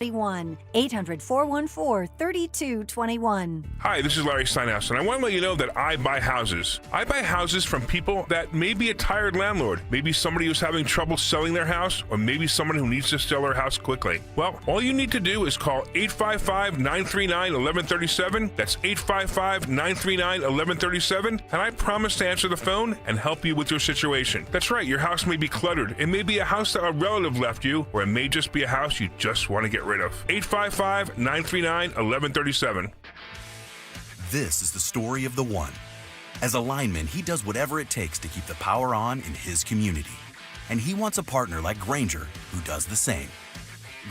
800-414-3221. Hi, this is Larry Steinhaus, and I want to let you know that I buy houses. I buy houses from people that may be a tired landlord, maybe somebody who's having trouble selling their house, or maybe someone who needs to sell their house quickly. Well, all you need to do is call 855-939-1137. That's 855-939-1137, and I promise to answer the phone and help you with your situation. That's right, your house may be cluttered. It may be a house that a relative left you, or it may just be a house you just want to get rid of. 855-939-1137. This is the story of the one. As a lineman, he does whatever it takes to keep the power on in his community. And he wants a partner like Grainger who does the same.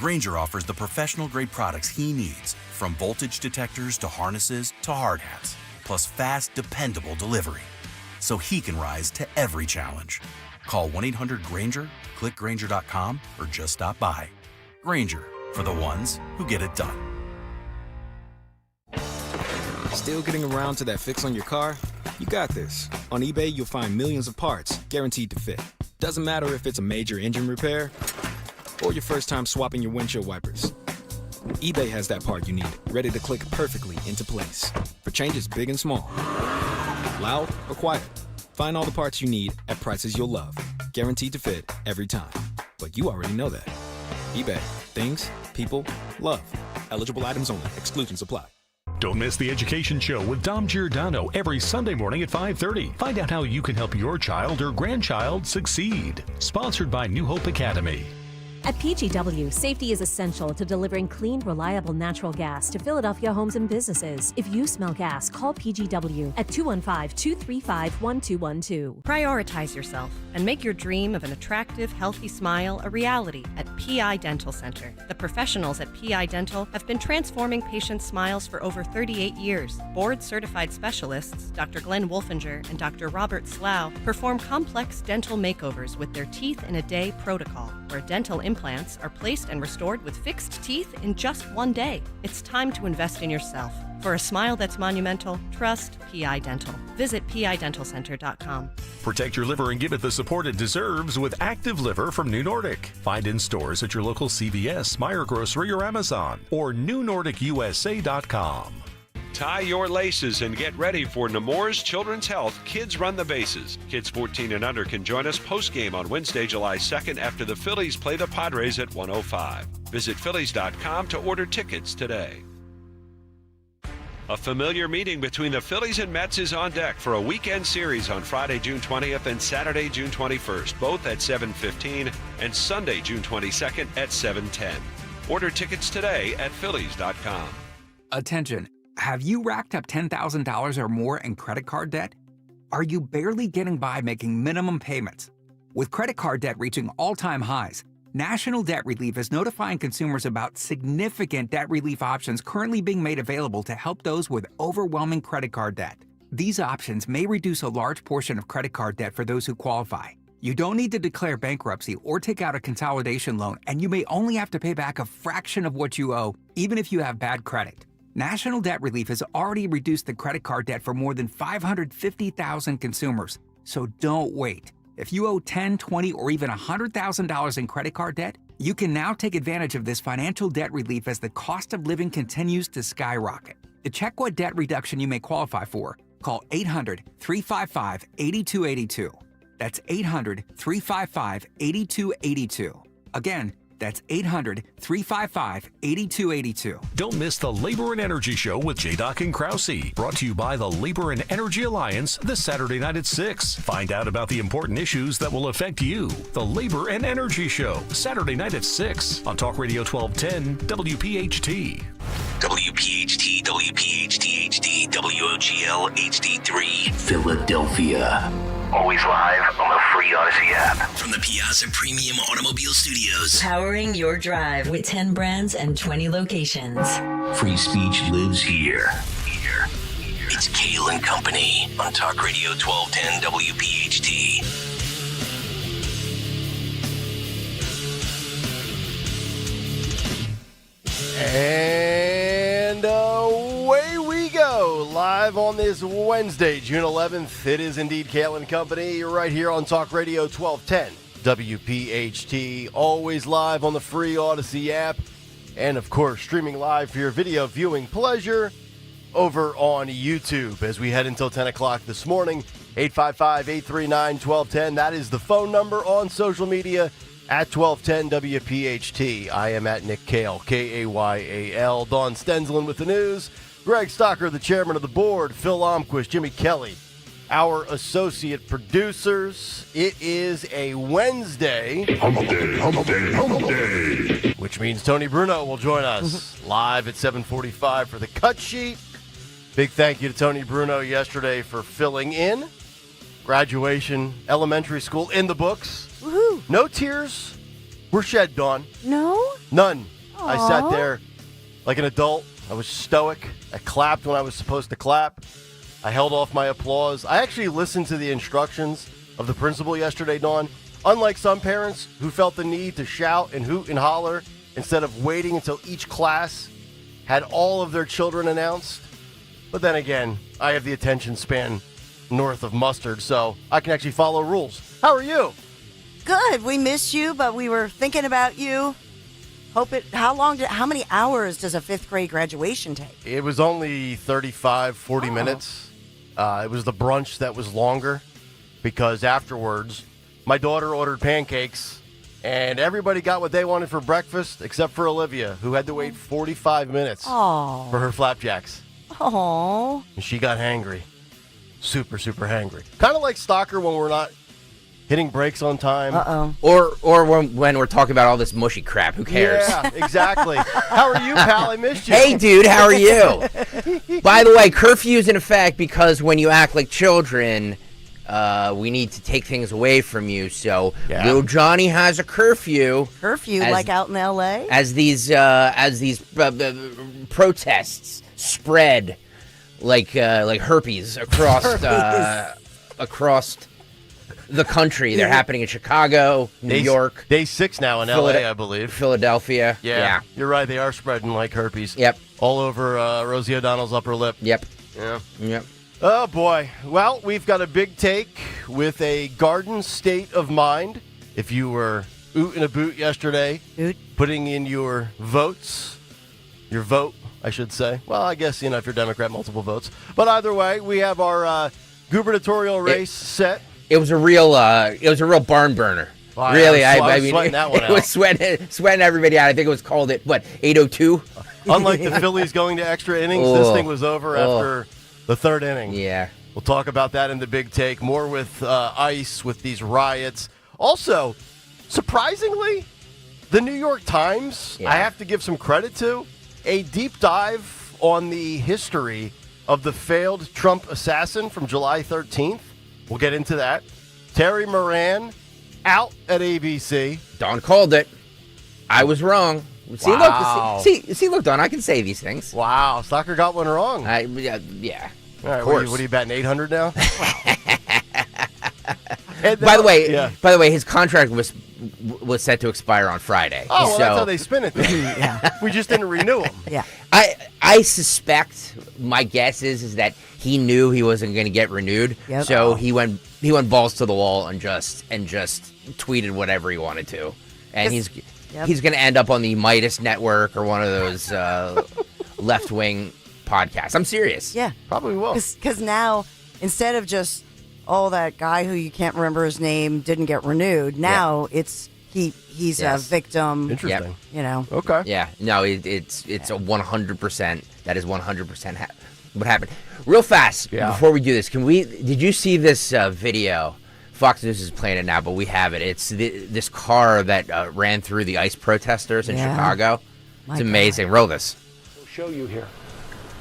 Grainger offers the professional-grade products he needs, from voltage detectors to harnesses to hard hats, plus fast, dependable delivery, so he can rise to every challenge. Call 1-800-GRAINGER, click Grainger.com, or just stop by. Grainger, for the ones who get it done. Still getting around to that fix on your car? You got this. On eBay, you'll find millions of parts guaranteed to fit. Doesn't matter if it's a major engine repair or your first time swapping your windshield wipers. eBay has that part you need, ready to click perfectly into place for changes big and small. Loud or quiet, find all the parts you need at prices you'll love. Guaranteed to fit every time. But you already know that. eBay. Things, people, love. Eligible items only. Exclusions apply. Don't miss The Education Show with Dom Giordano every Sunday morning at 5:30. Find out how you can help your child or grandchild succeed. Sponsored by New Hope Academy. At PGW, safety is essential to delivering clean, reliable natural gas to Philadelphia homes and businesses. If you smell gas, call PGW at 215-235-1212. Prioritize yourself and make your dream of an attractive, healthy smile a reality at PI Dental Center. The professionals at PI Dental have been transforming patients' smiles for over 38 years. Board-certified specialists, Dr. Glenn Wolfinger and Dr. Robert Slough, perform complex dental makeovers with their Teeth in a Day protocol, where dental implants are placed and restored with fixed teeth in just one day. It's time to invest in yourself. For a smile that's monumental, trust PI Dental. Visit PIDentalCenter.com. Protect your liver and give it the support it deserves with Active Liver from New Nordic. Find in stores at your local CVS, Meyer Grocery, or Amazon, or NewNordicUSA.com. Tie your laces and get ready for Nemours Children's Health Kids Run the Bases. Kids 14 and under can join us post-game on Wednesday, July 2nd after the Phillies play the Padres at 1:05. Visit Phillies.com to order tickets today. A familiar meeting between the Phillies and Mets is on deck for a weekend series on Friday, June 20th and Saturday, June 21st, both at 7:15, and Sunday, June 22nd at 7:10. Order tickets today at Phillies.com. Attention. Have you racked up $10,000 or more in credit card debt? Are you barely getting by making minimum payments? With credit card debt reaching all-time highs, National Debt Relief is notifying consumers about significant debt relief options currently being made available to help those with overwhelming credit card debt. These options may reduce a large portion of credit card debt for those who qualify. You don't need to declare bankruptcy or take out a consolidation loan, and you may only have to pay back a fraction of what you owe, even if you have bad credit. National Debt Relief has already reduced the credit card debt for more than 550,000 consumers. So don't wait. If you owe $10,000, $20,000, or even $100,000 in credit card debt, you can now take advantage of this financial debt relief as the cost of living continues to skyrocket. To check what debt reduction you may qualify for, call 800-355-8282. That's 800-355-8282. Again, that's 800-355-8282. Don't miss the Labor and Energy Show with J-Doc and Krause. Brought to you by the Labor and Energy Alliance this Saturday night at 6. Find out about the important issues that will affect you. The Labor and Energy Show, Saturday night at 6 on Talk Radio 1210 WPHT. WPHT, WPHT HD, WOGL HD3, Philadelphia. Always live on the free Odyssey app. From the Piazza Premium Automobile Studios. Powering your drive with 10 brands and 20 locations. Free speech lives here. It's Kayal and Company on Talk Radio 1210 WPHT. And away we go, live on this Wednesday, June 11th. It is indeed Kayal and Company right here on Talk Radio 1210 WPHT, always live on the free Odyssey app. and, of course, streaming live for your video viewing pleasure over on YouTube as we head until 10 o'clock this morning. 855-839-1210. That is the phone number. On social media at 1210 WPHT. I am at Nick Kayal, Kayal. Dawn Stensland with the news. Greg Stocker, the chairman of the board. Phil Almquist, Jimmy Kelly, our associate producers. It is a Wednesday. Hump day. Which means Tony Bruno will join us live at 7:45 for the cut sheet. Big thank you to Tony Bruno yesterday for filling in. Graduation, elementary school in the books. Woohoo. No tears were shed, Dawn. No? None. Aww. I sat there like an adult. I was stoic. I clapped when I was supposed to clap. I held off my applause. I actually listened to the instructions of the principal yesterday, Dawn. Unlike some parents who felt the need to shout and hoot and holler instead of waiting until each class had all of their children announced. But then again, I have the attention span north of mustard, so I can actually follow rules. How are you? Good. We missed you, but we were thinking about you. How many hours does a 5th grade graduation take? It was only 35, 40 minutes. It was the brunch that was longer because afterwards, my daughter ordered pancakes and everybody got what they wanted for breakfast except for Olivia, who had to wait 45 minutes for her flapjacks. Oh. And she got hangry. Super, super hangry. Kind of like Stalker when we're not hitting brakes on time. Uh-oh. Or when we're talking about all this mushy crap. Who cares? Yeah, exactly. How are you, pal? I missed you. Hey, dude, how are you? By the way, curfew's in effect because when you act like children, we need to take things away from you. So little Johnny has a curfew. Curfew, like out in L.A.? As these protests spread like herpes across the country. They're happening in Chicago, New York. Day 6 now in L.A., I believe. Philadelphia. Yeah. You're right. They are spreading like herpes. Yep. All over Rosie O'Donnell's upper lip. Yep. Yeah. Yep. Oh, boy. Well, we've got a big take with a garden state of mind. If you were oot and a boot yesterday, putting in your votes, your vote, I should say. Well, I guess, if you're Democrat, multiple votes. But either way, we have our gubernatorial race set. It was a real barn burner. Wow, really, I mean, sweating that one it was sweating everybody out. I think it was called 8:02. Unlike the Phillies going to extra innings, this thing was over after the third inning. Yeah. We'll talk about that in the big take. More with ICE, with these riots. Also, surprisingly, the New York Times, I have to give some credit to, a deep dive on the history of the failed Trump assassin from July 13th. We'll get into that. Terry Moran out at ABC. Dawn called it. I was wrong. See, wow. Look, Dawn, I can say these things. Wow, Stalker got one wrong. Yeah. All right, of course. What are you batting, 800 now? By the way, his contract was set to expire on Friday. Oh, well, that's how they spin it then. We just didn't renew him. Yeah. I suspect, my guess is that he knew he wasn't going to get renewed, so he went balls to the wall and just tweeted whatever he wanted to, and he's going to end up on the Midas Network or one of those left wing podcasts. I'm serious. Yeah, probably will. Because now, instead of just that guy who you can't remember his name didn't get renewed, now it's he's a victim. Interesting. Okay. Yeah. No, it's a 100%. That is 100% what happened. Real fast, before we do this, did you see this video? Fox News is playing it now, but we have it. It's this car that ran through the ICE protesters in Chicago. It's amazing. God. Roll this. We'll show you here.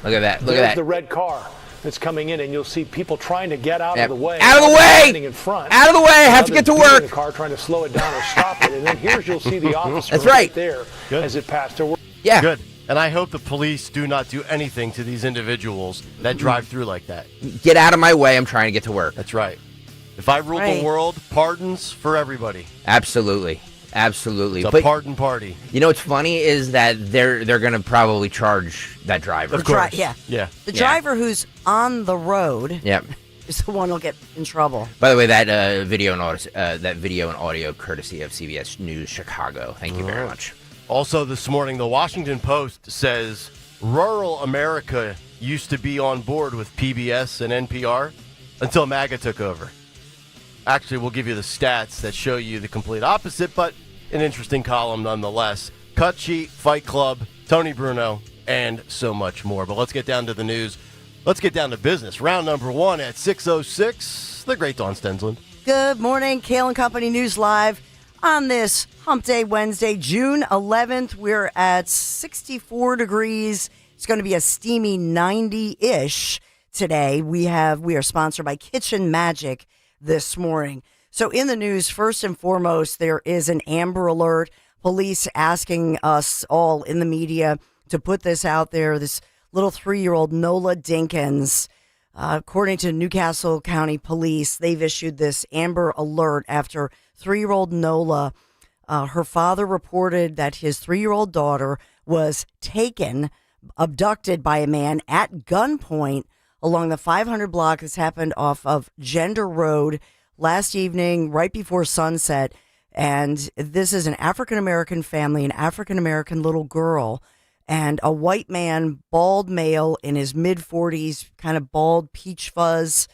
Look at that. There's the red car that's coming in, and you'll see people trying to get out of the way. Out of the way! Standing in front. Out of the way! I have to get to work. The car trying to slow it down or stop it, and then you'll see the officer that's right there as it passed to work. Yeah. Good. And I hope the police do not do anything to these individuals that drive through like that. Get out of my way. I'm trying to get to work. That's right. If I ruled the world, pardons for everybody. Absolutely. It's a pardon party. You know what's funny is that they're going to probably charge that driver. Of course. Yeah. The driver who's on the road is the one who'll get in trouble. By the way, that video and audio courtesy of CBS News Chicago. Thank you very much. Also this morning, the Washington Post says rural America used to be on board with PBS and NPR until MAGA took over. Actually, we'll give you the stats that show you the complete opposite, but an interesting column nonetheless. Cut Sheet, Fight Club, Tony Bruno, and so much more. But let's get down to the news. Let's get down to business. Round number 1 at 6:06. The great Dawn Stensland. Good morning, Kayal and Company News Live. On this Hump Day Wednesday, June 11th, we're at 64 degrees. It's going to be a steamy 90-ish today. We are sponsored by Kitchen Magic this morning. So in the news, first and foremost, there is an Amber Alert. Police asking us all in the media to put this out there. This little 3-year-old Nola Dinkins, according to Newcastle County Police, they've issued this Amber Alert after 3-year-old Nola, her father reported that his 3-year-old daughter was abducted by a man at gunpoint along the 500 block. This happened off of Gender Road last evening, right before sunset. And this is an African-American family, an African-American little girl, and a white man, bald male in his mid-40s, kind of bald peach fuzz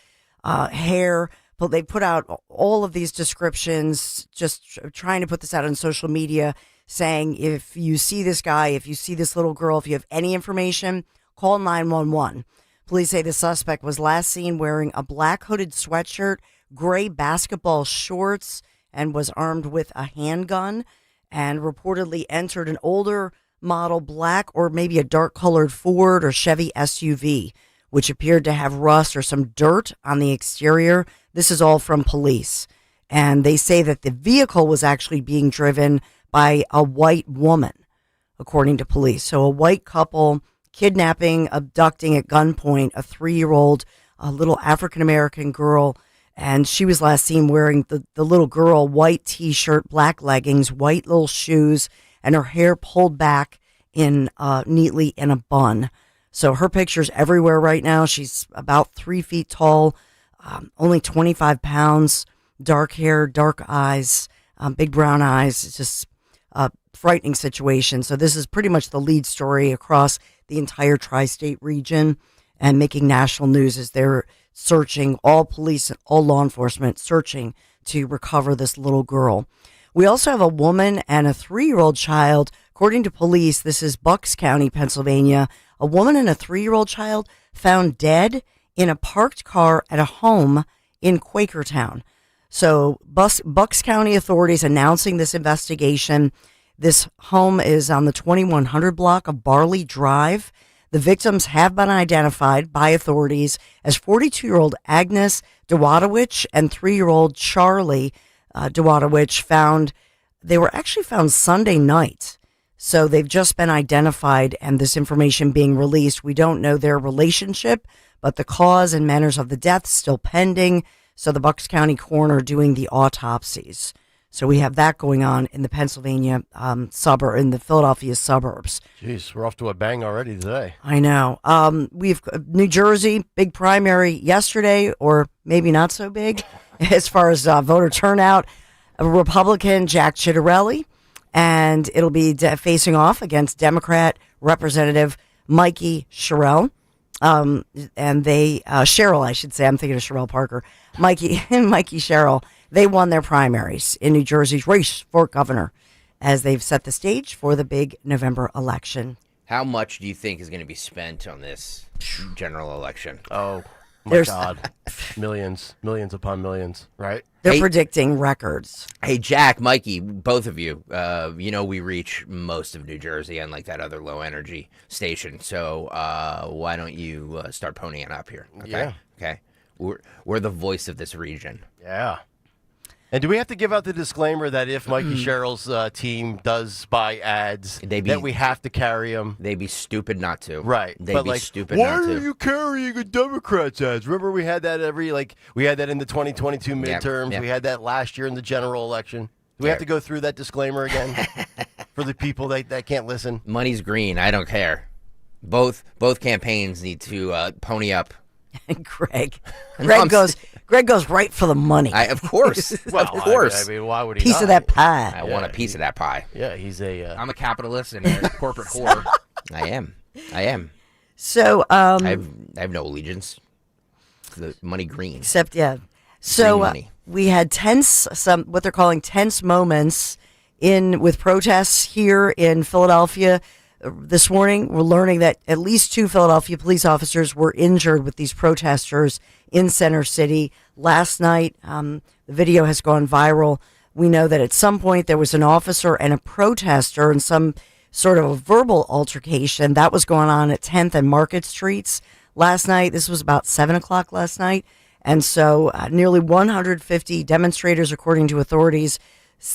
hair. But they put out all of these descriptions, just trying to put this out on social media, saying if you see this guy, if you see this little girl, if you have any information, call 911. Police say the suspect was last seen wearing a black hooded sweatshirt, gray basketball shorts, and was armed with a handgun, and reportedly entered an older model black or maybe a dark colored Ford or Chevy SUV, which appeared to have rust or some dirt on the exterior. This is all from police. And they say that the vehicle was actually being driven by a white woman, according to police. So a white couple kidnapping, abducting at gunpoint a 3-year-old, a little African-American girl. And she was last seen wearing the little girl, white T-shirt, black leggings, white little shoes, and her hair pulled back in neatly in a bun. So her picture's everywhere right now. She's about 3 feet tall, only 25 pounds, dark hair, dark eyes, big brown eyes. It's just a frightening situation. So this is pretty much the lead story across the entire tri-state region and making national news as they're searching, all police and all law enforcement searching to recover this little girl. We also have a woman and a 3-year-old child. According to police, this is Bucks County, Pennsylvania. A woman and a 3-year-old child found dead in a parked car at a home in Quakertown. So Bucks County authorities announcing this investigation. This home is on the 2100 block of Barley Drive. The victims have been identified by authorities as 42-year-old Agnes Dewatowicz and 3-year-old Charlie Dewatowicz. They were actually found Sunday night. So they've just been identified and this information being released. We don't know their relationship, but the cause and manners of the death still pending. So the Bucks County coroner doing the autopsies. So we have that going on in the Pennsylvania suburb, in the Philadelphia suburbs. Jeez, we're off to a bang already today. I know. We've New Jersey, big primary yesterday, or maybe not so big as far as voter turnout. A Republican, Jack Ciattarelli, and it'll be facing off against Democrat Representative Mikey Sherrill. And Sherrill, I should say. I'm thinking of Sherrill Parker. Mikey Sherrill. They won their primaries in New Jersey's race for governor as they've set the stage for the big November election. How much do you think is going to be spent on this general election? Oh, my God. Millions upon millions, right? They're predicting records. Hey, Jack, Mikey, both of you, we reach most of New Jersey, unlike that other low-energy station. So why don't you start ponying up here? Okay? Yeah. Okay. We're the voice of this region. Yeah. And do we have to give out the disclaimer that if Mikey Sherrill's team does buy ads, that we have to carry them? They'd be stupid not to. Right. They'd be stupid not to. Why are you carrying a Democrat's ads? Remember we had that we had that in the 2022 midterms. Yep. We had that last year in the general election. Do we have to go through that disclaimer again for the people that can't listen? Money's green. I don't care. Both campaigns need to pony up. And Greg goes, Greg goes right for the money. Of course. Well, of course. I mean, why would he Piece not? of that pie. I want a piece of that pie. Yeah, he's a... I'm a capitalist and a corporate whore. I am. So, I have no allegiance to the money green. Except, yeah. So we had what they're calling tense moments with protests here in Philadelphia. This morning, we're learning that at least 2 Philadelphia police officers were injured with these protesters in Center City. Last night, the video has gone viral. We know that at some point there was an officer and a protester in some sort of a verbal altercation. That was going on at 10th and Market Streets last night. This was about 7 o'clock last night. And so nearly 150 demonstrators, according to authorities,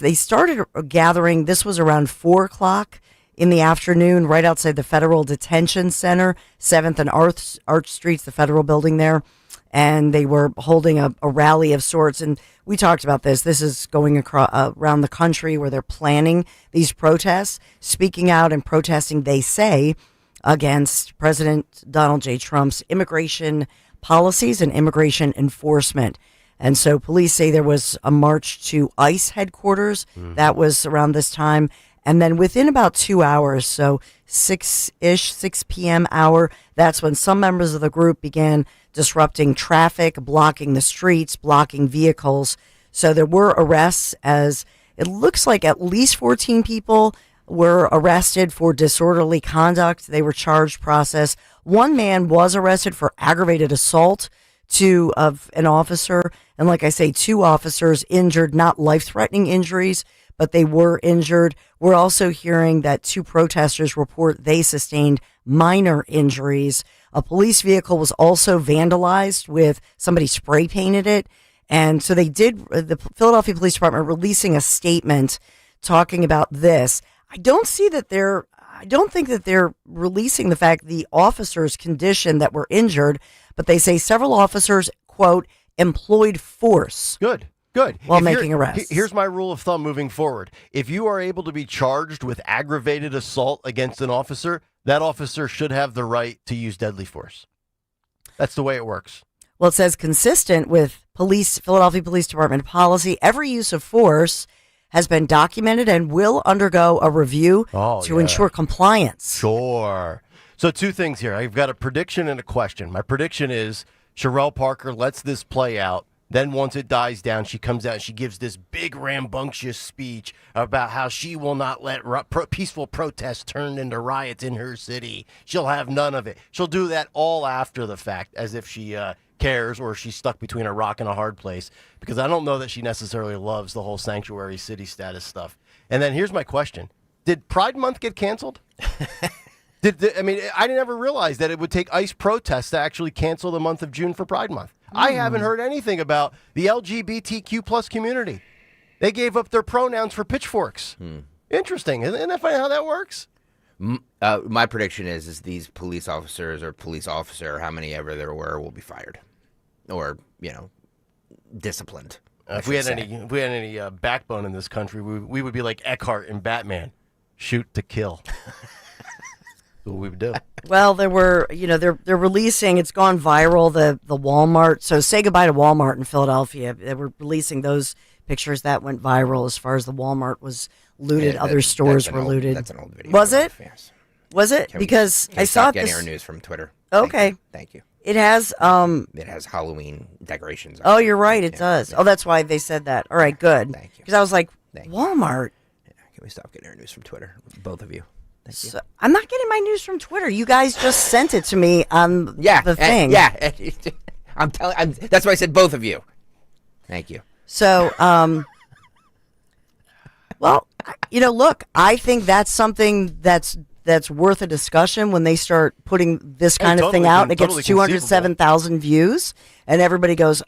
they started gathering. This was around 4 o'clock in the afternoon, right outside the Federal Detention Center, 7th and Arch Streets, the federal building there. And they were holding a rally of sorts. And we talked about this. This is going around the country where they're planning these protests, speaking out and protesting, they say, against President Donald J. Trump's immigration policies and immigration enforcement. And so police say there was a march to ICE headquarters. That was around this time. And then within about 2 hours, so 6 p.m. hour, that's when some members of the group began disrupting traffic, blocking the streets, blocking vehicles. So there were arrests, as it looks like at least 14 people were arrested for disorderly conduct. They were charged, processed. One man was arrested for aggravated assault of an officer. And like I say, 2 officers injured, not life-threatening injuries, but they were injured. We're also hearing that 2 protesters report they sustained minor injuries. A police vehicle was also vandalized with somebody spray painted it. And so they did, the Philadelphia Police Department releasing a statement talking about this. I don't think that they're releasing the fact the officers' condition that were injured, but they say several officers, quote, employed force. Good. While making arrests. Here's my rule of thumb moving forward. If you are able to be charged with aggravated assault against an officer, that officer should have the right to use deadly force. That's the way it works. Well, it says consistent with Philadelphia Police Department policy, every use of force has been documented and will undergo a review to ensure compliance. Sure. So 2 things here. I've got a prediction and a question. My prediction is Sherelle Parker lets this play out. Then once it dies down, she comes out and she gives this big rambunctious speech about how she will not let peaceful protests turn into riots in her city. She'll have none of it. She'll do that all after the fact, as if she cares or she's stuck between a rock and a hard place, because I don't know that she necessarily loves the whole sanctuary city status stuff. And then here's my question. Did Pride Month get canceled? I never realized that it would take ICE protests to actually cancel the month of June for Pride Month. I haven't heard anything about the LGBTQ plus community. They gave up their pronouns for pitchforks. Interesting. Isn't that funny how that works? My prediction is these police officers or police officer, how many ever there were, will be fired or, disciplined. If we had any backbone in this country, we would be like Eckhart in Batman. Shoot to kill. What we would do. Well, there were, they're releasing, it's gone viral, the Walmart. So say goodbye to Walmart in Philadelphia. They were releasing those pictures that went viral as far as the Walmart was looted. Other stores were looted. That's an old video. Was it? Yes. Was it? Because I saw getting our news from Twitter. Okay. Thank you. It has Halloween decorations. Oh, you're right. It does. Oh, that's why they said that. All right, good. Thank you. Because I was like, Walmart. Yeah, can we stop getting our news from Twitter? Both of you. So, I'm not getting my news from Twitter. You guys just sent it to me on the thing. That's why I said both of you. Thank you. So, well, look, I think that's something that's worth a discussion when they start putting this kind of thing out and it gets 207,000 views and everybody goes,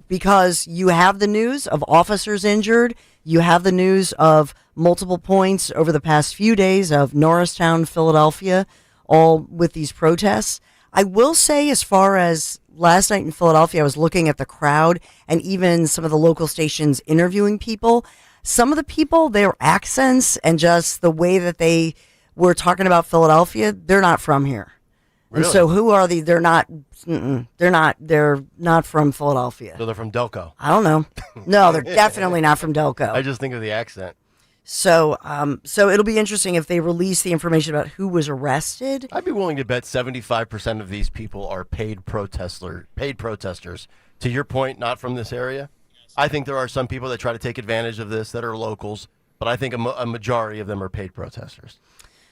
because you have the news of officers injured, you have the news of multiple points over the past few days of Norristown, Philadelphia, all with these protests. I will say, as far as last night in Philadelphia, I was looking at the crowd and even some of the local stations interviewing people. Some of the people, their accents and just the way that they were talking about Philadelphia, they're not from here. And so who are these? They're not from Philadelphia. So they're from Delco. I don't know. No, they're definitely not from Delco. I just think of the accent. So it'll be interesting if they release the information about who was arrested. I'd be willing to bet 75% of these people are paid protesters. To your point, not from this area. I think there are some people that try to take advantage of this that are locals, but I think a majority of them are paid protesters.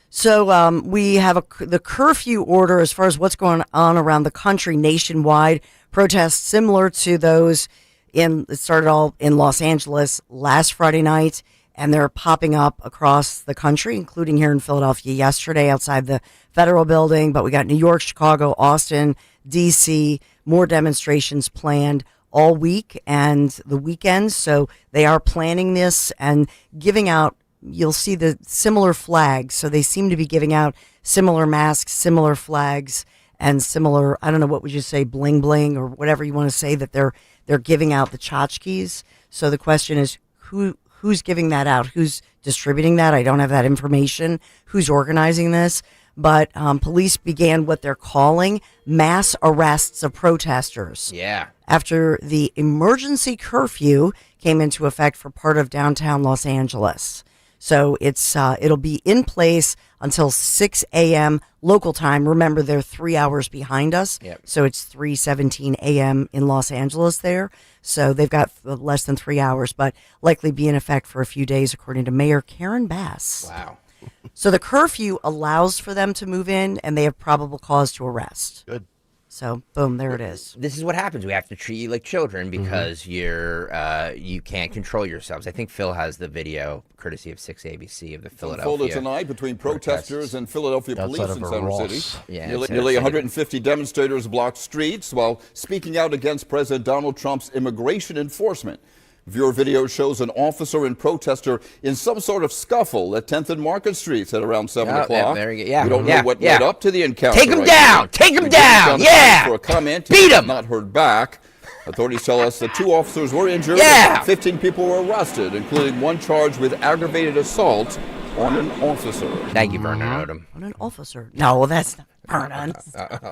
So we have the curfew order as far as what's going on around the country nationwide. Protests similar to those it started all in Los Angeles last Friday night, and they're popping up across the country, including here in Philadelphia yesterday outside the Federal Building. But we got New York, Chicago, Austin, D.C., more demonstrations planned all week and the weekends. So they are planning this and giving out, you'll see the similar flags. So they seem to be giving out similar masks, similar flags, and similar, I don't know, what would you say, bling bling or whatever you want to say, that they're giving out the tchotchkes. So the question is, who's giving that out? Who's distributing that? I don't have that information. Who's organizing this? But police began what they're calling mass arrests of protesters. Yeah. After the emergency curfew came into effect for part of downtown Los Angeles. So it'll be in place until 6 a.m. local time. Remember, they're 3 hours behind us. Yep. So it's 3:17 a.m. in Los Angeles there. So they've got less than 3 hours, but likely be in effect for a few days, according to Mayor Karen Bass. Wow. So the curfew allows for them to move in, and they have probable cause to arrest. Good. So, boom, there it is. This is what happens. We have to treat you like children because you can't control yourselves. I think Phil has the video, courtesy of 6ABC, of the Philadelphia. Unfolded tonight between protesters and Philadelphia police in Center City. Yeah, Nearly 150 demonstrators blocked streets while speaking out against President Donald Trump's immigration enforcement. Viewer video shows an officer and protester in some sort of scuffle at 10th and Market Streets at around 7 o'clock. We don't know what led up to the encounter. Take him down! Take him down! Yeah! For a comment, beat him! Not heard back. Authorities tell us that 2 officers were injured. Yeah! 15 people were arrested, including one charged with aggravated assault on an officer. Thank you, Vernon Odom. On an officer. No, that's not Vernon.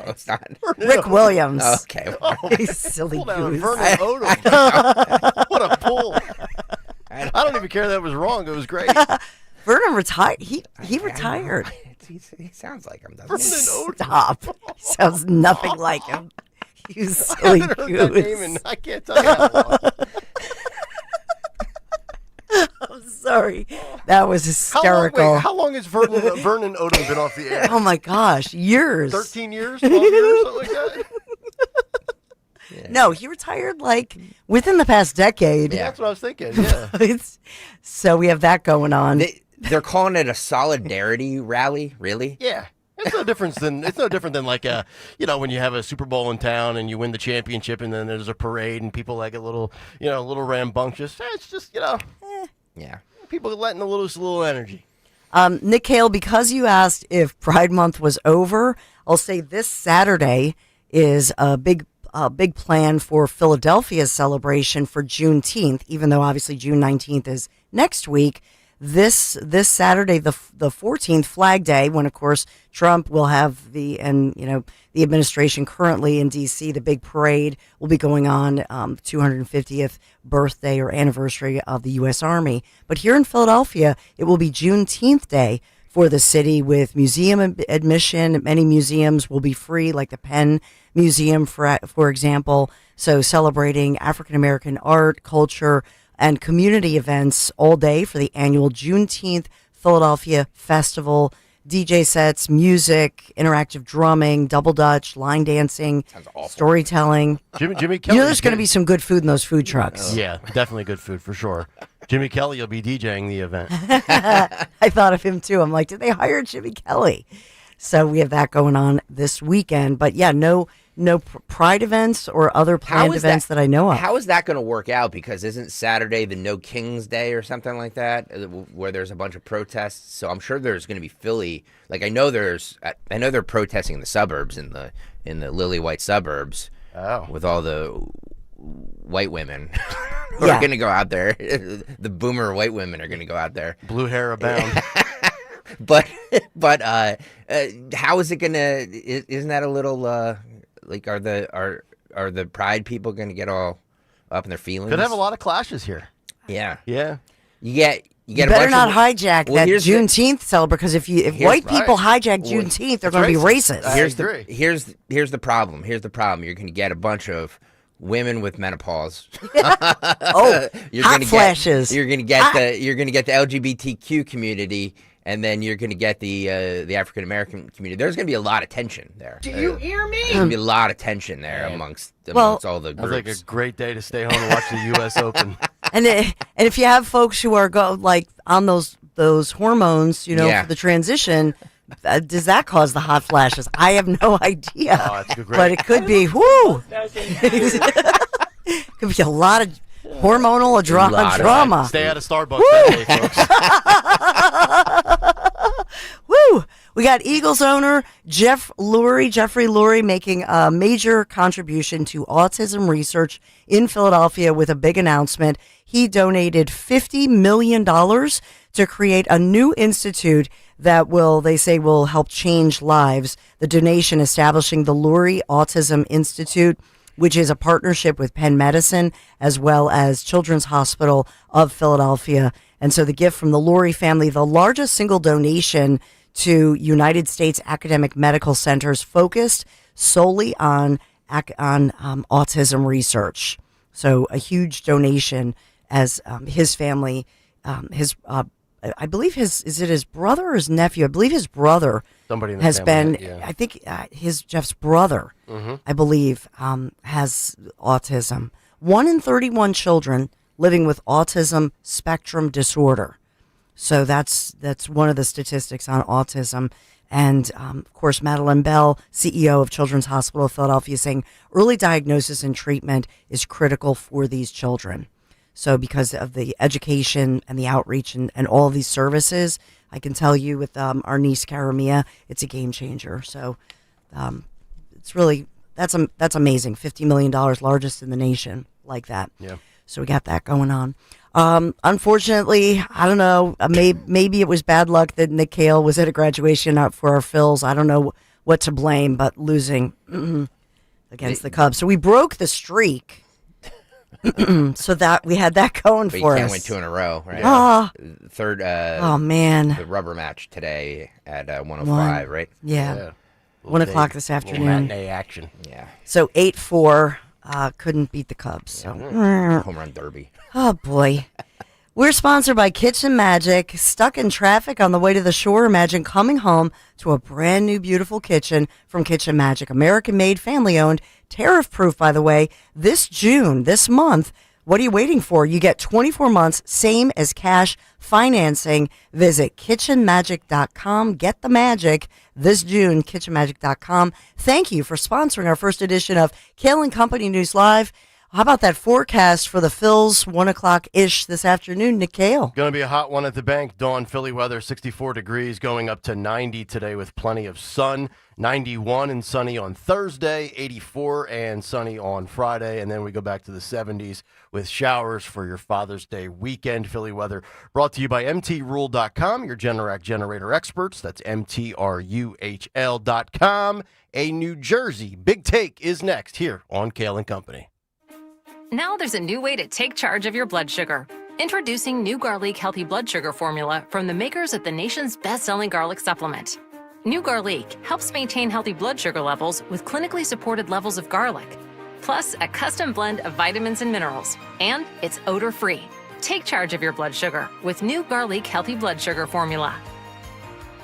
It's not. Rick Williams. Okay. He's silly goose. Vernon Odom. What a pull. I don't even care that it was wrong. It was great. Vernon retired. He retired. He sounds like him, doesn't Vernon he? Odom. Stop. He sounds nothing like him. You silly I haven't heard that name goose. in, I can't tell you how long. I'm sorry. That was hysterical. How long has Vernon Odom been off the air? Oh my gosh, years. 13 years? 12 years? Something like that? No, he retired like within the past decade. Yeah, that's what I was thinking. Yeah. So we have that going on. They're calling it a solidarity rally, really? Yeah. It's no different than like when you have a Super Bowl in town and you win the championship and then there's a parade and people like a little rambunctious. It's just yeah, people letting a little energy. Nick Kayal, because you asked if Pride Month was over, I'll say this Saturday is a big plan for Philadelphia's celebration for Juneteenth, even though obviously June 19th is next week. This Saturday, the 14th, Flag Day, when of course Trump will have the administration currently in D.C. The big parade will be going on, 250th birthday or anniversary of the U.S. Army. But here in Philadelphia, it will be Juneteenth Day for the city with museum admission. Many museums will be free, like the Penn Museum, for example. So celebrating African American art, culture, and community events all day for the annual Juneteenth Philadelphia Festival. DJ sets, music, interactive drumming, double dutch, line dancing, storytelling. Jimmy Kelly. There's going to be some good food in those food trucks. Yeah, definitely good food for sure. Jimmy Kelly will be DJing the event. I thought of him too. I'm like, did they hire Jimmy Kelly? So we have that going on this weekend. But yeah, no Pride events or other planned events that I know of. How is that going to work out? Because isn't Saturday the No King's Day or something like that, where there's a bunch of protests? So I'm sure there's going to be Philly. Like I know they're protesting in the suburbs, in the lily white suburbs, with all the white women who are going to go out there. The boomer white women are going to go out there. Blue hair abound. But how is it gonna? Isn't that a little like are the Pride people gonna get all up in their feelings? Could have a lot of clashes here. Yeah. You better not hijack that Juneteenth celebration, because if white people hijack Juneteenth, they're going to be racist. Here's the problem. You're going to get a bunch of women with menopause. Hot flashes. You're going to get the LGBTQ community, and then you're going to get the African American community. There's going to be a lot of tension there. Do you hear me? There's going to be a lot of tension there amongst all the groups. Sounds like a great day to stay home and watch the U.S. Open. And if you have folks who are on those hormones, for the transition, does that cause the hot flashes? I have no idea. Oh, that's great. But it could be. Whoo! Could be a lot of hormonal drama. Stay out of Starbucks that day, folks. Woo! We got Eagles owner Jeffrey Lurie, making a major contribution to autism research in Philadelphia with a big announcement. He donated $50 million to create a new institute that they say will help change lives. The donation establishing the Lurie Autism Institute, which is a partnership with Penn Medicine as well as Children's Hospital of Philadelphia. And so the gift from the Lurie family, the largest single donation to United States academic medical centers focused solely on autism research. So a huge donation as his family, I believe is it his brother or his nephew? I believe his brother has been, I think Jeff's brother, I believe, has autism. 1 in 31 children living with autism spectrum disorder. So that's one of the statistics on autism. And, of course, Madeline Bell, CEO of Children's Hospital of Philadelphia, saying early diagnosis and treatment is critical for these children. So because of the education and the outreach and all of these services, I can tell you with our niece, Karamia, it's a game changer. So it's really, that's amazing. $50 million, largest in the nation like that. Yeah. So we got that going on. Unfortunately, I don't know, maybe it was bad luck that Nick Kayal was at a graduation for our Phils. I don't know what to blame, but losing against the Cubs. So we broke the streak. So that we had that going for us. You can't win 2 in a row, right? Third. Oh man. The rubber match today at 1:05, right? Yeah. 1 o'clock this afternoon. Matinee action. Yeah. So 8-4, couldn't beat the Cubs. So home run derby. Oh boy. We're sponsored by Kitchen Magic. Stuck in traffic on the way to the shore? Imagine coming home to a brand new, beautiful kitchen from Kitchen Magic. American-made, family-owned, tariff-proof, by the way. This month, what are you waiting for? You get 24 months, same as cash financing. Visit kitchenmagic.com. Get the magic this June, kitchenmagic.com. Thank you for sponsoring our first edition of Kayal & Company News Live. How about that forecast for the Phils, 1 o'clock-ish this afternoon, Nick Kayal? Going to be a hot one at the bank. Dawn, Philly weather, 64 degrees, going up to 90 today with plenty of sun. 91 and sunny on Thursday, 84 and sunny on Friday, and then we go back to the 70s with showers for your Father's Day weekend. Philly weather brought to you by MTRule.com, your Generac generator experts. That's MTRUHL.com. A New Jersey Big Take is next here on Kayal & Company. Now there's a new way to take charge of your blood sugar. Introducing new Garlic Healthy Blood Sugar Formula from the makers of the nation's best-selling garlic supplement. New Garlic helps maintain healthy blood sugar levels with clinically supported levels of garlic, plus a custom blend of vitamins and minerals, and it's odor-free. Take charge of your blood sugar with new Garlic Healthy Blood Sugar Formula.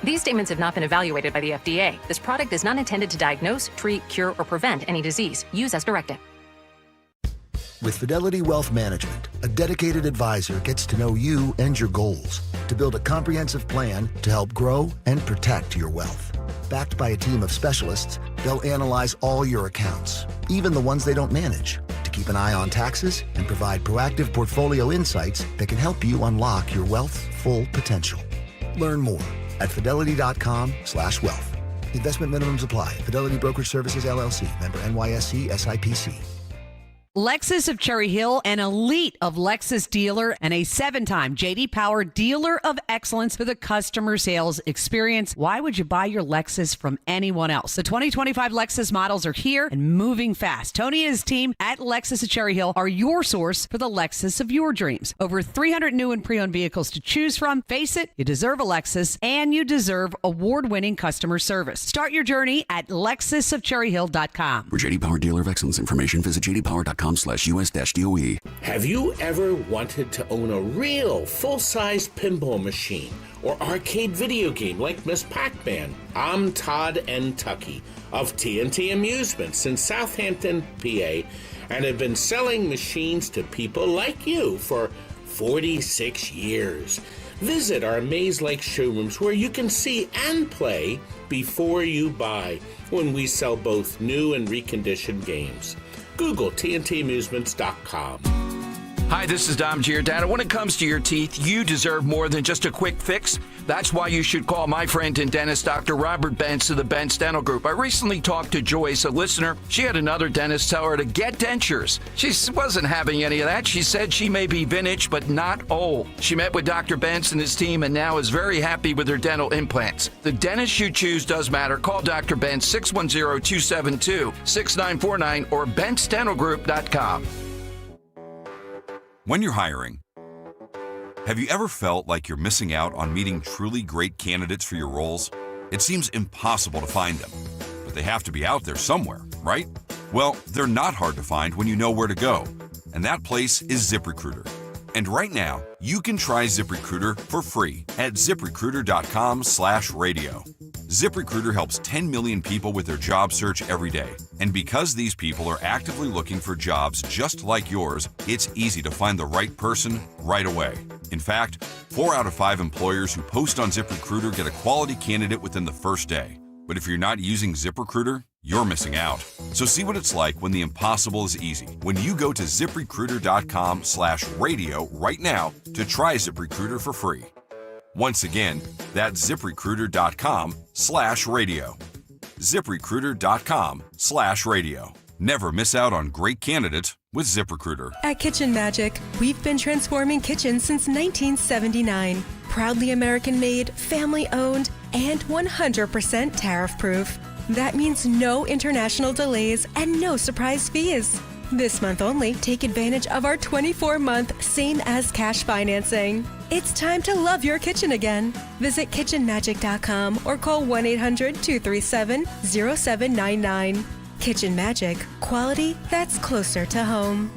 These statements have not been evaluated by the FDA. This product is not intended to diagnose, treat, cure, or prevent any disease. Use as directed. With Fidelity Wealth Management, a dedicated advisor gets to know you and your goals to build a comprehensive plan to help grow and protect your wealth. Backed by a team of specialists, they'll analyze all your accounts, even the ones they don't manage, to keep an eye on taxes and provide proactive portfolio insights that can help you unlock your wealth's full potential. Learn more at fidelity.com/wealth. Investment minimums apply. Fidelity Brokerage Services, LLC. Member NYSE SIPC. Lexus of Cherry Hill, an elite of Lexus dealer and a 7-time J.D. Power Dealer of Excellence for the customer sales experience. Why would you buy your Lexus from anyone else? The 2025 Lexus models are here and moving fast. Tony and his team at Lexus of Cherry Hill are your source for the Lexus of your dreams. Over 300 new and pre-owned vehicles to choose from. Face it, you deserve a Lexus, and you deserve award-winning customer service. Start your journey at lexusofcherryhill.com. For J.D. Power Dealer of Excellence information, visit jdpower.com/US-DOE. Have you ever wanted to own a real full-size pinball machine or arcade video game like Miss Pac-Man? I'm Todd N. Tuckey of TNT Amusements in Southampton, PA, and have been selling machines to people like you for 46 years. Visit our Maze Lake showrooms where you can see and play before you buy when we sell both new and reconditioned games. Google TNTAmusements.com. Hi, this is Dom Giordano. When it comes to your teeth, you deserve more than just a quick fix. That's why you should call my friend and dentist, Dr. Robert Bentz of the Bentz Dental Group. I recently talked to Joyce, a listener. She had another dentist tell her to get dentures. She wasn't having any of that. She said she may be vintage, but not old. She met with Dr. Bentz and his team and now is very happy with her dental implants. The dentist you choose does matter. Call Dr. Bentz, 610-272-6949 or BentzDentalGroup.com. When you're hiring, have you ever felt like you're missing out on meeting truly great candidates for your roles? It seems impossible to find them, but they have to be out there somewhere, right? Well, they're not hard to find when you know where to go, and that place is ZipRecruiter. And right now, you can try ZipRecruiter for free at ZipRecruiter.com/radio. ZipRecruiter helps 10 million people with their job search every day. And because these people are actively looking for jobs just like yours, it's easy to find the right person right away. In fact, 4 out of 5 employers who post on ZipRecruiter get a quality candidate within the first day. But if you're not using ZipRecruiter, you're missing out. So see what it's like when the impossible is easy. When you go to ZipRecruiter.com/radio right now to try ZipRecruiter for free. Once again, that's ZipRecruiter.com/radio. ZipRecruiter.com/radio. Never miss out on great candidates with ZipRecruiter. At Kitchen Magic, we've been transforming kitchens since 1979. Proudly American-made, family-owned, and 100% tariff-proof. That means no international delays and no surprise fees. This month only, take advantage of our 24-month same-as-cash financing. It's time to love your kitchen again. Visit kitchenmagic.com or call 1-800-237-0799. Kitchen Magic, quality that's closer to home.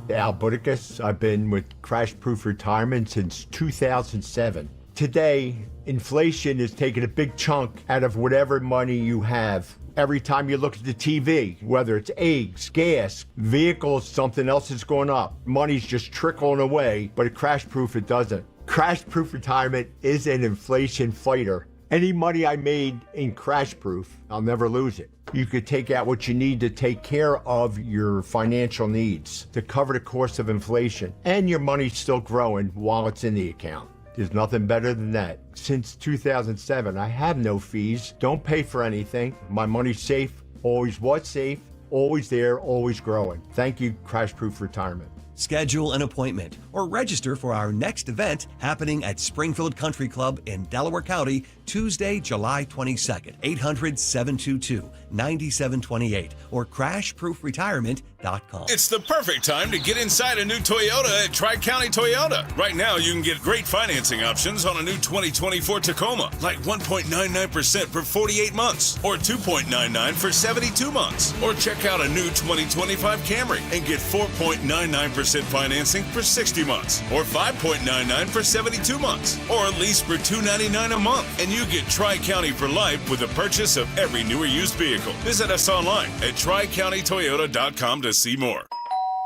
Al Budicus. I've been with Crash Proof Retirement since 2007. Today, inflation is taking a big chunk out of whatever money you have. Every time you look at the TV, whether it's eggs, gas, vehicles, something else is going up. Money's just trickling away, but at Crash Proof it doesn't. Crash Proof Retirement is an inflation fighter. Any money I made in Crash Proof, I'll never lose it. You could take out what you need to take care of your financial needs, to cover the cost of inflation, and your money's still growing while it's in the account. There's nothing better than that. Since 2007, I have no fees, don't pay for anything. My money's safe, always was safe, always there, always growing. Thank you, Crash Proof Retirement. Schedule an appointment or register for our next event happening at Springfield Country Club in Delaware County, Tuesday, July 22nd, 800-722-9728 or crashproofretirement.com. It's the perfect time to get inside a new Toyota at Tri-County Toyota. Right now, you can get great financing options on a new 2024 Tacoma, like 1.99% for 48 months or 2.99% for 72 months. Or check out a new 2025 Camry and get 4.99% financing for 60 months or 5.99% for 72 months or lease for $299 a month. And you get Tri-County for life with the purchase of every new or used vehicle. Visit us online at TriCountyToyota.com to see more.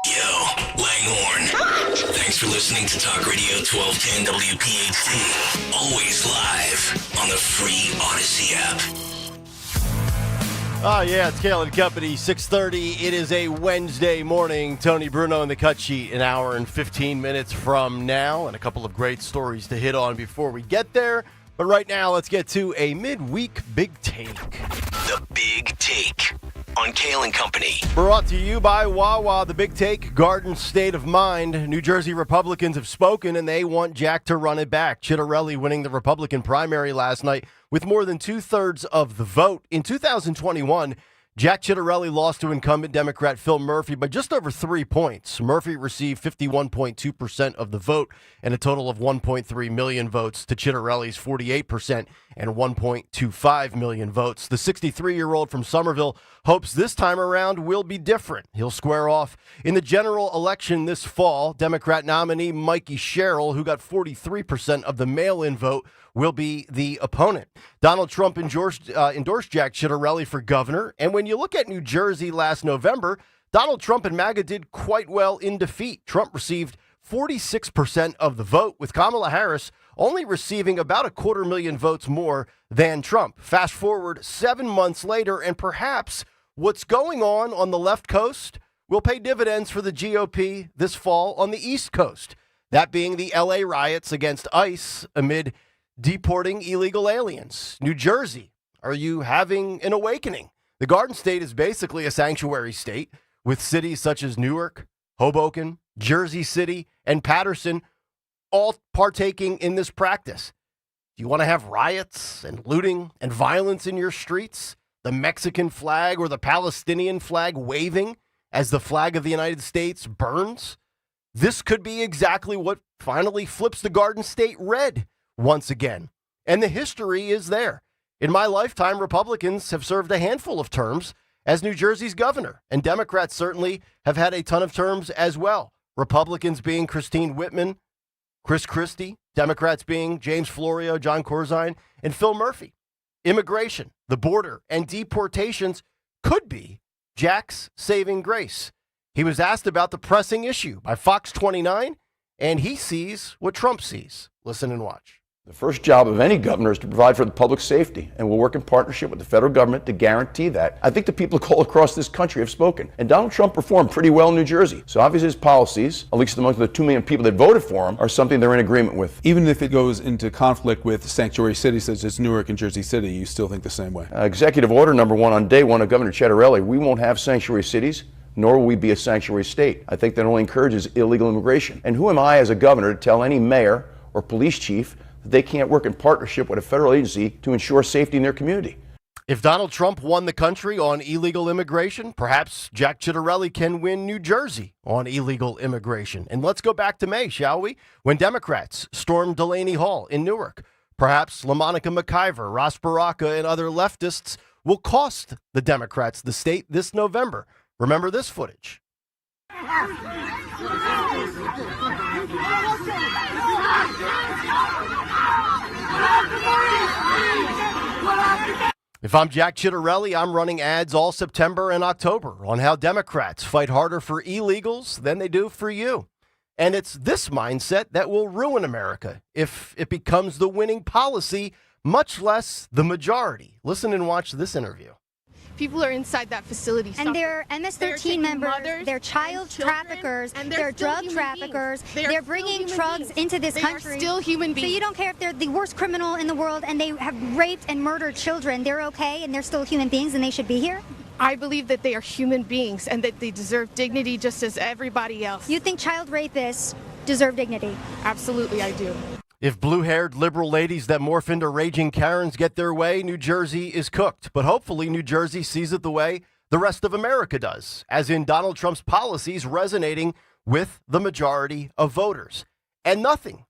Yo, Langhorne. Thanks for listening to Talk Radio 1210 WPHT. Always live on the free Odyssey app. Oh, yeah, it's Kayal and Company, 6:30. It is a Wednesday morning. Tony Bruno in the cut sheet, an hour and 15 minutes from now, and a couple of great stories to hit on before we get there. But right now, let's get to a midweek Big Take. The Big Take. on Kayal and Company. Brought to you by Wawa, the Big Take, Garden State of Mind. New Jersey Republicans have spoken, and they want Jack to run it back. Chitterelli winning the Republican primary last night with more than two-thirds of the vote. In 2021, Jack Chitterelli lost to incumbent Democrat Phil Murphy by just over 3 points. Murphy received 51.2% of the vote and a total of 1.3 million votes to Chitterelli's 48% and 1.25 million votes. The 63-year-old from Somerville hopes this time around will be different. He'll square off in the general election this fall. Democrat nominee Mikey Sherrill, who got 43% of the mail-in vote, will be the opponent. Donald Trump endorsed Jack Chitterelli for governor. And when you look at New Jersey last November, Donald Trump and MAGA did quite well in defeat. Trump received 46% of the vote, with Kamala Harris only receiving about 250,000 votes more than Trump. Fast forward 7 months later, and perhaps what's going on the left coast will pay dividends for the GOP this fall on the East Coast. That being the LA riots against ICE amid deporting illegal aliens. New Jersey, are you having an awakening? The Garden State is basically a sanctuary state, with cities such as Newark, Hoboken, Jersey City, and Patterson all partaking in this practice. Do you want to have riots and looting and violence in your streets? The Mexican flag or the Palestinian flag waving as the flag of the United States burns? This could be exactly what finally flips the Garden State red once again. And the history is there. In my lifetime, Republicans have served a handful of terms as New Jersey's governor, and Democrats certainly have had a ton of terms as well. Republicans being Christine Whitman, Chris Christie, Democrats being James Florio, John Corzine, and Phil Murphy. Immigration, the border, and deportations could be Jack's saving grace. He was asked about the pressing issue by Fox 29, and he sees what Trump sees. Listen and watch. The first job of any governor is to provide for the public safety, and we'll work in partnership with the federal government to guarantee that. I think the people all across this country have spoken, and Donald Trump performed pretty well in New Jersey. So obviously his policies, at least among the 2 million people that voted for him, are something they're in agreement with. Even if it goes into conflict with sanctuary cities such as Newark and Jersey City, you still think the same way? Executive order number 1 on day 1 of Governor Chitterelli, we won't have sanctuary cities, nor will we be a sanctuary state. I think that only encourages illegal immigration. And who am I as a governor to tell any mayor or police chief that they can't work in partnership with a federal agency to ensure safety in their community? If Donald Trump won the country on illegal immigration, perhaps Jack Chitterelli can win New Jersey on illegal immigration. And let's go back to May, shall we? When Democrats stormed Delaney Hall in Newark. Perhaps LaMonica McIver, Ross Baraka, and other leftists will cost the Democrats the state this November. Remember this footage. If I'm Jack Chitterelli, I'm running ads all September and October on how Democrats fight harder for illegals than they do for you. And it's this mindset that will ruin America if it becomes the winning policy, much less the majority. Listen and watch this interview. People are inside that facility. And they're MS-13 members, they're child traffickers, they're drug traffickers, they're bringing drugs into this country. They are still human beings. So you don't care if they're the worst criminal in the world and they have raped and murdered children. They're okay and they're still human beings and they should be here? I believe that they are human beings and that they deserve dignity just as everybody else. You think child rapists deserve dignity? Absolutely, I do. If blue-haired liberal ladies that morph into raging Karens get their way, New Jersey is cooked. But hopefully New Jersey sees it the way the rest of America does, as in Donald Trump's policies resonating with the majority of voters. And nothing,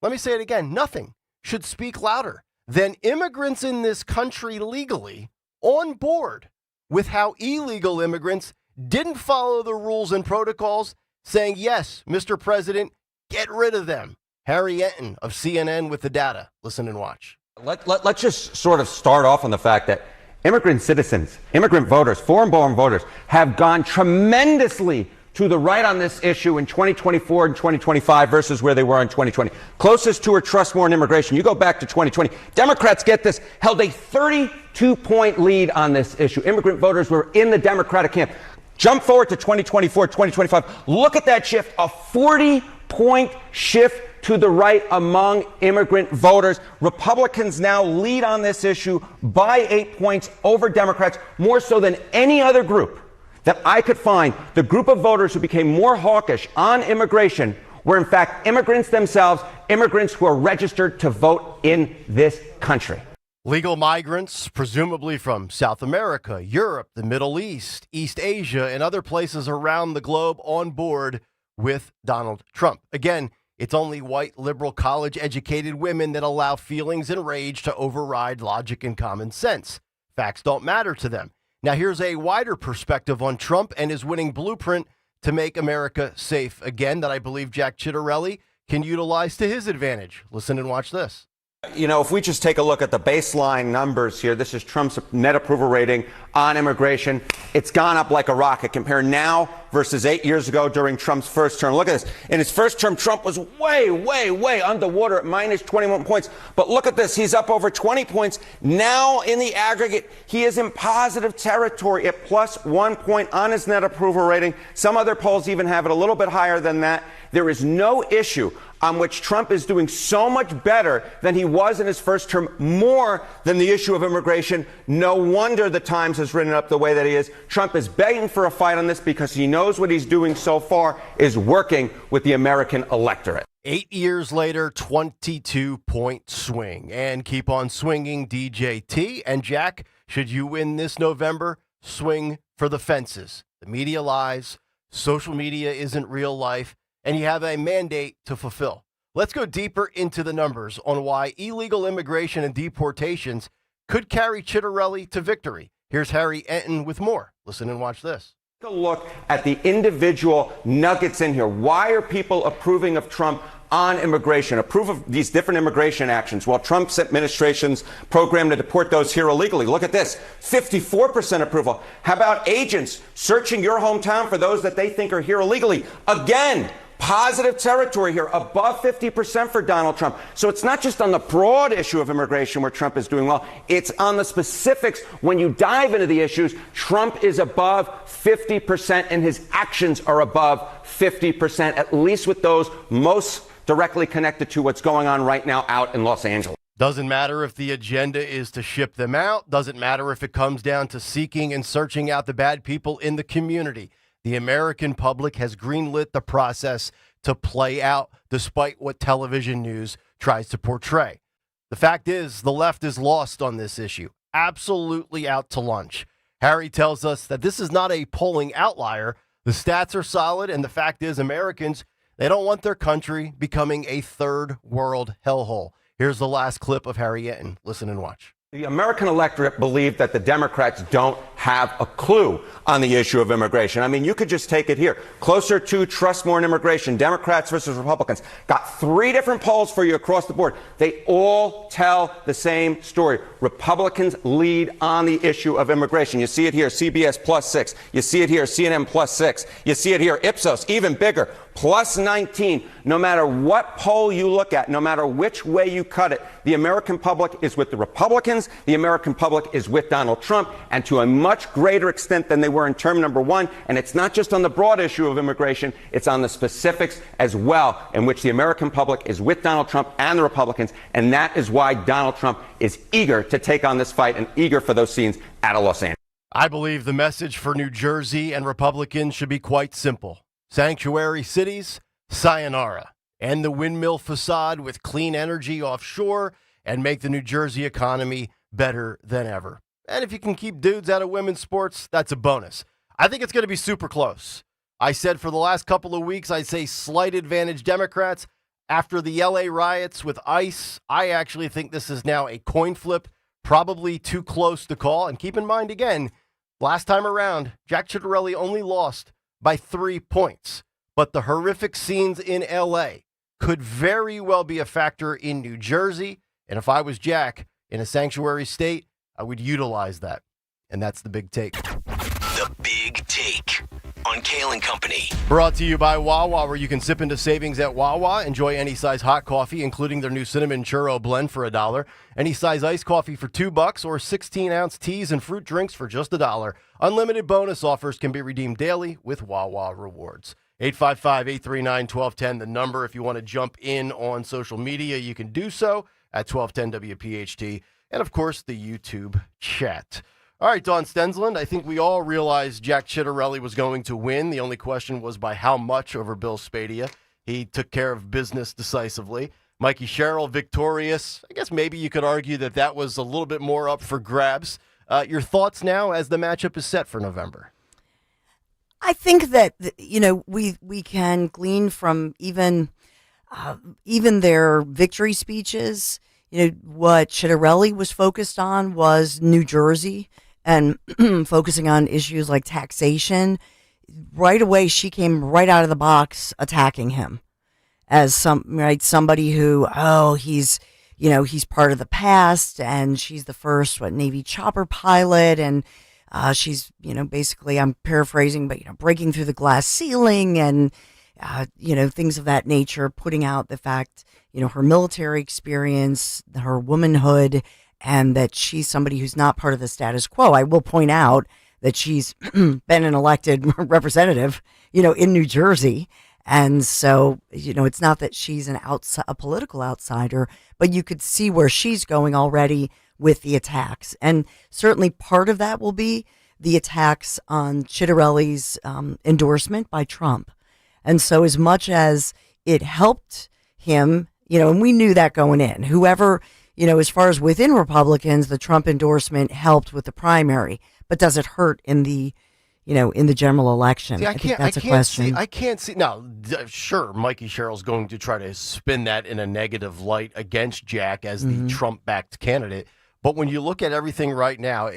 let me say it again, nothing should speak louder than immigrants in this country legally on board with how illegal immigrants didn't follow the rules and protocols, saying, yes, Mr. President, get rid of them. Harry Enton of CNN with the data. Listen and watch. Let's just sort of start off on the fact that immigrant citizens, immigrant voters, foreign-born voters have gone tremendously to the right on this issue in 2024 and 2025 versus where they were in 2020. Closest to or trust more in immigration. You go back to 2020. Democrats, get this, held a 32-point lead on this issue. Immigrant voters were in the Democratic camp. Jump forward to 2024, 2025. Look at that shift, a 40-point shift to the right among immigrant voters. Republicans now lead on this issue by 8 points over Democrats, more so than any other group that I could find. The group of voters who became more hawkish on immigration were in fact immigrants themselves, immigrants who are registered to vote in this country. Legal migrants, presumably from South America, Europe, the Middle East, East Asia, and other places around the globe on board with Donald Trump. Again, it's only white, liberal, college-educated women that allow feelings and rage to override logic and common sense. Facts don't matter to them. Now, here's a wider perspective on Trump and his winning blueprint to make America safe again that I believe Jack Ciattarelli can utilize to his advantage. Listen and watch this. You know, if we just take a look at the baseline numbers here, this is Trump's net approval rating on immigration. It's gone up like a rocket. Compare now versus 8 years ago during Trump's first term. Look at this. In his first term, Trump was way underwater at minus 21 points. But look at this. He's up over 20 points. Now, in the aggregate, he is in positive territory at plus 1 point on his net approval rating. Some other polls even have it a little bit higher than that. There is no issue on which Trump is doing so much better than he was in his first term, more than the issue of immigration. No wonder the Times has written up the way that he is. Trump is begging for a fight on this because he knows what he's doing so far is working with the American electorate. 8 years later, 22-point swing. And keep on swinging, DJT. And Jack, should you win this November, swing for the fences. The media lies. Social media isn't real life. And you have a mandate to fulfill. Let's go deeper into the numbers on why illegal immigration and deportations could carry Ciattarelli to victory. Here's Harry Enton with more. Listen and watch this. Take a look at the individual nuggets in here. Why are people approving of Trump on immigration, approve of these different immigration actions while Trump's administration's program to deport those here illegally? Look at this, 54% approval. How about agents searching your hometown for those that they think are here illegally? Again, positive territory here, above 50% for Donald Trump. So it's not just on the broad issue of immigration where Trump is doing well. It's on the specifics. When you dive into the issues, Trump is above 50% and his actions are above 50%, at least with those most directly connected to what's going on right now out in Los Angeles. Doesn't matter if the agenda is to ship them out. Doesn't matter if it comes down to seeking and searching out the bad people in the community. The American public has greenlit the process to play out despite what television news tries to portray. The fact is, the left is lost on this issue, absolutely out to lunch. Harry tells us that this is not a polling outlier. The stats are solid, and the fact is, Americans, they don't want their country becoming a third world hellhole. Here's the last clip of Harry Enton. Listen and watch. The American electorate believe that the Democrats don't have a clue on the issue of immigration. I mean, you could just take it here. Closer to trust more in immigration, Democrats versus Republicans. Got 3 different polls for you across the board. They all tell the same story. Republicans lead on the issue of immigration. You see it here, CBS +6. You see it here, CNN +6. You see it here, Ipsos, even bigger, +19. No matter what poll you look at, no matter which way you cut it, the American public is with the Republicans. The American public is with Donald Trump, and to a much greater extent than they were in term number 1. And it's not just on the broad issue of immigration, it's on the specifics as well, in which the American public is with Donald Trump and the Republicans. And that is why Donald Trump is eager to take on this fight and eager for those scenes out of Los Angeles. I believe the message for New Jersey and Republicans should be quite simple. Sanctuary cities, sayonara. End the windmill facade with clean energy offshore and make the New Jersey economy better than ever. And if you can keep dudes out of women's sports, that's a bonus. I think it's going to be super close. I said for the last couple of weeks, I'd say slight advantage Democrats. After the LA riots with ICE, I actually think this is now a coin flip, probably too close to call. And keep in mind, again, last time around, Jack Ciattarelli only lost by 3 points. But the horrific scenes in LA could very well be a factor in New Jersey. And if I was Jack in a sanctuary state, I would utilize that. And that's the big take. The Big Take on Kayal and Company. Brought to you by Wawa, where you can sip into savings at Wawa. Enjoy any size hot coffee, including their new cinnamon churro blend for $1. Any size iced coffee for $2, or 16-ounce teas and fruit drinks for just $1. Unlimited bonus offers can be redeemed daily with Wawa Rewards. 855-839-1210, the number. If you want to jump in on social media, you can do so at 1210 WPHT. And, of course, the YouTube chat. All right, Don Stensland, I think we all realized Jack Ciattarelli was going to win. The only question was by how much over Bill Spadea. He took care of business decisively. Mikey Sherrill victorious. I guess maybe you could argue that that was a little bit more up for grabs. Your thoughts now as the matchup is set for November? I think that, we can glean from even their victory speeches. What Ciattarelli was focused on was New Jersey and focusing on issues like taxation. Right away, she came right out of the box attacking him as somebody who, he's part of the past, and she's the first Navy chopper pilot, and she's basically, I'm paraphrasing, but breaking through the glass ceiling and things of that nature, putting out the fact her military experience, her womanhood, and that she's somebody who's not part of the status quo. I will point out that she's been an elected representative, in New Jersey. And so, it's not that she's a political outsider, but you could see where she's going already with the attacks. And certainly part of that will be the attacks on Ciattarelli's endorsement by Trump. And so as much as it helped him, and we knew that going in, whoever, as far as within Republicans, the Trump endorsement helped with the primary, but does it hurt in the general election? See, I think that's a question. I can't see. Now, sure, Mikey Sherrill's going to try to spin that in a negative light against Jack as the Trump-backed candidate. But when you look at everything right now,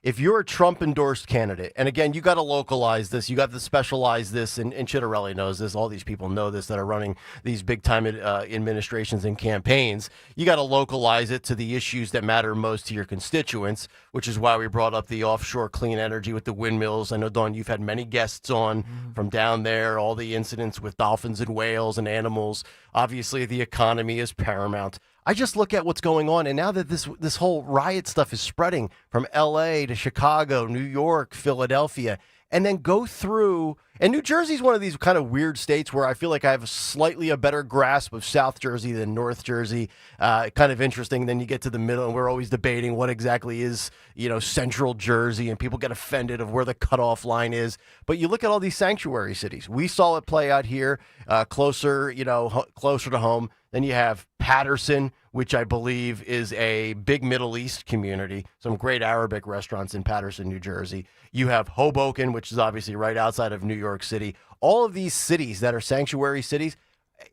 if you're a Trump-endorsed candidate, and again, you got to localize this, you got to specialize this, and Ciattarelli knows this, all these people know this that are running these big-time administrations and campaigns, you got to localize it to the issues that matter most to your constituents, which is why we brought up the offshore clean energy with the windmills. I know, Dawn, you've had many guests on from down there, all the incidents with dolphins and whales and animals. Obviously, the economy is paramount. I just look at what's going on, and now that this whole riot stuff is spreading from L.A. to Chicago, New York, Philadelphia, and then go through, and New Jersey's one of these kind of weird states where I feel like I have slightly a better grasp of South Jersey than North Jersey. Kind of interesting. Then you get to the middle, and we're always debating what exactly is, Central Jersey, and people get offended of where the cutoff line is. But you look at all these sanctuary cities. We saw it play out here, closer to home. Then you have Patterson, which I believe is a big Middle East community. Some great Arabic restaurants in Patterson, New Jersey. You have Hoboken, which is obviously right outside of New York City. All of these cities that are sanctuary cities,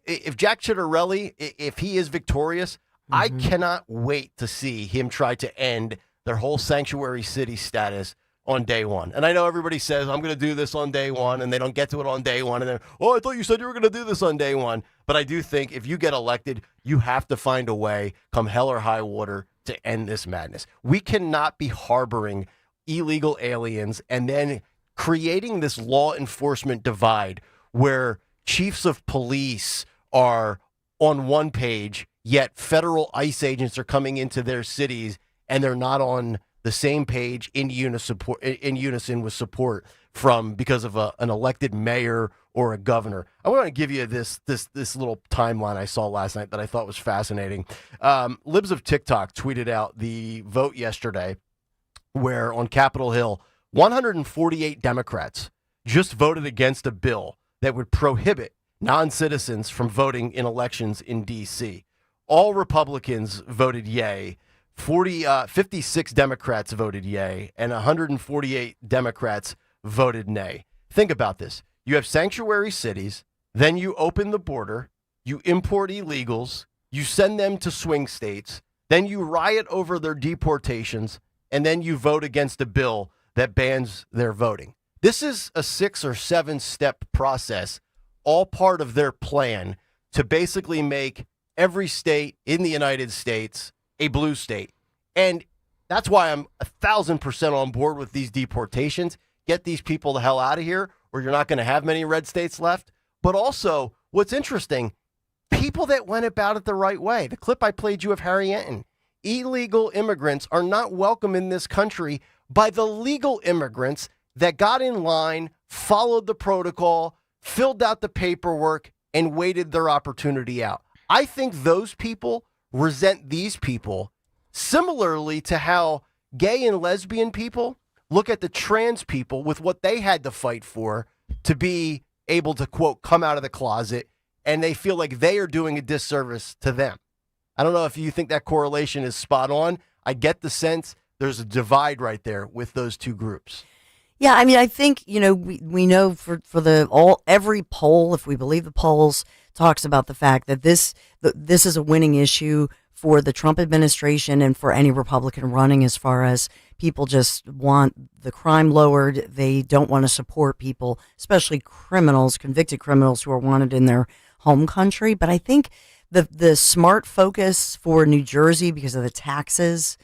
if Jack Ciattarelli, if he is victorious, I cannot wait to see him try to end their whole sanctuary city status on day one. And I know everybody says, I'm going to do this on day one, and they don't get to it on day one. And then, I thought you said you were going to do this on day one. But I do think if you get elected, you have to find a way, come hell or high water, to end this madness. We cannot be harboring illegal aliens and then creating this law enforcement divide where chiefs of police are on one page, yet federal ICE agents are coming into their cities and they're not on the same page in unison with support because of an elected mayor or a governor. I want to give you this little timeline I saw last night that I thought was fascinating. Libs of TikTok tweeted out the vote yesterday where on Capitol Hill, 148 Democrats just voted against a bill that would prohibit non-citizens from voting in elections in D.C. All Republicans voted yay. 56 Democrats voted yay, and 148 Democrats voted nay. Think about this. You have sanctuary cities, then you open the border, you import illegals, you send them to swing states, then you riot over their deportations, and then you vote against a bill that bans their voting. This is a 6 or 7 step process, all part of their plan to basically make every state in the United States a blue state. And that's why I'm 1,000% on board with these deportations. Get these people the hell out of here, or you're not going to have many red states left. But also, what's interesting, people that went about it the right way. The clip I played you of Harry Enton. Illegal immigrants are not welcome in this country by the legal immigrants that got in line, followed the protocol, filled out the paperwork, and waited their opportunity out. I think those people resent these people similarly to how gay and lesbian people look at the trans people with what they had to fight for to be able to, quote, come out of the closet, and they feel like they are doing a disservice to them. I don't know if you think that correlation is spot on. I get the sense there's a divide right there with those two groups. Yeah, I mean, I think, we know for every poll, if we believe the polls, talks about the fact that this is a winning issue for the Trump administration and for any Republican running, as far as people just want the crime lowered. They don't want to support people, especially criminals, convicted criminals who are wanted in their home country. But I think the smart focus for New Jersey, because of the taxes,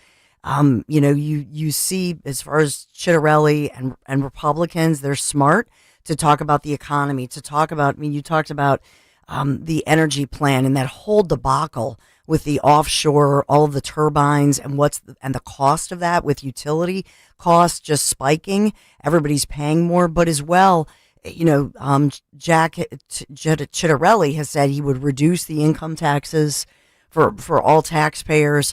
you see, as far as Chitterelli and Republicans, they're smart to talk about the economy, to talk about, you talked about the energy plan and that whole debacle with the offshore, all of the turbines and the cost of that, with utility costs just spiking. Everybody's paying more, but as well, Jack Chitterelli has said he would reduce the income taxes for all taxpayers,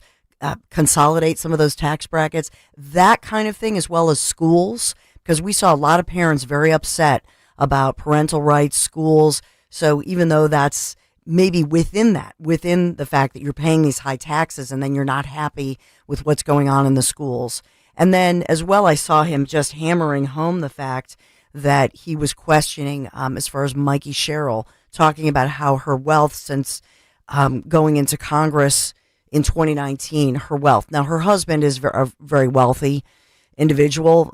consolidate some of those tax brackets, that kind of thing, as well as schools, because we saw a lot of parents very upset about parental rights, schools. So even though that's maybe within the fact that you're paying these high taxes and then you're not happy with what's going on in the schools. And then as well, I saw him just hammering home the fact that he was questioning, as far as Mikey Sherrill, talking about how her wealth since going into Congress in 2019, her wealth. Now, her husband is a very wealthy individual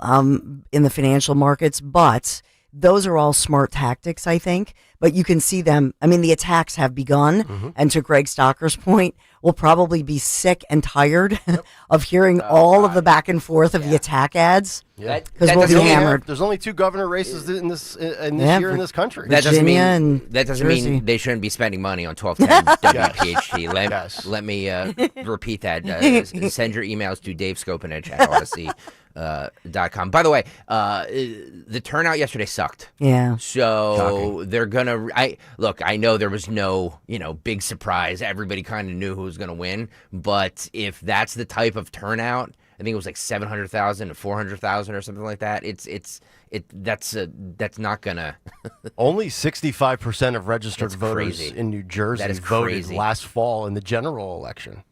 in the financial markets, but those are all smart tactics, I think. But you can see them. I mean, the attacks have begun. Mm-hmm. And to Greg Stocker's point, we'll probably be sick and tired of hearing all of the back and forth of the attack ads. Yeah, because we'll be hammered. There's only 2 governor races in this year in this country. That doesn't mean they shouldn't be spending money on 1210 WPHT. Let me repeat that. Send your emails to davescopenich@odyssey.com. By the way, the turnout yesterday sucked. Yeah. So they're gonna. I know there was no big surprise. Everybody kind of knew who was gonna win. But if that's the type of turnout, I think it was like 700,000 to 400,000 or something like that. That's not gonna. Only 65% of registered voters in New Jersey voted last fall in the general election.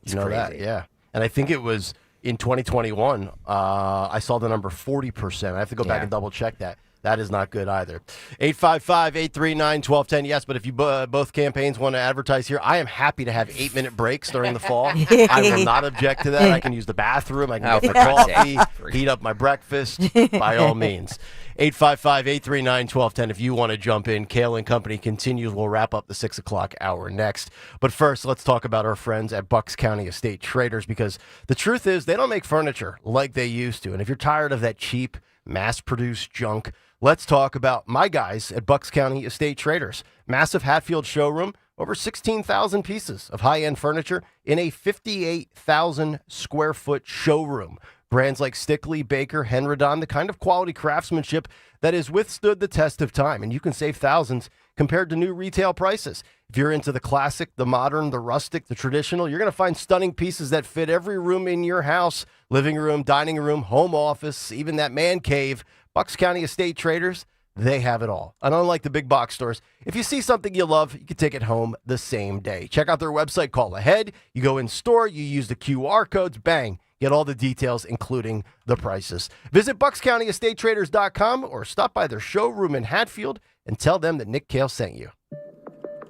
You know that, yeah. And I think it was in 2021. I saw the number 40%. I have to go back and double check that. That is not good either. 855-839-1210. Yes, but if you both campaigns want to advertise here, I am happy to have 8-minute breaks during the fall. I will not object to that. I can use the bathroom. I can get my coffee, heat up my breakfast, by all means. 855-839-1210 if you want to jump in. Kayal and Company continues. We'll wrap up the 6 o'clock hour next. But first, let's talk about our friends at Bucks County Estate Traders, because the truth is they don't make furniture like they used to. And if you're tired of that cheap, mass-produced junk, let's talk about my guys at Bucks County Estate Traders. Massive Hatfield showroom, over 16,000 pieces of high-end furniture in a 58,000 square foot showroom. Brands like Stickley, Baker, Henredon, the kind of quality craftsmanship that has withstood the test of time, and you can save thousands compared to new retail prices. If you're into the classic, the modern, the rustic, the traditional, you're going to find stunning pieces that fit every room in your house: living room, dining room, home office, even that man cave. Bucks County Estate Traders, they have it all. And unlike the big box stores, if you see something you love, you can take it home the same day. Check out their website, call ahead. You go in store, you use the QR codes, bang, get all the details, including the prices. Visit BucksCountyEstateTraders.com or stop by their showroom in Hatfield and tell them that Nick Kayal sent you.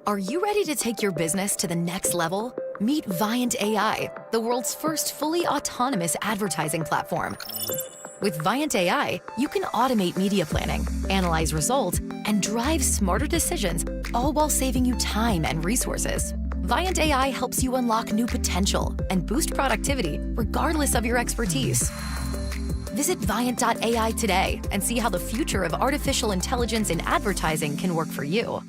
Are you ready to take your business to the next level? Meet Viant AI, the world's first fully autonomous advertising platform. With Viant AI, you can automate media planning, analyze results, and drive smarter decisions, all while saving you time and resources. Viant AI helps you unlock new potential and boost productivity regardless of your expertise. Visit Viant.ai today and see how the future of artificial intelligence in advertising can work for you.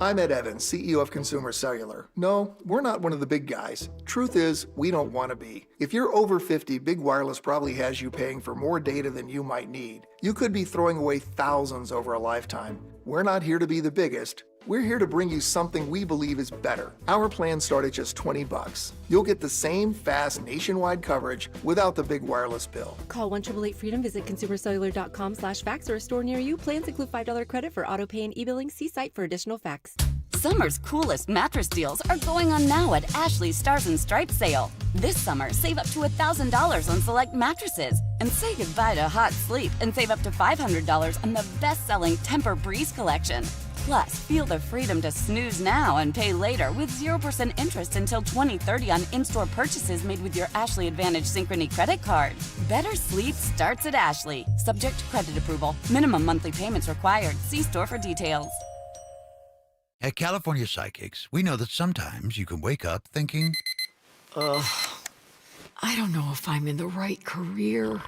I'm Ed Evans, CEO of Consumer Cellular. No, we're not one of the big guys. Truth is, we don't want to be. If you're over 50, Big Wireless probably has you paying for more data than you might need. You could be throwing away thousands over a lifetime. We're not here to be the biggest. We're here to bring you something we believe is better. Our plans start at just $20. You'll get the same fast nationwide coverage without the big wireless bill. Call 1-888-FREEDOM, visit consumercellular.com/facts or a store near you. Plans include $5 credit for auto pay and e-billing. See site for additional facts. Summer's coolest mattress deals are going on now at Ashley's Stars and Stripes sale. This summer, save up to $1,000 on select mattresses. And say goodbye to hot sleep and save up to $500 on the best-selling Tempur-Breeze collection. Plus, feel the freedom to snooze now and pay later with 0% interest until 2030 on in-store purchases made with your Ashley Advantage Synchrony credit card. Better sleep starts at Ashley. Subject to credit approval. Minimum monthly payments required. See store for details. At California Psychics, we know that sometimes you can wake up thinking, I don't know if I'm in the right career,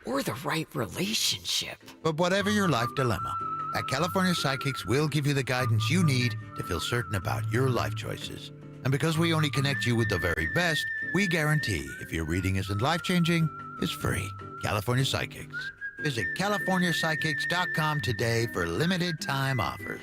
or the right relationship. But whatever your life dilemma, at California Psychics, we'll give you the guidance you need to feel certain about your life choices. And because we only connect you with the very best, we guarantee if your reading isn't life-changing, it's free. California Psychics. Visit CaliforniaPsychics.com today for limited time offers.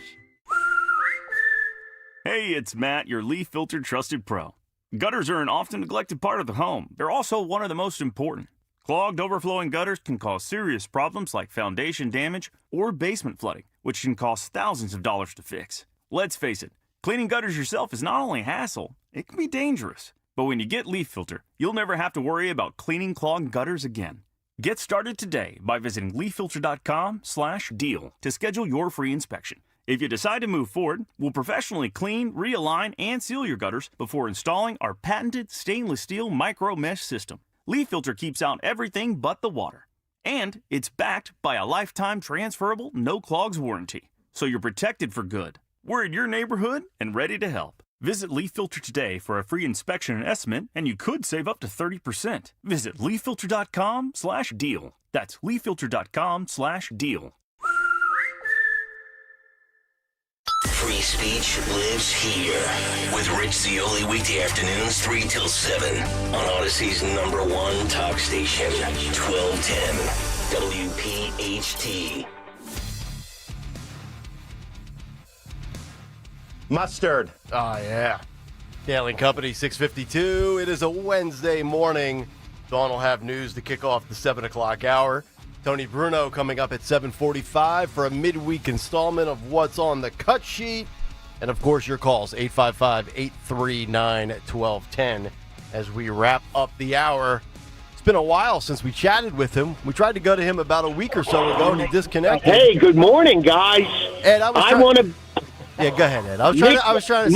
Hey, it's Matt, your leaf filter trusted pro. Gutters are an often neglected part of the home. They're also one of the most important. Clogged, overflowing gutters can cause serious problems like foundation damage or basement flooding, which can cost thousands of dollars to fix. Let's face it, cleaning gutters yourself is not only a hassle, it can be dangerous. But when you get Leaf Filter, you'll never have to worry about cleaning clogged gutters again. Get started today by visiting leaffilter.com/deal to schedule your free inspection. If you decide to move forward, we'll professionally clean, realign, and seal your gutters before installing our patented stainless steel micro mesh system. Leaf Filter keeps out everything but the water. And it's backed by a lifetime transferable no clogs warranty. So you're protected for good. We're in your neighborhood and ready to help. Visit Leaf Filter today for a free inspection and estimate, and you could save up to 30%. Visit leaffilter.com/deal. That's leaffilter.com/deal. Free speech lives here with Rich Zioli weekday afternoons 3 till 7 on Odyssey's #1 talk station, 1210 WPHT. Mustard. Oh, yeah. Kayal and Company, 6:52. It is a Wednesday morning. Dawn will have news to kick off the 7 o'clock hour. Tony Bruno coming up at 7:45 for a midweek installment of What's on the Cut Sheet. And, of course, your calls, 855-839-1210, as we wrap up the hour. It's been a while since we chatted with him. We tried to go to him about a week or so ago, and he disconnected. Hey, good morning, guys. Ed, I want to... Yeah, go ahead, Ed. I was trying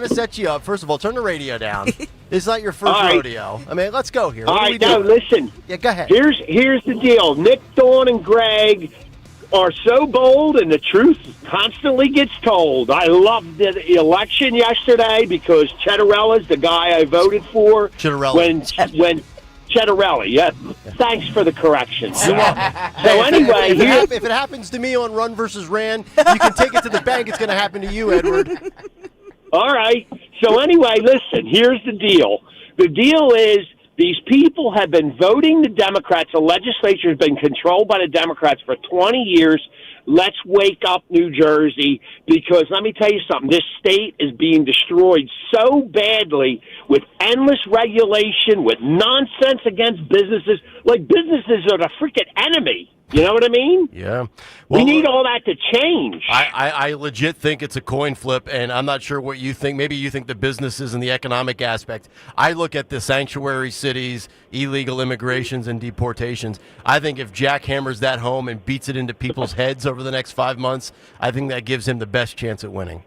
to set you up. First of all, turn the radio down. It's not your first rodeo. I mean, let's go here. All right, now listen. Yeah, go ahead. Here's the deal. Nick, Dawn, and Greg are so bold, and the truth constantly gets told. I loved the election yesterday because Chettarelli's the guy I voted for. When Chettarelli, yeah. Thanks for the correction. So anyway, if it happens to me on Run versus Rand, you can take it to the bank. It's going to happen to you, Edward. All right. So anyway, listen, here's the deal. The deal is these people have been voting the Democrats. The legislature has been controlled by the Democrats for 20 years. Let's wake up, New Jersey, because let me tell you something. This state is being destroyed so badly with endless regulation, with nonsense against businesses. Like, businesses are the freaking enemy. You know what I mean? Yeah. We need all that to change. I legit think it's a coin flip, and I'm not sure what you think. Maybe you think the businesses and the economic aspect. I look at the sanctuary cities, illegal immigrations, and deportations. I think if Jack hammers that home and beats it into people's heads over the next 5 months, I think that gives him the best chance at winning.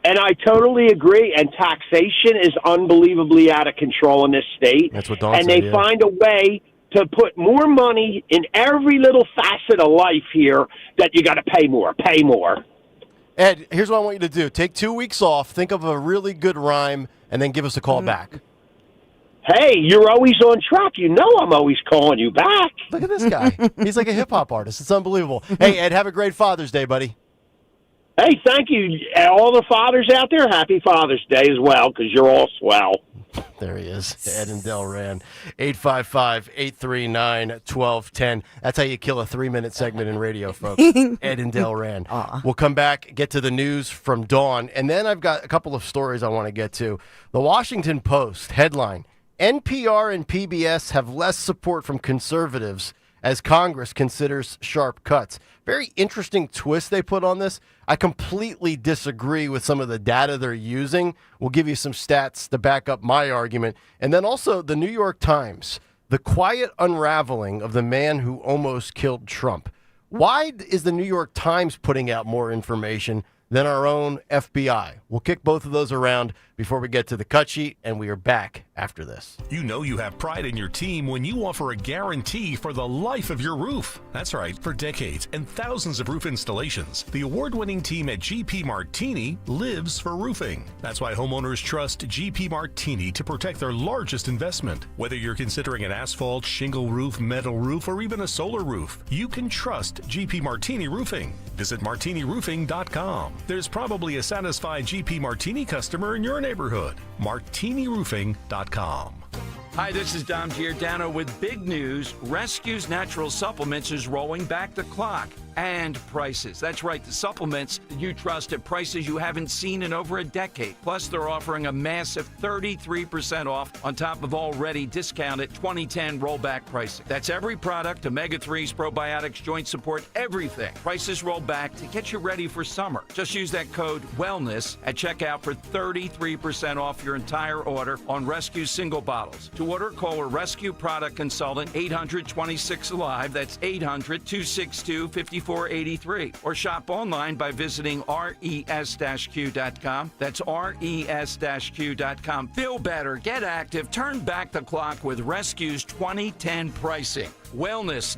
And I totally agree. And taxation is unbelievably out of control in this state. That's what Dawn said, they find a way to put more money in every little facet of life here that you got to pay more. Ed, here's what I want you to do. Take 2 weeks off, think of a really good rhyme, and then give us a call back. Hey, you're always on track. You know I'm always calling you back. Look at this guy. He's like a hip-hop artist. It's unbelievable. Hey, Ed, have a great Father's Day, buddy. Hey, thank you. All the fathers out there, happy Father's Day as well, because you're all swell. There he is, Ed and Del Rand. 855-839-1210. That's how you kill a 3-minute segment in radio, folks. Ed and Del Rand. We'll come back, get to the news from Dawn, and then I've got a couple of stories I want to get to. The Washington Post headline, NPR and PBS have less support from conservatives as Congress considers sharp cuts. Very interesting twist they put on this. I completely disagree with some of the data they're using. We'll give you some stats to back up my argument. And then also the New York Times, the quiet unraveling of the man who almost killed Trump. Why is the New York Times putting out more information than our own FBI? We'll kick both of those around before we get to the cut sheet, and we are back after this. You know you have pride in your team when you offer a guarantee for the life of your roof. That's right, for decades and thousands of roof installations, the award-winning team at GP Martini lives for roofing. That's why homeowners trust GP Martini to protect their largest investment. Whether you're considering an asphalt, shingle roof, metal roof, or even a solar roof, you can trust GP Martini Roofing. Visit martiniroofing.com. There's probably a satisfied GP Martini customer in your neighborhood. martiniroofing.com. Hi, this is Dom Giordano with big news. Rescue's Natural Supplements is rolling back the clock. And prices. That's right, the supplements that you trust at prices you haven't seen in over a decade. Plus, they're offering a massive 33% off on top of already discounted 2010 rollback pricing. That's every product, omega-3s, probiotics, joint support, everything. Prices roll back to get you ready for summer. Just use that code WELLNESS at checkout for 33% off your entire order on Rescue single bottles. To order, call a Rescue product consultant, 800-26-ALIVE. That's 800-262-5483. Or shop online by visiting res-q.com. That's res-q.com. Feel better, get active, turn back the clock with Rescue's 2010 pricing. Wellness,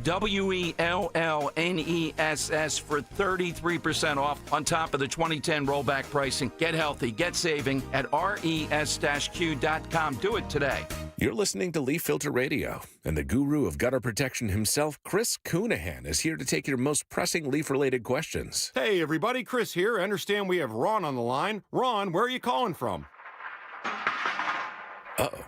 WELLNESS for 33% off on top of the 2010 rollback pricing. Get healthy, get saving at res-q.com. Do it today. You're listening to Leaf Filter Radio, and the guru of gutter protection himself, Chris Coonahan, is here to take your most pressing leaf-related questions. Hey, everybody, Chris here. I understand we have Ron on the line. Ron, where are you calling from? Uh-oh.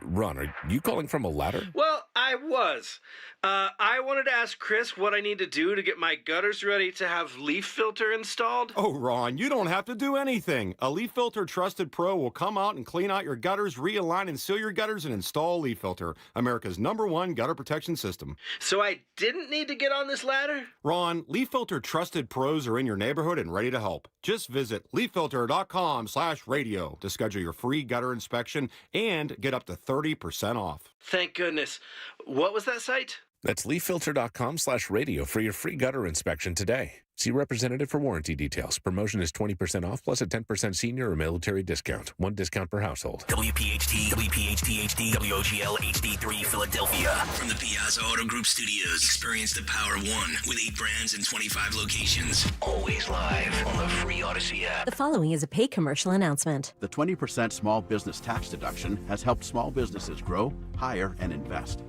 Ron, are you calling from a ladder? Well, I was. I wanted to ask Chris what I need to do to get my gutters ready to have leaf filter installed. Oh, Ron, you don't have to do anything. A Leaf Filter Trusted Pro will come out and clean out your gutters, realign and seal your gutters, and install Leaf Filter, America's #1 gutter protection system. So I didn't need to get on this ladder? Ron, Leaf Filter Trusted Pros are in your neighborhood and ready to help. Just visit leaffilter.com/radio to schedule your free gutter inspection and get up to 30% off. Thank goodness. What was that site? That's leaffilter.com/radio for your free gutter inspection today. See representative for warranty details. Promotion is 20% off plus a 10% senior or military discount. One discount per household. WPHT, WPHT HD, WOGL HD3 Philadelphia. From the Piazza Auto Group Studios, experience the power of one with 8 brands and 25 locations. Always live on the free Odyssey app. The following is a paid commercial announcement. The 20% small business tax deduction has helped small businesses grow, hire, and invest.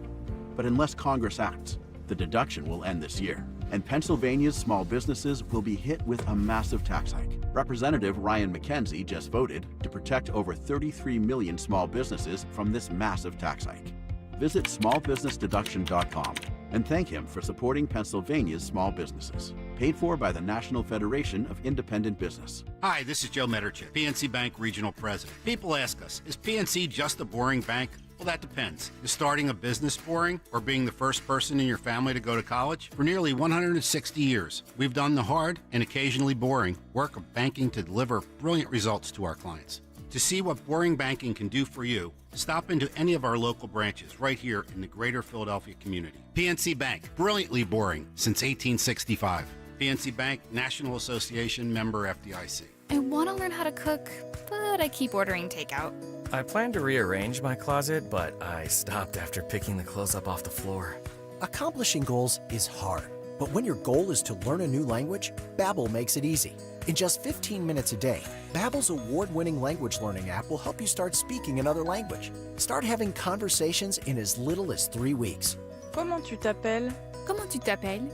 But unless Congress acts, the deduction will end this year, and Pennsylvania's small businesses will be hit with a massive tax hike. Representative Ryan McKenzie just voted to protect over 33 million small businesses from this massive tax hike. Visit smallbusinessdeduction.com and thank him for supporting Pennsylvania's small businesses. Paid for by the National Federation of Independent Business. Hi, this is Joe Mederchik, PNC Bank Regional President. People ask us, is PNC just a boring bank? Well, that depends. Is starting a business boring, or being the first person in your family to go to college? For nearly 160 years, we've done the hard and occasionally boring work of banking to deliver brilliant results to our clients. To see what boring banking can do for you, stop into any of our local branches right here in the greater Philadelphia community. PNC Bank, brilliantly boring since 1865. PNC Bank, National Association, member FDIC. I want to learn how to cook, but I keep ordering takeout. I plan to rearrange my closet, but I stopped after picking the clothes up off the floor. Accomplishing goals is hard, but when your goal is to learn a new language, Babbel makes it easy. In just 15 minutes a day, Babbel's award-winning language learning app will help you start speaking another language. Start having conversations in as little as 3 weeks. Comment tu t'appelles? Comment tu t'appelles?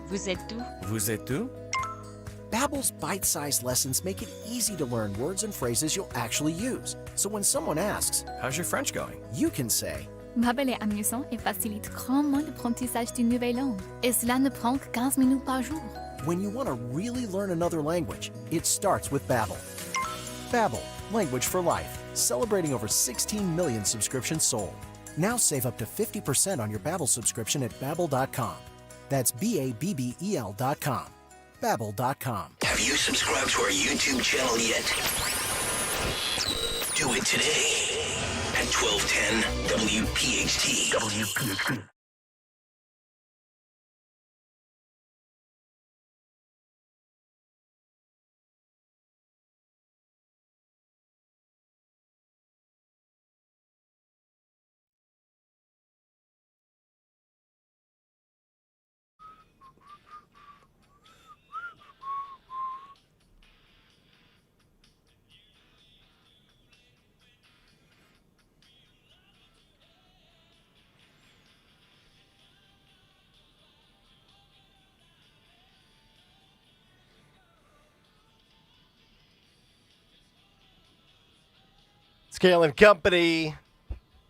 Vous êtes où? Vous êtes où? Babbel's bite-sized lessons make it easy to learn words and phrases you'll actually use. So when someone asks, "How's your French going?" you can say, Babbel est amusant et facilite grandement l'apprentissage d'une nouvelle langue. Et cela ne prend que 15 minutes par jour. when you want to really learn another language, it starts with Babbel. Babbel, language for life, celebrating over 16 million subscriptions sold. Now save up to 50% on your Babbel subscription at Babbel.com. That's Babbel.com. Babbel.com. Have you subscribed to our YouTube channel yet? Do it today at 1210 WPHT. WPHT. It's Kayal and Company.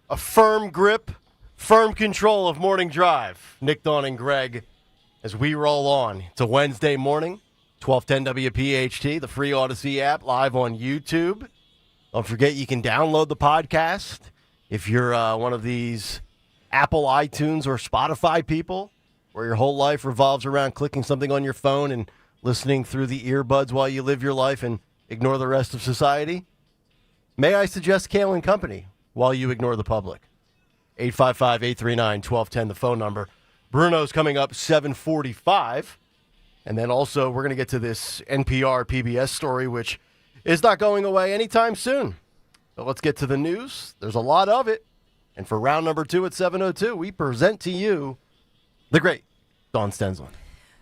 A firm grip, firm control of Morning Drive. Nick, Dawn, and Greg as we roll on. It's a Wednesday morning, 1210 WPHT, the free Odyssey app, live on YouTube. Don't forget you can download the podcast if you're one of these Apple iTunes or Spotify people where your whole life revolves around clicking something on your phone and listening through the earbuds while you live your life and ignore the rest of society. May I suggest Kayal and Company while you ignore the public? 855-839-1210, the phone number. Bruno's coming up 7:45. And then also we're going to get to this NPR PBS story, which is not going away anytime soon. But let's get to the news. There's a lot of it. And for round number 2 at 7:02, we present to you the great Dawn Stensland.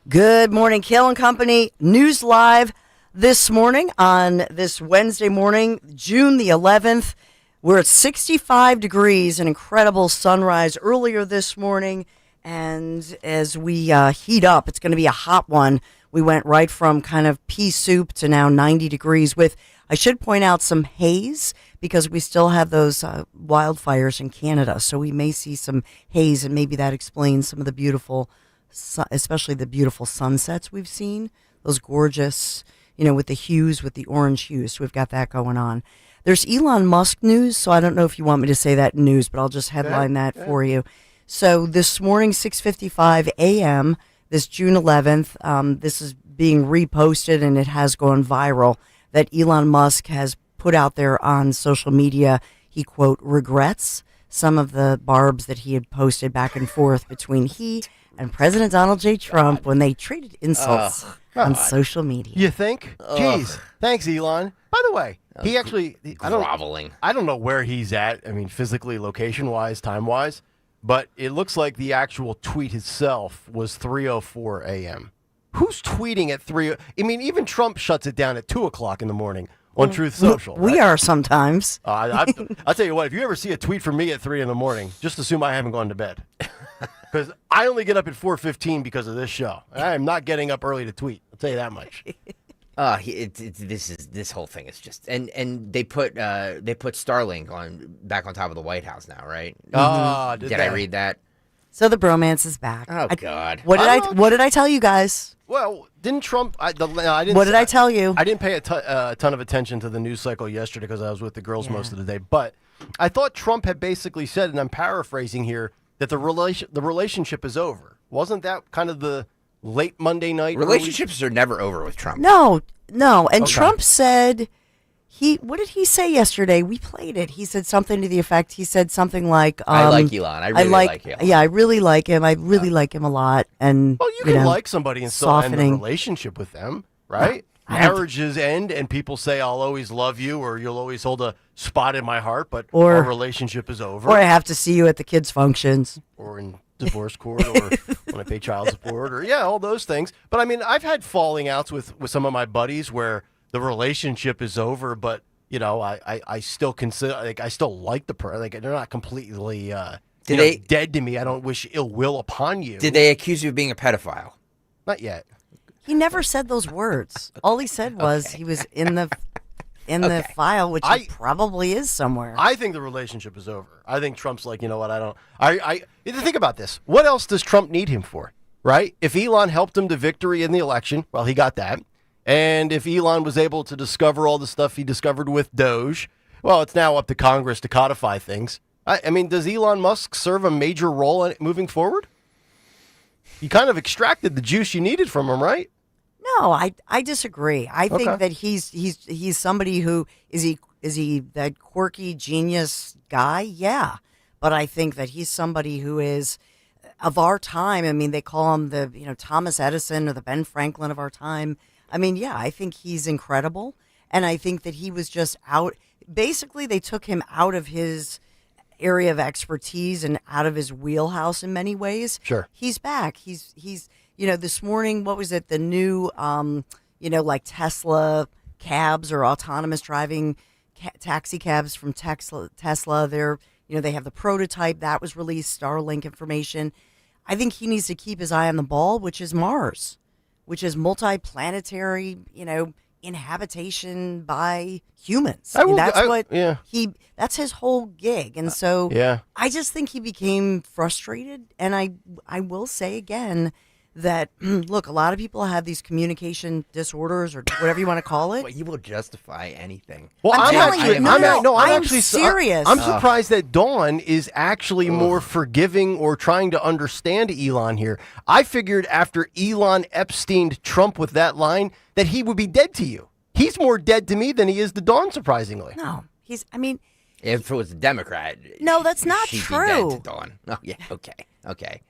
Good morning, Kayal and Company. News Live this morning on this Wednesday morning, June the 11th. We're at 65 degrees, an incredible sunrise earlier this morning. And as we heat up, it's going to be a hot one. We went right from kind of pea soup to now 90 degrees with, I should point out, some haze because we still have those wildfires in Canada. So we may see some haze, and maybe that explains some of the beautiful, especially the beautiful sunsets we've seen. Those gorgeous, with the hues, with the orange hues. So we've got that going on. There's Elon Musk news, so I don't know if you want me to say that in news, but I'll just headline that for you. So this morning, 6:55 a.m., this June 11th, this is being reposted, and it has gone viral, that Elon Musk has put out there on social media. He, quote, regrets some of the barbs that he had posted back and forth between he and President Donald J. Trump when they traded insults on social media. You think? Jeez. Thanks, Elon. By the way, he actually... Groveling. I don't know where he's at, physically, location-wise, time-wise, but it looks like the actual tweet itself was 3:04 a.m. Who's tweeting at 3? Even Trump shuts it down at 2 o'clock in the morning on Truth Social. We are sometimes. I'll tell you what, if you ever see a tweet from me at 3 in the morning, just assume I haven't gone to bed. Because I only get up at 4:15 because of this show. I am not getting up early to tweet. I'll tell you that much. This whole thing is just and they put Starlink back on top of the White House now, right? Did I read that? So the bromance is back. Oh God! What did I tell you guys? Well, didn't Trump? What did I tell you? I didn't pay a ton of attention to the news cycle yesterday because I was with the girls most of the day. But I thought Trump had basically said, and I'm paraphrasing here, that the relationship is over. Wasn't that kind of the late Monday night? Relationships are never over with Trump. No. And Trump said, what did he say yesterday? We played it. He said something to the effect, he said something like, I like Elon. I really like Elon. Yeah, I really like him. I really like him a lot. And well, you can like somebody and still end the relationship with them, right? Marriages end and people say, I'll always love you, or you'll always hold a spot in my heart, but our relationship is over. Or I have to see you at the kids' functions. Or in divorce court, or when I pay child support, or all those things. But I've had falling outs with some of my buddies where the relationship is over, but I still consider, I still like the person. They're not completely dead to me. I don't wish ill will upon you. Did they accuse you of being a pedophile? Not yet. He never said those words. All he said was he was in the file, which he probably is somewhere. I think the relationship is over. I think Trump's like, you know what? I think about this. What else does Trump need him for? Right? If Elon helped him to victory in the election, well, he got that. And if Elon was able to discover all the stuff he discovered with Doge, well, it's now up to Congress to codify things. I mean, does Elon Musk serve a major role in it moving forward? You kind of extracted the juice you needed from him, right? No, I disagree. I think that he's somebody who is he that quirky genius guy? Yeah. But I think that he's somebody who is of our time. I mean, they call him the Thomas Edison or the Ben Franklin of our time. I mean, yeah, I think he's incredible. And I think that he was just out. Basically, they took him out of his area of expertise and out of his wheelhouse in many ways. Sure. He's back. He's this morning, what was it? The new, like Tesla cabs or autonomous driving taxi cabs from Tesla. They have the prototype that was released, Starlink information. I think he needs to keep his eye on the ball, which is Mars, which is multi-planetary, inhabitation by humans. That's his whole gig. And so I just think he became frustrated. And I will say again that, look, a lot of people have these communication disorders or whatever you want to call it. Well, you will justify anything. Well, I'm actually serious. I'm surprised that Dawn is actually more forgiving or trying to understand Elon here. I figured after Elon Epsteined Trump with that line that he would be dead to you. He's more dead to me than he is to Dawn, surprisingly. No, if it was a Democrat, no, that's not she'd true. Be dead to Dawn. Oh yeah, okay.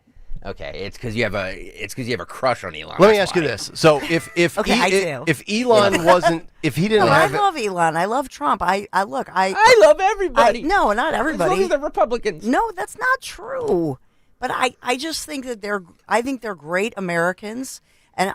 It's because you have a crush on Elon. Let me ask you this: so if Elon wasn't, if he didn't have, I love Elon. I love Trump. I love everybody. No, not everybody. As long as they're Republicans. No, that's not true. But I just think that they're great Americans. And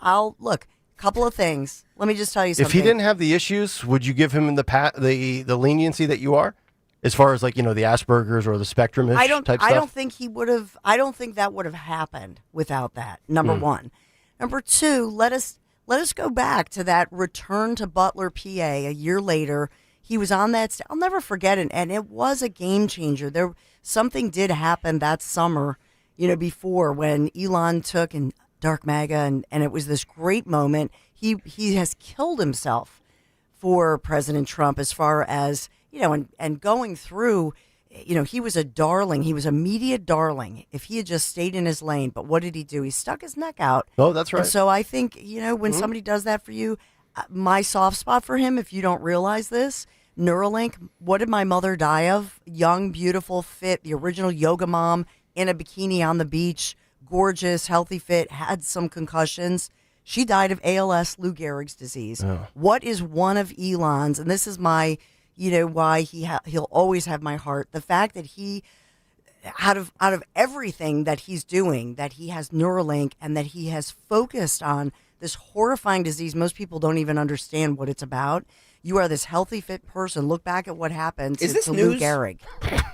couple of things. Let me just tell you something. If he didn't have the issues, would you give him the leniency that you are? As far as the Asperger's or the spectrum-ish type stuff? I don't think he would have. I don't think that would have happened without that. Number one. Number two, let us go back to that return to Butler, PA, a year later. He was on that. I'll never forget it, and it was a game changer. Something did happen that summer, before when Elon took and Dark MAGA, and it was this great moment. He has killed himself for President Trump as far as. And going through, he was a darling. He was a media darling if he had just stayed in his lane. But what did he do? He stuck his neck out. Oh, that's right. And so I think, when somebody does that for you, my soft spot for him, if you don't realize this, Neuralink, what did my mother die of? Young, beautiful, fit, the original yoga mom in a bikini on the beach, gorgeous, healthy, fit, had some concussions. She died of ALS, Lou Gehrig's disease. Oh. What is one of Elon's, and this is my... why he'll always have my heart. The fact that he, out of everything that he's doing, that he has Neuralink and that he has focused on this horrifying disease. Most people don't even understand what it's about. You are this healthy, fit person. Look back at what happened to Lou Gehrig.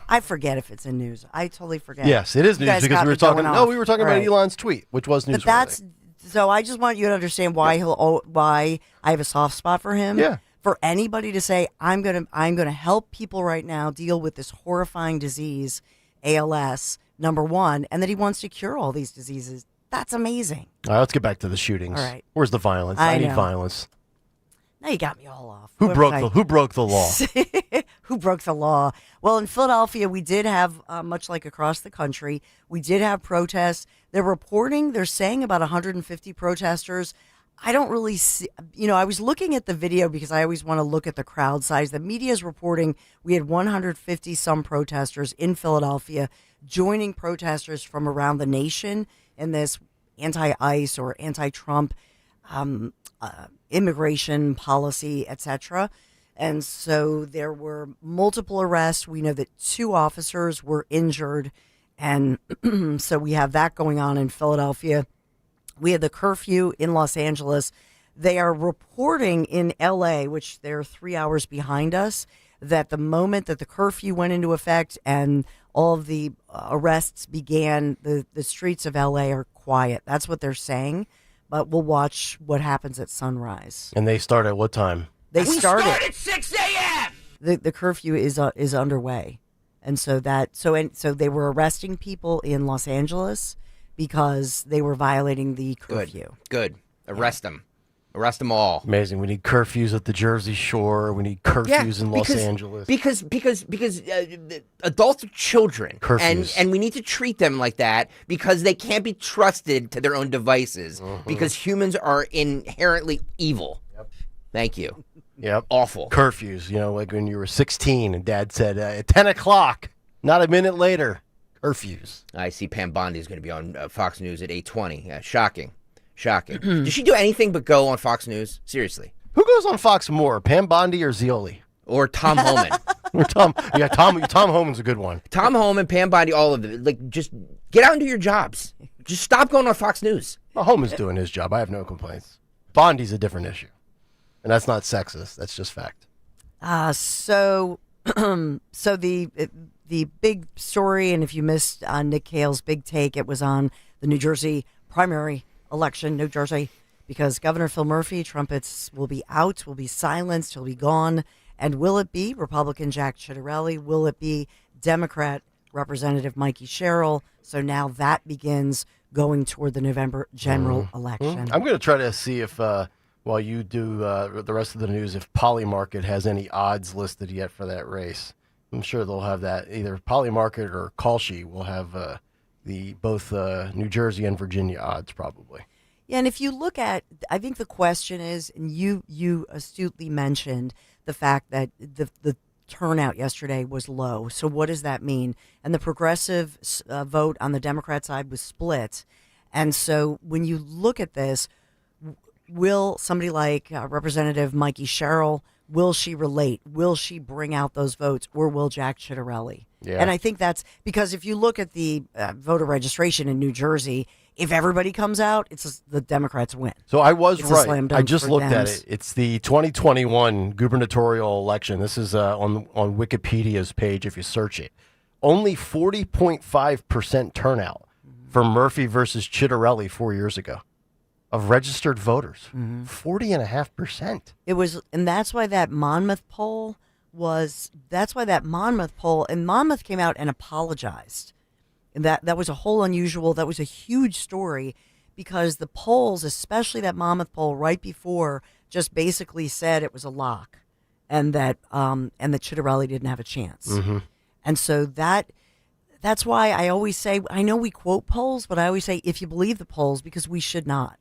I forget if it's in news. I totally forget. Yes, it is news because we were talking. No, we were talking about Elon's tweet, which was news. But so. I just want you to understand why why I have a soft spot for him. Yeah. For anybody to say, I'm gonna help people right now deal with this horrifying disease, ALS, number one, and that he wants to cure all these diseases. That's amazing. All right, let's get back to the shootings. All right. Where's the violence? I need violence. Now you got me all off. Who broke the law? Who broke the law? Well, in Philadelphia, we did have, much like across the country, we did have protests. They're saying about 150 protesters. I don't really see, I was looking at the video because I always want to look at the crowd size. The media is reporting we had 150 some protesters in Philadelphia joining protesters from around the nation in this anti-ICE or anti-Trump immigration policy, etc. And so there were multiple arrests. We know that 2 officers were injured. And so we have that going on in Philadelphia. We had the curfew in Los Angeles. They are reporting in L.A., which they're 3 hours behind us, that the moment that the curfew went into effect and all of the arrests began, the streets of L.A. are quiet. That's what they're saying. but we'll watch what happens at sunrise. And they start at what time? We start at 6 a.m. The curfew is underway, and so they were arresting people in Los Angeles because they were violating the curfew. Good. Arrest them. Arrest them all. Amazing. We need curfews at the Jersey Shore. We need curfews in Los Angeles. Because adults are children. Curfews. And we need to treat them like that because they can't be trusted to their own devices because humans are inherently evil. Yep. Thank you. Yep. Awful. Curfews, like when you were 16 and Dad said, at 10 o'clock, not a minute later, curfews. I see Pam Bondi is going to be on Fox News at 8:20. Shocking. Did she do anything but go on Fox News? Seriously. Who goes on Fox more, Pam Bondi or Zioli? Or Tom Homan? Tom Homan's a good one. Tom Homan, Pam Bondi, all of them. Like, just get out and do your jobs. Just stop going on Fox News. Well, Homan's doing his job. I have no complaints. Bondi's a different issue. And that's not sexist. That's just fact. So the big story, and if you missed Nick Kayal's big take, it was on the New Jersey primary election, New Jersey, because Governor Phil Murphy, trumpets will be out, will be silenced, he'll be gone. And will it be Republican Jack Ciattarelli? Will it be Democrat Representative Mikey Sherrill? So now that begins going toward the November general election. I'm going to try to see if, while you do the rest of the news, if Polymarket has any odds listed yet for that race. I'm sure they'll have that. Either Polymarket or Kalshi will have both New Jersey and Virginia odds probably. Yeah, and if you look at, I think the question is, and you astutely mentioned the fact that the turnout yesterday was low. So what does that mean? And the progressive vote on the Democrat side was split. And so when you look at this, will somebody like Representative Mikey Sherrill, will she relate? Will she bring out those votes, or will Jack Ciattarelli? Yeah. And I think that's because if you look at the voter registration in New Jersey, if everybody comes out, it's just the Democrats win. So I was It's a right. slam I dunk just for looked at Dems. it. It's the 2021 gubernatorial election. This is on Wikipedia's page if you search it. Only 40.5% turnout for Murphy versus Ciattarelli 4 years ago of registered voters. 40.5%. It was, and that's why that Monmouth poll and Monmouth came out and apologized. And that was a whole unusual, that was a huge story because the polls, especially that Monmouth poll right before, just basically said it was a lock and that Ciattarelli didn't have a chance. And so that's why I always say, I know we quote polls, but I always say if you believe the polls, because we should not,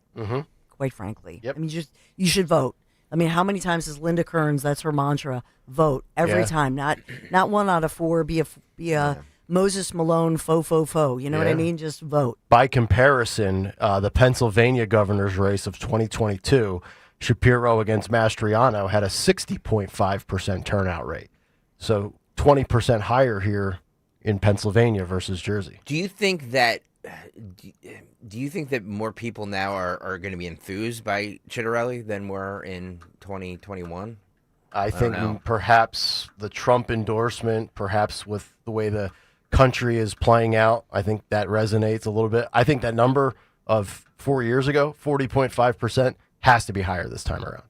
quite frankly. Yep. I mean, you should vote. I mean, how many times has Linda Kearns, that's her mantra, vote every time, not 1 out of 4, be a Moses Malone faux. You know what I mean? Just vote. By comparison, the Pennsylvania governor's race of 2022, Shapiro against Mastriano had a 60.5% turnout rate. So 20% higher here in Pennsylvania versus Jersey. Do you think that more people now are going to be enthused by Ciattarelli than were in 2021? I think perhaps the Trump endorsement, perhaps with the way the country is playing out, I think that resonates a little bit. I think that number of 4 years ago, 40.5%, has to be higher this time around.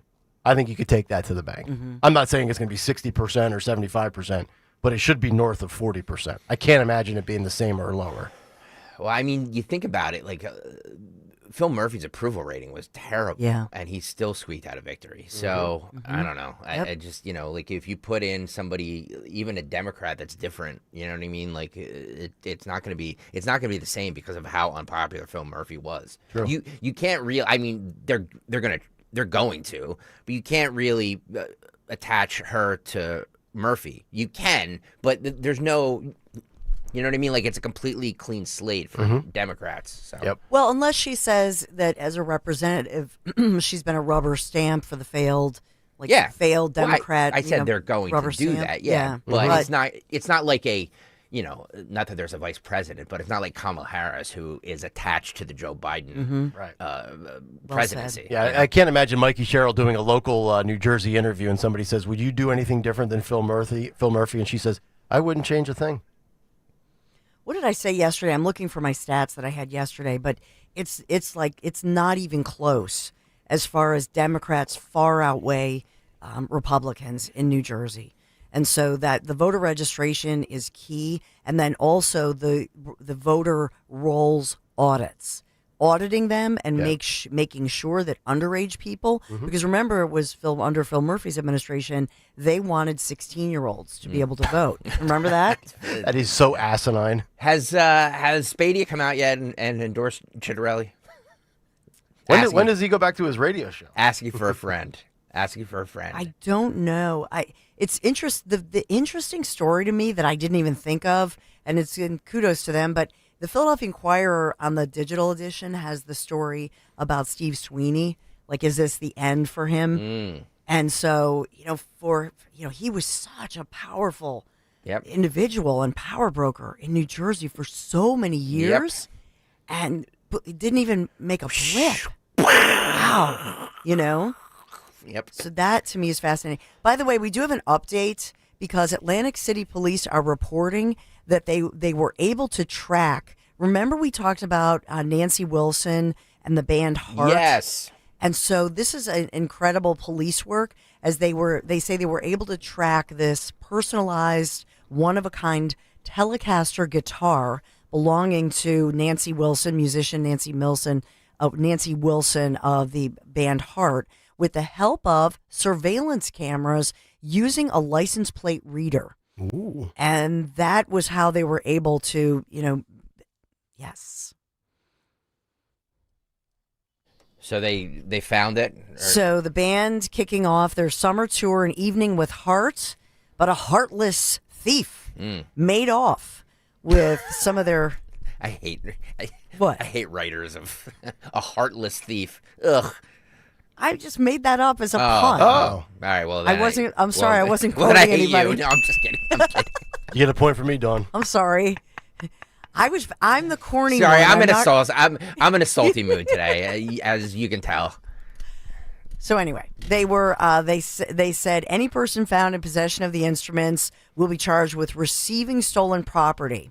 I think you could take that to the bank. I'm not saying it's going to be 60% or 75%, but it should be north of 40%. I can't imagine it being the same or lower. Well, I mean, you think about it, like Phil Murphy's approval rating was terrible, and he still squeaked out a victory. So I don't know. I just, like if you put in somebody, even a Democrat that's different, you know what I mean? Like it's not going to be the same because of how unpopular Phil Murphy was. True. You can't really. I mean, they're going to, but you can't really attach her to Murphy. You can, but there's no. You know what I mean? Like it's a completely clean slate for Democrats. So. Well, unless she says that as a representative, she's been a rubber stamp for the failed Democrat. Well, I said they're going to do that. But it's not like a, not that there's a vice president, but it's not like Kamala Harris who is attached to the Joe Biden presidency. I can't imagine Mikey Sherrill doing a local New Jersey interview and somebody says, "Would you do anything different than Phil Murphy?" And she says, "I wouldn't change a thing." what did I say yesterday? I'm looking for my stats that I had yesterday, but it's like it's not even close as far as Democrats far outweigh Republicans in New Jersey. And so that the voter registration is key. And then also the voter rolls audits, auditing them and making sure that underage people, because remember it was under Phil Murphy's administration, they wanted 16-year-olds to be able to vote. Remember that? That is so asinine. Has Spadia come out yet and endorsed Chitterelli? When does he go back to his radio show? Asking for a friend. Asking for a friend. I don't know. It's the interesting story to me that I didn't even think of, and it's in kudos to them, but the Philadelphia Inquirer on the digital edition has the story about Steve Sweeney. Like, is this the end for him? And so, he was such a powerful individual and power broker in New Jersey for so many years, and it didn't even make a blip. Wow. Yep. So that to me is fascinating. By the way, we do have an update because Atlantic City Police are reporting that they were able to track. Remember we talked about Nancy Wilson and the band Heart? Yes. And so this is an incredible police work as they say they were able to track this personalized, one-of-a-kind Telecaster guitar belonging to Nancy Wilson, musician Nancy Wilson of the band Heart, with the help of surveillance cameras using a license plate reader. Ooh. And that was how they were able to, yes. So they found it? So the band kicking off their summer tour, An Evening with Heart, but a heartless thief made off with some of their... I hate writers of a heartless thief. Ugh. I just made that up as a pun. Oh. All right. Well, I wasn't quoting I hate anybody. You. No, I'm just kidding. You get a point for me, Dawn. I'm sorry. I'm the corny Sorry, one. I'm in a salty mood today, as you can tell. So anyway, they were they said any person found in possession of the instruments will be charged with receiving stolen property.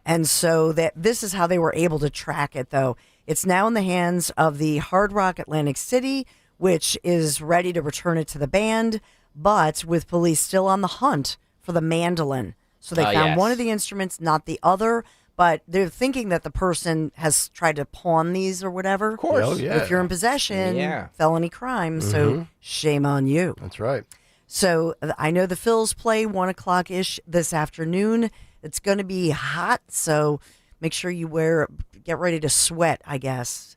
And so this is how they were able to track it, though. It's now in the hands of the Hard Rock Atlantic City, which is ready to return it to the band, but with police still on the hunt for the mandolin. So they found one of the instruments, not the other, but they're thinking that the person has tried to pawn these or whatever. Of course. Oh, yeah. If you're in possession, felony crime, so shame on you. That's right. So I know the Phils play 1 o'clock-ish this afternoon. It's going to be hot, so make sure you get ready to sweat, I guess,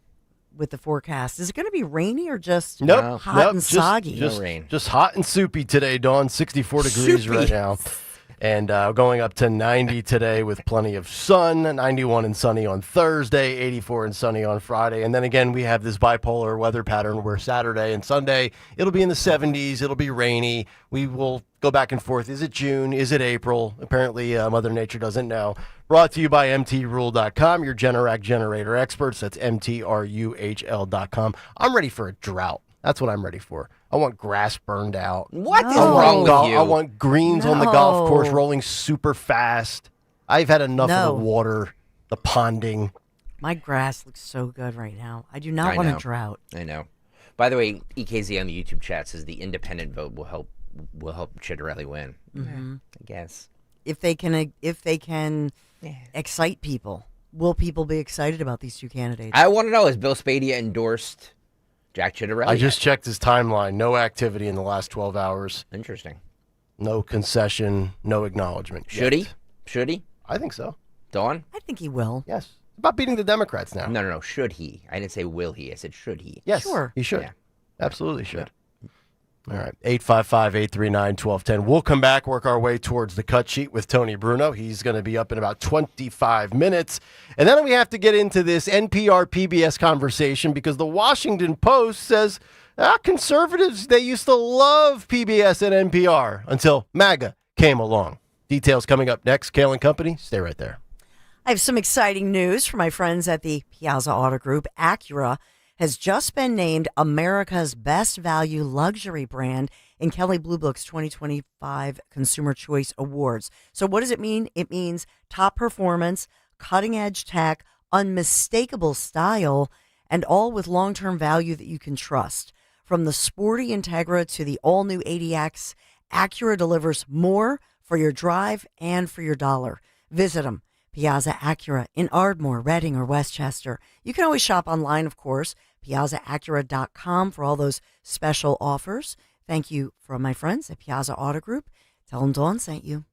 with the forecast. Is it going to be rainy or just hot and soggy? Just rain. Just hot and soupy today, Dawn. 64 degrees right now. And going up to 90 today with plenty of sun, 91 and sunny on Thursday, 84 and sunny on Friday. And then again, we have this bipolar weather pattern where Saturday and Sunday, it'll be in the 70s, it'll be rainy. We will go back and forth. Is it June? Is it April? Apparently, Mother Nature doesn't know. Brought to you by MTRule.com, your Generac generator experts. That's MTRUHL.com. I'm ready for a drought. That's what I'm ready for. I want grass burned out. What is wrong with you? I want greens on the golf course rolling super fast. I've had enough of the water, the ponding. My grass looks so good right now. I do not want a drought. I know. By the way, EKZ on the YouTube chat says the independent vote will help Chitterelli win. Mm-hmm. I guess if they can excite people, will people be excited about these two candidates? I want to know: is Bill Spadia endorsed Jack Chitterelli? I just checked his timeline. No activity in the last 12 hours. Interesting. No concession. No acknowledgement. Should he? Should he? I think so. Dawn? I think he will. Yes. It's about beating the Democrats now. No. Should he? I didn't say will he. I said should he. Yes. Sure. He should. Yeah. Absolutely should. All right. 855-839-1210. We'll come back, work our way towards the cut sheet with Tony Bruno. He's going to be up in about 25 minutes. And then we have to get into this NPR PBS conversation because the Washington Post says conservatives, they used to love PBS and NPR until MAGA came along. Details coming up next. Kayal and Company, stay right there. I have some exciting news for my friends at the Piazza Auto Group. Acura has just been named America's Best Value Luxury Brand in Kelley Blue Book's 2025 Consumer Choice Awards. So what does it mean? It means top performance, cutting-edge tech, unmistakable style, and all with long-term value that you can trust. From the sporty Integra to the all-new ADX, Acura delivers more for your drive and for your dollar. Visit them. Piazza Acura in Ardmore, Reading, or Westchester. You can always shop online, of course, piazzaacura.com for all those special offers. Thank you from my friends at Piazza Auto Group. Tell them Dawn sent you.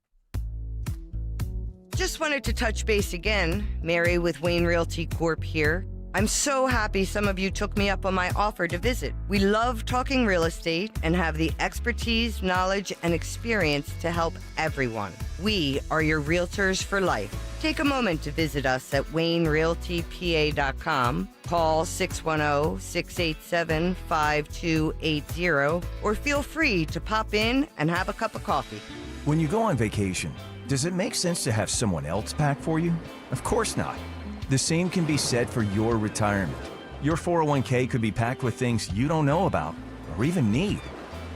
Just wanted to touch base again. Mary with Wayne Realty Corp here. I'm so happy some of you took me up on my offer to visit. We love talking real estate and have the expertise, knowledge, and experience to help everyone. We are your realtors for life. Take a moment to visit us at WayneRealtyPA.com. Call 610-687-5280 or feel free to pop in and have a cup of coffee. When you go on vacation, does it make sense to have someone else pack for you? Of course not. The same can be said for your retirement. Your 401k could be packed with things you don't know about or even need.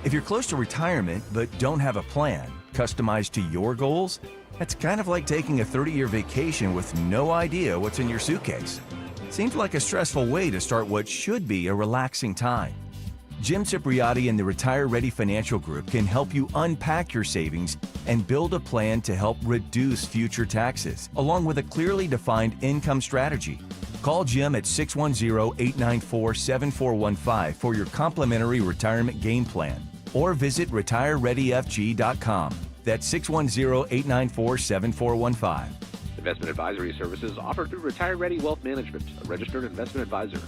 If you're close to retirement but don't have a plan customized to your goals, that's kind of like taking a 30-year vacation with no idea what's in your suitcase. Seems like a stressful way to start what should be a relaxing time. Jim Cipriotti and the Retire Ready Financial Group can help you unpack your savings and build a plan to help reduce future taxes, along with a clearly defined income strategy. Call Jim at 610-894-7415 for your complimentary retirement game plan, or visit retirereadyfg.com. That's 610-894-7415. Investment advisory services offered through Retire Ready Wealth Management, a registered investment advisor.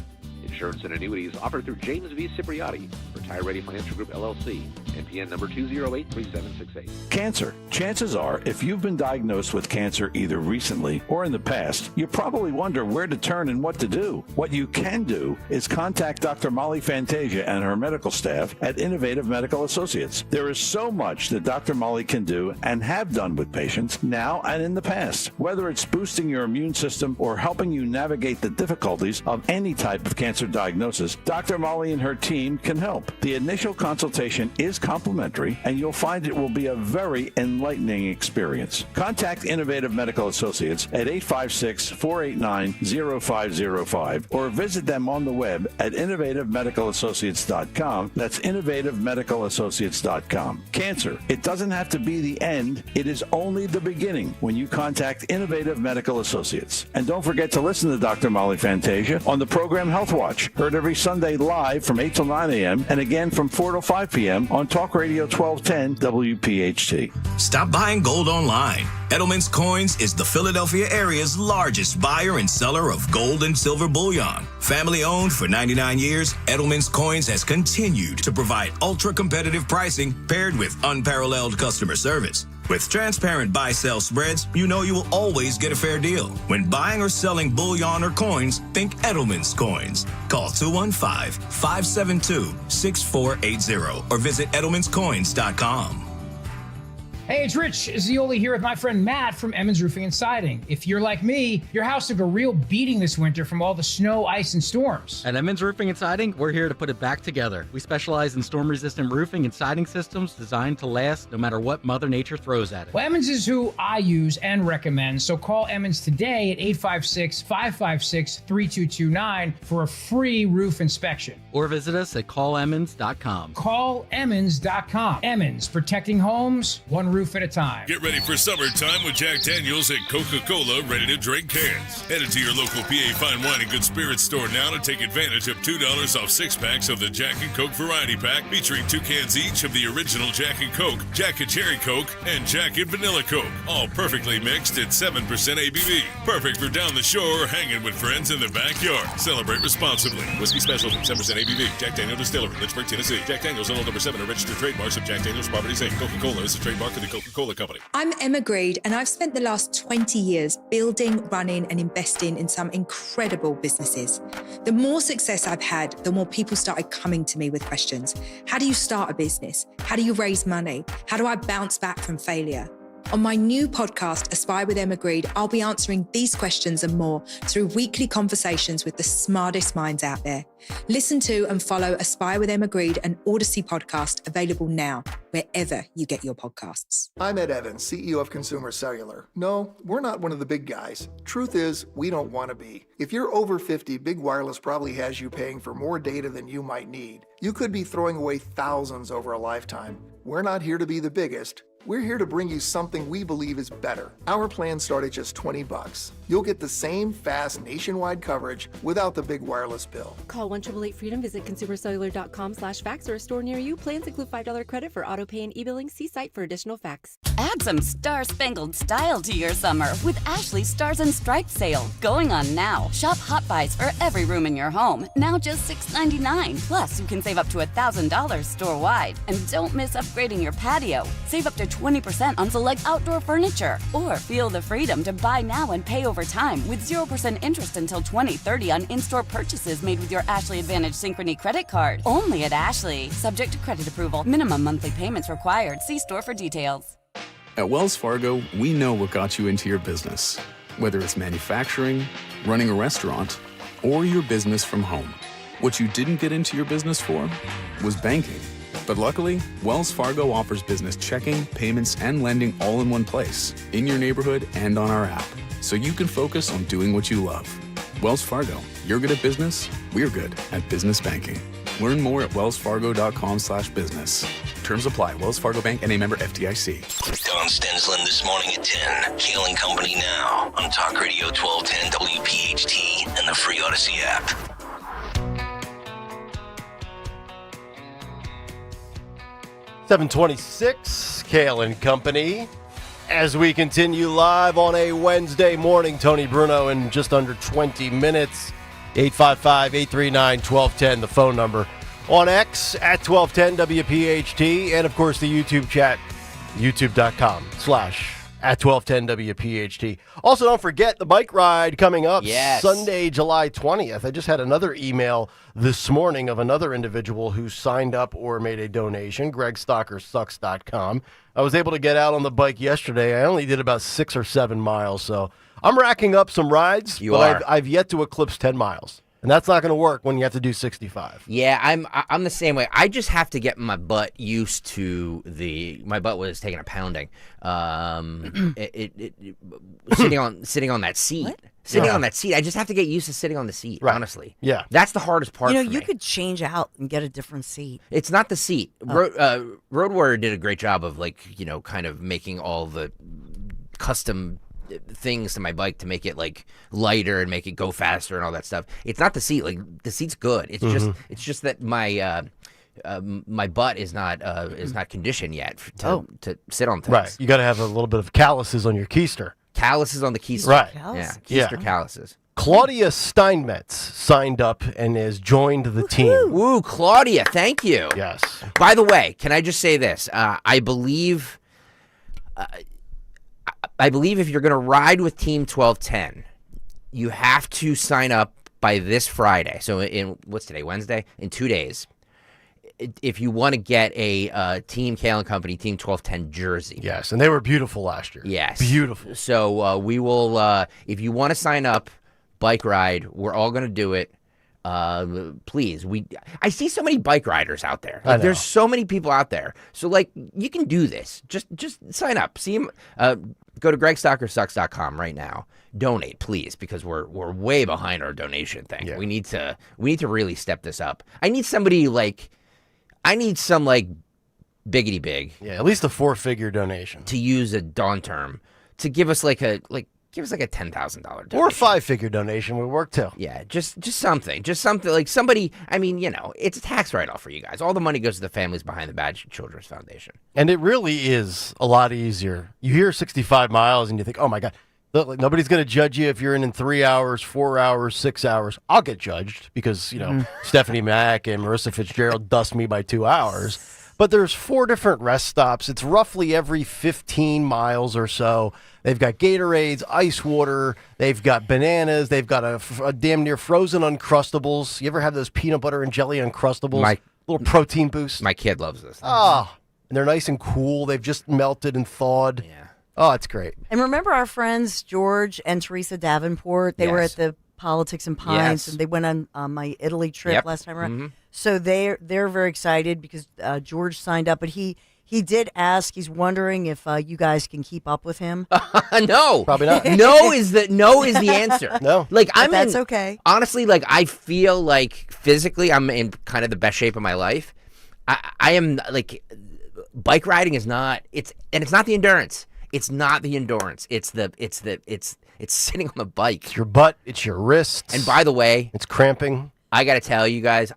Insurance and annuities offered through James V. Cipriotti, Retire Ready Financial Group, LLC, NPN number 2083768. Cancer. Chances are, if you've been diagnosed with cancer either recently or in the past, you probably wonder where to turn and what to do. What you can do is contact Dr. Molly Fantasia and her medical staff at Innovative Medical Associates. There is so much that Dr. Molly can do and have done with patients now and in the past. Whether it's boosting your immune system or helping you navigate the difficulties of any type of cancer diagnosis, Dr. Molly and her team can help. The initial consultation is complimentary, and you'll find it will be a very enlightening experience. Contact Innovative Medical Associates at 856-489-0505 or visit them on the web at innovativemedicalassociates.com. That's innovativemedicalassociates.com. Cancer, it doesn't have to be the end. It is only the beginning when you contact Innovative Medical Associates. And don't forget to listen to Dr. Molly Fantasia on the program Health Watch. Heard every Sunday live from 8 till 9 a.m. and again from 4 till 5 p.m. on Talk Radio 1210 WPHT. Stop buying gold online. Edelman's Coins is the Philadelphia area's largest buyer and seller of gold and silver bullion. Family owned for 99 years, Edelman's Coins has continued to provide ultra-competitive pricing paired with unparalleled customer service. With transparent buy-sell spreads, you know you will always get a fair deal. When buying or selling bullion or coins, think Edelman's Coins. Call 215-572-6480 or visit edelmanscoins.com. Hey, it's Rich Zioli here with my friend Matt from Emmons Roofing and Siding. If you're like me, your house took a real beating this winter from all the snow, ice, and storms. At Emmons Roofing and Siding, we're here to put it back together. We specialize in storm-resistant roofing and siding systems designed to last no matter what Mother Nature throws at it. Well, Emmons is who I use and recommend, so call Emmons today at 856-556-3229 for a free roof inspection. Or visit us at callemmons.com. Callemmons.com. Emmons, protecting homes, one roof at a time. Get ready for summertime with Jack Daniels and Coca-Cola ready-to-drink cans. Head into your local PA Fine Wine and Good Spirits store now to take advantage of $2 off 6-packs of the Jack and Coke Variety Pack, featuring 2 cans each of the original Jack and Coke, Jack and Cherry Coke, and Jack and Vanilla Coke, all perfectly mixed at 7% ABV. Perfect for down the shore or hanging with friends in the backyard. Celebrate responsibly. Whiskey Specialty, 7% ABV. Jack Daniel Distillery, Lynchburg, Tennessee. Jack Daniels and Old No. 7 are registered trademarks of Jack Daniels Properties Inc. Coca-Cola is a trademark of the Coca-Cola Company. I'm Emma Greed, and I've spent the last 20 years building, running, and investing in some incredible businesses. The more success I've had, the more people started coming to me with questions. How do you start a business? How do you raise money? How do I bounce back from failure? On my new podcast, Aspire with Emma Greed, I'll be answering these questions and more through weekly conversations with the smartest minds out there. Listen to and follow Aspire with Emma Greed, an Odyssey podcast available now, wherever you get your podcasts. I'm Ed Evans, CEO of Consumer Cellular. No, we're not one of the big guys. Truth is, we don't want to be. If you're over 50, Big Wireless probably has you paying for more data than you might need. You could be throwing away thousands over a lifetime. We're not here to be the biggest. We're here to bring you something we believe is better. Our plans start at just $20. You'll get the same fast nationwide coverage without the big wireless bill. Call 1-888-FREEDOM, visit consumercellular.com/fax or a store near you. Plans include $5 credit for auto pay and e-billing. See site for additional facts. Add some star-spangled style to your summer with Ashley's Stars and Stripes sale going on now. Shop Hot Buys for every room in your home, now just $6.99. Plus, you can save up to $1,000 store-wide. And don't miss upgrading your patio. Save up to 20% on select outdoor furniture. Or feel the freedom to buy now and pay over time with 0% interest until 2030 on in-store purchases made with your Ashley Advantage Synchrony credit card. Only at Ashley. Subject to credit approval. Minimum monthly payments required. See store for details. At Wells Fargo, we know what got you into your business. Whether it's manufacturing, running a restaurant, or your business from home. What you didn't get into your business for was banking. But luckily, Wells Fargo offers business checking, payments, and lending all in one place, in your neighborhood and on our app, so you can focus on doing what you love. Wells Fargo, you're good at business, we're good at business banking. Learn more at wellsfargo.com/business. Terms apply. Wells Fargo Bank and a member FDIC. Don Stensland this morning at 10. Kayal and Company now on Talk Radio 1210 WPHT and the free Odyssey app. $7:26, Kayal and Company. As we continue live on a Wednesday morning, Tony Bruno in just under 20 minutes. 855-839-1210, the phone number. On X at 1210 WPHT, and of course the YouTube chat, youtube.com/@1210 WPHT. Also, don't forget the bike ride coming up Sunday, July 20th. I just had another email this morning of another individual who signed up or made a donation, GregStalkerSucks.com. I was able to get out on the bike yesterday. I only did about 6 or 7 miles, so I'm racking up some rides, I've yet to eclipse 10 miles. And that's not going to work when you have to do 65. Yeah, I'm the same way. I just have to get my butt used to my butt was taking a pounding. Sitting on that seat. What? Sitting on that seat. I just have to get used to sitting on the seat, honestly. Yeah. That's the hardest part for me. You could change out and get a different seat. It's not the seat. Road Warrior did a great job of kind of making all the custom things to my bike to make it lighter and make it go faster and all that stuff. It's not the seat. The seat's good. It's just that my my butt is not conditioned yet to sit on things. Right. You got to have a little bit of calluses on your keister. Calluses on the keister. Right. Yeah. Keister calluses. Claudia Steinmetz signed up and has joined the team. Woo, Claudia, thank you. Yes. By the way, can I just say this? I believe if you're going to ride with Team 1210, you have to sign up by this Friday. So what's today, Wednesday? In 2 days. If you want to get a Team Kayal and Company Team 1210 jersey. Yes, and they were beautiful last year. Yes. Beautiful. So we will, if you want to sign up, bike ride, we're all going to do it. Please. I see so many bike riders out there. There's so many people out there. So you can do this. Just sign up. See them. Go to GregStalkerSucks.com right now. Donate, please, because we're way behind our donation thing. Yeah. We need to really step this up. I need somebody biggity big. Yeah, at least a 4-figure donation. To use a Dawn term, to give us a $10,000 donation. Or a 5-figure donation would work too. Yeah, just something. Just something like somebody, it's a tax write-off for you guys. All the money goes to the families behind the Bad Children's Foundation. And it really is a lot easier. You hear 65 miles and you think, oh my God, look, nobody's going to judge you if you're in 3 hours, 4 hours, 6 hours. I'll get judged because, Stephanie Mack and Marissa Fitzgerald dust me by 2 hours. But there's 4 different rest stops. It's roughly every 15 miles or so. They've got Gatorades, ice water. They've got bananas. They've got a damn near frozen Uncrustables. You ever have those peanut butter and jelly Uncrustables? Little protein boost. My kid loves this. Oh, and they're nice and cool. They've just melted and thawed. Yeah. Oh, it's great. And remember our friends George and Teresa Davenport? They were at the Politics and Pines, and they went on my Italy trip last time around. Mm-hmm. So they're very excited because George signed up, but he did ask. He's wondering if you guys can keep up with him. No, probably not. No is the answer. No, like that's okay. Honestly, like I feel like physically, I'm in kind of the best shape of my life. I am like, bike riding is not. It's not the endurance. It's not the endurance. It's sitting on the bike. It's your butt. It's your wrists. And by the way, it's cramping. I got to tell you guys,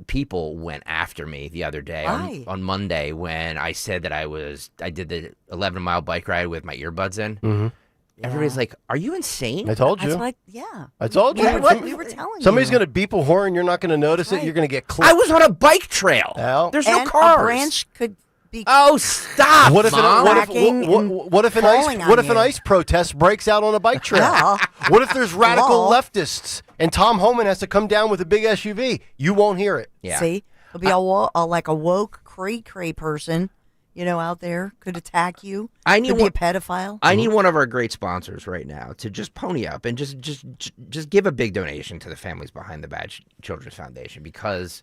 people went after me the other day on Monday when I said that I did the 11-mile bike ride with my earbuds in. Mm-hmm. Everybody's like, "Are you insane?" I told you. I told you. We were telling you. Somebody's going to beep a horn. You're not going to notice it. You're going to get clipped. I was on a bike trail. Well, there's no And cars. a branch could be. Oh, stop! What if Mom. what if an ice protest breaks out on a bike trail? Yeah. What if there's radical Law. leftists and Tom Homan has to come down with a big SUV? You won't hear it. Yeah. See, it'll be like a woke cray person, out there could attack you. I need could be a pedophile. I need one of our great sponsors right now to just pony up and just give a big donation to the families behind the Bad Children's Foundation, because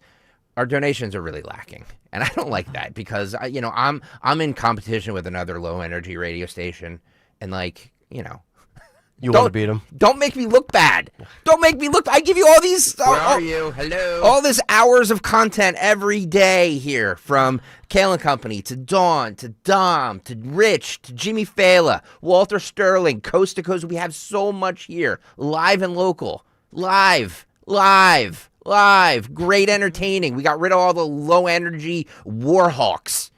our donations are really lacking, and I don't like that because I'm in competition with another low energy radio station, and you want to beat them. Don't make me look bad. Don't make me look. I give you all these. Where are you? Hello. Oh. All this hours of content every day here, from Kayal and Company to Dawn to Dom to Rich to Jimmy Fallon, Walter Sterling, coast to coast. We have so much here, live and local, live. Great entertaining. We got rid of all the low energy war hawks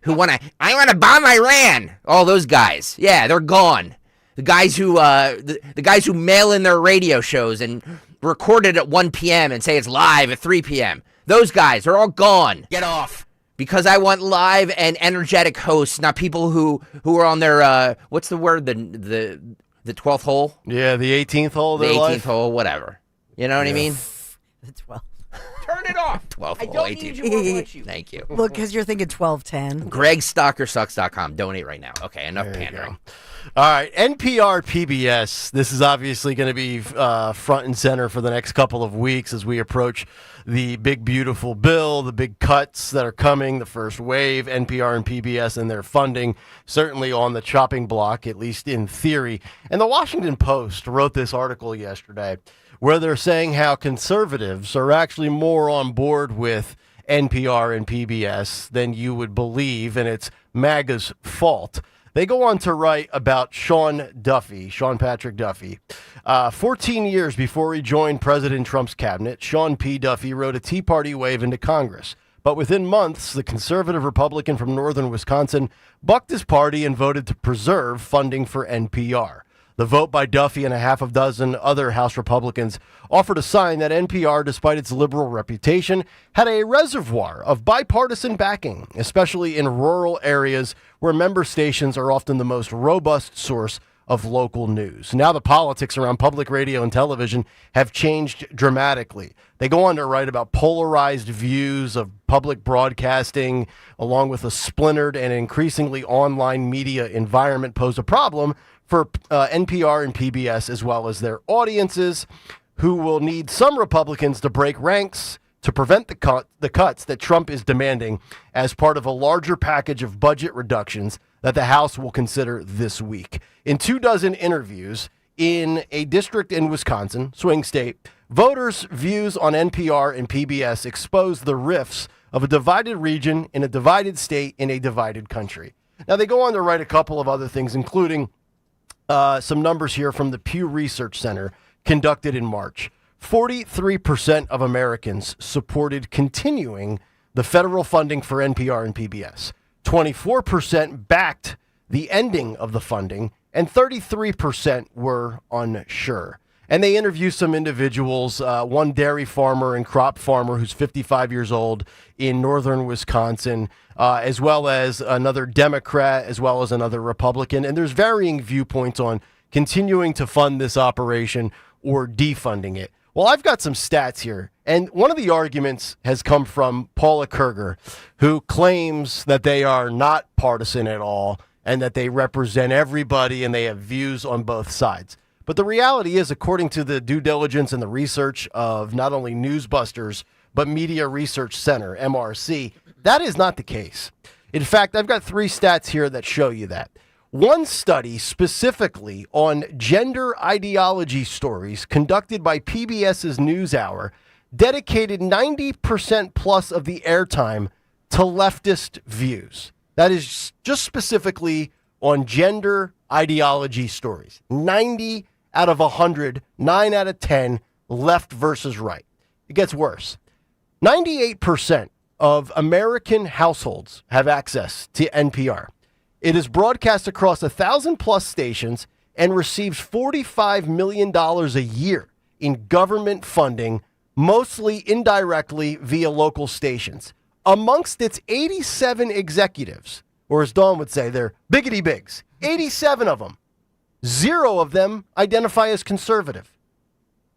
who I want to bomb Iran. All those guys, yeah, they're gone. The guys who the guys who mail in their radio shows and record it at 1 p.m. and say it's live at 3 p.m. Those guys are all gone. Get off. Because I want live and energetic hosts, not people who are on their what's the word, the 12th hole? Yeah, the 18th hole of the their 18th life. hole, whatever. You know what I mean? The 12. Turn it off. 12th I hole, don't 18th. need you or want you. Thank you. Well, because you're thinking 1210. GregStockerSucks.com. Donate right now. Okay, enough pandering. All right, NPR PBS. This is obviously going to be front and center for the next couple of weeks as we approach the big, beautiful bill, the big cuts that are coming, the first wave, NPR and PBS and their funding, certainly on the chopping block, at least in theory. And the Washington Post wrote this article yesterday where they're saying how conservatives are actually more on board with NPR and PBS than you would believe, and it's MAGA's fault. They go on to write about Sean Patrick Duffy. 14 years before he joined President Trump's cabinet, Sean P. Duffy rode a Tea Party wave into Congress. But within months, the conservative Republican from northern Wisconsin bucked his party and voted to preserve funding for NPR. The vote by Duffy and a half a dozen other House Republicans offered a sign that NPR, despite its liberal reputation, had a reservoir of bipartisan backing, especially in rural areas where member stations are often the most robust source of local news. Now the politics around public radio and television have changed dramatically. They go on to write about polarized views of public broadcasting, along with a splintered and increasingly online media environment pose a problem for NPR and PBS, as well as their audiences, who will need some Republicans to break ranks to prevent the cuts that Trump is demanding as part of a larger package of budget reductions that the House will consider this week. In 24 interviews in a district in Wisconsin, swing state, voters' views on NPR and PBS expose the rifts of a divided region in a divided state in a divided country. Now, they go on to write a couple of other things, including some numbers here from the Pew Research Center conducted in March. 43% of Americans supported continuing the federal funding for NPR and PBS. 24% backed the ending of the funding, and 33% were unsure. And they interview some individuals, one dairy farmer and crop farmer who's 55 years old in northern Wisconsin, as well as another Democrat, as well as another Republican. And there's varying viewpoints on continuing to fund this operation or defunding it. Well, I've got some stats here, and one of the arguments has come from Paula Kerger, who claims that they are not partisan at all and that they represent everybody and they have views on both sides. But the reality is, according to the due diligence and the research of not only Newsbusters, but Media Research Center, MRC, that is not the case. In fact, I've got 3 stats here that show you that. One study specifically on gender ideology stories conducted by PBS's NewsHour dedicated 90% plus of the airtime to leftist views. That is just specifically on gender ideology stories. 90 out of 100, 9 out of 10, left versus right. It gets worse. 98% of American households have access to NPR. It is broadcast across 1,000+ stations and receives $45 million a year in government funding, mostly indirectly via local stations. Amongst its 87 executives, or as Dawn would say, they're biggity bigs, 87 of them, 0 of them identify as conservative.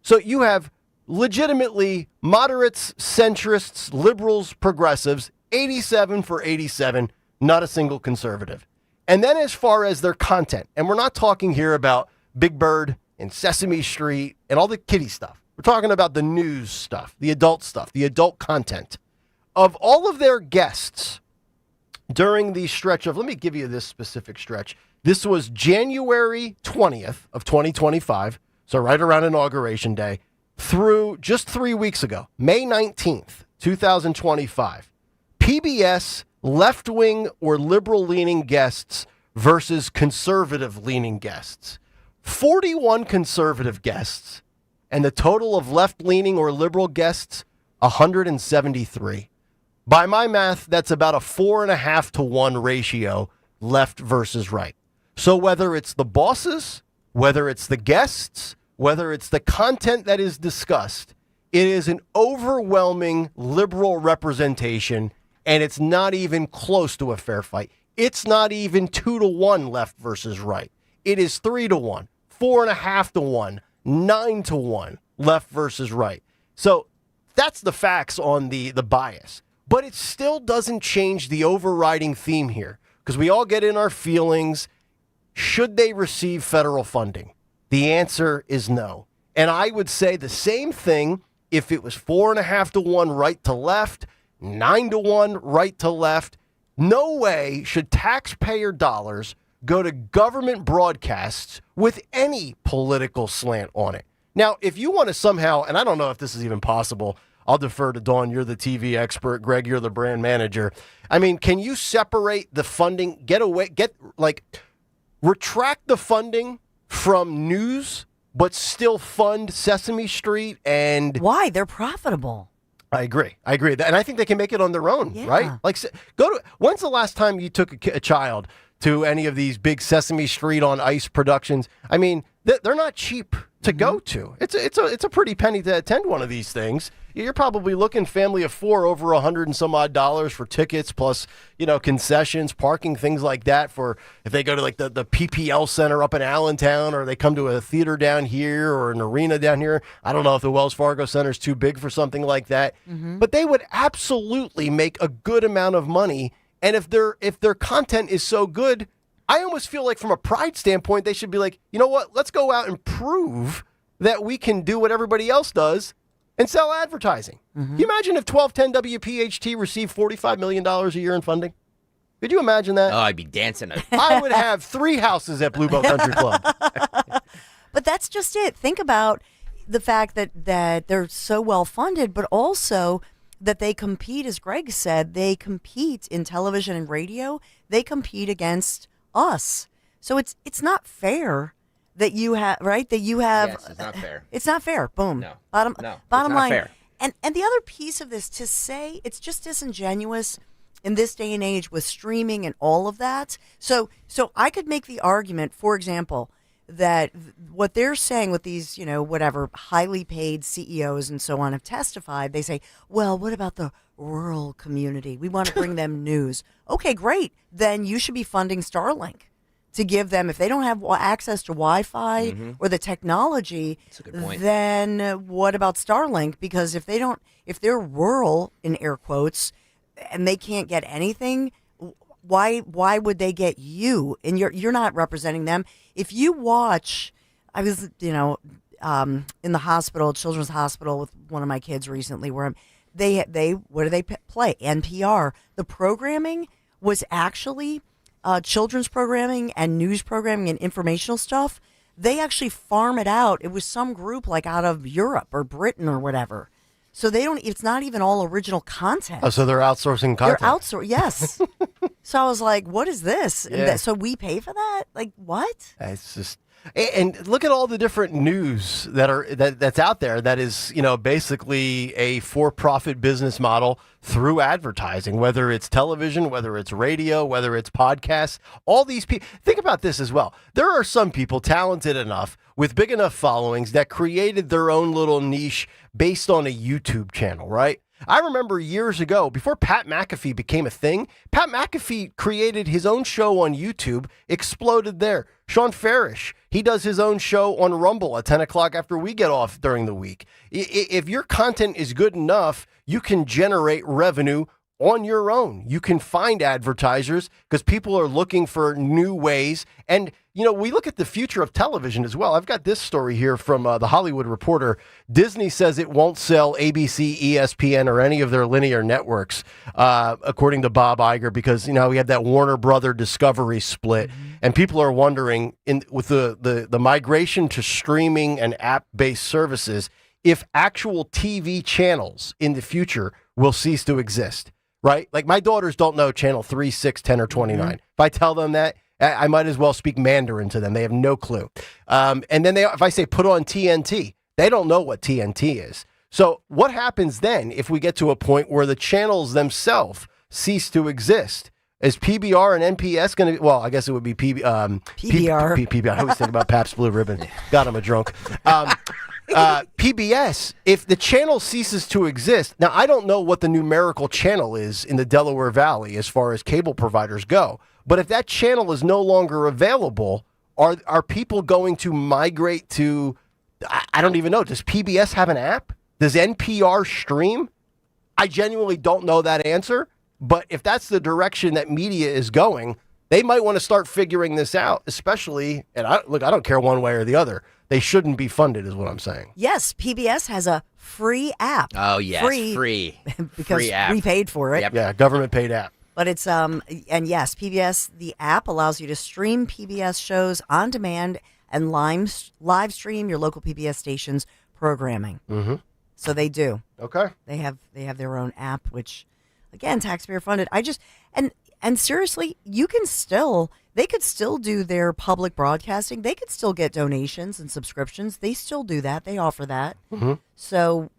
So you have legitimately moderates, centrists, liberals, progressives, 87 for 87, not a single conservative. And then as far as their content, and we're not talking here about Big Bird and Sesame Street and all the kiddie stuff. We're talking about the news stuff, the adult content. Of all of their guests during the stretch of, let me give you this specific stretch. This was January 20th of 2025, so right around Inauguration Day, through just 3 weeks ago, May 19th, 2025. PBS left-wing or liberal-leaning guests versus conservative-leaning guests. 41 conservative guests, and the total of left-leaning or liberal guests, 173. By my math, that's about a 4.5 to 1 ratio, left versus right. So whether it's the bosses, whether it's the guests, whether it's the content that is discussed, it is an overwhelming liberal representation, and it's not even close to a fair fight. It's not even 2 to 1 left versus right. It is 3 to 1, 4.5 to 1, 9 to 1 left versus right. So that's the facts on the bias. But it still doesn't change the overriding theme here, because we all get in our feelings. Should they receive federal funding? The answer is no. And I would say the same thing if it was 4.5 to 1 right to left, 9 to 1 right to left. No way should taxpayer dollars go to government broadcasts with any political slant on it. Now, if you want to somehow, and I don't know if this is even possible, I'll defer to Dawn. You're the TV expert. Greg, you're the brand manager. I mean, can you separate the funding, retract the funding from news, but still fund Sesame Street and... Why? They're profitable. I agree. And I think they can make it on their own, right? Like, when's the last time you took a child to any of these big Sesame Street on Ice productions? I mean, they're not cheap to go to. It's a pretty penny to attend one of these things. You're probably looking, family of 4, over $100 and some odd for tickets, plus, concessions, parking, things like that, for if they go to like the PPL Center up in Allentown, or they come to a theater down here or an arena down here. I don't know if the Wells Fargo Center is too big for something like that, but they would absolutely make a good amount of money. And if their content is so good, I almost feel like from a pride standpoint, they should be like, you know what? Let's go out and prove that we can do what everybody else does and sell advertising. Can you imagine if 1210 WPHT received $45 million a year in funding? Could you imagine that? Oh, I'd be dancing. I would have 3 houses at Blue Boat Country Club. But that's just it. Think about the fact that they're so well funded, but also that they compete, as Greg said, they compete in television and radio. They compete against us. So it's not fair that you have, right? That you have. Yes, it's not fair. It's not fair. Boom. No. Bottom it's line. not fair. And the other piece of this, to say it's just disingenuous in this day and age with streaming and all of that. So I could make the argument, for example, that what they're saying with these, whatever highly paid CEOs and so on have testified, they say, well, what about the rural community? We want to bring them news. Okay, great. Then you should be funding Starlink. to give them, if they don't have access to Wi-Fi or the technology, That's a good point. then what about Starlink? Because if they're rural, in air quotes, and they can't get anything, why would they get you? And you're not representing them. If you watch, I was, in the hospital, children's hospital with one of my kids recently, where they what do they play? NPR. The programming was actually children's programming and news programming and informational stuff. They actually farm it out. It was some group like out of Europe or Britain or whatever. So it's not even all original content. Oh, so they're outsourcing content. Yes. So I was like, what is this? Yeah. So we pay for that? Like, what? It's just, and look at all the different news that's out there that is, basically a for-profit business model through advertising, whether it's television, whether it's radio, whether it's podcasts. All these people, think about this as well. There are some people talented enough with big enough followings that created their own little niche based on a YouTube channel, right? I remember years ago, before Pat McAfee became a thing, Pat McAfee created his own show on YouTube, exploded there. Sean Farish, he does his own show on Rumble at 10 o'clock after we get off during the week. If your content is good enough, you can generate revenue on your own. You can find advertisers because people are looking for new ways. And, we look at the future of television as well. I've got this story here from the Hollywood Reporter. Disney says it won't sell ABC, ESPN, or any of their linear networks, according to Bob Iger, because, we had that Warner Brother Discovery split. And people are wondering, with the migration to streaming and app-based services, if actual TV channels in the future will cease to exist. Right? Like my daughters don't know channel 3, 6, 10, or 29. If I tell them that, I might as well speak Mandarin to them. They have no clue. And then if I say put on TNT, they don't know what TNT is. So what happens then if we get to a point where the channels themselves cease to exist? Is PBR and NPS going to? Well, I guess it would be PBR. PBR. I always think about Pabst Blue Ribbon. God, I'm a drunk. PBS, if the channel ceases to exist, now I don't know what the numerical channel is in the Delaware Valley as far as cable providers go, but if that channel is no longer available, are people going to migrate to, I don't even know, does PBS have an app? Does NPR stream? I genuinely don't know that answer, but if that's the direction that media is going, they might want to start figuring this out, especially, and I don't care one way or the other. They shouldn't be funded, is what I'm saying. Yes, PBS has a free app. Oh, yes, free. Because free app. we paid for it. Yep. Yeah, government paid app. But it's, and yes, PBS, the app allows you to stream PBS shows on demand and live stream your local PBS station's programming. Mm-hmm. So they do. Okay. They have their own app, which, again, taxpayer funded. And seriously, they could still do their public broadcasting. They could still get donations and subscriptions. They still do that. They offer that. Mm-hmm. So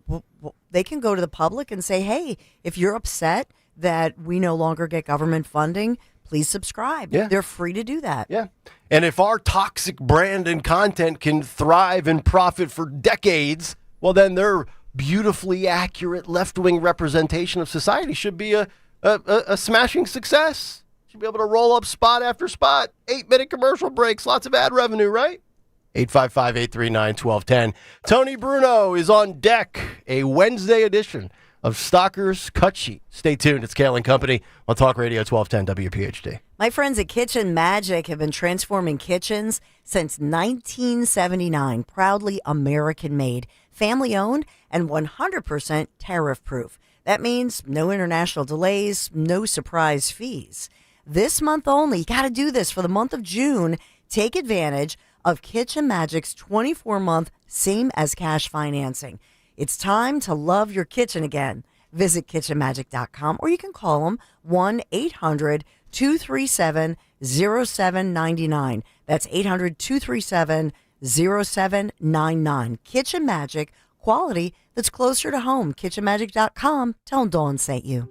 they can go to the public and say, hey, if you're upset that we no longer get government funding, please subscribe. Yeah. They're free to do that. Yeah. And if our toxic brand and content can thrive and profit for decades, well, then their beautifully accurate left-wing representation of society should be a smashing success. Should be able to roll up spot after spot. 8-minute commercial breaks, lots of ad revenue, right? 855-839-1210. Tony Bruno is on deck, a Wednesday edition of Stalker's Cut Sheet. Stay tuned. It's Kayal and Company on Talk Radio 1210 WPHT. My friends at Kitchen Magic have been transforming kitchens since 1979. Proudly American-made, family-owned, and 100% tariff-proof. That means no international delays, no surprise fees. This month only, you got to do this for the month of June. Take advantage of Kitchen Magic's 24-month same-as-cash financing. It's time to love your kitchen again. Visit kitchenmagic.com or you can call them 1-800-237-0799. That's 800-237-0799. Kitchen Magic, quality that's closer to home. Kitchenmagic.com. Tell them Dawn sent you.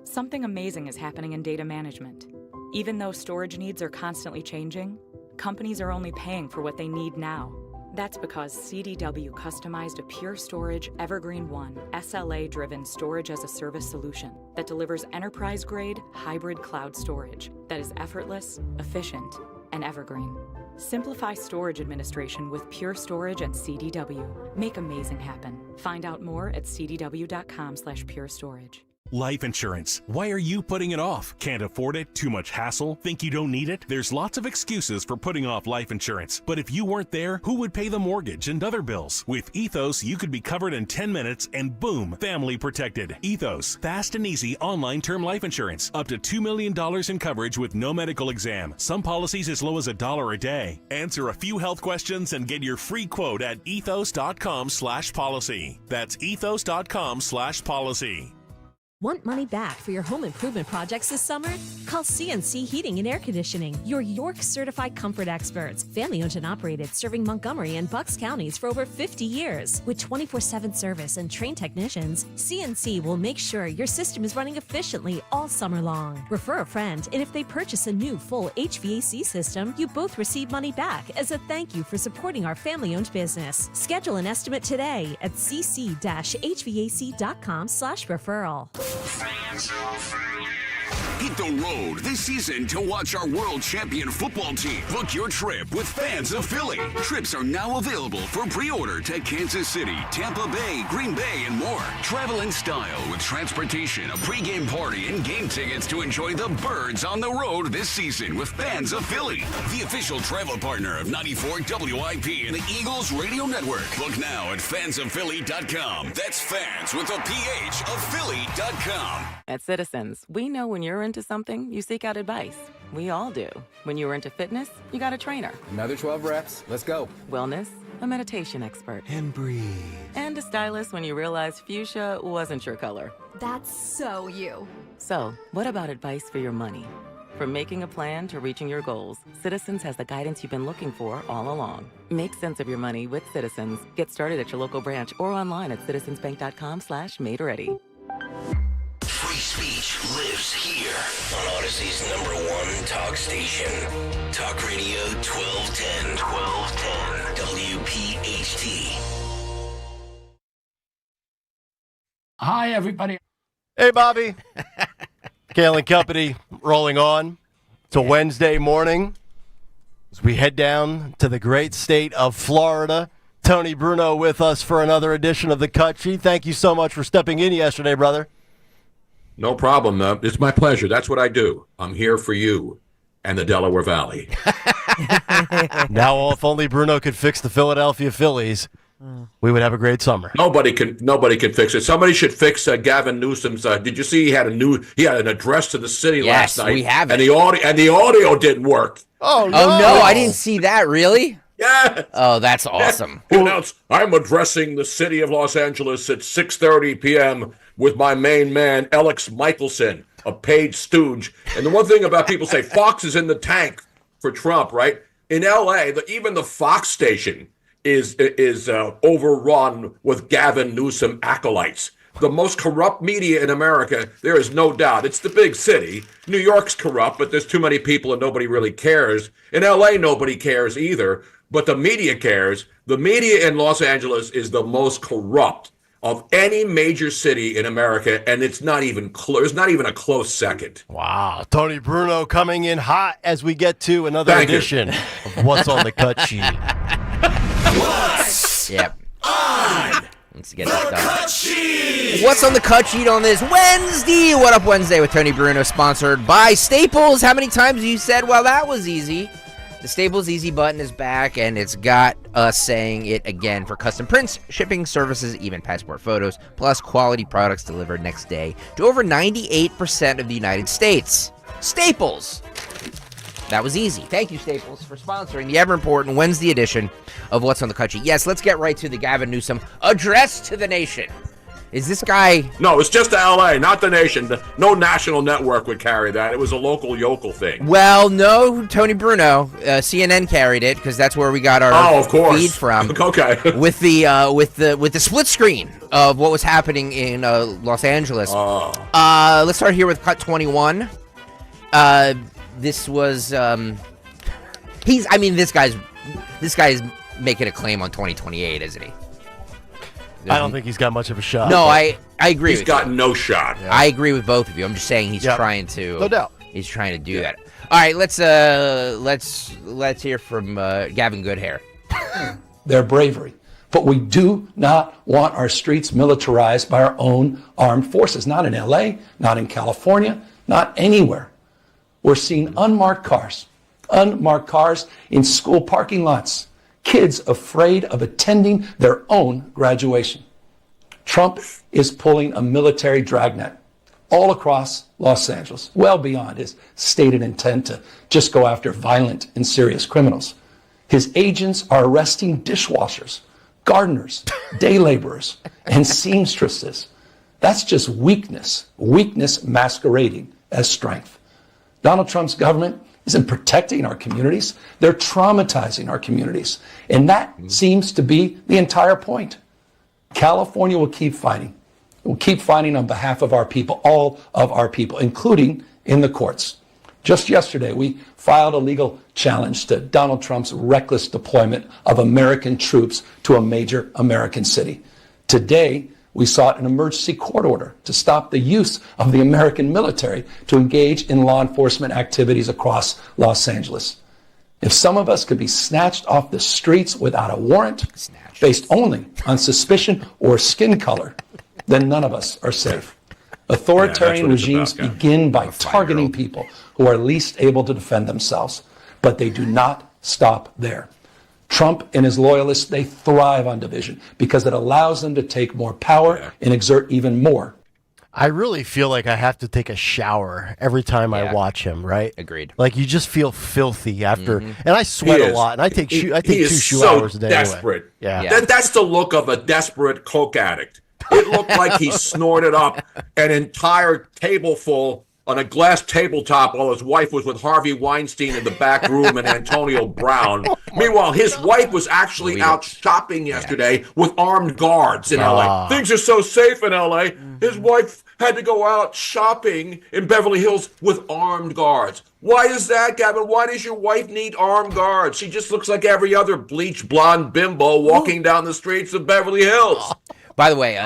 Something amazing is happening in data management. Even though storage needs are constantly changing, companies are only paying for what they need now. That's because CDW customized a Pure Storage Evergreen One SLA-driven storage-as-a-service solution that delivers enterprise-grade hybrid cloud storage that is effortless, efficient, and evergreen. Simplify storage administration with Pure Storage and CDW. Make amazing happen. Find out more at cdw.com/purestorage. Life insurance. Why are you putting it off? Can't afford it? Too much hassle? Think you don't need it? There's lots of excuses for putting off life insurance. But if you weren't there, who would pay the mortgage and other bills? With Ethos, you could be covered in 10 minutes and boom, family protected. Ethos, fast and easy online term life insurance. Up to $2 million in coverage with no medical exam. Some policies as low as $1 a day. Answer a few health questions and get your free quote at ethos.com/policy. That's ethos.com/policy. Want money back for your home improvement projects this summer? Call CNC Heating and Air Conditioning, your York certified comfort experts. Family owned and operated, serving Montgomery and Bucks counties for over 50 years. With 24/7 service and trained technicians, CNC will make sure your system is running efficiently all summer long. Refer a friend, and if they purchase a new full HVAC system, you both receive money back as a thank you for supporting our family owned business. Schedule an estimate today at cc-hvac.com/referral. Hit the road this season to watch our world champion football team. Book your trip with Fans of Philly. Trips are now available for pre-order to Kansas City, Tampa Bay, Green Bay, and more. Travel in style with transportation, a pregame party, and game tickets to enjoy the Birds on the road this season with Fans of Philly, the official travel partner of 94 WIP and the Eagles Radio Network. Book now at fansofphilly.com. That's fans with a PH of Philly.com. At Citizens, we know when you're into something, you seek out advice. We all do. When you were into fitness, you got a trainer. Another 12 reps. Let's go. Wellness, a meditation expert. And breathe. And a stylist when you realized fuchsia wasn't your color. That's so you. So, what about advice for your money? From making a plan to reaching your goals, Citizens has the guidance you've been looking for all along. Make sense of your money with Citizens. Get started at your local branch or online at citizensbank.com/made-ready. Free speech lives here on Odyssey's #1 talk station. Talk Radio 1210 WPHT. Hi, everybody. Hey, Bobby. Kayal and Company rolling on. It's a Wednesday morning as we head down to the great state of Florida. Tony Bruno with us for another edition of The Cut Sheet. Thank you so much for stepping in yesterday, brother. No problem. It's my pleasure. That's what I do. I'm here for you and the Delaware Valley. Now, if only Bruno could fix the Philadelphia Phillies, we would have a great summer. Nobody can fix it. Somebody should fix Gavin Newsom's. Did you see he had an address to the city last night? Yes, we have it. And the audio didn't work. Oh no! I didn't see that. Really? Yeah. Oh, that's awesome. He announced, I'm addressing the city of Los Angeles at 6:30 p.m. with my main man, Alex Michelson, a paid stooge. And the one thing about people say, Fox is in the tank for Trump, right? In L.A., even the Fox station is overrun with Gavin Newsom acolytes. The most corrupt media in America, there is no doubt. It's the big city. New York's corrupt, but there's too many people and nobody really cares. In L.A., nobody cares either. But the media cares. The media in Los Angeles is the most corrupt of any major city in America, and it's not even close. Not even a close second. Wow, Tony Bruno coming in hot as we get to another edition of What's on the Cut Sheet. Yep. On Let's get that done. What's on the cut sheet on this Wednesday? What Up Wednesday with Tony Bruno, sponsored by Staples. How many times have you said, well, that was easy? The Staples Easy button is back, and it's got us saying it again for custom prints, shipping services, even passport photos, plus quality products delivered next day to over 98% of the United States. Staples. That was easy. Thank you, Staples, for sponsoring the ever-important Wednesday edition of What's on the Cut Sheet. Yes, let's get right to the Gavin Newsom address to the nation. Is this guy... No, it's just L.A., not the nation. No national network would carry that. It was a local yokel thing. Well, no, Tony Bruno. CNN carried it because that's where we got our feed from. Okay. with the split screen of what was happening in Los Angeles. Let's start here with Cut 21. This was this guy's making a claim on 2028, isn't he? I don't think he's got much of a shot. No, I agree. He's got no shot. Yeah. I agree with both of you. I'm just saying he's trying to. No doubt. He's trying to do that. All right, let's hear from Gavin Goodhair. Their bravery. But we do not want our streets militarized by our own armed forces. Not in LA, not in California, not anywhere. We're seeing unmarked cars in school parking lots, kids afraid of attending their own graduation. Trump is pulling a military dragnet all across Los Angeles, well beyond his stated intent to just go after violent and serious criminals. His agents are arresting dishwashers, gardeners, day laborers, and seamstresses. That's just weakness masquerading as strength. Donald Trump's government isn't protecting our communities. They're traumatizing our communities. And that seems to be the entire point. California will keep fighting. We'll keep fighting on behalf of our people, all of our people, including in the courts. Just yesterday, we filed a legal challenge to Donald Trump's reckless deployment of American troops to a major American city. Today, we sought an emergency court order to stop the use of the American military to engage in law enforcement activities across Los Angeles. If some of us could be snatched off the streets without a warrant, based only on suspicion or skin color, then none of us are safe. Authoritarian regimes begin by targeting people who are least able to defend themselves, but they do not stop there. Trump and his loyalists, they thrive on division because it allows them to take more power and exert even more. I really feel like I have to take a shower every time I watch him, right? Agreed. Like you just feel filthy after, and I sweat a lot, and I take 2 showers a day. Desperate. Anyway. Yeah. That's the look of a desperate coke addict. It looked like he snorted up an entire table full on a glass tabletop while his wife was with Harvey Weinstein in the back room and Antonio Brown. Meanwhile, his wife was actually out shopping yesterday with armed guards in L.A. Things are so safe in L.A. His wife had to go out shopping in Beverly Hills with armed guards. Why is that, Gavin? Why does your wife need armed guards? She just looks like every other bleached blonde bimbo walking down the streets of Beverly Hills. By the way,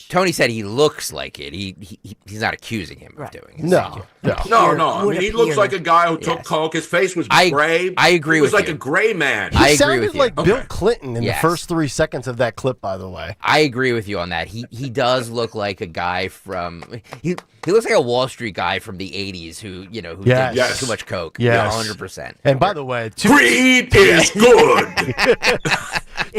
Tony said he looks like it. He's not accusing him of doing it. No. I mean, he looks like a guy who took coke. His face was gray. I agree with you. He was like a gray man. He sounded like Bill Clinton in the first 3 seconds of that clip, by the way. I agree with you on that. He does look like a guy from... He looks like a Wall Street guy from the 80s who did too much coke. Yes. 100%. And by the way... Greed is good!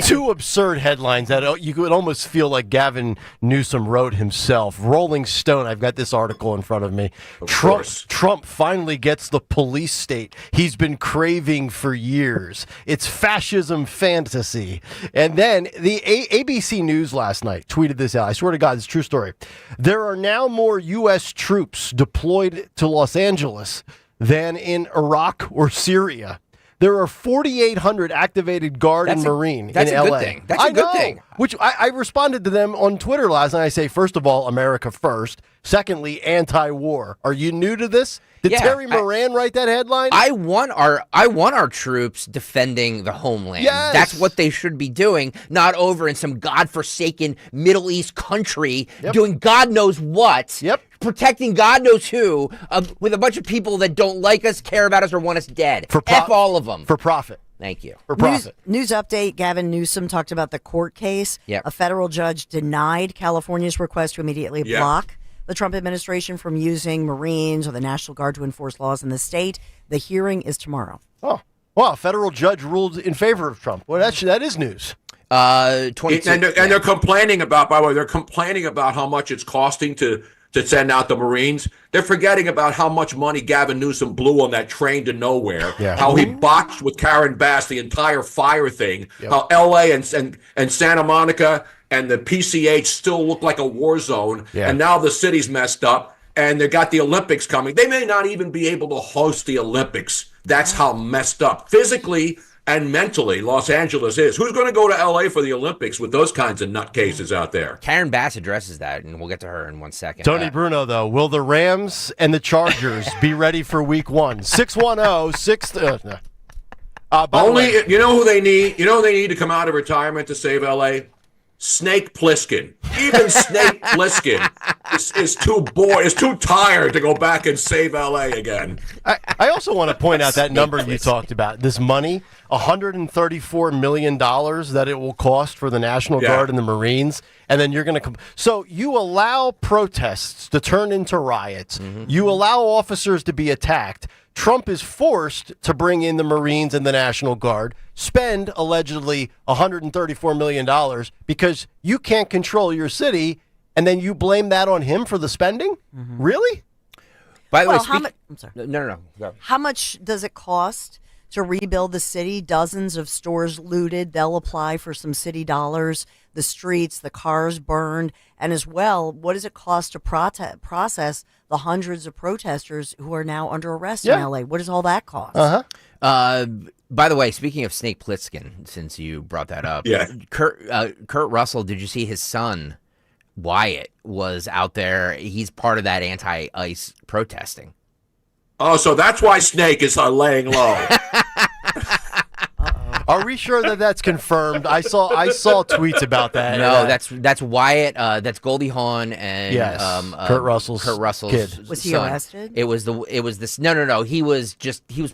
2 absurd headlines that you could almost feel like Gavin Newsom wrote himself. Rolling Stone, I've got this article in front of me. Trump finally gets the police state he's been craving for years. It's fascism fantasy. And then the ABC News last night tweeted this out. I swear to God, it's a true story. There are now more U.S. troops deployed to Los Angeles than in Iraq or Syria. There are 4,800 activated Guard and Marine in LA. Good thing. That's a good thing. Which I responded to them on Twitter last night. I say, first of all, America first. Secondly, anti-war. Are you new to this? Did Terry Moran write that headline? I want our troops defending the homeland. Yes. That's what they should be doing, not over in some godforsaken Middle East country doing God knows what. Protecting God knows who with a bunch of people that don't like us, care about us, or want us dead. F all of them. For profit. Thank you. For profit. News update, Gavin Newsom talked about the court case. A federal judge denied California's request to immediately block the Trump administration from using Marines or the National Guard to enforce laws in the state. The hearing is tomorrow. Oh, well, a federal judge ruled in favor of Trump. Well, that is news. 22. And they're complaining about, by the way, they're complaining about how much it's costing to send out the Marines. They're forgetting about how much money Gavin Newsom blew on that train to nowhere, how he botched with Karen Bass the entire fire thing, how L.A. and Santa Monica and the PCH still look like a war zone, and now the city's messed up, and they got the Olympics coming. They may not even be able to host the Olympics. That's how messed up physically and mentally Los Angeles is. Who's going to go to L.A. for the Olympics with those kinds of nutcases out there? Karen Bass addresses that, and we'll get to her in 1 second. Tony Bruno, though, will the Rams and the Chargers be ready for Week 1? 610-6... You know who they need? You know who they need to come out of retirement to save L.A.? Snake Plissken. Even Snake Plissken is too tired to go back and save LA again. I also want to point out that number you talked about. This money, $134 million that it will cost for the National Guard and the Marines. And then you're going to so you allow protests to turn into riots. Mm-hmm. You allow officers to be attacked. Trump is forced to bring in the Marines and the National Guard, spend allegedly $134 million because you can't control your city, and then you blame that on him for the spending? Mm-hmm. Really? By the way, I'm sorry. No. Go. How much does it cost to rebuild the city? Dozens of stores looted. They'll apply for some city dollars. The streets, the cars burned. And as well, what does it cost to process the hundreds of protesters who are now under arrest in LA? What does all that cost? By the way, speaking of Snake Plissken, since you brought that up, Kurt Russell, did you see his son, Wyatt, was out there? He's part of that anti-ICE protesting. Oh, so that's why Snake is laying low. Are we sure that that's confirmed? I saw tweets about that. No, that's Wyatt. That's Goldie Hawn and Kurt Russell's kid. Was he son. Arrested? It was this. No. He was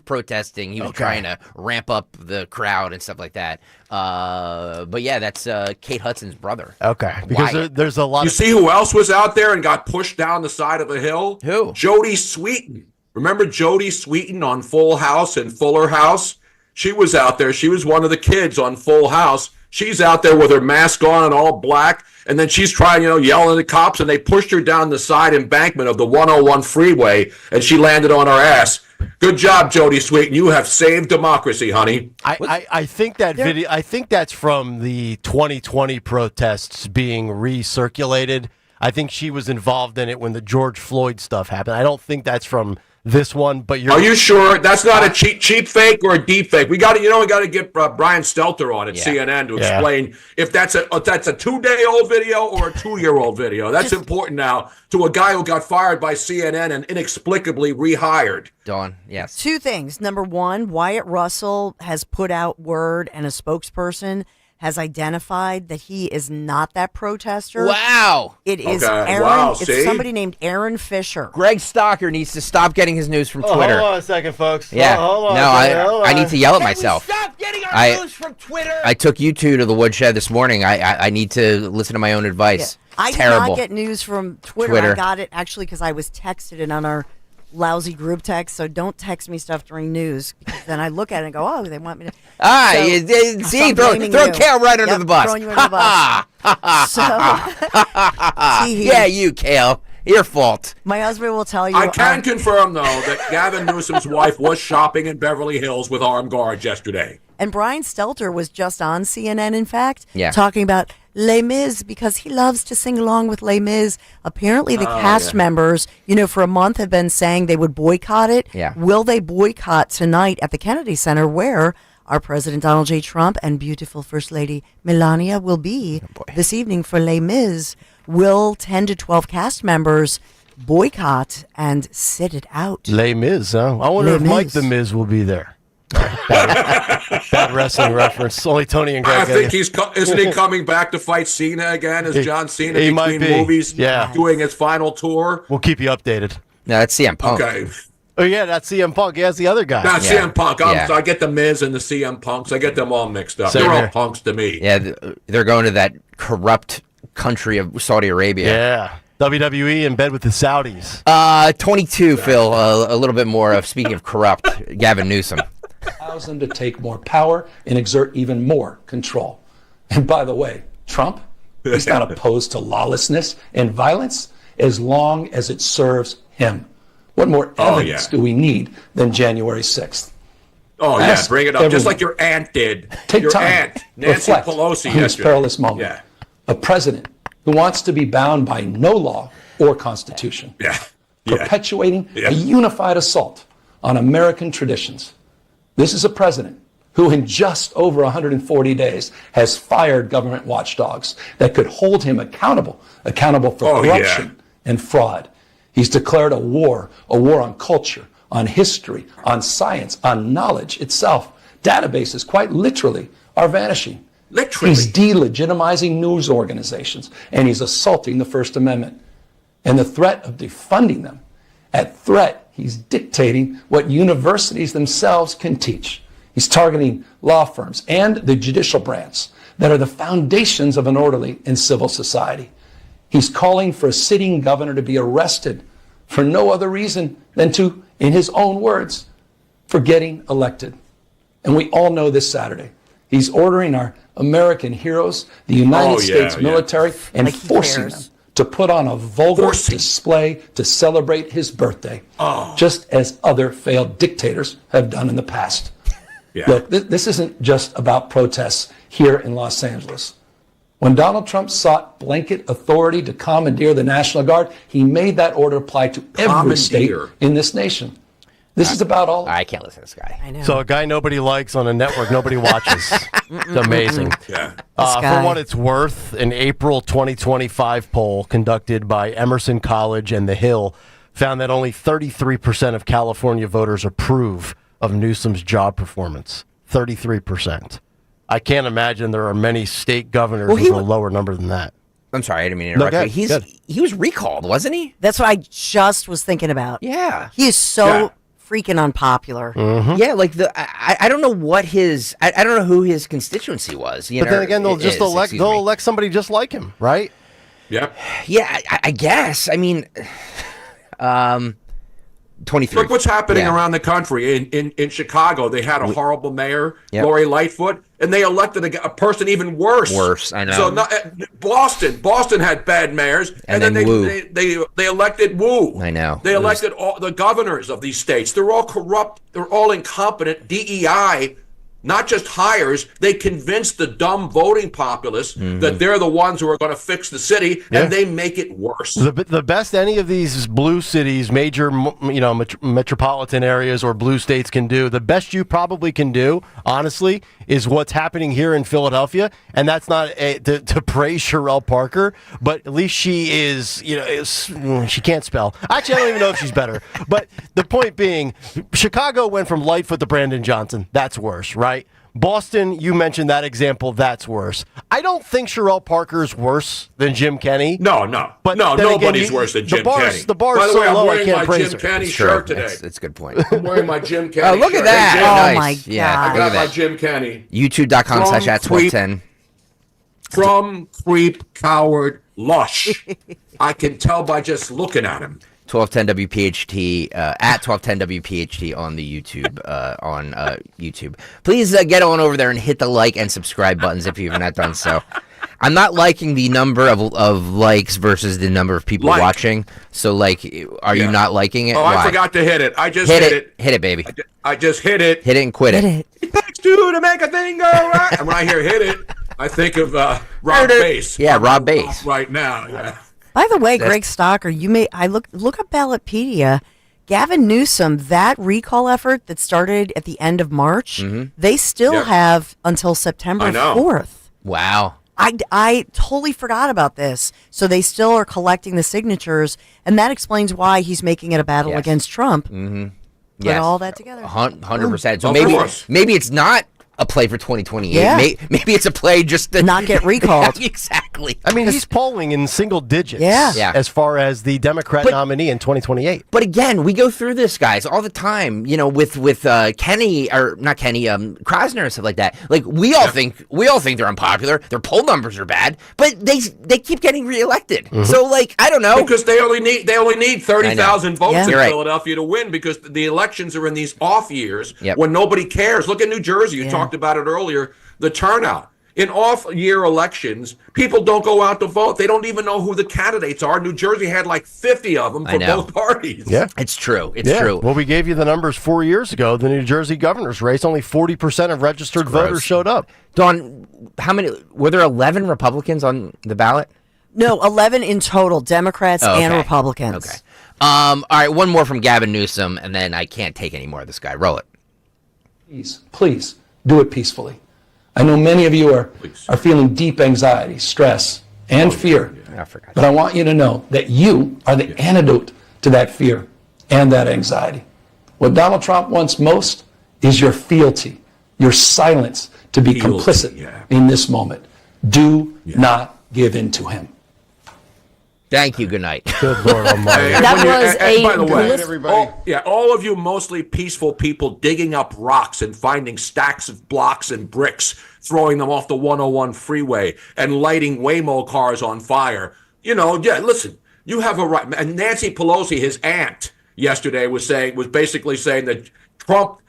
protesting. He was trying to ramp up the crowd and stuff like that. But yeah, that's Kate Hudson's brother. Okay, because there's a lot. You see who else was out there and got pushed down the side of a hill? Who? Jodie Sweetin. Remember Jodie Sweetin on Full House and Fuller House? She was out there. She was one of the kids on Full House. She's out there with her mask on and all black, and then she's trying, yelling at the cops, and they pushed her down the side embankment of the 101 freeway, and she landed on her ass. Good job, Jodie Sweetin. You have saved democracy, honey. I think that video. I think that's from the 2020 protests being recirculated. I think she was involved in it when the George Floyd stuff happened. I don't think that's from this one, but Are you sure that's not a cheap fake or a deep fake? We got to get Brian Stelter on at CNN to explain if that's a 2-day-old video or a 2-year-old video. That's important now to a guy who got fired by CNN and inexplicably rehired. Dawn, yes. Two things. Number one, Wyatt Russell has put out word, and a spokesperson has identified that he is not that protester. Wow. It is Aaron. It's somebody named Aaron Fisher. Greg Stocker needs to stop getting his news from Twitter. Hold on a second, folks. Yeah. Hold on. I need to yell at myself. Stop getting our news from Twitter. I took you two to the woodshed this morning. I need to listen to my own advice. Yeah. I Terrible. did not get news from Twitter. I got it actually because I was texted it on our lousy group text, so don't text me stuff during news, because then I look at it and go, oh, they want me to. See, throw Kayal right under the bus. Throwing you under the bus. Yeah, you, Kayal. Your fault. My husband will tell you. I can confirm, though, that Gavin Newsom's wife was shopping in Beverly Hills with armed guards yesterday. And Brian Stelter was just on CNN, in fact, yeah, talking about Les Mis, because he loves to sing along with Les Mis. Apparently the cast members, for a month have been saying they would boycott it. Yeah. Will they boycott tonight at the Kennedy Center, where our President Donald J. Trump and beautiful First Lady Melania will be this evening for Les Mis? Will 10 to 12 cast members boycott and sit it out? Les Mis, huh? I wonder if Mike the Miz will be there. Bad wrestling reference. Only Tony and Greg. I think isn't he coming back to fight Cena again as John Cena he between might be. movies, doing his final tour? We'll keep you updated. No, that's CM Punk. Okay. Oh yeah, that's CM Punk. Yeah, that's the other guy. That's CM Punk. I get the Miz and the CM Punks. I get them all mixed up. Same They're here. all punks to me. Yeah, they're going to that corrupt country of Saudi Arabia. Yeah. WWE in bed with the Saudis. 22, Phil. A little bit more of, speaking of corrupt, Gavin Newsom. Allows them to take more power and exert even more control. And by the way, Trump, he's not opposed to lawlessness and violence as long as it serves him. What more evidence do we need than January 6th? Oh, Ask yeah, bring it up. everyone. Just like your aunt did. Take your time. aunt, Nancy Reflect Pelosi, on this yesterday. perilous moment. Yeah. A president who wants to be bound by no law or constitution. Perpetuating a unified assault on American traditions. This is a president who in just over 140 days has fired government watchdogs that could hold him accountable for corruption and fraud. He's declared a war on culture, on history, on science, on knowledge itself. Databases, quite literally, are vanishing. Literally. He's delegitimizing news organizations, and he's assaulting the First Amendment. and the threat of defunding them. At threat, he's dictating what universities themselves can teach. He's targeting law firms and the judicial branch that are the foundations of an orderly and civil society. He's calling for a sitting governor to be arrested for no other reason than to, in his own words, for getting elected. And we all know this Saturday, he's ordering our American heroes, the United States military, and forcing them to put on a vulgar display to celebrate his birthday, just as other failed dictators have done in the past. Look, this isn't just about protests here in Los Angeles. When Donald Trump sought blanket authority to commandeer the National Guard, he made that order apply to every state in this nation. This is about all. I can't listen to this guy. I know. So a guy nobody likes on a network nobody watches. It's amazing. Yeah. For what it's worth, an April 2025 poll conducted by Emerson College and The Hill found that only 33% of California voters approve of Newsom's job performance. 33%. I can't imagine there are many state governors with a lower number than that. I'm sorry, I didn't mean to interrupt you. He was recalled, wasn't he? That's what I just was thinking about. Yeah. He is so freaking unpopular. Yeah, like I don't know what his I don't know who his constituency was. But then again, they'll elect somebody just like him, right? Yep. Yeah, I guess. I mean, 23. Look what's happening around the country. In Chicago, they had a horrible mayor, Lori Lightfoot, and they elected a person even worse. Worse, I know. So Boston had bad mayors, and then they elected Wu. I know. They elected all the governors of these states. They're all corrupt. They're all incompetent. DEI. Not just hires, they convince the dumb voting populace that they're the ones who are going to fix the city, and they make it worse. The best any of these blue cities, major metropolitan areas or blue states can do, the best you probably can do, honestly, is what's happening here in Philadelphia. And that's not to praise Sherelle Parker, but at least she is, she can't spell. Actually, I don't even know if she's better. But the point being, Chicago went from Lightfoot to Brandon Johnson. That's worse, right? Boston, you mentioned that example. That's worse. I don't think Sherelle Parker's worse than Jim Kenney. No. But nobody's worse than Jim Kenney. The bar's By the so way, I'm low, I wearing can't my praise Jim her. Kenney shirt today. That's a good point. I'm wearing my Jim Kenney Oh, look shirt. at that. Hey, Oh, my God. Yeah, I look got at my that. Jim Kenney. YouTube.com/@1210. From creep, coward, lush. I can tell by just looking at him. 1210 WPHT at 1210 WPHT on the YouTube YouTube. Please get on over there and hit the like and subscribe buttons if you have not done so. I'm not liking the number of likes versus the number of people watching. So, are you not liking it? Oh, Why? I forgot to hit it. I just hit it. Hit it, baby. I just hit it. Hit it and quit it. It takes two to make a thing go right. And when I hear hit it, I think of Rob Bass. Yeah, Rob Bass. Right now, yeah. By the way, Greg Stocker, look up Ballotpedia. Gavin Newsom, that recall effort that started at the end of March, they still have until September 4th. Wow. I totally forgot about this. So they still are collecting the signatures, and that explains why he's making it a battle against Trump. Put all that together. 100%. So maybe it's not a play for 2028. Yeah. Maybe it's a play just to not get recalled. Exactly. I mean, he's polling in single digits as far as the Democrat nominee in 2028. But again, we go through this, guys, all the time, with Kenny, or not Kenny, Krasner and stuff like that. Like, we all think they're unpopular. Their poll numbers are bad, but they keep getting reelected. So, I don't know. Because they only need 30,000 votes in You're right. Philadelphia to win, because the elections are in these off years when nobody cares. Look at New Jersey. You talked about it earlier. The turnout. In off-year elections, people don't go out to vote. They don't even know who the candidates are. New Jersey had 50 of them for both parties. Yeah. It's true. It's true. Well, we gave you the numbers 4 years ago. The New Jersey governor's race, only 40% of registered voters showed up. Dawn, how many? Were there 11 Republicans on the ballot? No, 11 in total, Democrats and Republicans. Okay. All right, one more from Gavin Newsom, and then I can't take any more of this guy. Roll it. Please do it peacefully. I know many of you are feeling deep anxiety, stress, and fear. But I want you to know that you are the antidote to that fear and that anxiety. What Donald Trump wants most is your fealty, your silence to be complicit in this moment. Do not give in to him. Thank you. Good night. Good Lord Almighty. By the way, all of you mostly peaceful people digging up rocks and finding stacks of blocks and bricks, throwing them off the 101 freeway and lighting Waymo cars on fire. Listen, you have a right. And Nancy Pelosi, his aunt, yesterday was basically saying that Trump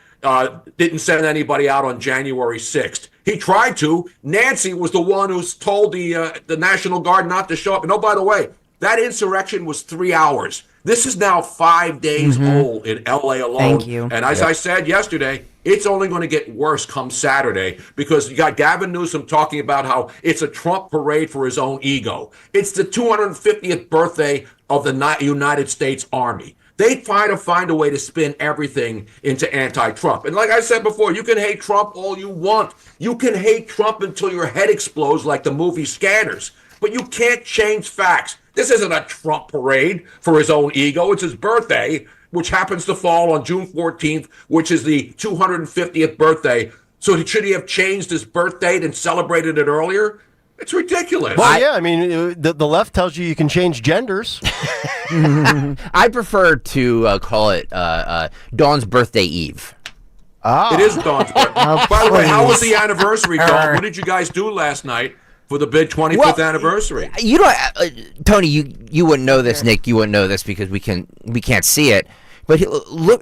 didn't send anybody out on January 6th. He tried to. Nancy was the one who told the National Guard not to show up. And by the way, that insurrection was 3 hours. This is now 5 days old in L.A. alone. Thank you. And as I said yesterday, it's only going to get worse come Saturday because you got Gavin Newsom talking about how it's a Trump parade for his own ego. It's the 250th birthday of the United States Army. They try to find a way to spin everything into anti-Trump. And like I said before, you can hate Trump all you want. You can hate Trump until your head explodes like the movie Scanners. But you can't change facts. This isn't a Trump parade for his own ego. It's his birthday, which happens to fall on June 14th, which is the 250th birthday. So should he have changed his birth date and celebrated it earlier? It's ridiculous. Well, I mean, the left tells you can change genders. I prefer to call it Dawn's birthday eve. It is Dawn's birthday. By the way, how was the anniversary, Dawn? What did you guys do last night for the big 25th anniversary? You know, Tony, you wouldn't know this, Nick. You wouldn't know this because we can't see it. But look,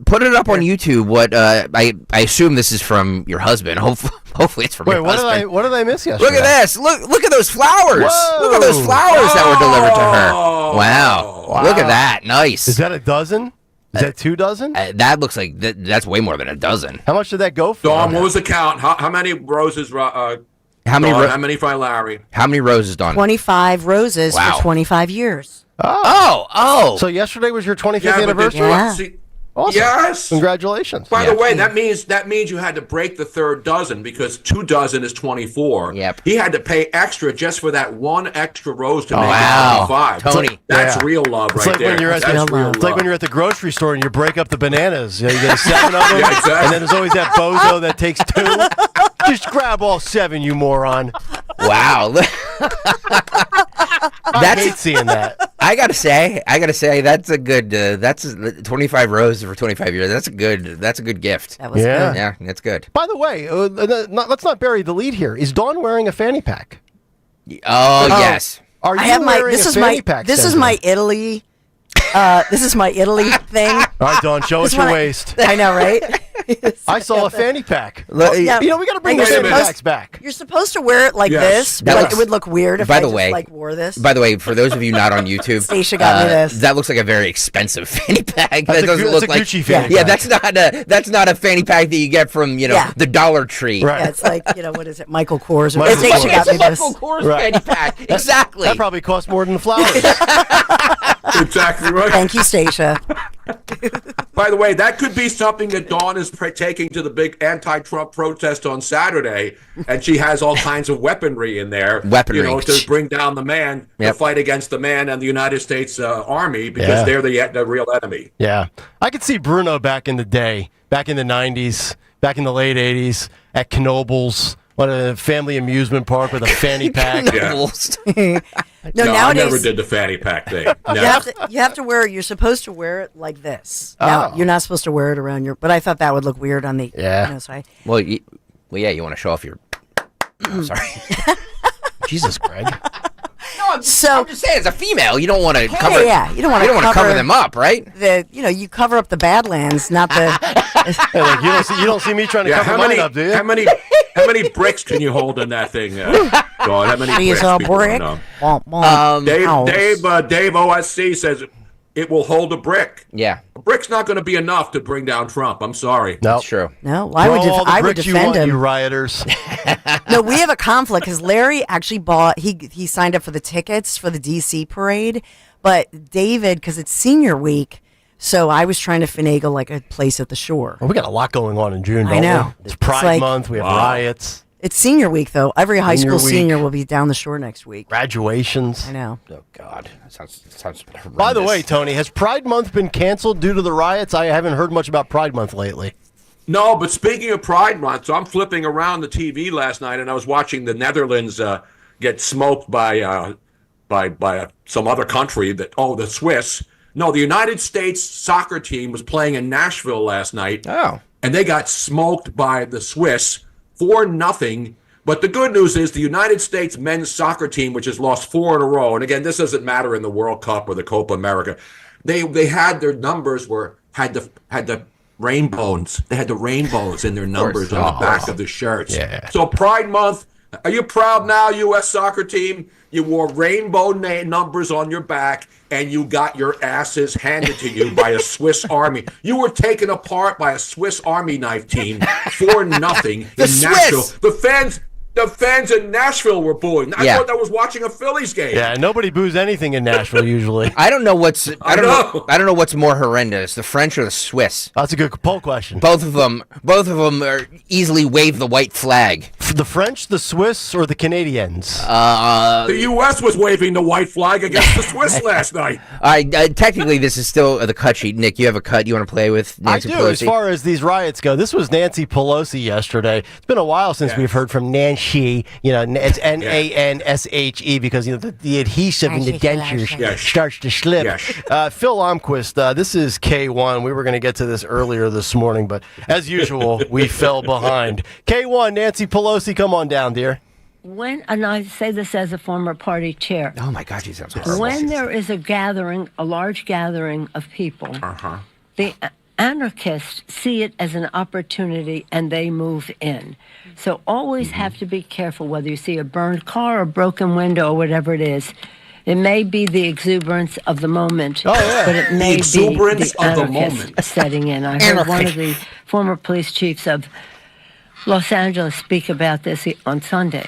put it up on YouTube. What I assume this is from your husband. Hopefully it's from your husband. What did I miss yesterday? Look at this. Look at those flowers. Whoa. Look at those flowers that were delivered to her. Wow. Look at that. Nice. Is that a dozen? Is that 2 dozen? That looks like that's way more than a dozen. How much did that go for? Dawn, what was the count? How many roses? How many for Larry? How many roses, Dawn? 25 roses for 25 years. Oh. So yesterday was your 25th anniversary? Yeah. Awesome. Yes. Congratulations. By the way, that means you had to break the third dozen because 2 dozen is 24. Yep. He had to pay extra just for that one extra rose to make wow. it 25. Tony. That's real love It's right like there. when you're at That's like when you're at the grocery store and you break up the bananas. You get 7 of them, Yeah, exactly. and then there's always that bozo that takes 2. Just grab all 7, you moron. Wow. I hate seeing that. I gotta say, that's a good. That's 25 roses for 25 years. That's a good gift. That was good. Yeah, that's good. By the way, let's not bury the lead here. Is Dawn wearing a fanny pack? Oh yes. Are you I have wearing a fanny pack? This is my Italy. This is my Italy thing. All right, Dawn, show us your waist. I know, right? I saw a fanny pack. Yeah. You know, we got to bring the fanny packs back. You're supposed to wear it like this, but it would look weird if I just wore this. By the way, for those of you not on YouTube, Stacia got me this. That looks like a very expensive fanny pack. That's that doesn't look like Gucci fanny yeah, pack. that's not a fanny pack that you get from the Dollar Tree. Right. Yeah, it's like what is it, Michael Kors? Or Michael Stacia Kors. got me this. Michael Kors fanny pack. Exactly. That probably cost more than the flowers. Exactly right. Thank you, Stacia. By the way, that could be something that Dawn is taking to the big anti-Trump protest on Saturday, and she has all kinds of weaponry in there. Weaponry. To bring down the man, to fight against the man and the United States Army because they're the real enemy. Yeah. I could see Bruno back in the day, back in the 90s, back in the late 80s, at Knoebels, what a family amusement park with a fanny pack. No, nowadays I never did the fanny pack thing. you have to wear. You're supposed to wear it like this. Now you're not supposed to wear it around your. But I thought that would look weird on the. So Well, you want to show off your. I'm sorry. Jesus, Greg. No, I'm just saying, as a female, you don't want to cover. Yeah, you don't want to cover them up, right? You cover up the Badlands, not the. Hey, look, you don't see me trying to cover mine up, do you? How many bricks can you hold in that thing? God, how many She's bricks? a People brick. don't know. Dave OSC says it will hold a brick. Yeah. A brick's not going to be enough to bring down Trump. I'm sorry. No, that's true. No, I would defend him. You rioters. No, we have a conflict because Larry actually bought. He signed up for the tickets for the DC parade, but David, because it's senior week. So I was trying to finagle like a place at the shore. Well, we got a lot going on in June, don't I know. we? It's Pride Month. We have riots. It's senior week, though. Every high Senior school week. senior will be down the shore next week. Graduations. I know. Oh, God. That sounds horrendous. By the way, Tony, has Pride Month been canceled due to the riots? I haven't heard much about Pride Month lately. No, but speaking of Pride Month, so I'm flipping around the TV last night, and I was watching the Netherlands get smoked by some other country that, the Swiss. No, the United States soccer team was playing in Nashville last night. Oh. And they got smoked by the Swiss 4-0. But the good news is the United States men's soccer team, which has lost 4 in a row, and again, this doesn't matter in the World Cup or the Copa America, they had their numbers had the rainbows. They had the rainbows in their numbers on the back of the shirts. Yeah. So Pride Month, are you proud now, U.S. soccer team? You wore rainbow numbers on your back, and you got your asses handed to you by a Swiss Army. You were taken apart by a Swiss Army knife team 4-0 in Nashville. The fans in Nashville were booing. I thought I was watching a Phillies game. Yeah, nobody boos anything in Nashville usually. I don't know what's what's more horrendous, the French or the Swiss. That's a good poll question. Both of them are easily wave the white flag. The French, the Swiss, or the Canadians? The U.S. was waving the white flag against the Swiss last night. Technically, this is still the cut sheet. Nick, you have a cut you want to play with Nancy Pelosi? As far as these riots go. This was Nancy Pelosi yesterday. It's been a while since we've heard from Nancy. It's Nanshe because the adhesive in the dentures starts to slip. Phil Almquist, this is K1. We were going to get to this earlier this morning, but as usual, we fell behind. K1, Nancy Pelosi, come on down, dear. And I say this as a former party chair. Oh my God, she sounds horrible. When there is a large gathering of people, the anarchists see it as an opportunity and they move in. So always have to be careful whether you see a burned car or broken window or whatever it is. It may be the exuberance of the moment, but it may be the anarchist setting in. I heard one of the former police chiefs of Los Angeles speak about this on Sunday.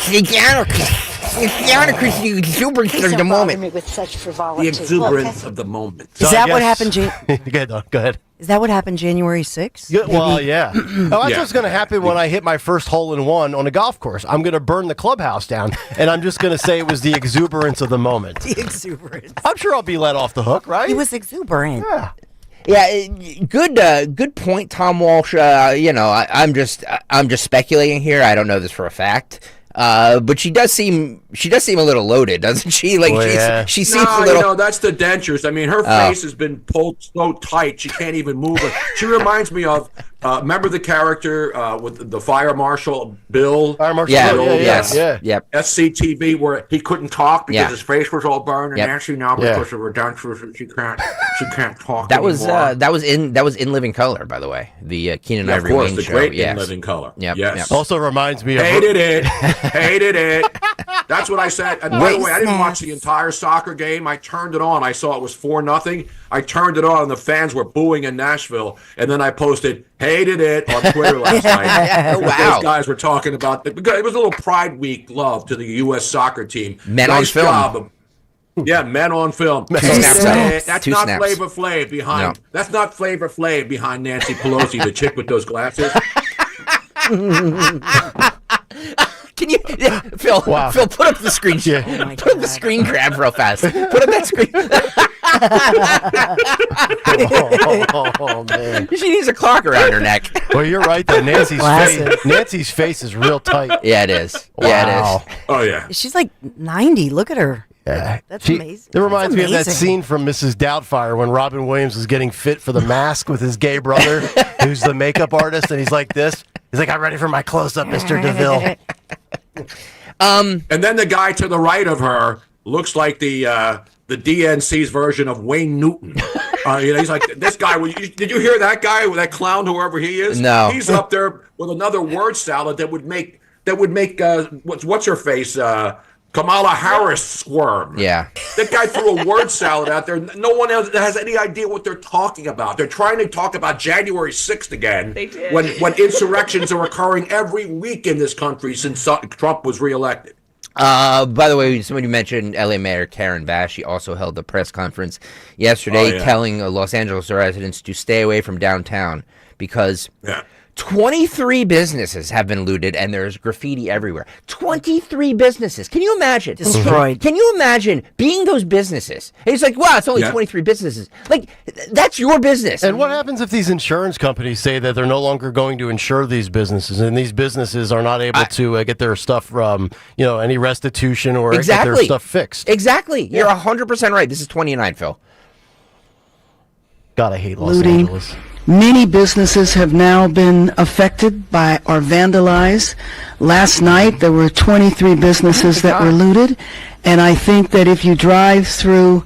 The anarchist, the exuberance of the moment. With such frivolity. The exuberance of the moment. Is that what happened, Go ahead. Is that what happened January 6th? Yeah, well, yeah. That's what's going to happen when I hit my first hole-in-one on a golf course. I'm going to burn the clubhouse down, and I'm just going to say it was the exuberance of the moment. The exuberance. I'm sure I'll be let off the hook, right? He was exuberant. Yeah. Yeah, good point, Tom Walsh. I'm just speculating here. I don't know this for a fact. But she does seem a little loaded, doesn't she? Like she seems a little. That's the dentures. I mean, her face has been pulled so tight she can't even move it. She reminds me of remember the character with the fire marshal Bill? Fire Marshal Bill. Yep. SCTV where he couldn't talk because his face was all burned, and actually now because of her dentures she can't talk. That anymore. was in Living Color, by the way. The Keenan Ivory Wayne the show. Great In Living Color. Yep. Yes. Yep. Also reminds me of hated it. That's what I said. And by the way, I didn't watch the entire soccer game. I turned it on. I saw it was 4-0. I turned it on, and the fans were booing in Nashville. And then I posted, hated it on Twitter last night. Wow. Those guys were talking about it. It was a little Pride Week love to the U.S. soccer team. Men on film. Job. Men on film. That's not Flavor Flav behind. No. That's not Flavor Flav behind Nancy Pelosi, the chick with those glasses. Can you, Phil? Wow. Phil, put up the screen. Put up the screen grab real fast. Put up that screen. Oh man, she needs a clock around her neck. Well, you're right though. Nancy's face is real tight. Yeah, it is. Wow. Yeah, it is. Oh yeah. She's like 90. Look at her. Yeah. That's amazing. It reminds me of that scene from Mrs. Doubtfire when Robin Williams was getting fit for The Mask with his gay brother, who's the makeup artist, and he's like this. He's like, I'm ready for my close-up, Mr. DeVille. And then the guy to the right of her looks like the DNC's version of Wayne Newton. He's like, this guy. Did you hear that guy, that clown, whoever he is? No. He's up there with another word salad that would make what's her face Kamala Harris squirm. Yeah. That guy threw a word salad out there. No one else has any idea what they're talking about. They're trying to talk about January 6th again. They did. When insurrections are occurring every week in this country since Trump was reelected. By the way, somebody mentioned LA Mayor Karen Bass. She also held a press conference yesterday telling Los Angeles residents to stay away from downtown because 23 businesses have been looted, and there's graffiti everywhere. 23 businesses. Can you imagine? Destroyed. Can you imagine being those businesses? And it's like, wow, it's only 23 businesses. Like, that's your business. And what happens if these insurance companies say that they're no longer going to insure these businesses, and these businesses are not able to get their stuff from, any restitution or get their stuff fixed? Exactly. You're 100% right. This is 29, Phil. God, I hate Los Looting. Angeles. Many businesses have now been affected by or vandalized. Last night, there were 23 businesses that were looted. And I think that if you drive through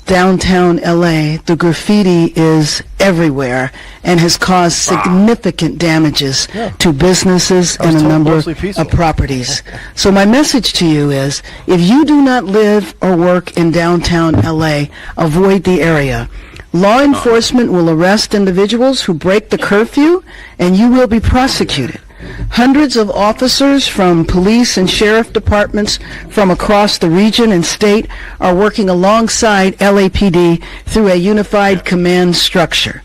downtown LA, the graffiti is everywhere and has caused significant damages to businesses and a number of properties. So my message to you is, if you do not live or work in downtown LA, avoid the area. Law enforcement will arrest individuals who break the curfew, and you will be prosecuted. Hundreds of officers from police and sheriff departments from across the region and state are working alongside LAPD through a unified command structure.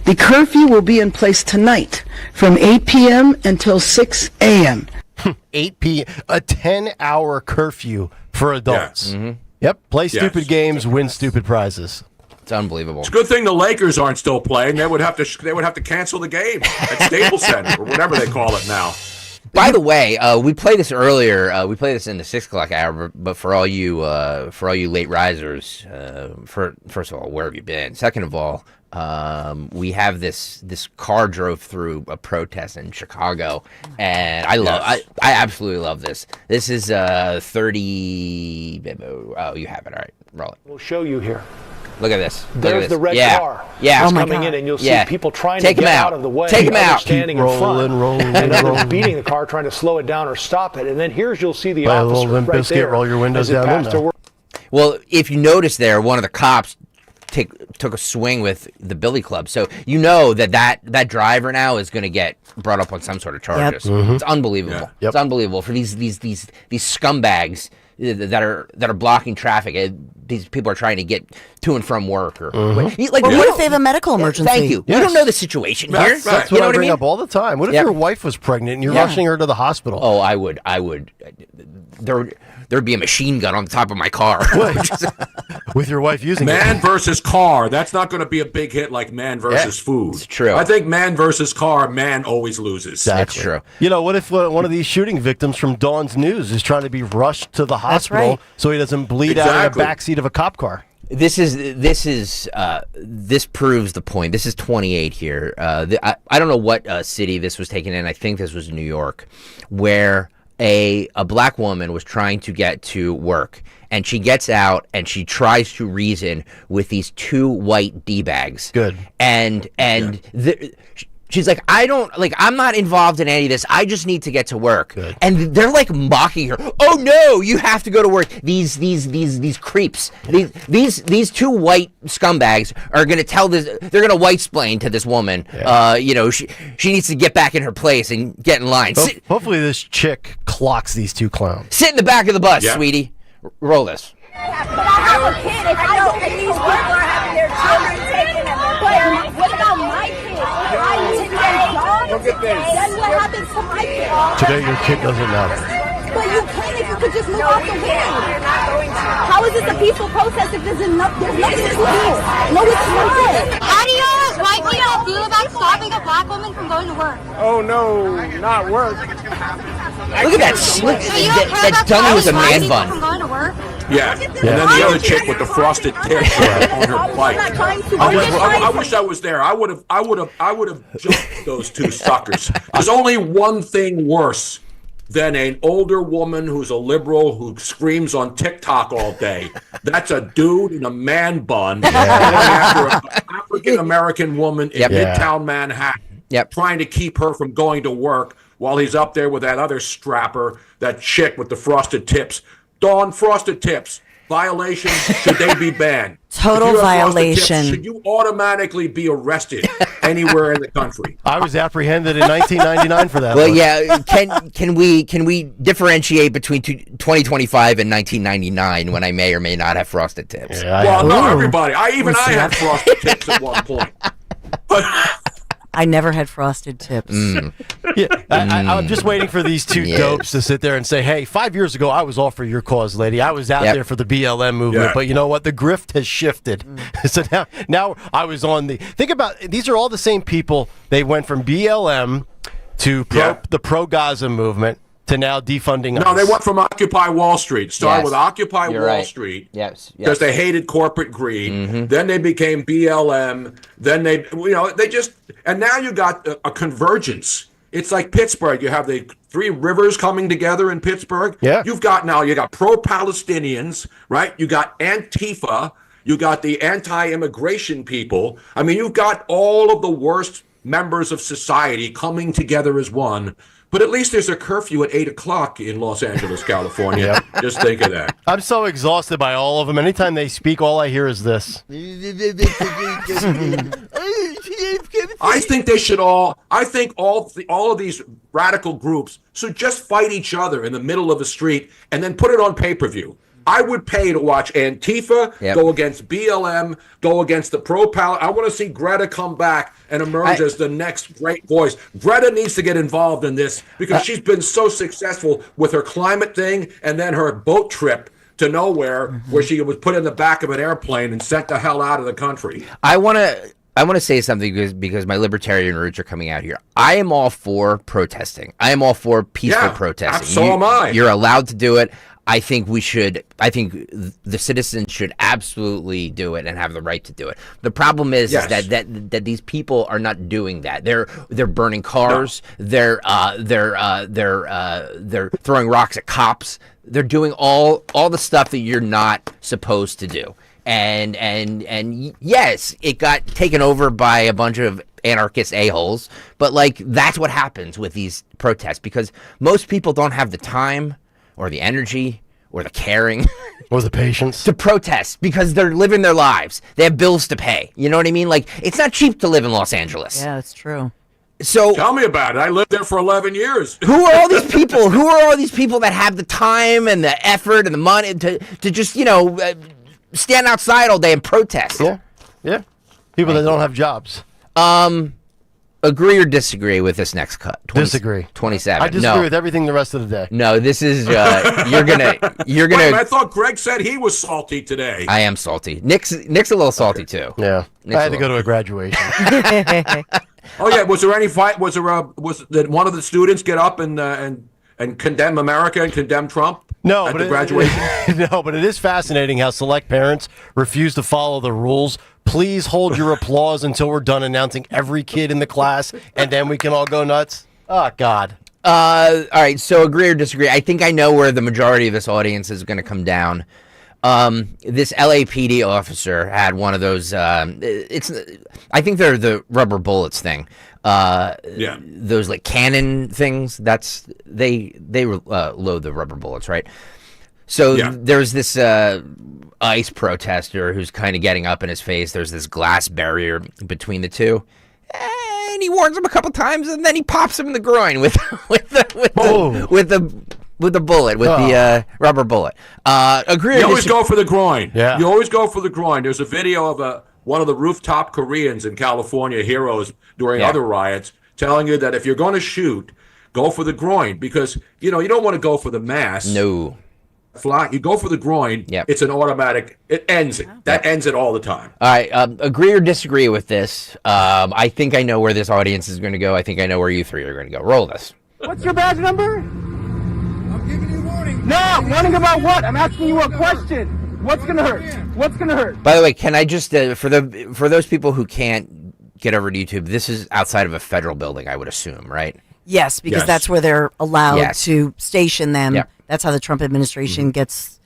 The curfew will be in place tonight from 8 p.m. until 6 a.m. 8 p.m. A 10-hour curfew for adults. Yep. Play stupid games, win stupid prizes. It's unbelievable. It's a good thing the Lakers aren't still playing. They would have to cancel the game at Staples Center or whatever they call it now. By the way, we played this earlier. We played this in the 6 o'clock hour. But for all you late risers, first of all, where have you been? Second of all, we have this car drove through a protest in Chicago, and I absolutely love this. This is 30. Oh, you have it. All right, roll it. We'll show you here. Look at this. There's the red car. Yeah. It's coming in, and you'll see people trying to get out of the way. Take them out. Standing in front. And others beating the car, trying to slow it down or stop it. And then you'll see the officer right there. Roll your windows down. Well, if you notice there, one of the cops took a swing with the billy club. So you know that driver now is going to get brought up on some sort of charges. It's unbelievable. It's unbelievable for these scumbags that are blocking traffic. These people are trying to get to and from work, or what if they have a medical emergency? Thank you. We don't know the situation here. That's what I bring up all the time. What if your wife was pregnant and you're rushing her to the hospital? Oh, I would. There'd be a machine gun on the top of my car. With your wife using Man versus car. That's not going to be a big hit like man versus food. It's true. I think man versus car, man always loses. Exactly. That's true. You know, what if one of these shooting victims from Dawn's News is trying to be rushed to the hospital so he doesn't bleed out in the backseat of a cop car? This proves the point. This is 28 here. I don't know what city this was taken in. I think this was New York, where a black woman was trying to get to work, and she gets out and she tries to reason with these two white D-bags. Good. And she's like, I'm not involved in any of this. I just need to get to work. Good. And they're like mocking her. Oh no, you have to go to work. These creeps. These two white scumbags are gonna tell this. They're gonna white-splain to this woman. She needs to get back in her place and get in line. Hopefully this chick clocks these two clowns. Sit in the back of the bus, sweetie. Roll this. But I have a kid. If I don't, and these people are having their children taken and they're playing. What about my kid? I need to get a job. Look at this. That's what happens to my kid. Today your kid doesn't matter. But you can if you could just move off the way. You're not going to. How is this a peaceful protest if there's nothing to do? No, it's not. How do you white people feel about stopping a black woman from going to work? Oh no, not work. Look at that dummy with a man bun. From going to work? Yeah. And then the other chick with the frosted tips on her bike. I wish I was there. I would have jumped those two suckers. There's only one thing worse than an older woman who's a liberal who screams on TikTok all day. That's a dude in a man bun after an African-American woman in Midtown Manhattan trying to keep her from going to work while he's up there with that other strapper, that chick with the frosted tips. Dawn, frosted tips. Violations, should they be banned? Total violation. Should you automatically be arrested anywhere in the country? I was apprehended in 1999 for that. Well, yeah. Can we differentiate between 2025 and 1999 when I may or may not have frosted tips? Yeah, well, not everybody. I had frosted tips at one point. I never had frosted tips. Yeah, I'm just waiting for these two dopes to sit there and say, hey, 5 years ago, I was all for your cause, lady. I was out there for the BLM movement. But you know what? The grift has shifted. So now I was on the... Think about, these are all the same people. They went from BLM to the pro-Gaza movement to now defunding No, they went from Occupy Wall Street. Started with Occupy Wall Street. Yes. Because they hated corporate greed. Then they became BLM. Then they just, and now you got a convergence. It's like Pittsburgh. You have the three rivers coming together in Pittsburgh. Yeah. You got pro-Palestinians, right? You got Antifa. You got the anti-immigration people. I mean, you've got all of the worst members of society coming together as one. But at least there's a curfew at 8 o'clock in Los Angeles, California. Just think of that. I'm so exhausted by all of them. Anytime they speak, all I hear is this. I think they should all. I think all of these radical groups should just fight each other in the middle of the street and then put it on pay-per-view. I would pay to watch Antifa go against BLM, go against the pro-Pal. I want to see Greta come back and emerge as the next great voice. Greta needs to get involved in this because she's been so successful with her climate thing and then her boat trip to nowhere where she was put in the back of an airplane and sent the hell out of the country. I want to say something because my libertarian roots are coming out here. I am all for protesting. I am all for peaceful protesting. So am I. You're allowed to do it. I think the citizens should absolutely do it and have the right to do it. The problem is that these people are not doing that. They're burning cars. No. They're throwing rocks at cops. They're doing all the stuff that you're not supposed to do. And yes, it got taken over by a bunch of anarchist a-holes, but like that's what happens with these protests because most people don't have the time or the energy or the caring or the patience to protest because they're living their lives. They have bills to pay. You know what I mean? Like it's not cheap to live in Los Angeles. Yeah, that's true. So tell me about it. I lived there for 11 years. Who are all these people? Who are all these people that have the time and the effort and the money to just, stand outside all day and protest? Yeah. People that don't have jobs. Agree or disagree with this next cut? Disagree. 27. I disagree with everything the rest of the day. No, this is you're gonna. Wait, I thought Greg said he was salty today. I am salty. Nick's a little salty too. Yeah, I had to go to a graduation. Oh yeah, was there any fight? Did one of the students get up and condemn America and condemn Trump? No, at but the graduation. No, but it is fascinating how select parents refuse to follow the rules. Please hold your applause until we're done announcing every kid in the class, and then we can all go nuts. Oh God. All right. So agree or disagree? I think I know where the majority of this audience is going to come down. This LAPD officer had one of those. I think they're the rubber bullets thing. Those like cannon things. They load the rubber bullets, right? So there's this ICE protester who's kind of getting up in his face. There's this glass barrier between the two, and he warns him a couple times, and then he pops him in the groin with the bullet, with the rubber bullet. Agree. You always go for the groin. Yeah. You always go for the groin. There's a video of one of the rooftop Koreans in California, heroes during other riots, telling you that if you're going to shoot, go for the groin because you don't want to go for the mass. No. You go for the groin. It's an automatic. It ends it. That ends it all the time. All right. Agree or disagree with this? I think I know where this audience is going to go. I think I know where you three are going to go. Roll this. What's your badge number? I'm giving you warning. No, warning about what? I'm asking you a question. What's going to hurt? What's going to hurt? By the way, can I just for those people who can't get over to YouTube, this is outside of a federal building, I would assume, right? Yes, because that's where they're allowed to station them. Yep. That's how the Trump administration gets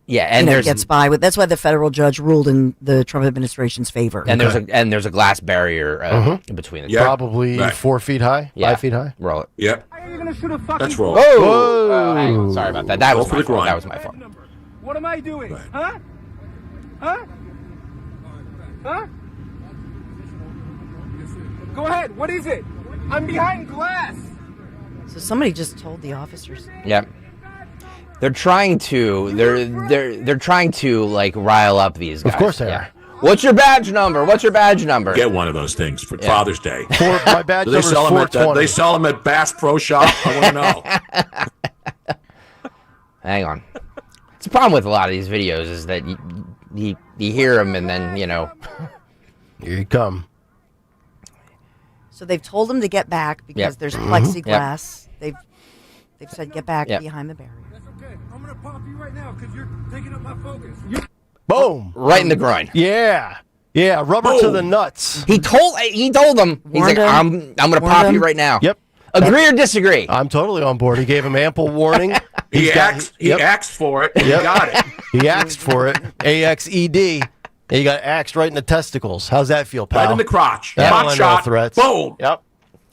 gets by with. That's why the federal judge ruled in the Trump administration's favor. And there's a glass barrier in between the two. Probably 4 feet high, 5 feet high. Roll it. Yep. How are you gonna shoot a fucking? That's roll. Whoa! Hang on. Sorry about that. That was my fault. That was my fault. What am I doing? Huh? Huh? Huh? Go ahead. What is it? I'm behind glass. So somebody just told the officers. Yep. They're trying to like rile up these guys. Of course they are. What's your badge number? What's your badge number? Get one of those things for Father's Day. My badge number is 420. They sell them at Bass Pro Shop. I want to know. Hang on. It's the problem with a lot of these videos is that you hear them and then, here you come. So they've told him to get back because there's plexiglass. They've said get back behind the barrier. That's okay. I'm going to pop you right now because you're taking up my focus. Boom. Right in the groin. Yeah. Yeah, rubber to the nuts. He told them. He's like, I'm going to pop you right now. Yep. Agree or disagree? I'm totally on board. He gave him ample warning. He asked for it. He got it. He asked for it. AXED. And he got axed right in the testicles. How's that feel, pal? Right in the crotch. That'll Crotch end all shot. threats. Boom. Yep.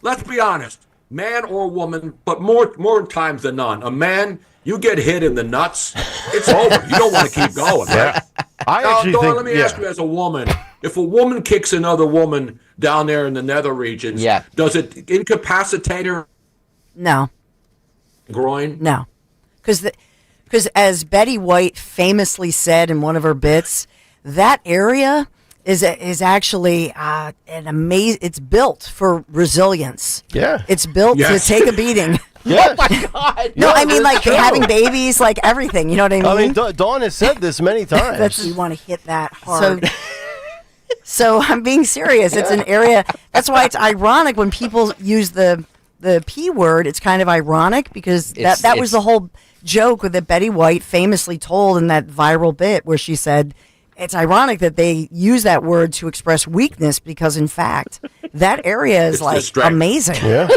Let's be honest. Man or woman, but more times than none. A man, you get hit in the nuts, it's over. You don't want to keep going, right? Let me ask you as a woman, if a woman kicks another woman down there in the nether regions, does it incapacitate her? No. Groin? No. Because as Betty White famously said in one of her bits, that area is actually an amazing. It's built for resilience. Yeah, it's built to take a beating. Oh my God! No, I mean like having babies, like everything. You know what I mean? I mean, Dawn has said this many times. You want to hit that hard. So I'm being serious. It's an area. That's why it's ironic when people use the P word. It's kind of ironic because that was the whole joke that Betty White famously told in that viral bit where she said, it's ironic that they use that word to express weakness because, in fact, that area is amazing. Yeah.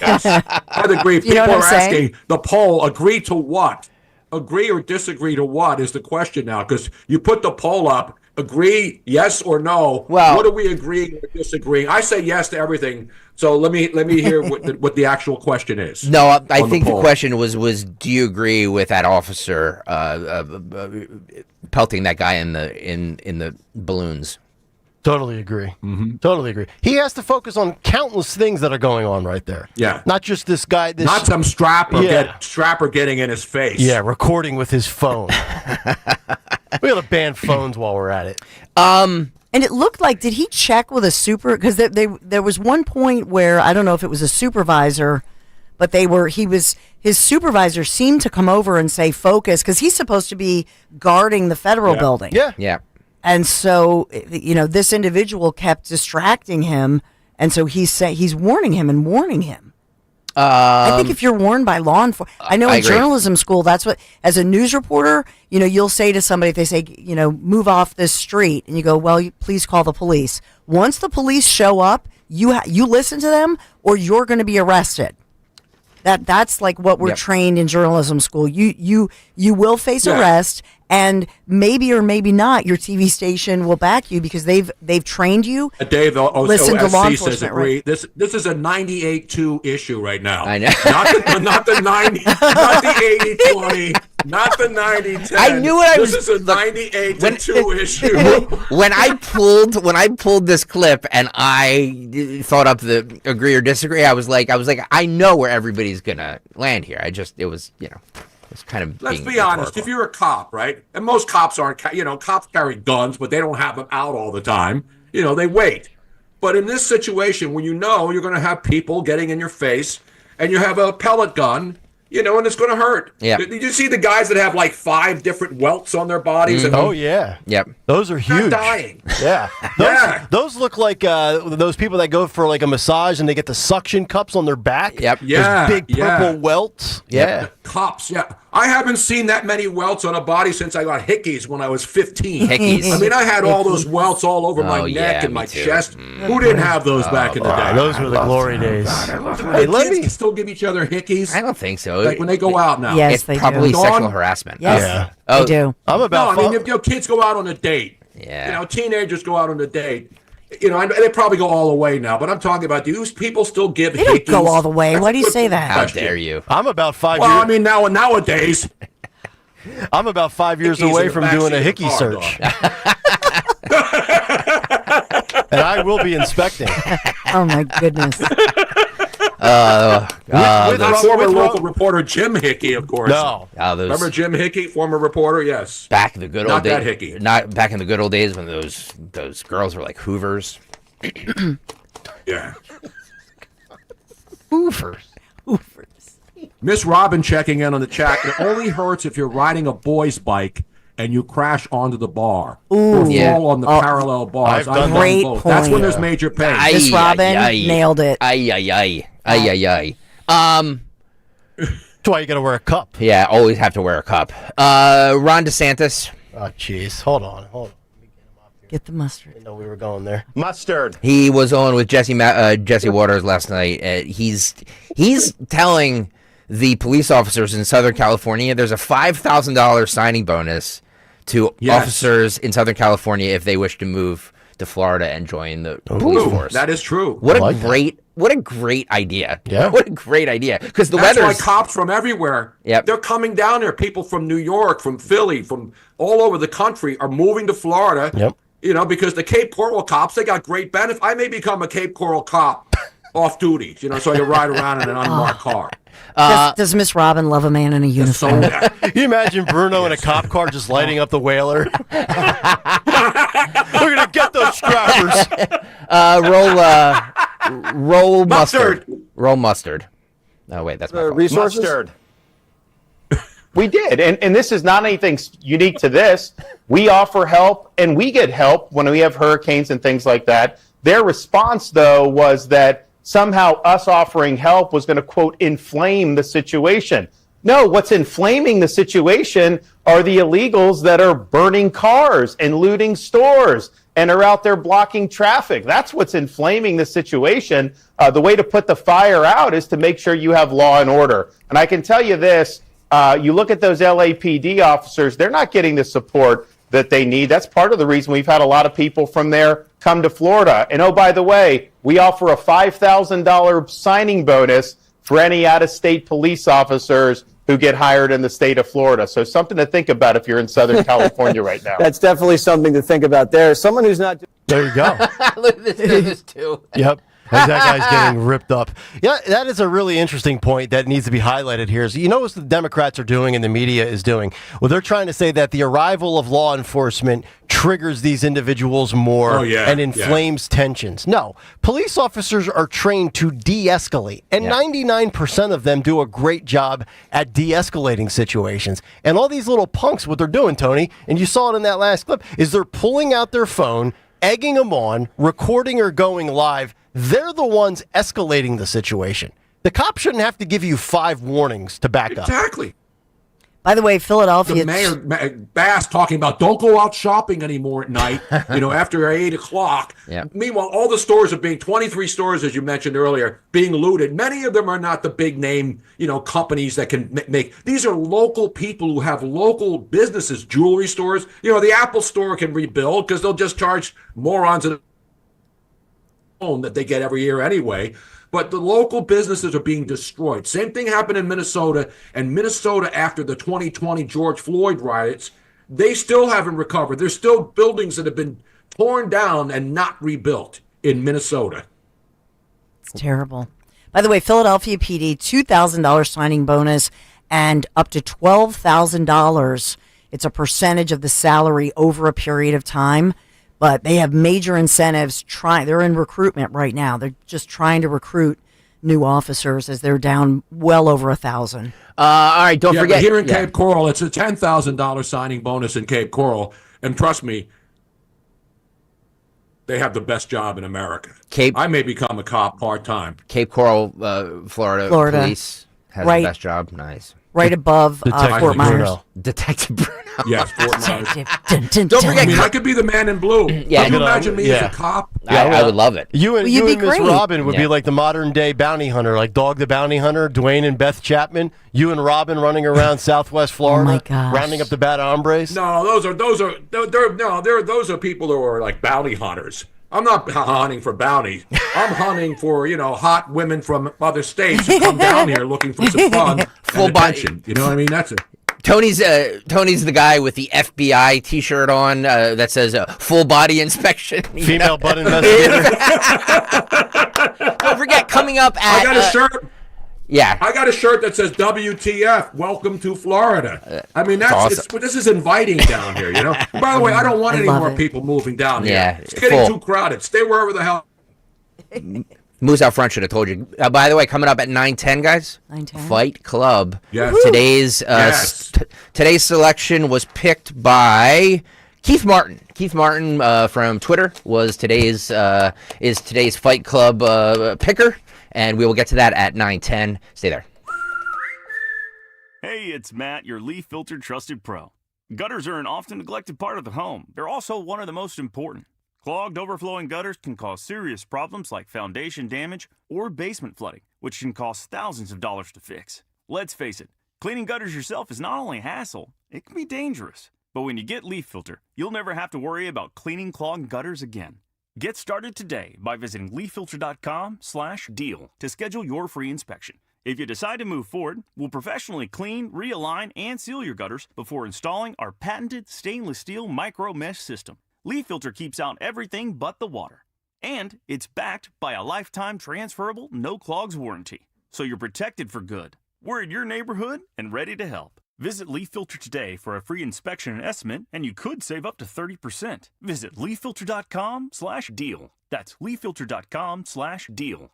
Yes. I'd agree. People are asking the poll, agree to what? Agree or disagree to what is the question now? Because you put the poll up, agree, yes or no. Well, what are we agreeing or disagreeing? I say yes to everything. So let me hear what the actual question is. No, I think the question was do you agree with that officer pelting that guy in the balloons? Totally agree. Mm-hmm. Totally agree. He has to focus on countless things that are going on right there. Yeah. Not just this guy. Not some strapper getting in his face. Yeah, recording with his phone. We got to ban phones while we're at it. And it looked like, did he check with a because there was one point where, I don't know if it was a supervisor, but his supervisor seemed to come over and say, focus, because he's supposed to be guarding the federal building. Yeah. Yeah. And so, this individual kept distracting him. And so he's warning him and warning him. I think if you're warned by law enforcement, I know in journalism school, that's what, as a news reporter, you'll say to somebody, if they say, move off this street, and you go, well, please call the police. Once the police show up, you listen to them or you're going to be arrested. That's like what we're trained in journalism school. You will face arrest, and maybe or maybe not your TV station will back you because they've trained you. Dave, listen to law enforcement. Says agree. Right? This is a 98-2 issue right now. I know. Not the 90, not the 80-20, not the 90-10. I knew what I was. This is a 98-2 issue. When I pulled this clip and I thought up the agree or disagree, I was like, I know where everybody's gonna land here. It was it's kind of. Let's be honest. If you're a cop, right, and most cops aren't, cops carry guns, but they don't have them out all the time. They wait. But in this situation, when you're going to have people getting in your face, and you have a pellet gun, and it's going to hurt. Yeah. Did you see the guys that have like 5 different welts on their bodies? Mm-hmm. Oh yeah. Yep. Those are huge. They're dying. Yeah. Those look like those people that go for like a massage and they get the suction cups on their back. Yep. Yeah. Those big purple welts. Yeah. Cops. Yeah. I haven't seen that many welts on a body since I got hickeys when I was 15. Hickeys. I mean, I had all those welts all over my neck and my chest. Who didn't have those back in the day? Those were the glory days. Hey, kids still give each other hickeys? I don't think so. Like when they go out now. Yes, it's they probably do. sexual harassment. Yes, they do. I'm about. No, I mean, if kids go out on a date. Yeah. Teenagers go out on a date. They probably go all the way now, but I'm talking about, do people still give They hickeys? don't go all the way. Why do you say that? How dare you? I'm about 5 years. Well, I mean, nowadays. I'm about 5 years away from doing a hickey search. And I will be inspecting. Oh, my goodness. God. Former local reporter Jim Hickey, of course. No. Remember Jim Hickey, former reporter? Yes. Back in the good old days. Not that Hickey. Not back in the good old days when those girls were like Hoovers. Yeah. Hoovers. Miss Robin checking in on the chat. It only hurts if you're riding a boy's bike and you crash onto the bar or fall on the parallel bars. I've done Great both. point. That's when there's major pain. Miss Robin nailed it. Ay. That's why you got to wear a cup. Yeah, always have to wear a cup. Ron DeSantis. Oh, jeez. Hold on. Get the mustard. I didn't know we were going there. Mustard. He was on with Jesse Waters last night. He's telling the police officers in Southern California there's a $5,000 signing bonus to officers in Southern California if they wish to move to Florida and join the police force. That is true. What a great idea. Yeah. What a great idea. Because That's why cops from everywhere, they're coming down there. People from New York, from Philly, from all over the country are moving to Florida. Yep. You know, because the Cape Coral cops, they got great benefits. I may become a Cape Coral cop off duty, so I can ride around in an unmarked car. Does Miss Robin love a man in a uniform? Can you imagine Bruno in a cop car just lighting up the whaler? We're going to get those scrappers. Roll mustard. Roll mustard. Oh, wait, that's my fault. Resources? Mustard. We did, and this is not anything unique to this. We offer help, and we get help when we have hurricanes and things like that. Their response, though, was that somehow us offering help was going to, quote, inflame the situation. No, what's inflaming the situation are the illegals that are burning cars and looting stores and are out there blocking traffic. That's what's inflaming the situation. The way to put the fire out is to make sure you have law and order. And I can tell you this, you look at those LAPD officers, they're not getting the support that they need. That's part of the reason we've had a lot of people from there come to Florida. And oh, by the way, we offer a $5,000 signing bonus for any out-of-state police officers who get hired in the state of Florida. So something to think about if you're in Southern California right now. That's definitely something to think about there. Someone who's not... There you go. Look at this too. Yep. As that guy's getting ripped up. Yeah, that is a really interesting point that needs to be highlighted here. So you know what the Democrats are doing and the media is doing? Well, they're trying to say that the arrival of law enforcement triggers these individuals more and inflames tensions. No, police officers are trained to de-escalate, and 99% of them do a great job at de-escalating situations. And all these little punks, what they're doing, Tony, and you saw it in that last clip, is they're pulling out their phone, egging them on, recording or going live. They're the ones escalating the situation. The cop shouldn't have to give you 5 warnings to back up. Exactly. By the way, Philadelphia... The mayor, Bass, talking about don't go out shopping anymore at night, after 8 o'clock. Yeah. Meanwhile, all the stores are being, 23 stores, as you mentioned earlier, being looted. Many of them are not the big name, companies that can make. These are local people who have local businesses, jewelry stores. The Apple store can rebuild because they'll just charge morons that they get every year anyway. But the local businesses are being destroyed. Same thing happened in Minnesota. And Minnesota, after the 2020 George Floyd riots, they still haven't recovered. There's still buildings that have been torn down and not rebuilt in Minnesota. It's terrible. By the way, Philadelphia PD, $2,000 signing bonus and up to $12,000. It's a percentage of the salary over a period of time. But they have major incentives. They're in recruitment right now. They're just trying to recruit new officers as they're down well over 1,000. All right, don't forget. Here in Cape Coral, it's a $10,000 signing bonus in Cape Coral. And trust me, they have the best job in America. I may become a cop part-time. Cape Coral, Florida Police has the best job. Nice. Right above Fort Myers. Detective Bruno. Yes, Fort Myers. Don't forget. I could be the man in blue. Yeah, Can you imagine me as a cop? I would love it. You and Miss Robin would be like the modern day bounty hunter, like Dog the Bounty Hunter, Dwayne and Beth Chapman. You and Robin running around Southwest Florida, rounding up the bad hombres. No, those are people who are like bounty hunters. I'm not hunting for bounties. I'm hunting for, hot women from other states who come down here looking for some fun Full and attention. You know what I mean? That's it. Tony's the guy with the FBI T-shirt on that says full body inspection. Female butt investigator. Don't forget, coming up at... I got a shirt. Yeah. I got a shirt that says WTF, welcome to Florida. I mean, that's awesome. this is inviting down here, you know? By the way, I don't want any more people moving down here. Yeah, It's getting full. too crowded. Stay wherever the hell. Moose out front should have told you. By the way, coming up at 9:10, guys. 9:10. Fight Club. Yes. Today's today's selection was picked by Keith Martin. Keith Martin from Twitter was today's Fight Club picker, and we will get to that at 9:10. Stay there. Hey, it's Matt, your leaf filter trusted pro. Gutters are an often neglected part of the home. They're also one of the most important. Clogged, overflowing gutters can cause serious problems like foundation damage or basement flooding, which can cost thousands of dollars to fix. Let's face it, cleaning gutters yourself is not only a hassle, it can be dangerous. But when you get Leaf Filter, you'll never have to worry about cleaning clogged gutters again. Get started today by visiting leaffilter.com/deal to schedule your free inspection. If you decide to move forward, we'll professionally clean, realign, and seal your gutters before installing our patented stainless steel micro mesh system. Leaf Filter keeps out everything but the water. And it's backed by a lifetime transferable no clogs warranty. So you're protected for good. We're in your neighborhood and ready to help. Visit Leaf Filter today for a free inspection and estimate, and you could save up to 30%. Visit leaffilter.com/deal. That's leaffilter.com/deal.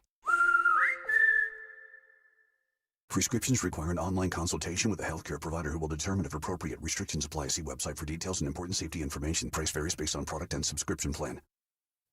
Prescriptions require an online consultation with a healthcare provider who will determine if appropriate restrictions apply. See website for details and important safety information. Price varies based on product and subscription plan.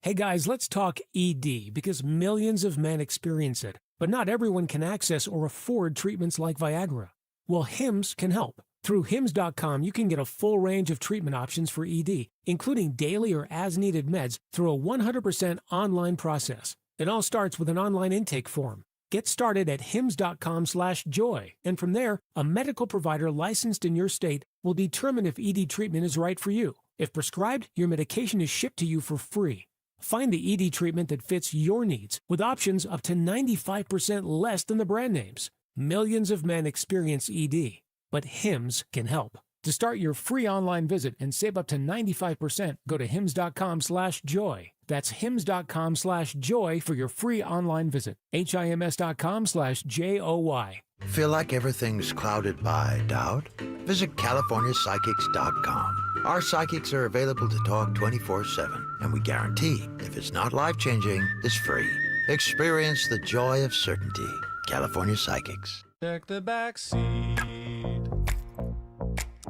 Hey guys, let's talk ED because millions of men experience it, but not everyone can access or afford treatments like Viagra. Well, Hims can help. Through Hims.com, you can get a full range of treatment options for ED, including daily or as-needed meds through a 100% online process. It all starts with an online intake form. Get started at hims.com/joy, and from there, a medical provider licensed in your state will determine if ED treatment is right for you. If prescribed, your medication is shipped to you for free. Find the ED treatment that fits your needs with options up to 95% less than the brand names. Millions of men experience ED, but Hims can help. To start your free online visit and save up to 95%, go to hims.com/joy. That's hims.com/joy for your free online visit. HIMS.com/JOY. Feel like everything's clouded by doubt? Visit CaliforniaPsychics.com. Our psychics are available to talk 24/7, and we guarantee if it's not life-changing, it's free. Experience the joy of certainty. California Psychics. Check the back seat.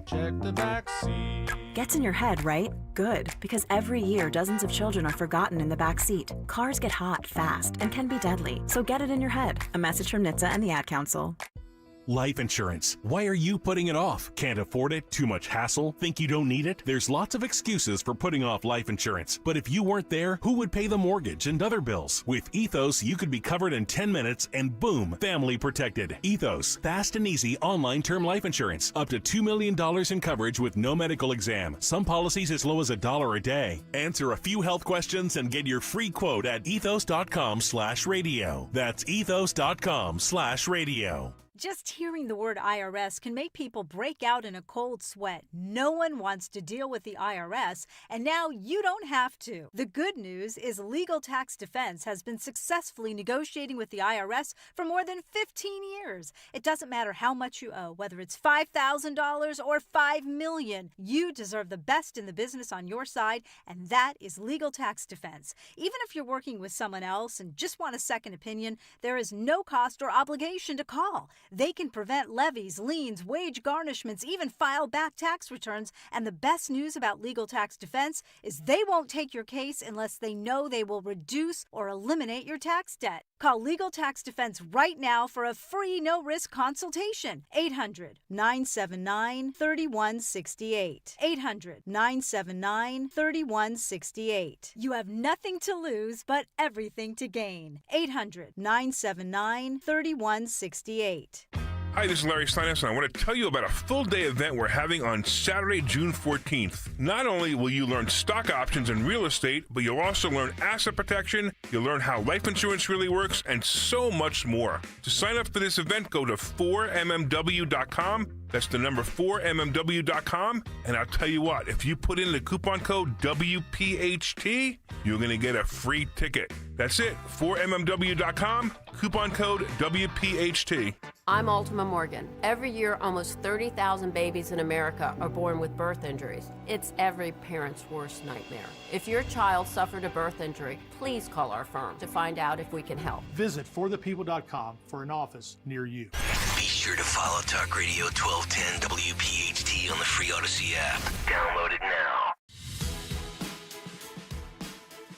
Check the back seat. Gets in your head, right? Good, because every year dozens of children are forgotten in the back seat. Cars get hot fast and can be deadly, so get it in your head. A message from NHTSA and the Ad Council. Life insurance. Why are you putting it off? Can't afford it? Too much hassle? Think you don't need it? There's lots of excuses for putting off life insurance. But if you weren't there, who would pay the mortgage and other bills? With Ethos, you could be covered in 10 minutes and boom, family protected. Ethos, fast and easy online term life insurance. Up to $2 million in coverage with no medical exam. Some policies as low as $1 a day. Answer a few health questions and get your free quote at ethos.com/radio. That's ethos.com/radio. Just hearing the word IRS can make people break out in a cold sweat. No one wants to deal with the IRS, and now you don't have to. The good news is Legal Tax Defense has been successfully negotiating with the IRS for more than 15 years. It doesn't matter how much you owe, whether it's $5,000 or $5 million. You deserve the best in the business on your side, and that is Legal Tax Defense. Even if you're working with someone else and just want a second opinion, there is no cost or obligation to call. They can prevent levies, liens, wage garnishments, even file back tax returns. And the best news about Legal Tax Defense is they won't take your case unless they know they will reduce or eliminate your tax debt. Call Legal Tax Defense right now for a free no-risk consultation. 800-979-3168. 800-979-3168. You have nothing to lose but everything to gain. 800-979-3168. Hi, this is Larry Steinhaus, and I want to tell you about a full-day event we're having on Saturday, June 14th. Not only will you learn stock options and real estate, but you'll also learn asset protection, you'll learn how life insurance really works, and so much more. To sign up for this event, go to 4mmw.com. That's the number 4mmw.com. And I'll tell you what, if you put in the coupon code WPHT, you're going to get a free ticket. That's it, 4mmw.com, coupon code WPHT. I'm Ultima Morgan. Every year, almost 30,000 babies in America are born with birth injuries. It's every parent's worst nightmare. If your child suffered a birth injury, please call our firm to find out if we can help. Visit forthepeople.com for an office near you. Be sure to follow Talk Radio 1210 WPHT on the free Odyssey app. Download it now.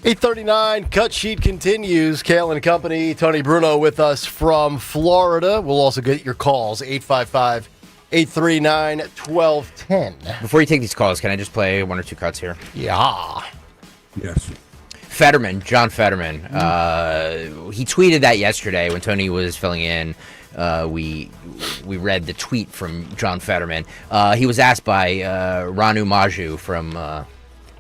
8:39, Cut Sheet continues. Kayal and Company, Tony Bruno with us from Florida. We'll also get your calls, 855-839-1210. Before you take these calls, can I just play one or two cuts here? Yeah. Yes. Fetterman, John Fetterman, he tweeted that yesterday when Tony was filling in. We read the tweet from John Fetterman. He was asked by Ranu Maju from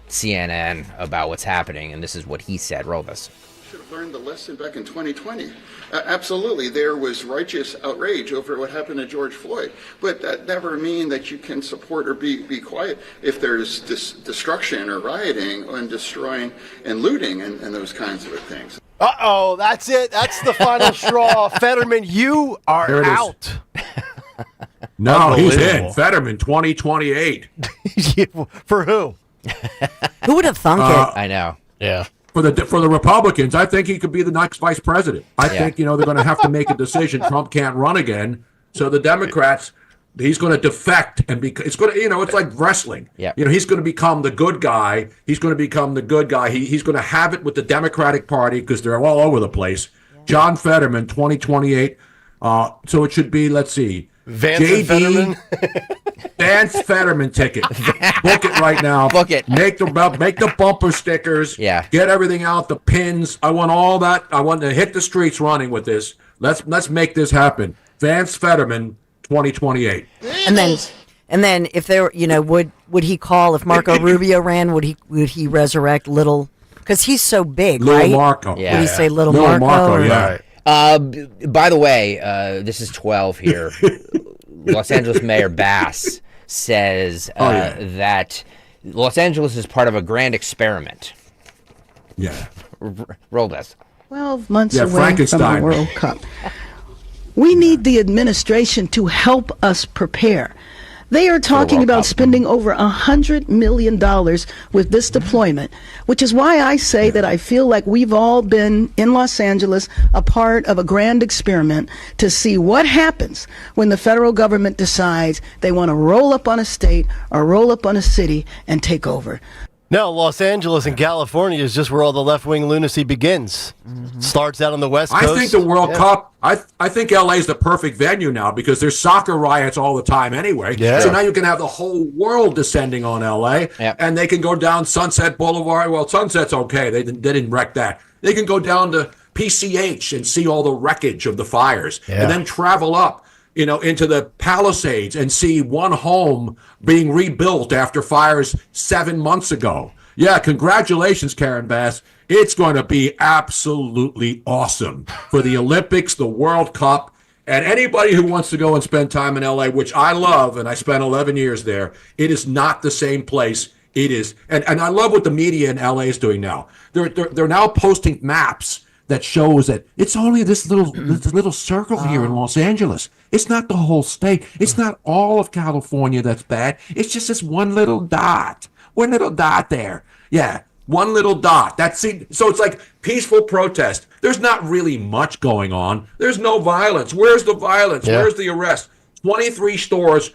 CNN about what's happening, and this is what he said. Roll this. Should have learned the lesson back in 2020. Absolutely, there was righteous outrage over what happened to George Floyd, but that never means that you can support or be quiet if there's destruction or rioting and destroying and looting and those kinds of things. Uh-oh, that's it. That's the final straw. Fetterman, you are out. No, he's in. Fetterman, 2028. For who? Who would have thunk it? I know. Yeah. For the Republicans, I think he could be the next vice president. I think, they're going to have to make a decision. Trump can't run again. So the Democrats, he's going to defect and it's going to, it's like wrestling. Yeah. He's going to become the good guy. He's going to become the good guy. He's going to have it with the Democratic Party because they're all over the place. John Fetterman, 2028. So it should be, let's see. Fetterman? Vance Fetterman ticket. Book it right now. Book it. Make the bumper stickers. Yeah. Get everything out, the pins. I want all that. I want to hit the streets running with this. Let's make this happen. Vance Fetterman, 2028. And then if there, would he call if Marco Rubio ran? Would he resurrect Little? Because he's so big, Little right? Marco. Yeah. Would he say Little Marco? Yeah. By the way, this is 12 here. Los Angeles Mayor Bass says that Los Angeles is part of a grand experiment. Yeah. Roll this. 12 months away from the World Cup. We need the administration to help us prepare. They are talking about spending over $100 million with this deployment, which is why I say that I feel like we've all been in Los Angeles a part of a grand experiment to see what happens when the federal government decides they want to roll up on a state or roll up on a city and take over. No, Los Angeles and California is just where all the left-wing lunacy begins. Mm-hmm. Starts out on the West Coast. I think the World Cup, I think LA is the perfect venue now because there's soccer riots all the time anyway. Yeah. So now you can have the whole world descending on LA, and they can go down Sunset Boulevard. Well, Sunset's okay. They didn't wreck that. They can go down to PCH and see all the wreckage of the fires, and then travel up, into the Palisades and see one home being rebuilt after fires 7 months ago. Yeah, congratulations, Karen Bass. It's going to be absolutely awesome for the Olympics, the World Cup, and anybody who wants to go and spend time in LA, which I love, and I spent 11 years there. It is not the same place. It is, and I love what the media in LA is doing now. They're now posting maps that shows that it's only this little circle here in Los Angeles. It's not the whole state. It's not all of California that's bad. It's just this one little dot. One little dot there. Yeah, one little dot. That's it. So it's like peaceful protest. There's not really much going on. There's no violence. Where's the violence? Yeah. Where's the arrest? 23 stores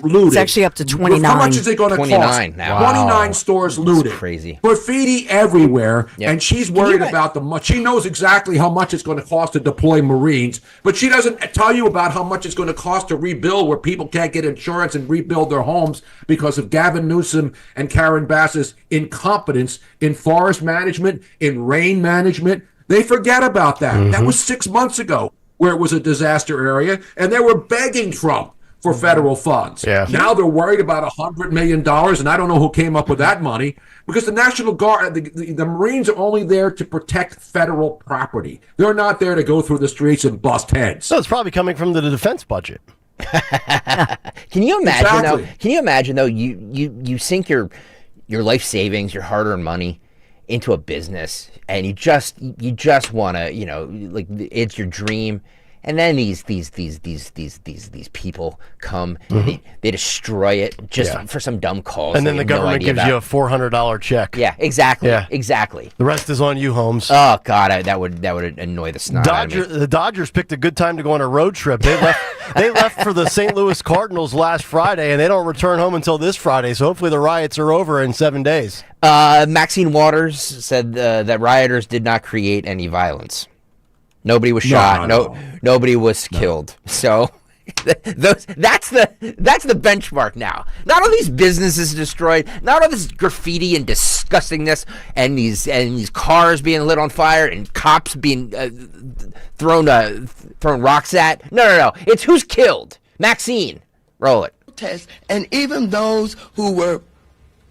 looted. It's actually up to 29. How much is it going to cost? 29 now. 29 stores looted. That's crazy. Graffiti everywhere, and she's worried about the much. She knows exactly how much it's going to cost to deploy Marines, but she doesn't tell you about how much it's going to cost to rebuild where people can't get insurance and rebuild their homes because of Gavin Newsom and Karen Bass's incompetence in forest management, in rain management. They forget about that. That was 6 months ago. where it was a disaster area, and they were begging Trump for federal funds. Yeah. Now they're worried about $100 million, and I don't know who came up with that money, because the National Guard, the Marines are only there to protect federal property. They're not there to go through the streets and bust heads. So it's probably coming from the defense budget. Can you imagine Exactly. though? Can you imagine though? You sink your life savings, your hard-earned money into a business, and you just want to, like it's your dream. And then these people come, and they destroy it just for some dumb cause. And then the government gives you a $400 check. Yeah, exactly. Yeah, exactly. The rest is on you, Holmes. Oh God, that would annoy the snot out of me. The Dodgers picked a good time to go on a road trip. They left for the St. Louis Cardinals last Friday, and they don't return home until this Friday. So hopefully the riots are over in 7 days. Maxine Waters said that rioters did not create any violence. Nobody was shot. Nobody was killed. So that's the benchmark now. Not all these businesses destroyed. Not all this graffiti and disgustingness, and these cars being lit on fire, and cops being thrown rocks at. No. It's who's killed. Maxine, roll it. And even those who were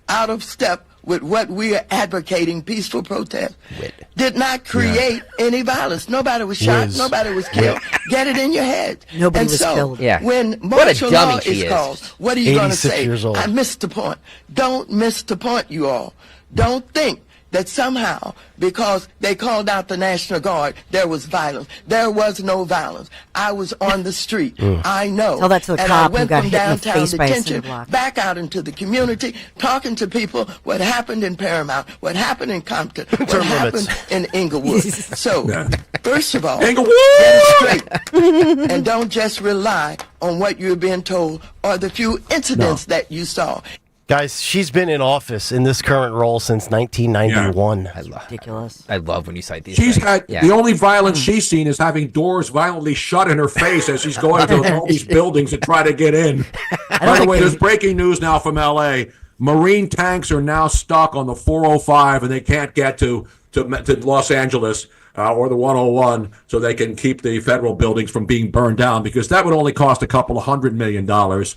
out of step with what we are advocating, peaceful protest, did not create any violence. Nobody was shot. Nobody was killed. Get it in your head. Nobody was killed. Yeah. When What a martial dummy law she is is. called, what are you going to 86 say? years old. I missed the point. Don't miss the point, you all. Don't think that somehow, because they called out the National Guard, there was violence. There was no violence. I was on the street. I know. Tell that to the and cop I went who got from hit in the downtown face by a cinder detention block. back out into the community, talking to people what happened in Paramount, what happened in Compton, what happened in Inglewood. So, first of all, Inglewood! get it straight. And don't just rely on what you're being told or the few incidents that you saw. Guys, she's been in office in this current role since 1991. Ridiculous. I love when you cite these. She's things. got the only violence she's seen is having doors violently shut in her face as she's going to all these buildings and try to get in. By the way, there's breaking news now from L.A. Marine tanks are now stuck on the 405 and they can't get to Los Angeles or the 101, so they can keep the federal buildings from being burned down, because that would only cost a couple of $100 million to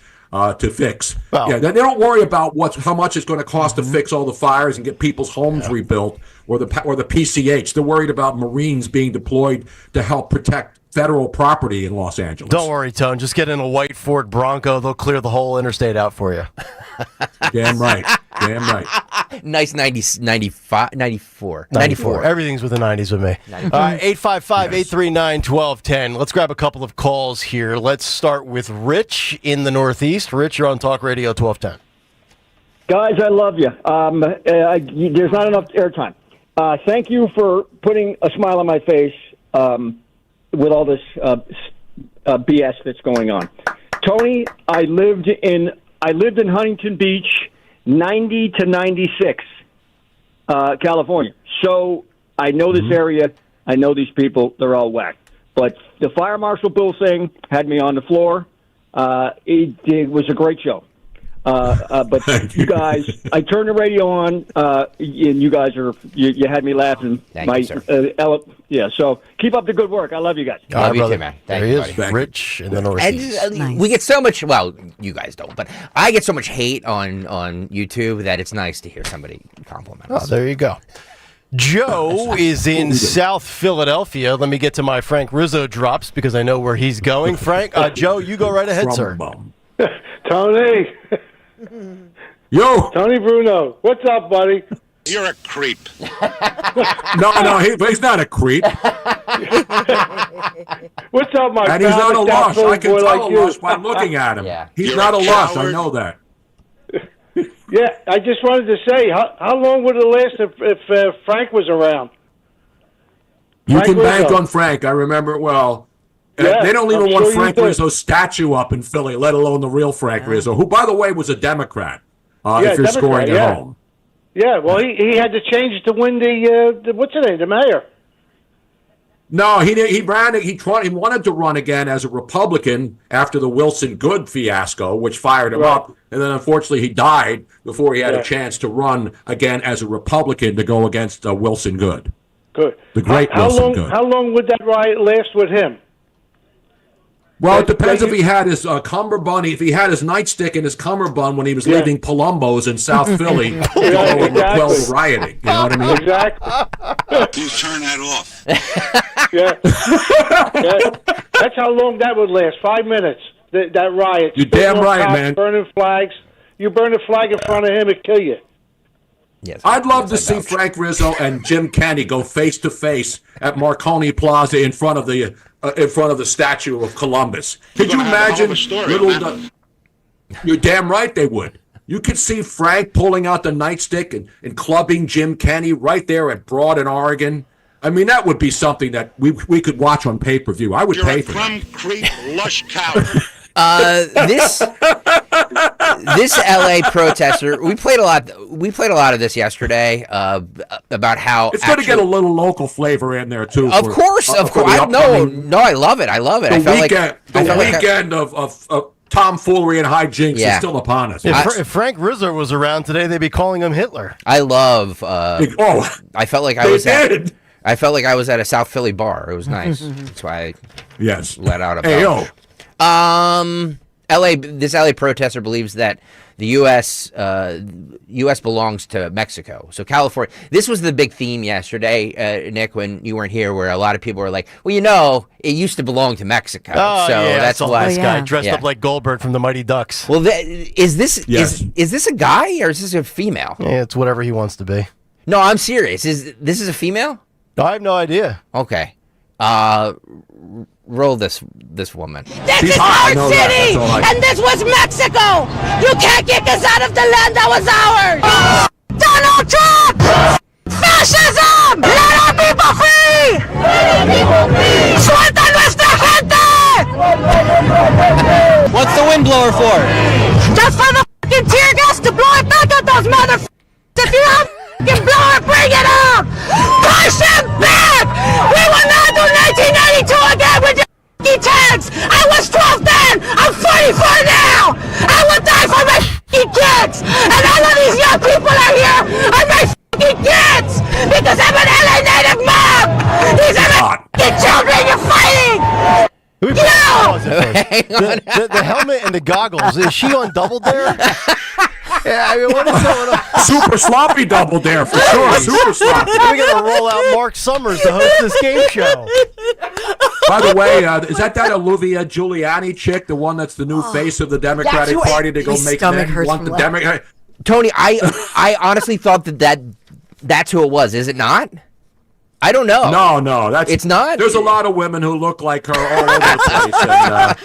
fix. Well, they don't worry about how much it's going to cost to fix all the fires and get people's homes rebuilt, or the PCH. They're worried about Marines being deployed to help protect federal property in Los Angeles. Don't worry, Tone. Just get in a white Ford Bronco. They'll clear the whole interstate out for you. Damn right. Damn right. Nice 94. 94. Everything's with the 90s with me. 855-839-1210. Let's grab a couple of calls here. Let's start with Rich in the Northeast. Rich, you're on Talk Radio 1210. Guys, I love you. There's not enough airtime. Thank you for putting a smile on my face with all this BS that's going on. Tony, I lived in Huntington Beach, 90 to 96, California. So I know this area. I know these people. They're all whacked. But the Fire Marshal Bill thing had me on the floor. It was a great show. But you guys, I turned the radio on, and you guys you had me laughing. Thank you, sir. So keep up the good work. I love you guys. Love you too, man. There he is, Rich in the Northeast. And we get so much. Well, you guys don't, but I get so much hate on YouTube that it's nice to hear somebody compliment us. Oh, there you go. Joe is in South Philadelphia. Let me get to my Frank Rizzo drops because I know where he's going. Frank, Joe, you go right ahead, sir. Tony. Yo. Tony Bruno. What's up, buddy? You're a creep. No, he's not a creep. What's up, my And he's not a lush. I can tell like a you. lush by looking at him. Yeah. He's You're not a a lush. I coward. know that. Yeah, I just wanted to say, how long would it last if Frank was around? You Frank can bank Rizzo. on Frank. I remember it well. Yeah, they don't even I'm want sure you Frank do. Rizzo's statue up in Philly, let alone the real Frank Rizzo, who, by the way, was a Democrat. If you're Democrat, scoring at yeah. home. Yeah, well, he had to change it to win the what's his name, the mayor. No, he did. He ran. He wanted to run again as a Republican after the Wilson Good fiasco, which fired him up, and then unfortunately he died before he had a chance to run again as a Republican to go against Wilson Good. Good. The great how Wilson long? Good. How long would that riot last with him? Well, it depends if he had his cummerbund. If he had his nightstick in his cummerbund when he was leaving Palumbo's in South Philly to go and repel the rioting. You know what I mean? Exactly. Please turn that off. Yeah. That's how long that would last. 5 minutes. That riot. You're damn right, man. Burning flags. You burn a flag in front of him, it'd kill you. Yes, I'd love to see Frank Rizzo and Jim Kenney go face to face at Marconi Plaza in front of the statue of Columbus. Could you imagine? You're damn right they would. You could see Frank pulling out the nightstick and clubbing Jim Kenney right there at Broad in Oregon. I mean, that would be something that we could watch on pay-per-view. I would pay for that. Crumb Creek lush cow. This LA protester, we played a lot of this yesterday about how it's going to get a little local flavor in there too. Of course. I love it. The weekend of tomfoolery and hijinks is still upon us. If Frank Rizzo was around today, they'd be calling him Hitler. I love. I felt like I was at a South Philly bar. It was nice. That's why I let out a bell. This LA protester believes that the U.S. belongs to Mexico. So California. This was the big theme yesterday, Nick, when you weren't here, where a lot of people were like, "Well, it used to belong to Mexico." Oh, so yeah, that's why this guy Yeah. dressed up like Goldberg from the Mighty Ducks. Well, is this a guy or is this a female? Yeah, it's whatever he wants to be. No, I'm serious. This is a female? I have no idea. Okay. Roll this woman. This is our city, and this was Mexico. You can't kick us out of the land that was ours. Donald Trump! Fascism! Let our people free! Let our people free! Suelta nuestra gente! What's the windblower for? Just for the fucking tear gas to blow it back at those motherfuckers. If you have fucking blower, bring it up! Push him back! We will not do 1992 again with your fucking tanks! I was 12 then! I'm 44 now! I will die for my fucking kids! And all of these young people are here are my fucking kids! Because I'm an LA native mom! These are my fucking children you're fighting! The helmet and the goggles, is she on Double Dare? Yeah, I mean, what is going on? Super sloppy Double Dare, for sure. Super sloppy. We're going to roll out Mark Summers to host this game show. By the way, is that Olivia Giuliani chick, the one that's the new face of the Democratic Party to go make men want the Democrat? Tony, I honestly thought that's who it was. Is it not? I don't know. No, it's not. There's a lot of women who look like her all over the place. And,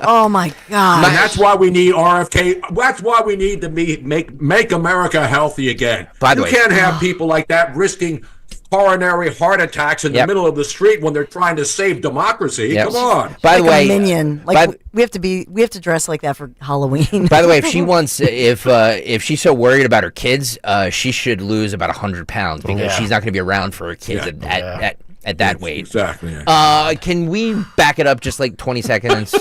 oh my God! And that's why we need RFK. That's why we need to make America healthy again. By the way, you can't have people like that risking coronary heart attacks in the middle of the street when they're trying to save democracy. Come on. By the way, a minion. We have to dress like that for Halloween. By the way, if she wants, if she's so worried about her kids, she should lose about 100 pounds because she's not going to be all for her kids at that weight. Exactly. Yeah. Can we back it up just like 20 seconds?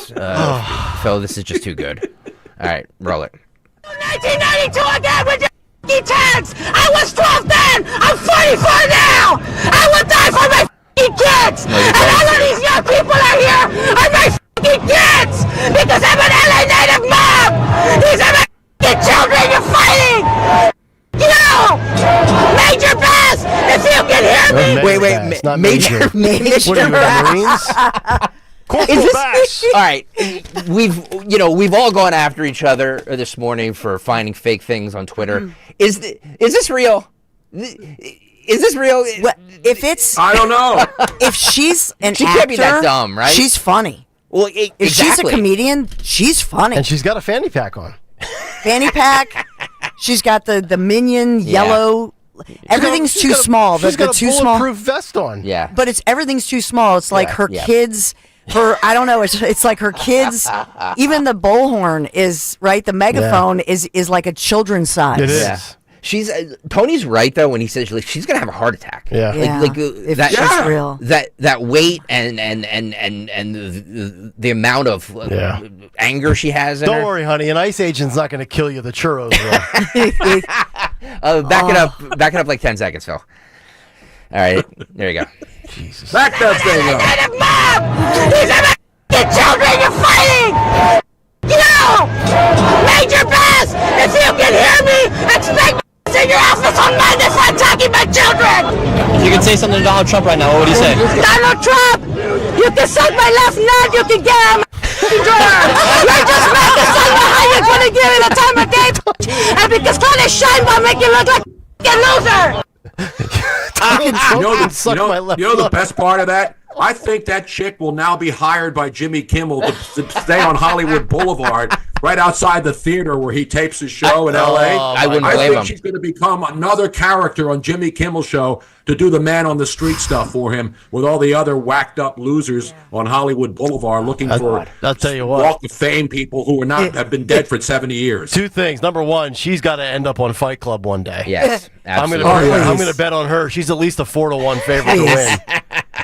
Phil, this is just too good. All right, roll it. 1992 again with your tanks! I was 12 then! I'm 44 now! I will die for my kids! And all of these young people are here are my kids! Because I'm an LA native mom! These are my children you're fighting! Major Bass! If you can hear me! Wait, Major What are you, Marines? Corporal Bass. All right, we've all gone after each other this morning for finding fake things on Twitter. Is this real? Is this real? If it's, I don't know. If she's an actor, can't be that dumb, right? She's funny. Well, if she's a comedian, she's funny. And she's got a fanny pack on. Fanny pack. She's got the minion yellow. Everything's too small. She's got a too small bulletproof vest on. Yeah, but everything's too small. It's like her kids. I don't know. It's like her kids. Even the bullhorn is right. The megaphone is like a children's size. It is. Yeah. She's Tony's right though when he says she's gonna have a heart attack. Yeah, if that's real. That weight and the amount of anger she has. Don't worry, honey. An ice agent's not going to kill you. The churros will. Back it up like 10 seconds, Phil. All right, there you go. Jesus. Back that thing up. These are my fucking children you're fighting! You! Major Bass, if you can hear me, expect in your office on Monday for attacking my children! If you could say something to Donald Trump right now, what would you say? Donald Trump, you can suck my left nut, you can get out my drawer. You're just mad to suck my how you're gonna give me the time of day, and because trying to shine will make you look like a loser. You know the best part of that? I think that chick will now be hired by Jimmy Kimmel to stay on Hollywood Boulevard, right outside the theater where he tapes his show in L.A. I wouldn't blame think him. she's going to become another character on Jimmy Kimmel's show to do the man on the street stuff for him with all the other whacked up losers on Hollywood Boulevard looking for I'll tell you what. Walk of Fame people who have been dead for 70 years. Two things. Number one, she's got to end up on Fight Club one day. Yes, I'm absolutely. I'm going to bet on her. She's at least a 4-1 favorite to win.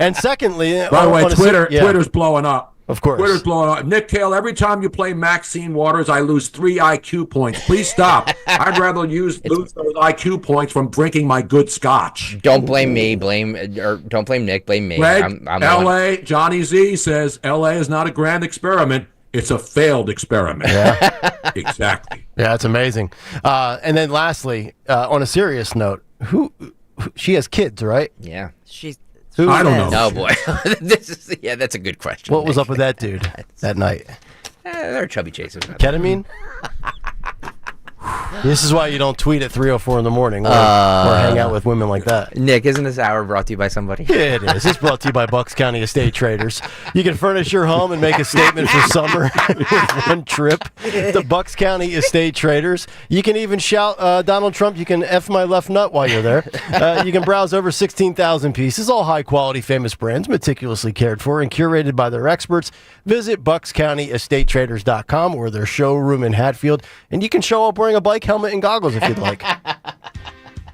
And secondly, by the way, Twitter's blowing up. Of course. Twitter's blowing up. Nick Kayal, every time you play Maxine Waters, I lose 3 IQ points. Please stop. I'd rather lose those IQ points from drinking my good scotch. Don't blame me. Don't blame Nick. Blame me. Greg, I'm L.A., Johnny Z says L.A. is not a grand experiment. It's a failed experiment. Yeah. Exactly. Yeah, it's amazing. And then lastly, on a serious note, who she has kids, right? Yeah. I don't know. Oh, boy. That's a good question. What was up with that dude that night? They're chubby chasers. Ketamine? This is why you don't tweet at 3:04 in the morning or hang out with women like that. Nick, isn't this hour brought to you by somebody? Yeah, it is. It's brought to you by Bucks County Estate Traders. You can furnish your home and make a statement for summer with one trip to Bucks County Estate Traders. You can even shout Donald Trump, you can F my left nut while you're there. You can browse over 16,000 pieces, all high-quality famous brands, meticulously cared for and curated by their experts. Visit BucksCountyEstateTraders.com or their showroom in Hatfield, and you can show up wearing a bike helmet and goggles if you'd like.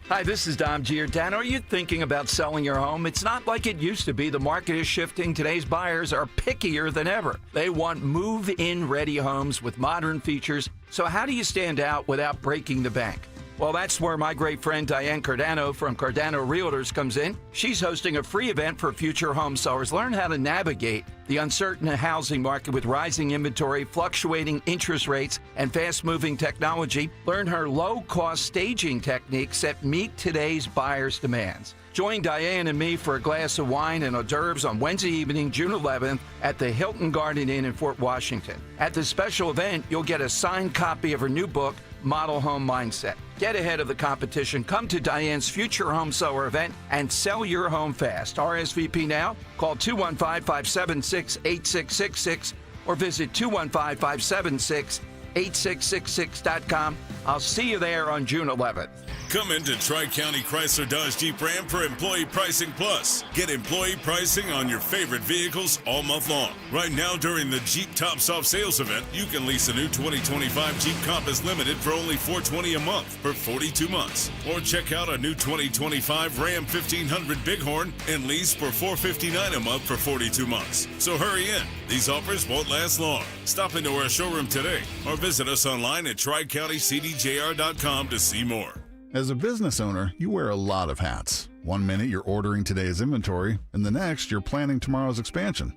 Hi, this is Dom Giordano. Are you thinking about selling your home? It's not like it used to be. The market is shifting. Today's buyers are pickier than ever. They want move-in ready homes with modern features. So how do you stand out without breaking the bank? Well, that's where my great friend Diane Cardano from Cardano Realtors comes in. She's hosting a free event for future home sellers. Learn how to navigate the uncertain housing market with rising inventory, fluctuating interest rates, and fast-moving technology. Learn her low-cost staging techniques that meet today's buyers' demands. Join Diane and me for a glass of wine and hors d'oeuvres on Wednesday evening, June 11th at the Hilton Garden Inn in Fort Washington. At the special event, you'll get a signed copy of her new book, Model Home Mindset. Get ahead of the competition. Come to Diane's Future Home Seller event and sell your home fast. RSVP now. Call 215-576-8666 or visit 215-576-8666.com. I'll see you there on June 11th. Come into Tri-County Chrysler Dodge Jeep Ram for Employee Pricing Plus. Get employee pricing on your favorite vehicles all month long. Right now during the Jeep Tops Off sales event, you can lease a new 2025 Jeep Compass Limited for only $420 a month for 42 months. Or check out a new 2025 Ram 1500 Bighorn and lease for $459 a month for 42 months. So hurry in. These offers won't last long. Stop into our showroom today or visit us online at TriCountyCDJR.com to see more. As a business owner, you wear a lot of hats. One minute you're ordering today's inventory, and the next you're planning tomorrow's expansion.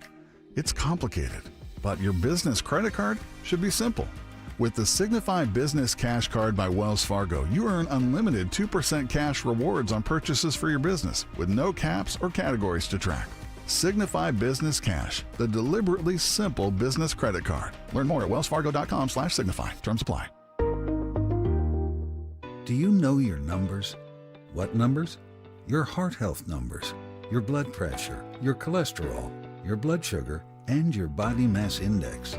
It's complicated, but your business credit card should be simple. With the Signify Business Cash Card by Wells Fargo, you earn unlimited 2% cash rewards on purchases for your business with no caps or categories to track. Signify Business Cash, the deliberately simple business credit card. Learn more at wellsfargo.com/signify. Terms apply. Do you know your numbers? What numbers? Your heart health numbers, your blood pressure, your cholesterol, your blood sugar, and your body mass index.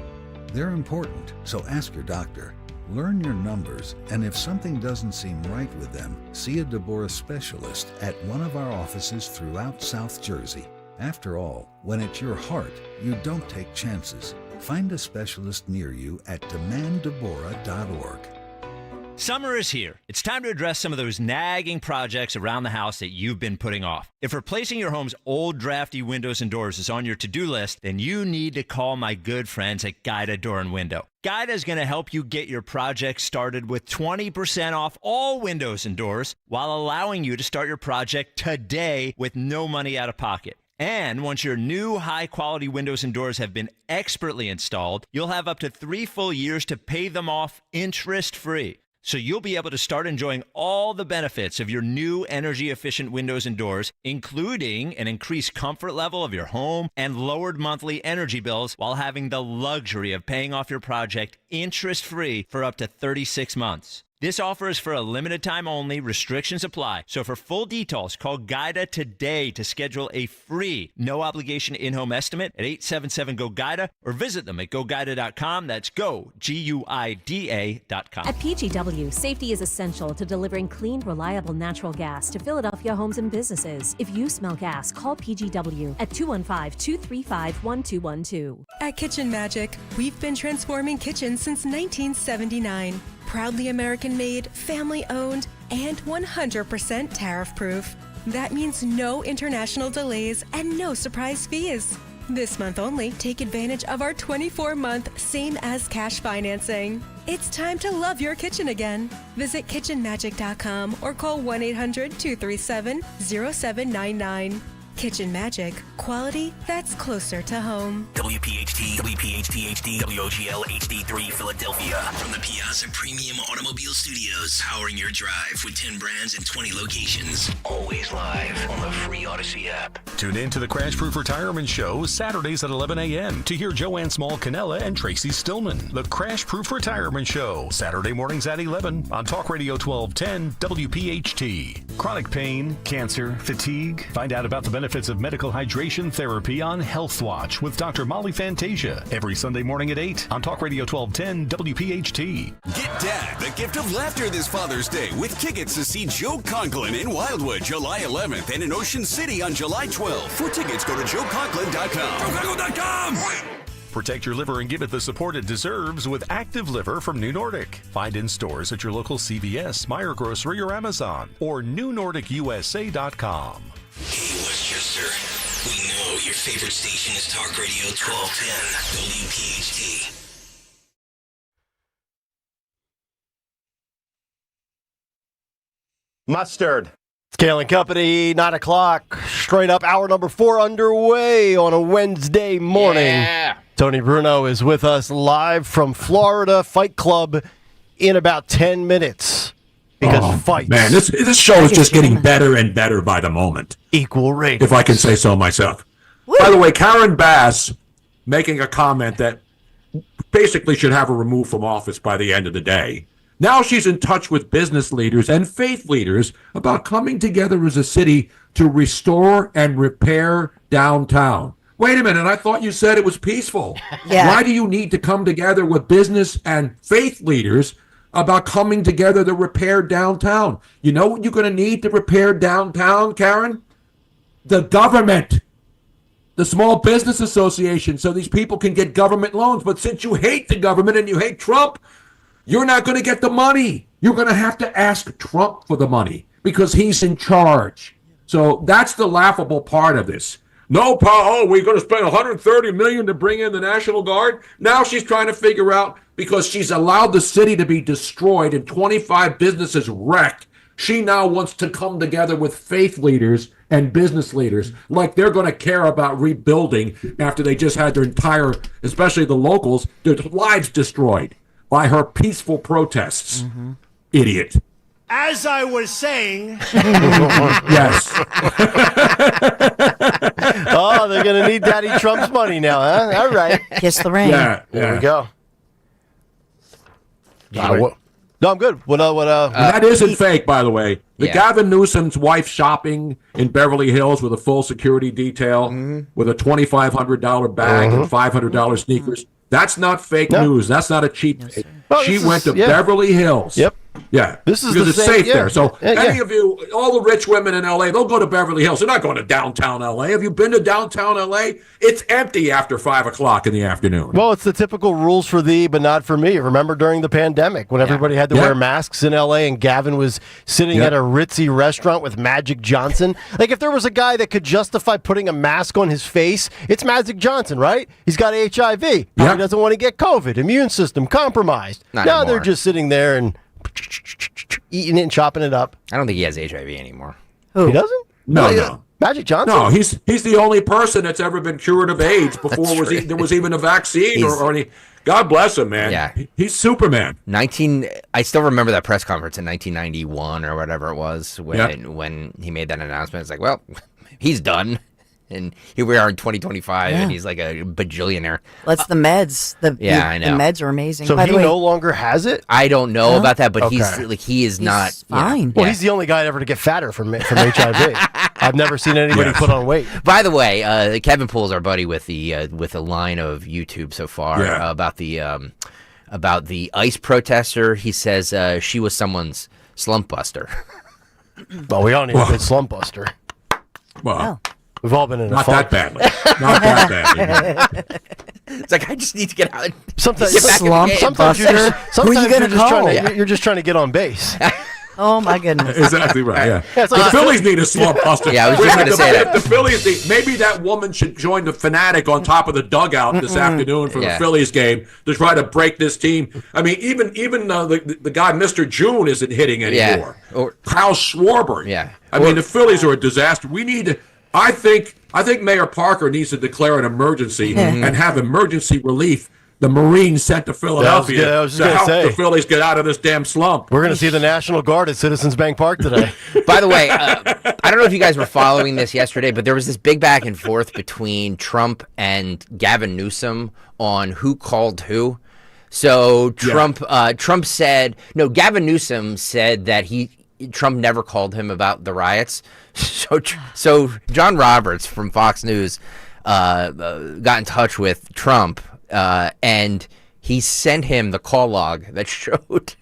They're important, so ask your doctor. Learn your numbers, and if something doesn't seem right with them, see a Deborah specialist at one of our offices throughout South Jersey. After all, when it's your heart, you don't take chances. Find a specialist near you at demanddeborah.org. Summer is here. It's time to address some of those nagging projects around the house that you've been putting off. If replacing your home's old drafty windows and doors is on your to-do list, then you need to call my good friends at Guida Door and Window. Guida is going to help you get your project started with 20% off all windows and doors while allowing you to start your project today with no money out of pocket. And once your new high-quality windows and doors have been expertly installed, you'll have up to 3 full years to pay them off interest-free. So you'll be able to start enjoying all the benefits of your new energy-efficient windows and doors, including an increased comfort level of your home and lowered monthly energy bills, while having the luxury of paying off your project interest-free for up to 36 months. This offer is for a limited time only. Restrictions apply. So for full details, call GUIDA today to schedule a free, no-obligation in-home estimate at 877-GO-GUIDA or visit them at GoGuida.com. That's go, GUIDA.com. At PGW, safety is essential to delivering clean, reliable natural gas to Philadelphia homes and businesses. If you smell gas, call PGW at 215-235-1212. At Kitchen Magic, we've been transforming kitchens since 1979. Proudly American-made, family-owned, and 100% tariff-proof. That means no international delays and no surprise fees. This month only, take advantage of our 24-month same-as-cash financing. It's time to love your kitchen again. Visit kitchenmagic.com or call 1-800-237-0799. Kitchen Magic, quality that's closer to home. WPHT, WPHT HD, WOGL HD3 Philadelphia. From the Piazza Premium Automobile Studios, powering your drive with 10 brands and 20 locations. Always live on the free Odyssey app. Tune in to the Crash Proof Retirement Show Saturdays at 11 a.m. to hear Joanne Small-Canella and Tracy Stillman. The Crash Proof Retirement Show, Saturday mornings at 11 on Talk Radio 1210 WPHT. Chronic pain, cancer, fatigue. Find out about the benefits of medical hydration therapy on Health Watch with Dr. Molly Fantasia every Sunday morning at 8 on Talk Radio 1210 WPHT. Get Dad the gift of laughter this Father's Day with tickets to see Joe Conklin in Wildwood July 11th and in Ocean City on July 12th. For tickets, go to joeconklin.com. joeconklin.com! Protect your liver and give it the support it deserves with Active Liver from New Nordic. Find in stores at your local CVS, Meijer Grocery, or Amazon, or newnordicusa.com. Hey, Westchester. We know your favorite station is Talk Radio 1210, WPHT. Mustard. It's Kayal and Company, 9 o'clock. Straight up, hour number 4 underway on a Wednesday morning. Yeah. Tony Bruno is with us live from Florida Fight Club in about 10 minutes. Because fights. Man, this show is just getting better and better by the moment. Equal rate. If I can say so myself. Woo! By the way, Karen Bass making a comment that basically should have her removed from office by the end of the day. Now she's in touch with business leaders and faith leaders about coming together as a city to restore and repair downtown. Wait a minute, I thought you said it was peaceful. Yeah. Why do you need to come together with business and faith leaders about coming together to repair downtown? You know what you're going to need to repair downtown, Karen? The government. The Small Business Association, so these people can get government loans. But since you hate the government and you hate Trump, you're not going to get the money. You're going to have to ask Trump for the money because he's in charge. So that's the laughable part of this. No, Paul, we're going to spend $130 million to bring in the National Guard. Now she's trying to figure out, because she's allowed the city to be destroyed and 25 businesses wrecked, she now wants to come together with faith leaders and business leaders like they're going to care about rebuilding after they just had their entire, especially the locals, their lives destroyed by her peaceful protests. Mm-hmm. Idiot. As I was saying. Yes. Oh, they're going to need Daddy Trump's money now, huh? All right. Kiss the ring. Yeah. There we go. No, I'm good. That isn't fake, by the way. The Gavin Newsom's wife shopping in Beverly Hills with a full security detail, with a $2,500 bag and $500 sneakers. That's not fake news. That's not a cheap. She went to Beverly Hills. Yep. Yeah, this is because it's safe there. So any yeah. of you, all the rich women in L.A., they'll go to Beverly Hills. They're not going to downtown L.A. Have you been to downtown L.A.? It's empty after 5 o'clock in the afternoon. Well, it's the typical rules for thee, but not for me. Remember during the pandemic when everybody had to wear masks in L.A. and Gavin was sitting at a ritzy restaurant with Magic Johnson? Like, if there was a guy that could justify putting a mask on his face, it's Magic Johnson, right? He's got HIV. He doesn't want to get COVID. Immune system compromised. Now they're just sitting there and eating it and chopping it up. I don't think he has HIV anymore. Who? He doesn't? No. Magic Johnson? No, he's the only person that's ever been cured of AIDS before there was even a vaccine or any. God bless him, man. Yeah. He's Superman. I still remember that press conference in 1991 or whatever it was when he made that announcement. It's like, well, he's done. And here we are in 2025, and he's like a bajillionaire. That's the meds. I know. The meds are amazing. So By he the way, no longer has it? I don't know about that, but Okay. he's not fine. Well, he's the only guy ever to get fatter from HIV. I've never seen anybody put on weight. By the way, Kevin Poole's our buddy with the line of YouTube so far about the ICE protester. He says she was someone's slump buster. Well, we all need a good slump buster. Well, we've all been in a not funk. that badly. Not that badly. It's like I just need to get out. Sometimes get back in the game. sometimes you're just, Who are you sometimes gonna you're just trying call? to you're just trying to get on base. Oh my goodness. Exactly right. Yeah. Yeah, it's like the Phillies need a slump buster. Yeah, I was just going to say that. The Phillies need, maybe that woman should join the fanatic on top of the dugout this afternoon for the Phillies game to try to break this team. I mean, even the guy Mr. June isn't hitting anymore. Or Kyle Schwarber. Yeah. I mean, the Phillies are a disaster. We need to. I think Mayor Parker needs to declare an emergency and have emergency relief. The Marines sent to Philadelphia I was just to gonna help say. the Phillies get out of this damn slump. We're going to see the National Guard at Citizens Bank Park today. By the way, I don't know if you guys were following this yesterday, but there was this big back and forth between Trump and Gavin Newsom on who called who. So Trump said, no, Gavin Newsom said that Trump never called him about the riots. So John Roberts from Fox News got in touch with Trump, and he sent him the call log that showed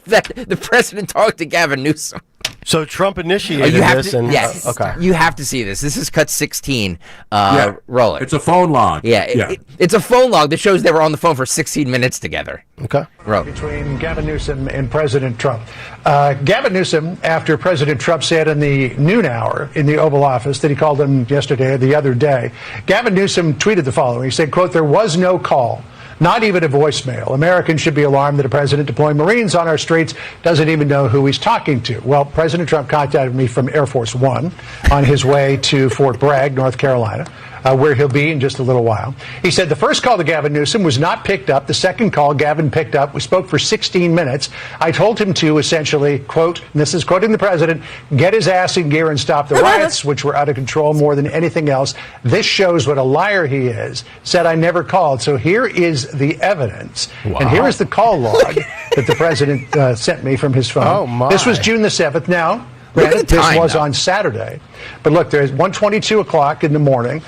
that the president talked to Gavin Newsom. So Trump initiated this, yes, okay. You have to see this. This is cut 16. Roll it. It's a phone log. It's a phone log that shows they were on the phone for 16 minutes together. Okay. Roll. Between Gavin Newsom and President Trump. Gavin Newsom, after President Trump said in the noon hour in the Oval Office that he called him yesterday or the other day, Gavin Newsom tweeted the following. He said, quote, "There was no call. Not even a voicemail. Americans should be alarmed that a president deploying Marines on our streets doesn't even know who he's talking to." Well, President Trump contacted me from Air Force One on his way to Fort Bragg, North Carolina, where he'll be in just a little while. He said the first call to Gavin Newsom was not picked up. The second call Gavin picked up. We spoke for 16 minutes. I told him to essentially, quote, and this is quoting the president, "get his ass in gear and stop the riots, which were out of control more than anything else. This shows what a liar he is." Said I never called. So here is the evidence. Wow. And here is the call log that the president sent me from his phone. Oh, my. This was June the 7th. Now, Look at the time, this was though. on Saturday. But look, there's 1:22 o'clock in the morning.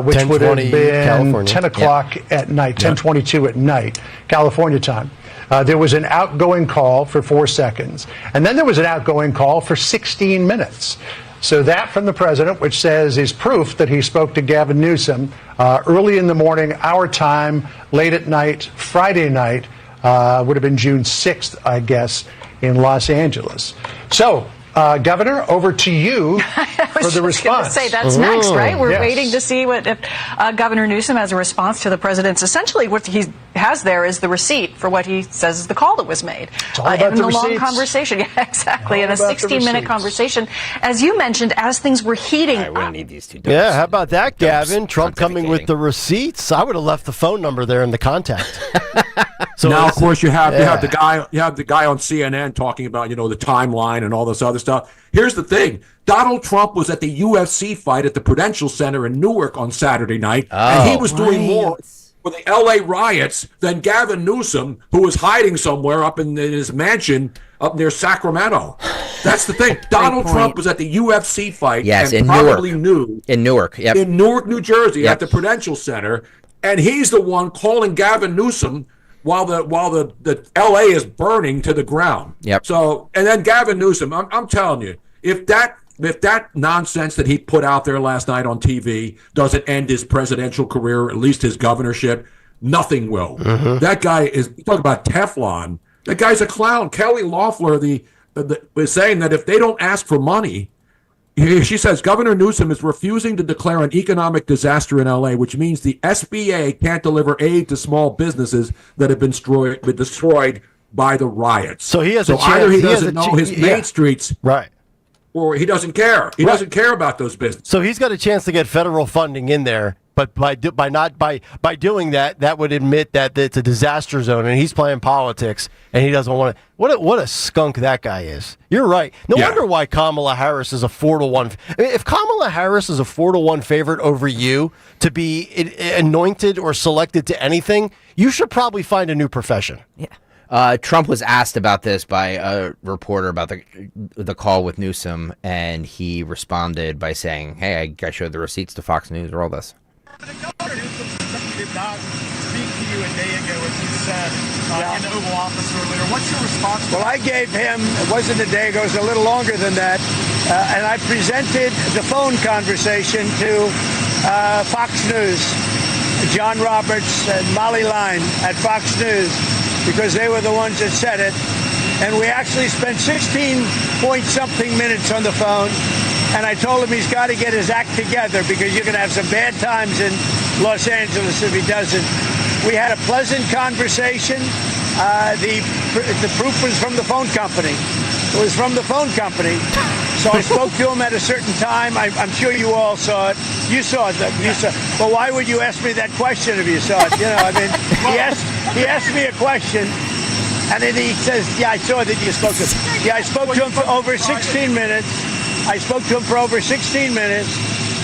Which would have been California. 10 o'clock at night, 10:22 at night, California time. There was an outgoing call for 4 seconds. And then there was an outgoing call for 16 minutes. So that from the president, which says is proof that he spoke to Gavin Newsom early in the morning, our time, late at night, Friday night, would have been June 6th, I guess, in Los Angeles. So, Governor, over to you for the response. Say that's next, right? We're Yes. waiting to see what if Governor Newsom has a response to the president's. Essentially, what he has there is the receipt for what he says is the call that was made. It's all about in the a long receipts. conversation, yeah, exactly, All in a about the 16-minute receipts. conversation, as you mentioned, as things were heating We up. need these two. Yeah, how about that, Gavin? Trump coming with the receipts. I would have left the phone number there in the contact. So now, of course, you have yeah. the guy on CNN talking about the timeline and all this other stuff. Here's the thing: Donald Trump was at the UFC fight at the Prudential Center in Newark on Saturday night, and he was doing more for the L.A. riots than Gavin Newsom, who was hiding somewhere up in his mansion up near Sacramento. That's the thing. Donald Trump was at the UFC fight, Yes, and in probably Newark. knew In Newark, yep. in Newark, New Jersey, Yep. at the Prudential Center, and he's the one calling Gavin Newsom while the LA is burning to the ground. Yep. So, and then Gavin Newsom, I'm telling you, if that nonsense that he put out there last night on TV doesn't end his presidential career, or at least his governorship, nothing will. That guy is, you talk about Teflon, that guy's a clown. Kelly Loeffler is saying that if they don't ask for money, she says Governor Newsom is refusing to declare an economic disaster in L.A., which means the SBA can't deliver aid to small businesses that have been destroyed by the riots. So he has a chance. either he doesn't know his main streets, right? or he doesn't care. He doesn't care about those businesses. So he's got a chance to get federal funding in there, but by doing that, that would admit that it's a disaster zone, and he's playing politics, and he doesn't want to. What a skunk that guy is. You're right. No wonder why Kamala Harris is a 4-1. If Kamala Harris is a 4-1 favorite over you to be anointed or selected to anything, you should probably find a new profession. Yeah. Trump was asked about this by a reporter about the call with Newsom, and he responded by saying, "Hey, I showed the receipts to Fox News or all this." Did not speak to you a day ago, as you said, in the Oval Office earlier. What's your response to that? Well, I gave him, it wasn't a day ago, it was a little longer than that, and I presented the phone conversation to Fox News, John Roberts and Molly Line at Fox News, because they were the ones that said it. And we actually spent 16-point-something minutes on the phone, and I told him he's got to get his act together because you're going to have some bad times in Los Angeles if he doesn't. We had a pleasant conversation. The proof was from the phone company. It was from the phone company. So I spoke to him at a certain time. I'm sure you all saw it. You saw it. But why would you ask me that question if you saw it? You know, I mean, he asked me a question, and then he says, "Yeah, I saw that you spoke to him." Yeah, I spoke to him for over 16 minutes.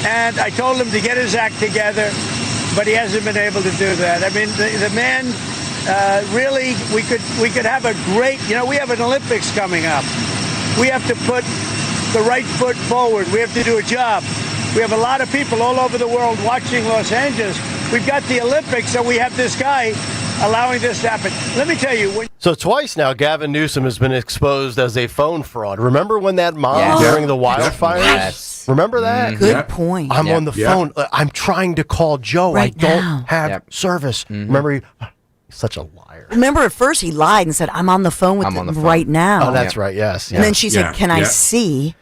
And I told him to get his act together, but he hasn't been able to do that. I mean, the man really, we could have a great, we have an Olympics coming up. We have to put the right foot forward. We have to do a job. We have a lot of people all over the world watching Los Angeles. We've got the Olympics, and we have this guy allowing this to happen. Let me tell you. So twice now, Gavin Newsom has been exposed as a phone fraud. Remember when that mom during the wildfires? Yes. Remember that? Good point. I'm on the phone. I'm trying to call Joe. Right I don't now. have service. Remember, he's such a liar. Remember, at first he lied and said, "I'm on the phone with them right now." Oh, that's right. Yes. And then she said, "Can I see?"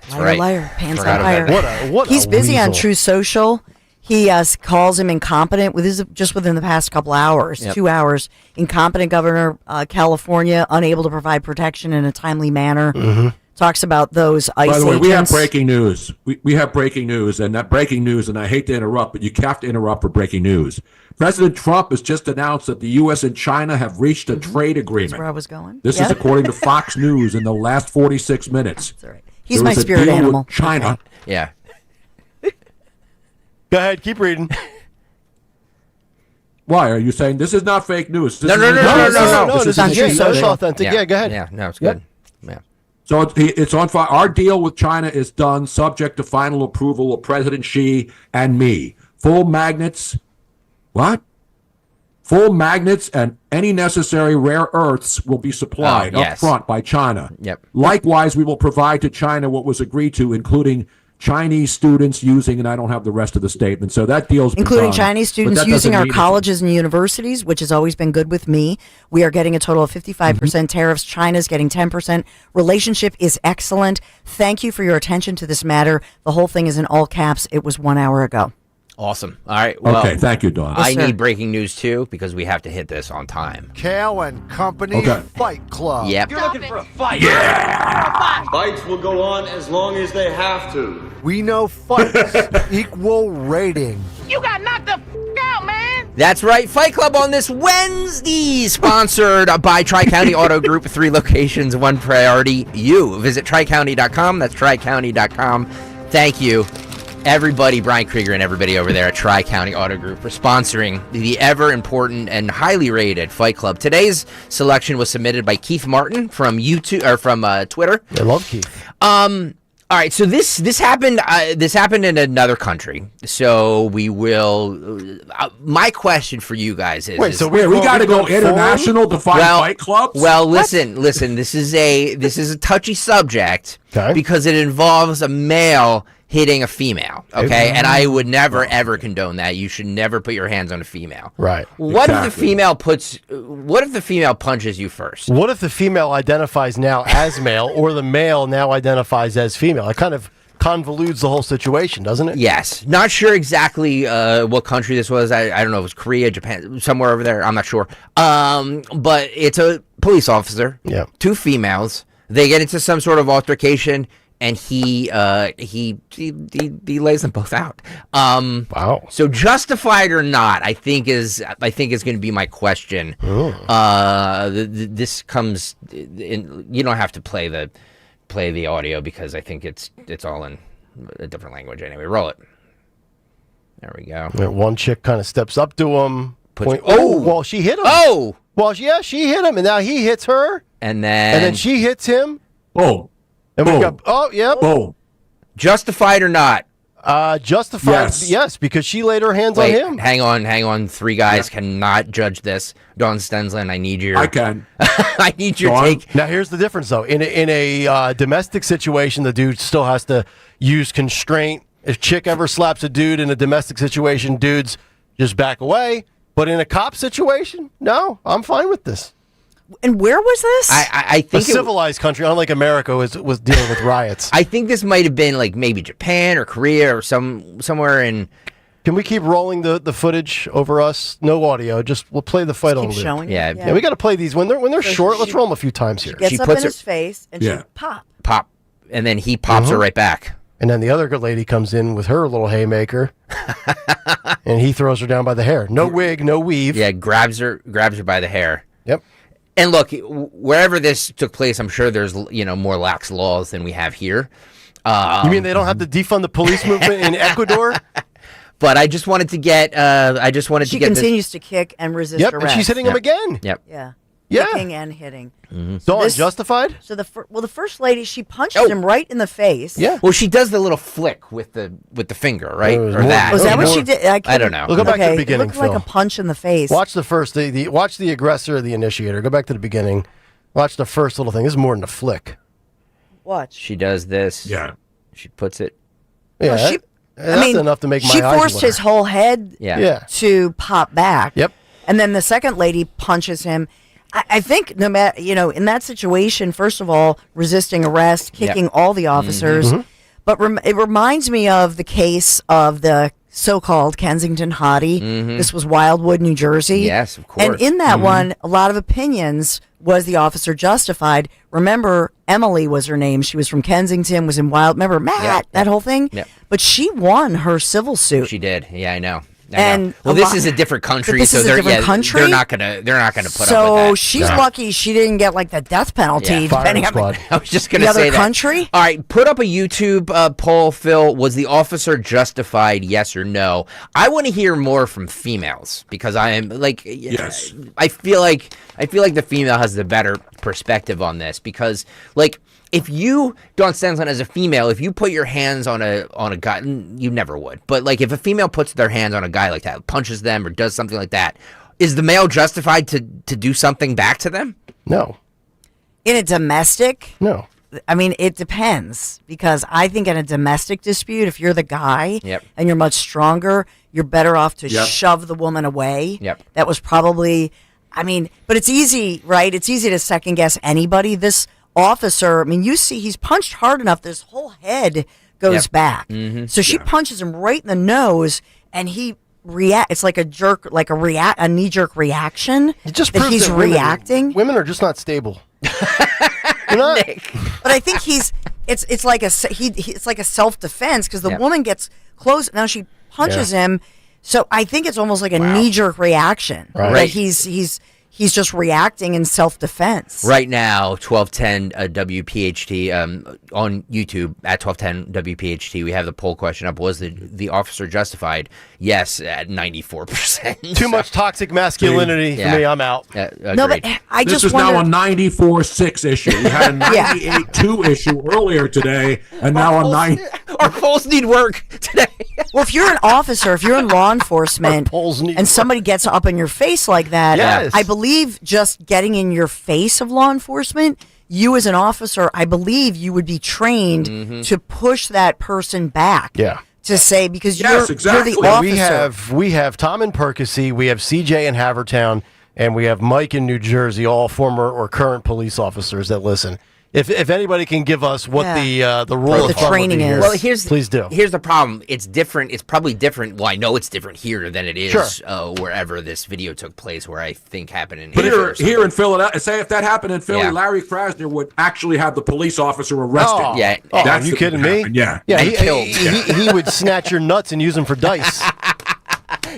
Liar, right. liar, pants Right. on fire. What He's a busy on weasel. True Social. He calls him incompetent. Just within the past couple hours, 2 hours. Incompetent governor, California, unable to provide protection in a timely manner. Talks about those ICE By the way, agents. we have breaking news. We have breaking news, and that breaking news, and I hate to interrupt, but you have to interrupt for breaking news. President Trump has just announced that the U.S. and China have reached a trade agreement. That's where I was going. This is according to Fox News in the last 46 minutes. That's all right. He's my spirit animal. China. Okay. Yeah. Go ahead. Keep reading. Why are you saying this is not fake news? No. This is authentic. Yeah, go ahead. Yeah, no, it's good. Yeah. So it's on fire. Our deal with China is done, subject to final approval of President Xi and me. Full magnets. What? Full magnets and any necessary rare earths will be supplied up front by China. Yep. Likewise, we will provide to China what was agreed to, including Chinese students using, and I don't have the rest of the statement. So that deal's been including done, Chinese but students that using doesn't our mean colleges and universities, which has always been good with me. We are getting a total of 55% tariffs. China's getting 10%. Relationship is excellent. Thank you for your attention to this matter. The whole thing is in all caps. It was 1 hour ago. Awesome. All right. Well, okay, thank you, Dawn. I need breaking news too because we have to hit this on time. Kayal and Company Fight Club. Yep. You're looking for a fight. Yeah. Fights will go on as long as they have to. We know fights equal rating. You got knocked the out, man. That's right. Fight Club on this Wednesday, sponsored by Tri-County Auto Group. 3 locations, 1 priority. You visit tricounty.com. That's tricounty.com. Thank you, everybody, Brian Krieger and everybody over there at Tri-County Auto Group for sponsoring the ever important and highly rated Fight Club. Today's selection was submitted by Keith Martin from YouTube or from Twitter. I love Keith. All right, so this happened. This happened in another country. So we will. My question for you guys is: so we got to go international to find fight clubs? Well, listen. This is a touchy subject because it involves a male hitting a female. Okay, and I would never ever condone that. You should never put your hands on a female. Right. What if the female What if the female punches you first? What if the female identifies now as male, or the male now identifies as female? It kind of convolutes the whole situation, doesn't it? Yes. Not sure exactly what country this was. I don't know if it was Korea, Japan, somewhere over there. I'm not sure. But it's a police officer. Yeah. 2 females. They get into some sort of altercation, and he lays them both out. Wow. So justified or not, I think is going to be my question. This comes in. You don't have to play the audio because I think it's all in a different language anyway. Roll it. There we go. One chick kind of steps up to him. Well, she hit him. Oh. Well, yeah, she hit him, and now he hits her. And then she hits him. Oh. And we got, yep. Oh. Justified or not? Justified, yes, because she laid her hands on him. Hang on. Three guys cannot judge this. Dawn Stensland, I need your... I can. I need your take. Now, here's the difference, though. In a domestic situation, the dude still has to use constraint. If chick ever slaps a dude in a domestic situation, dudes just back away. But in a cop situation, no, I'm fine with this. And where was this? I think a civilized country, unlike America, was dealing with riots. I think this might have been like maybe Japan or Korea or somewhere in. Can we keep rolling the footage over us? No audio. We'll play the fight on keep loop. showing it. Yeah, we got to play these when they're short. Let's roll them a few times here. Gets up in his face and she pop, and then he pops her right back. And then the other good lady comes in with her little haymaker, and he throws her down by the hair. No wig, no weave. Yeah, grabs her by the hair. Yep. And look, wherever this took place, I'm sure there's more lax laws than we have here. You mean they don't have to defund the police movement in Ecuador? But I just wanted to get. She continues to kick and resist arrest. And she's hitting him again. Yep. Yeah. Yeah. Kicking and hitting. Mm-hmm. So unjustified? So the first lady, she punches him right in the face. Yeah. Well, she does the little flick with the finger, right? Was that what she did? I don't know. We'll go back to the beginning. It looked like a punch in the face. Watch the first. Watch the aggressor, the initiator. Go back to the beginning. Watch the first little thing. This is more than a flick. Watch. She does this. Yeah. She puts it. Yeah. That's enough to make my eyes She forced his whole head to pop back. Yep. And then the second lady punches him. I think no matter, in that situation, first of all, resisting arrest, kicking all the officers. Mm-hmm. But it reminds me of the case of the so-called Kensington hottie. Mm-hmm. This was Wildwood, New Jersey. Yes, of course. And in that one, a lot of opinions was the officer justified. Remember, Emily was her name. She was from Kensington, was in Remember Matt, that whole thing? Yep. But she won her civil suit. She did. Yeah, I know. And well, this is a different country, so they're not gonna put up with that. So she's lucky she didn't get like the death penalty. Depending on I was just gonna say that. Country. All right, put up a YouTube poll, Phil. Was the officer justified? Yes or no? I want to hear more from females because I am like, yes, I feel like the female has the better perspective on this because like. If you, Dawn Stensland, as a female, if you put your hands on a guy, you never would. But like, if a female puts their hands on a guy like that, punches them or does something like that, is the male justified to do something back to them? No. In a domestic? No. I mean, it depends because I think in a domestic dispute, if you're the guy and you're much stronger, you're better off to shove the woman away. Yep. That was probably, but it's easy, right? It's easy to second guess anybody. This officer, you see he's punched hard enough that his whole head goes back. Mm-hmm. So she punches him right in the nose and he react. It's like a jerk, like a knee-jerk reaction. It just that proves he's that reacting. Women are just not stable. But I think it's like a self-defense because the woman gets close. Now she punches him. So I think it's almost like a knee-jerk reaction. Right. That he's just reacting in self-defense. Right now, 1210 WPHT on YouTube at 1210 WPHT. We have the poll question up. Was the officer justified? Yes, at 94%. Too much toxic masculinity for me. I'm out. No, but This is now a 94.6 issue. We had a 98.2 issue earlier today, and now a 90. Our polls need work today. Well, if you're an officer, if you're in law enforcement, and somebody gets up in your face like that, I believe just getting in your face of law enforcement, you as an officer, I believe you would be trained to push that person back. Yeah. To say, because you're the officer. We have Tom in Percy, we have CJ in Havertown, and we have Mike in New Jersey, all former or current police officers that listen. If anybody can give us what the rule of thumb training is. Well, please do. Here's the problem. It's different. It's probably different. Well, I know it's different here than it is wherever this video took place, where I think happened in here in Philadelphia. Say if that happened in Philly, Larry Krasner would actually have the police officer arrested. Oh, yeah. Are you kidding me? Yeah. Yeah. killed. He would snatch your nuts and use them for dice.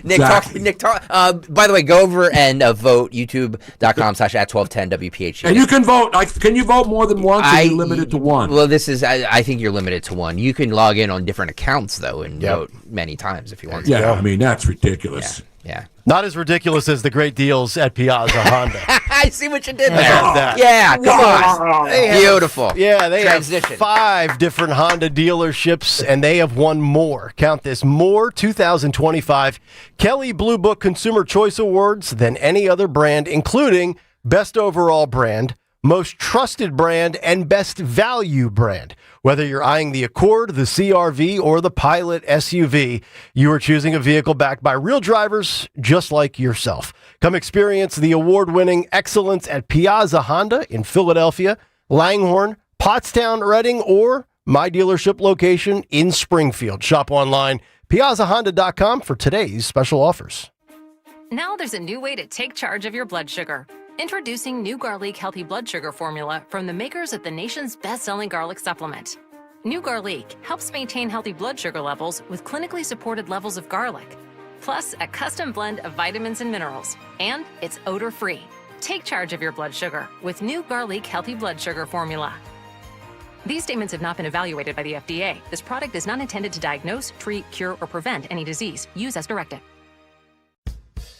Nick, by the way, go over and vote youtube.com/@1210 WPHT. And you can vote. Can you vote more than once? Or are you limited to one? Well, I think you're limited to one. You can log in on different accounts, though, and vote many times if you want to. Yeah, I mean, that's ridiculous. Yeah. Not as ridiculous as the great deals at Piazza Honda. I see what you did there. That. Yeah, come on. Beautiful. Yeah, they Transition. have 5 different Honda dealerships, and they have won more. Count this, more 2025 Kelley Blue Book Consumer Choice Awards than any other brand, including Best Overall Brand, Most Trusted Brand, and Best Value Brand. Whether you're eyeing the Accord, the CR-V, or the Pilot SUV, you are choosing a vehicle backed by real drivers just like yourself. Come experience the award-winning excellence at Piazza Honda in Philadelphia, Langhorne, Pottstown, Reading, or my dealership location in Springfield. Shop online, piazzahonda.com for today's special offers. Now there's a new way to take charge of your blood sugar. Introducing new Garlic Healthy Blood Sugar Formula from the makers of the nation's best-selling garlic supplement. New Garlic helps maintain healthy blood sugar levels with clinically supported levels of garlic, plus a custom blend of vitamins and minerals, and it's odor-free. Take charge of your blood sugar with new Garlic Healthy Blood Sugar Formula. These statements have not been evaluated by the FDA. This product is not intended to diagnose, treat, cure, or prevent any disease. Use as directed.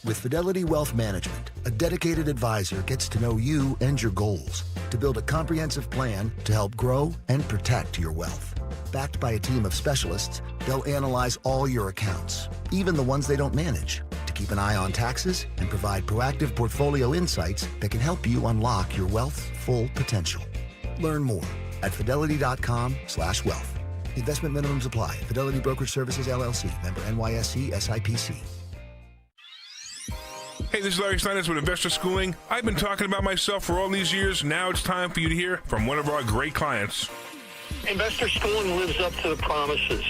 With Fidelity Wealth Management, a dedicated advisor gets to know you and your goals to build a comprehensive plan to help grow and protect your wealth. Backed by a team of specialists, they'll analyze all your accounts, even the ones they don't manage, to keep an eye on taxes and provide proactive portfolio insights that can help you unlock your wealth's full potential. Learn more at fidelity.com/wealth. Investment minimums apply. Fidelity Brokerage Services, LLC. Member NYSE SIPC. Hey, this is Larry Steinitz with Investor Schooling. I've been talking about myself for all these years. Now it's time for you to hear from one of our great clients. Investor Schooling lives up to the promises.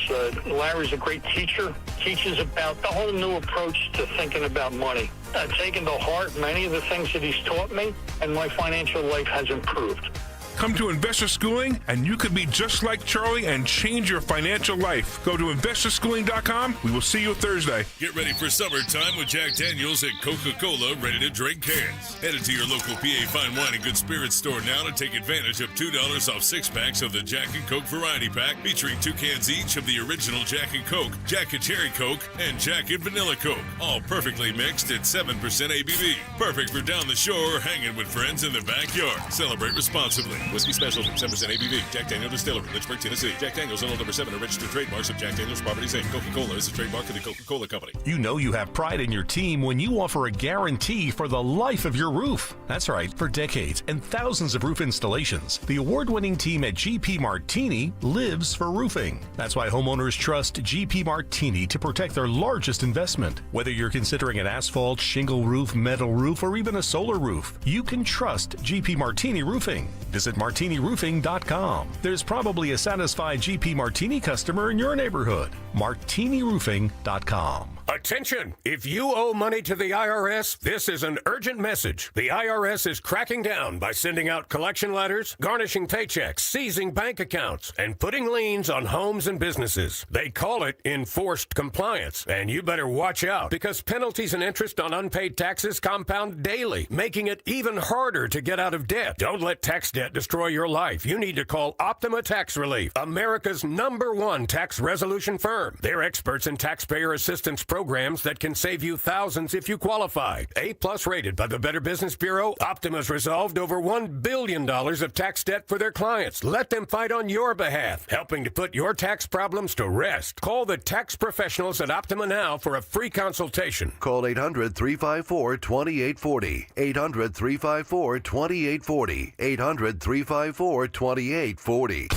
Larry's a great teacher, teaches about the whole new approach to thinking about money. I've taken to heart many of the things that he's taught me, and my financial life has improved. Come to Investor Schooling, and you could be just like Charlie and change your financial life. Go to investorschooling.com. We will see you Thursday. Get ready for summertime with Jack Daniels and Coca-Cola ready-to-drink cans. Headed to your local PA Fine Wine and Good Spirits store now to take advantage of $2 off 6-packs of the Jack and Coke Variety Pack, featuring 2 cans each of the original Jack and Coke, Jack and Cherry Coke, and Jack and Vanilla Coke. All perfectly mixed at 7% ABV. Perfect for down the shore or hanging with friends in the backyard. Celebrate responsibly. Whiskey Special from 7% ABV. Jack Daniel Distillery, Lynchburg, Tennessee. Jack Daniel's LL number 7 are registered trademarks of Jack Daniel's Properties Inc. Coca-Cola is a trademark of the Coca-Cola Company. You know you have pride in your team when you offer a guarantee for the life of your roof. That's right. For decades and thousands of roof installations, the award-winning team at GP Martini lives for roofing. That's why homeowners trust GP Martini to protect their largest investment. Whether you're considering an asphalt, shingle roof, metal roof, or even a solar roof, you can trust GP Martini Roofing. Visit martiniroofing.com. There's probably a satisfied GP Martini customer in your neighborhood. martiniroofing.com. Attention! If you owe money to the IRS, this is an urgent message. The IRS is cracking down by sending out collection letters, garnishing paychecks, seizing bank accounts, and putting liens on homes and businesses. They call it enforced compliance, and you better watch out because penalties and interest on unpaid taxes compound daily, making it even harder to get out of debt. Don't let tax debt destroy your life. You need to call Optima Tax Relief, America's #1 tax resolution firm. They're experts in taxpayer assistance programs that can save you thousands if you qualify. A+ rated by the Better Business Bureau, Optima's resolved over $1 billion of tax debt for their clients. Let them fight on your behalf, helping to put your tax problems to rest. Call the tax professionals at Optima now for a free consultation. Call 800-354-2840. 800-354-2840. 800-354-2840.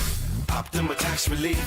Optima Tax Relief.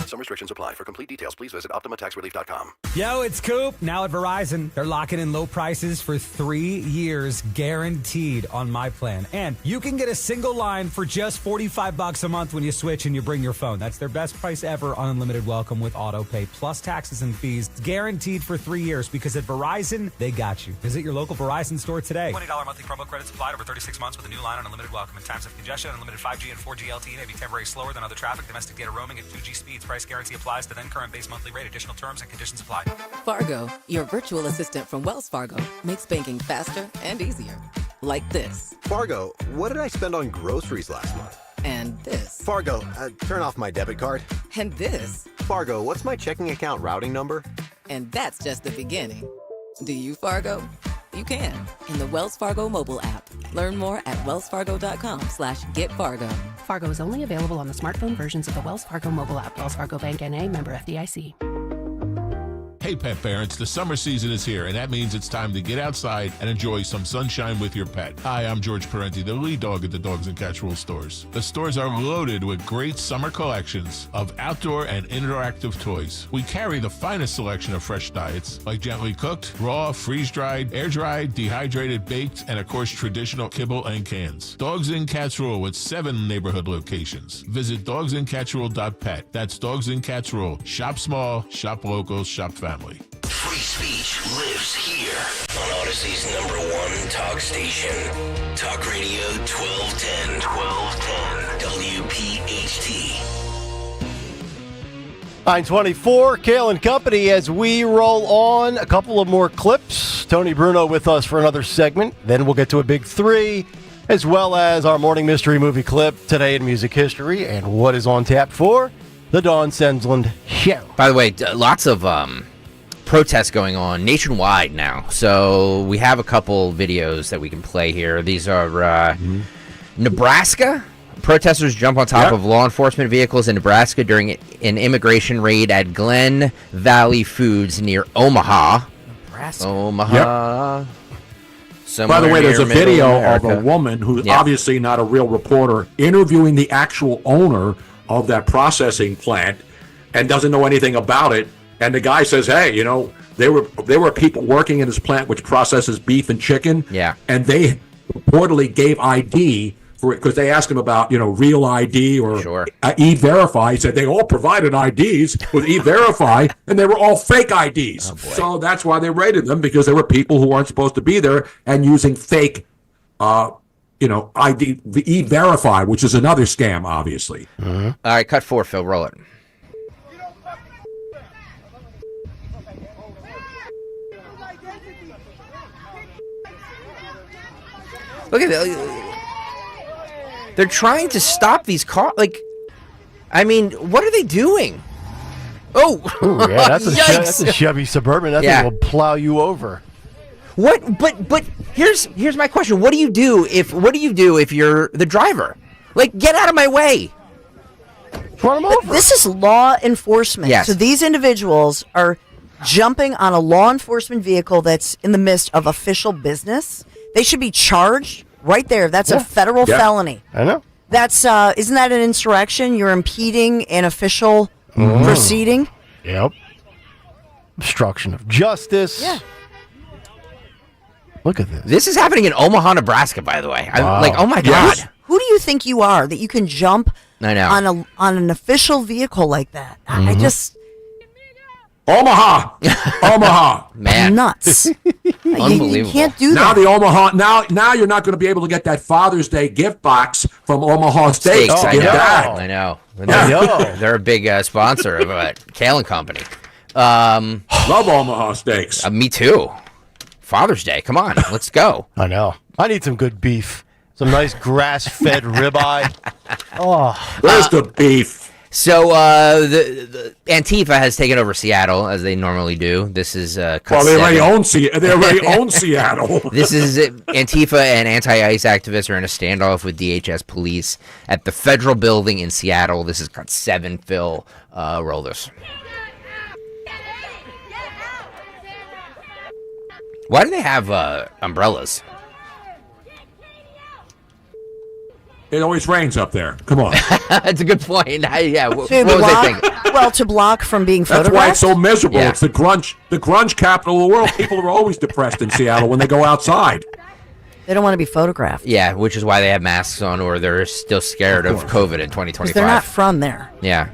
Some restrictions apply. For complete details, please visit OptimaTaxRelief.com. Yo, it's Coop. Now at Verizon, they're locking in low prices for 3 years guaranteed on my plan. And you can get a single line for just $45 a month when you switch and you bring your phone. That's their best price ever on unlimited welcome with auto pay plus taxes and fees. It's guaranteed for 3 years because at Verizon, they got you. Visit your local Verizon store today. $20 monthly promo credits applied over 36 months with a new line on unlimited welcome. In times of congestion, unlimited 5G and 4G LTE may be temporarily slower than other traffic. Domestic data roaming at 2G speeds. Price guarantee applies to then current base monthly rate. Additional terms and conditions apply. Fargo, your virtual assistant from Wells Fargo, makes banking faster and easier. Like this. Fargo, what did I spend on groceries last month? And this. Fargo, turn off my debit card. And this. Fargo, what's my checking account routing number? And that's just the beginning. Do you, Fargo? You can in the Wells Fargo mobile app. Learn more at wellsfargo.com/getfargo. Fargo is only available on the smartphone versions of the Wells Fargo mobile app. Wells Fargo Bank N.A., member FDIC. Hey pet parents, the summer season is here, and that means it's time to get outside and enjoy some sunshine with your pet. Hi, I'm George Parenti, the lead dog at the Dogs and Cats Rule stores. The stores are loaded with great summer collections of outdoor and interactive toys. We carry the finest selection of fresh diets, like gently cooked, raw, freeze-dried, air-dried, dehydrated, baked, and of course traditional kibble and cans. Dogs and Cats Rule with 7 neighborhood locations. Visit dogsandcatsrule.pet. That's Dogs and Cats Rule. Shop small, shop local, shop family. Free speech lives here on Odyssey's #1 talk station. Talk Radio 1210. WPHT. 924, Kayal and Company, as we roll on. A couple of more clips. Tony Bruno with us for another segment. Then we'll get to a big 3, as well as our morning mystery movie clip, Today in Music History, and what is on tap for the Dawn Sensland Show. By the way, lots of protests going on nationwide now. So we have a couple videos that we can play here. These are Nebraska. Protesters jump on top of law enforcement vehicles in Nebraska during an immigration raid at Glen Valley Foods near Omaha. Nebraska. Omaha. By the way, there's a video of a woman who's obviously not a real reporter interviewing the actual owner of that processing plant and doesn't know anything about it. And the guy says, hey, you know, there were people working in this plant which processes beef and chicken. Yeah. And they reportedly gave ID for it because they asked him about, you know, real ID or E-Verify. He said they all provided IDs with E-Verify, and they were all fake IDs. So that's why they raided them, because there were people who weren't supposed to be there and using fake, ID, the E-Verify, which is another scam, obviously. All right, cut 4, Phil. Roll it. Look at that. They're trying to stop these cars. Like, I mean, what are they doing? Oh, ooh, yeah, that's a Chevy Suburban. That thing will plow you over. What? But here's my question. What do you do if you're the driver? Like, get out of my way. Run them over. This is law enforcement. Yes. So these individuals are jumping on a law enforcement vehicle that's in the midst of official business. They should be charged right there. That's a federal felony. I know. That's isn't that an insurrection? You're impeding an official proceeding. Yep. Obstruction of justice. Yeah. Look at this. This is happening in Omaha, Nebraska, by the way. Wow. I'm like, oh my God. Who do you think you are that you can jump I know. on an official vehicle like that? I just Omaha, man, nuts. Unbelievable. You can't do now that. The Omaha now you're not going to be able to get that Father's Day gift box from Omaha Steaks. I Get know. that. I know. They're a big sponsor of Kayal and Company. Love Omaha Steaks. Me too. Father's Day. Come on, let's go. I know. I need some good beef. Some nice grass-fed ribeye. Oh, where's the beef? So the Antifa has taken over Seattle, as they normally do. This is they already own Seattle. This is Antifa and anti-ICE activists are in a standoff with DHS police at the federal building in Seattle. This is cut 7. Phil, roll this. Why do they have umbrellas? It always rains up there. Come on. That's a good point. What To was I block, thinking? well, to block from being That's photographed. why it's so miserable. Yeah. It's the grunge capital of the world. People are always depressed in Seattle when they go outside. They don't want to be photographed. Yeah, which is why they have masks on, or they're still scared of COVID in 2025. Because they're not from there. Yeah.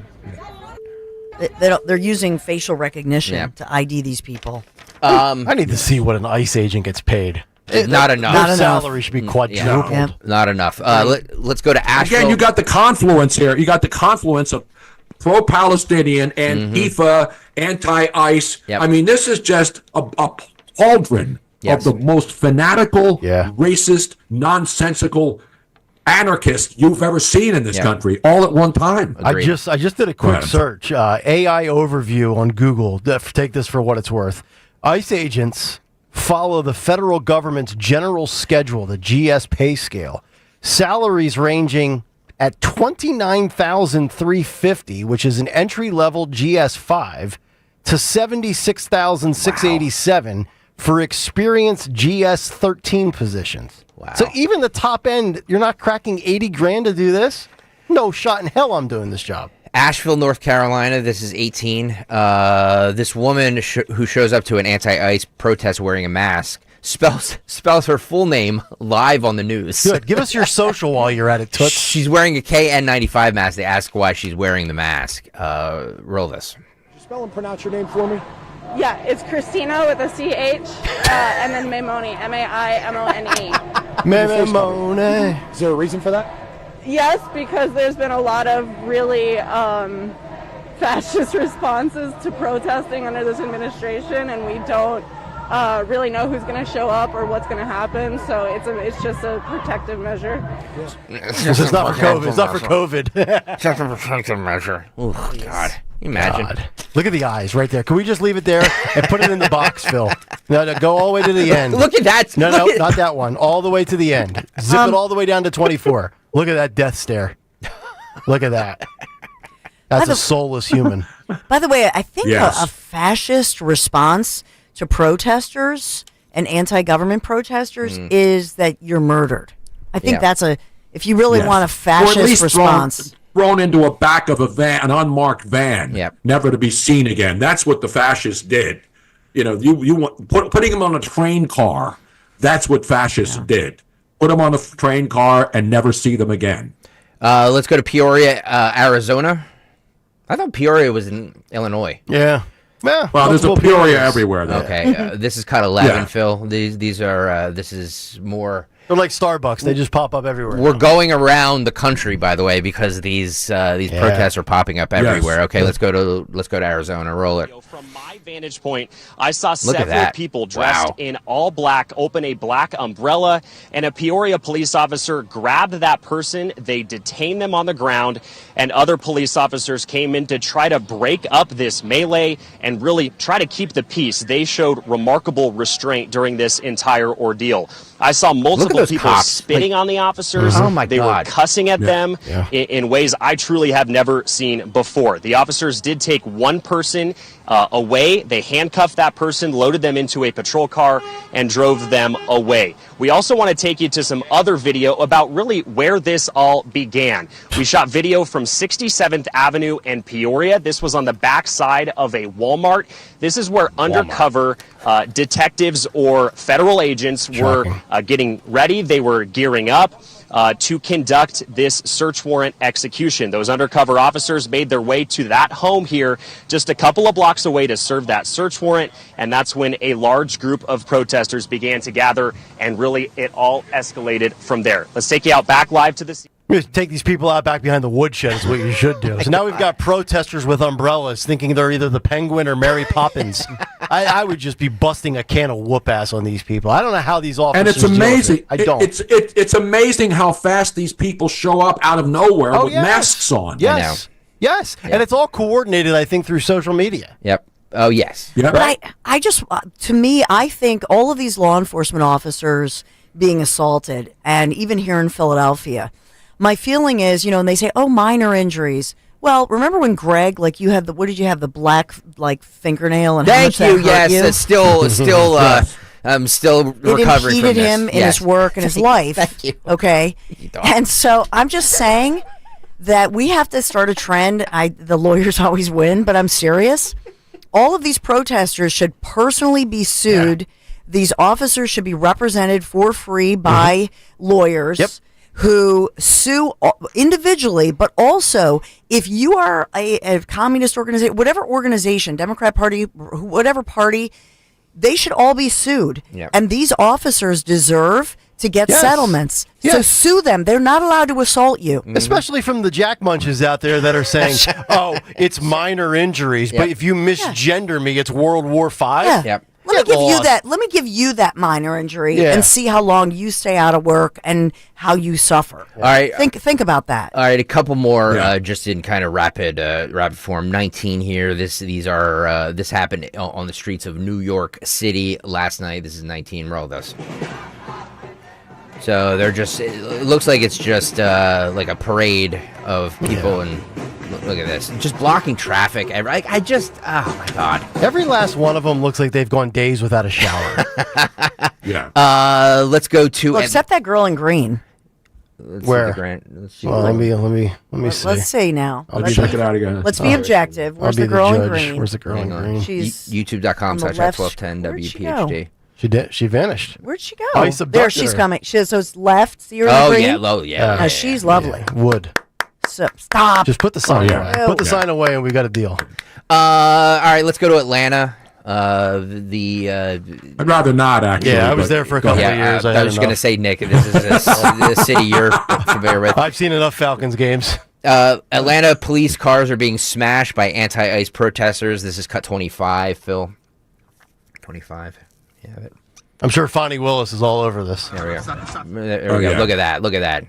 They're using facial recognition to ID these people. I need to see what an ICE agent gets paid. Not enough. Their salary should be quadrupled. Not enough. Let's go to Asheville. Again, you got the confluence here. You got the confluence of pro-Palestinian, Antifa, anti-ICE. Yep. I mean, this is just a pauldron of the most fanatical, racist, nonsensical anarchists you've ever seen in this country, all at one time. I just did a quick search. AI overview on Google. Take this for what it's worth. ICE agents follow the federal government's general schedule, the GS pay scale. Salaries ranging at $29,350, which is an entry-level GS5, to $76,687 for experienced GS13 positions. Wow. So even the top end, you're not cracking 80 grand to do this? No shot in hell I'm doing this job. Asheville, North Carolina. This is 18. This woman who shows up to an anti-ICE protest wearing a mask spells her full name live on the news. Good. Give us your social while you're at it, Toots. She's wearing a KN95 mask. They ask why she's wearing the mask. Roll this. Could you spell and pronounce your name for me? Yeah, it's Christina with a CH, and then Maimone, M-A-I-M-O-N-E. Maimone. Is there a reason for that? Yes, because there's been a lot of really fascist responses to protesting under this administration, and we don't really know who's going to show up or what's going to happen. So it's just a protective measure. This is not for COVID. It's not for COVID. It's just a protective measure. Oh, God. Can you imagine? God. Look at the eyes right there. Can we just leave it there and put it in the box, Phil? No, go all the way to the end. Look at that. No, not that one. All the way to the end. Zip it all the way down to 24. Look at that death stare. Look at that. That's a soulless human. By the way, I think a fascist response to protesters and anti-government protesters is that you're murdered. I think that's if you really want a fascist response. Thrown into a back of a van, an unmarked van, never to be seen again. That's what the fascists did. You know, you want putting them on a train car. That's what fascists did. Put them on a train car and never see them again. Let's go to Peoria, Arizona. I thought Peoria was in Illinois. Yeah. Well, there's a Peoria everywhere, though. Okay, this is cut 11, Phil. These are this is more. They're like Starbucks. They just pop up everywhere. We're going around the country, by the way, because these protests are popping up everywhere. Okay, let's go to Arizona. Roll it. From my vantage point, I saw several people dressed in all black open a black umbrella, and a Peoria police officer grabbed that person. They detained them on the ground, and other police officers came in to try to break up this melee and really try to keep the peace. They showed remarkable restraint during this entire ordeal. I saw multiple people spitting on the officers. Oh my they God. were cussing at them in ways I truly have never seen before. The officers did take one person away. They handcuffed that person, loaded them into a patrol car, and drove them away. We also want to take you to some other video about really where this all began. We shot video from 67th Avenue and Peoria. This was on the back side of a Walmart. This is where undercover detectives or federal agents were getting ready. They were gearing up to conduct this search warrant execution. Those undercover officers made their way to that home here just a couple of blocks away to serve that search warrant, and that's when a large group of protesters began to gather, and really it all escalated from there. Let's take you out back live to the scene. Take these people out back behind the woodshed is what you should do. So now we've got protesters with umbrellas thinking they're either the Penguin or Mary Poppins. I would just be busting a can of whoop ass on these people. I don't know how these officers And it's amazing. I don't. It's amazing how fast these people show up out of nowhere with masks on. Yes. Yes. And it's all coordinated, I think, through social media. Yep. Oh, yes. Yep. But I just, to me, I think all of these law enforcement officers being assaulted, and even here in Philadelphia, my feeling is, you know, and they say, oh, minor injuries. Well, remember when Greg, like you had the, what did you have, the black, like, fingernail? And Thank how much you. that hurt Yes, you? it's still I'm still recovering from this. It impeded him in his work and his life. Thank you. Okay. And so I'm just saying that we have to start a trend. The lawyers always win, but I'm serious. All of these protesters should personally be sued. Yeah. These officers should be represented for free by lawyers who sue individually, but also if you are a communist organization, whatever organization, Democrat Party, whatever party, they should all be sued. Yep. And these officers deserve to get settlements. Yes. So sue them. They're not allowed to assault you. Especially from the jack munches out there that are saying, oh, it's minor injuries, but if you misgender me, it's World War V. Yeah. Yep. Let me give you that minor injury and see how long you stay out of work and how you suffer. All right. Think about that. All right, a couple more just in kind of rapid form. 19 here. This happened on the streets of New York City last night. This is 19. Roll this. So it looks like it's just like a parade of people and look at this. Just blocking traffic. Oh my God. Every last one of them looks like they've gone days without a shower. Yeah. Let's go to... Well, except that girl in green. Where? Let's see. Well, let me see. Let's see now. Check it out again. Let's be objective. Where's the girl in green? Where's the girl in green? She's YouTube.com/1210 WPHT. She vanished. Where'd she go? Oh, he abducted there, she's her. coming. So it's left. So you're in green? Yeah. She's lovely. Yeah, wood. So, stop. Just put the sign away. Put the sign away and we got a deal. All right, let's go to Atlanta. I'd rather not, actually. Yeah, I was there for a couple of years. I was going to say, Nick, this is a city you're familiar with. I've seen enough Falcons games. Atlanta police cars are being smashed by anti-ICE protesters. This is cut 25, Phil. 25. You have it. I'm sure Fonnie Willis is all over this. There we go. There we go. Look at that. Look at that.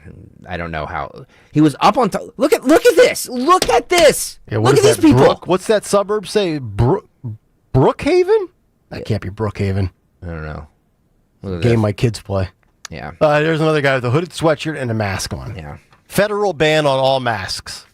I don't know how he was up on top. Look at this. Look at this. Yeah, look at these people. What's that suburb say? Brookhaven? That can't be Brookhaven. I don't know. Game my kids play. Yeah. There's another guy with a hooded sweatshirt and a mask on. Yeah. Federal ban on all masks.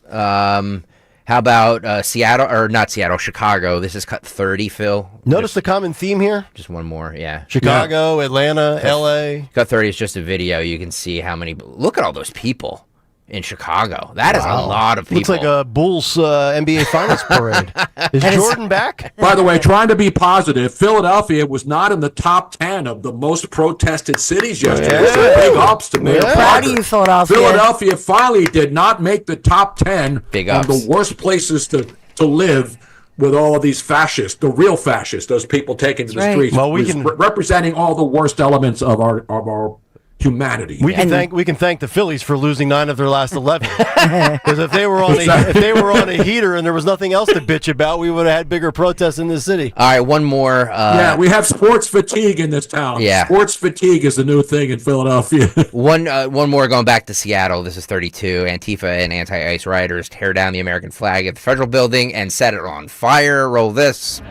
How about Seattle, or not Seattle, Chicago? This is cut 30, Phil. Notice the common theme here? Just one more, yeah. Chicago, Atlanta, L.A. Cut 30 is just a video. You can see how many... Look at all those people in Chicago. That is a lot of people. Looks like a Bulls NBA Finals parade. Is Jordan back? By the way, trying to be positive, Philadelphia was not in the top 10 of the most protested cities yesterday. So big ups to Mayor Parker. Proud of you, Philadelphia. Philadelphia finally did not make the top 10 big of ups. The worst places to live with all of these fascists, the real fascists, those people taking to the streets, well, we can representing all the worst elements of our humanity. We can thank the Phillies for losing 9 of their last 11. Because if they were on a heater and there was nothing else to bitch about, we would have had bigger protests in this city. All right, one more. We have sports fatigue in this town. Yeah, sports fatigue is the new thing in Philadelphia. One more going back to Seattle. This is 32. Antifa and anti-ICE rioters tear down the American flag at the federal building and set it on fire. Roll this.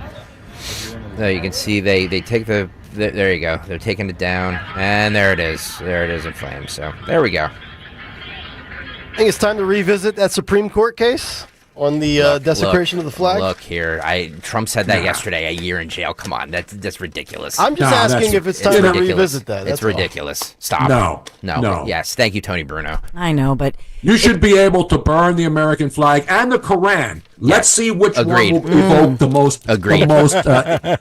So you can see they take the. There you go. They're taking it down, and there it is. There it is in flames. So there we go. I think it's time to revisit that Supreme Court case on the desecration of the flag. Look here. Trump said that yesterday. A year in jail. Come on, that's ridiculous. I'm just asking if it's time to revisit that. It's ridiculous. Stop. No. Yes. Thank you, Tony Bruno. I know, but you should be able to burn the American flag and the Quran. Let's see which one will evoke the most. Agreed. What's the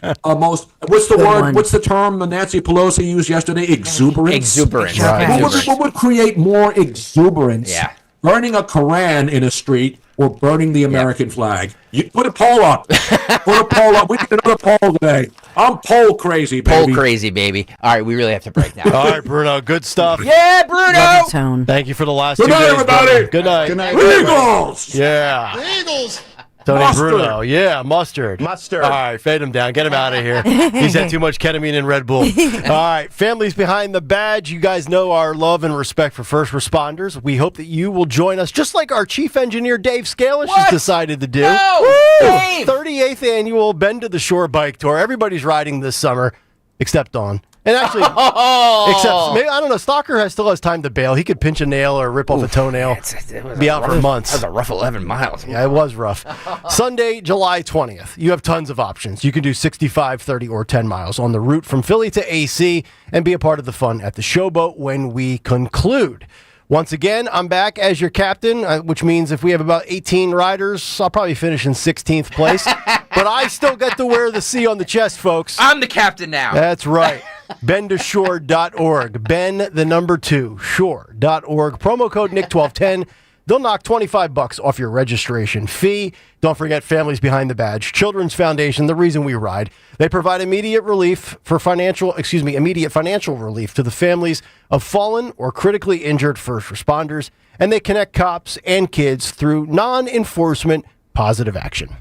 word? What's the term Nancy Pelosi used yesterday? Exuberance. Exuberance. What would create more exuberance? Yeah. Burning a Quran in a street or burning the American flag? You put a poll up. Put a poll up. We need another poll today. I'm poll crazy, baby. Poll crazy, baby. All right, we really have to break now. All right, Bruno. Good stuff. Yeah, Bruno. Thank you for the last Good 2 night, days. everybody. Bruno. Good night. Good night. Eagles. Yeah. Eagles. Tony Mustard. Bruno. Yeah, mustard. Mustard. All right, fade him down. Get him out of here. He's had too much ketamine and Red Bull. All right, families behind the badge. You guys know our love and respect for first responders. We hope that you will join us, just like our chief engineer, Dave Scalish, has decided to do. No, Dave! 38th annual Bend to the Shore bike tour. Everybody's riding this summer, except Dawn. And actually, except maybe I don't know. Stalker still has time to bail. He could pinch a nail or rip off a toenail. Be out for months. That was a rough 11 miles. Yeah, it was rough. Sunday, July 20th. You have tons of options. You can do 65, 30, or 10 miles on the route from Philly to AC and be a part of the fun at the Showboat when we conclude. Once again, I'm back as your captain, which means if we have about 18 riders, I'll probably finish in 16th place. But I still get to wear the C on the chest, folks. I'm the captain now. That's right. BenToShore.org. Ben2, shore.org. Promo code Nick1210. They'll knock $25 off your registration fee. Don't forget Families Behind the Badge, Children's Foundation, the reason we ride. They provide immediate financial relief to the families of fallen or critically injured first responders, and they connect cops and kids through non-enforcement positive action.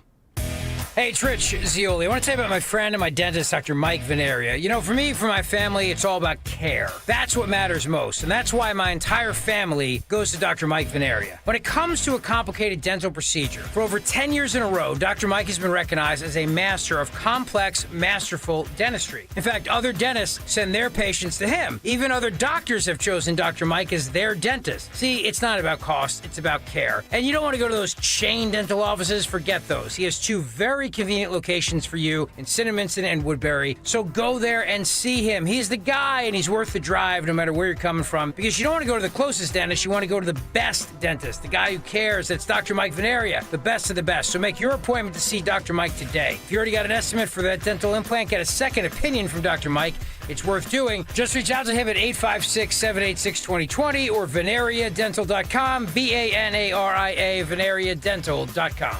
Hey, it's Rich Zioli. I want to tell you about my friend and my dentist, Dr. Mike Veneria. You know, for me, for my family, it's all about care. That's what matters most, and that's why my entire family goes to Dr. Mike Veneria. When it comes to a complicated dental procedure, for over 10 years in a row, Dr. Mike has been recognized as a master of complex, masterful dentistry. In fact, other dentists send their patients to him. Even other doctors have chosen Dr. Mike as their dentist. See, it's not about cost, it's about care. And you don't want to go to those chain dental offices, forget those. He has two very convenient locations for you in Cinnaminson and Woodbury. So go there and see him. He's the guy, and he's worth the drive no matter where you're coming from, because you don't want to go to the closest dentist. You want to go to the best dentist, the guy who cares. That's Dr. Mike Veneria, the best of the best. So make your appointment to see Dr. Mike today. If you already got an estimate for that dental implant, get a second opinion from Dr. Mike. It's worth doing. Just reach out to him at 856-786-2020 or VeneriaDental.com, VANARIA, VeneriaDental.com.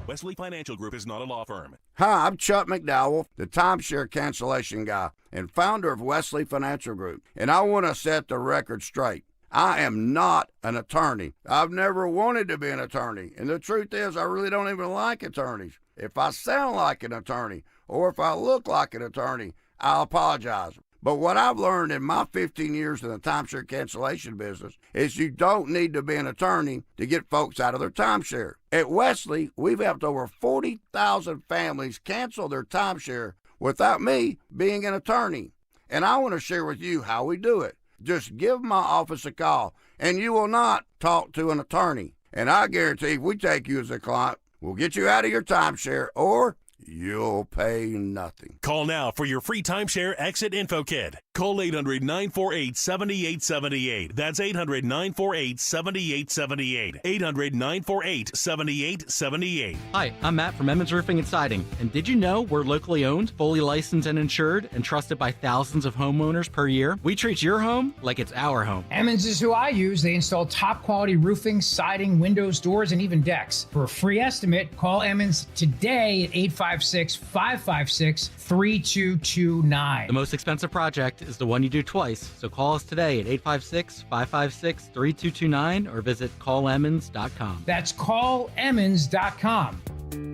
Wesley Financial Group is not a law firm. Hi, I'm Chuck McDowell, the timeshare cancellation guy and founder of Wesley Financial Group, and I want to set the record straight. I am not an attorney. I've never wanted to be an attorney, and the truth is I really don't even like attorneys. If I sound like an attorney or if I look like an attorney, I'll apologize. But what I've learned in my 15 years in the timeshare cancellation business is you don't need to be an attorney to get folks out of their timeshare. At Wesley, we've helped over 40,000 families cancel their timeshare without me being an attorney. And I want to share with you how we do it. Just give my office a call, and you will not talk to an attorney. And I guarantee if we take you as a client, we'll get you out of your timeshare, or you'll pay nothing. Call now for your free timeshare exit info kit. Call 800-948-7878. That's 800-948-7878. 800-948-7878. Hi, I'm Matt from Emmons Roofing and Siding. And did you know we're locally owned, fully licensed and insured, and trusted by thousands of homeowners per year? We treat your home like it's our home. Emmons is who I use. They install top quality roofing, siding, windows, doors, and even decks. For a free estimate, call Emmons today at 856-556-3229. The most expensive project is the one you do twice, so call us today at 856-556-3229 or visit callemmons.com. That's callemmons.com.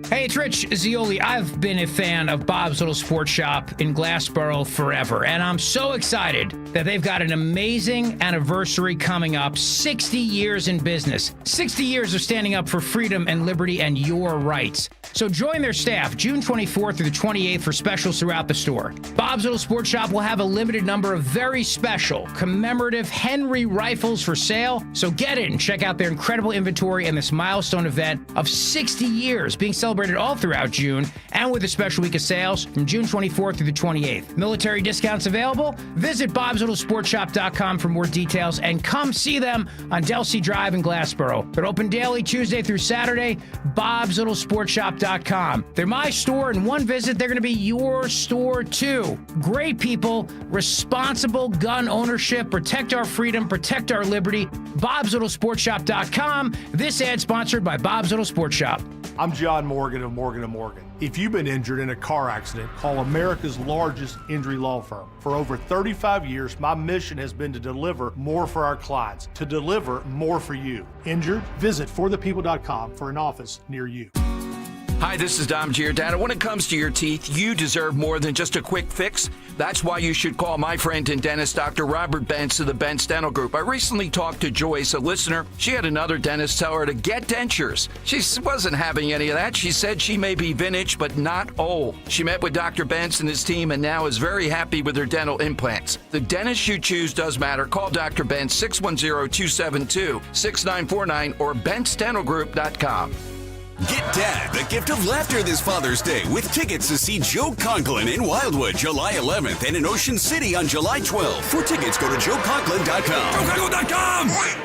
Hey, it's Rich Zioli. I've been a fan of Bob's Little Sports Shop in Glassboro forever, and I'm so excited that they've got an amazing anniversary coming up. 60 years in business, 60 years of standing up for freedom and liberty and your rights. So join their staff June 24th through the 28th for specials throughout the store. Bob's Little Sports Shop will have a limited number of very special commemorative Henry rifles for sale. So get in and check out their incredible inventory and this milestone event of 60 years being celebrated all throughout June, and with a special week of sales from June 24th through the 28th. Military discounts available. Visit bobslittlesportshop.com for more details and come see them on Delsea Drive in Glassboro. They're open daily Tuesday through Saturday. bobslittlesportshop.com. They're my store. In one visit, they're going to be your store too. Great people, responsible gun ownership, protect our freedom, protect our liberty. bobslittlesportshop.com. This ad sponsored by Bob's Little Sports Shop. I'm John Morgan of Morgan & Morgan. If you've been injured in a car accident, call America's largest injury law firm. For over 35 years, my mission has been to deliver more for our clients, to deliver more for you. Injured? Visit forthepeople.com for an office near you. Hi, this is Dom Giordano. When it comes to your teeth, you deserve more than just a quick fix. That's why you should call my friend and dentist, Dr. Robert Bentz of the Bentz Dental Group. I recently talked to Joyce, a listener. She had another dentist tell her to get dentures. She wasn't having any of that. She said she may be vintage, but not old. She met with Dr. Bentz and his team and now is very happy with her dental implants. The dentist you choose does matter. Call Dr. Bentz, 610-272-6949 or BentzDentalGroup.com. Get Dad the gift of laughter this Father's Day with tickets to see Joe Conklin in Wildwood July 11th and in Ocean City on July 12th. For tickets, go to joeconklin.com. JoeConklin.com!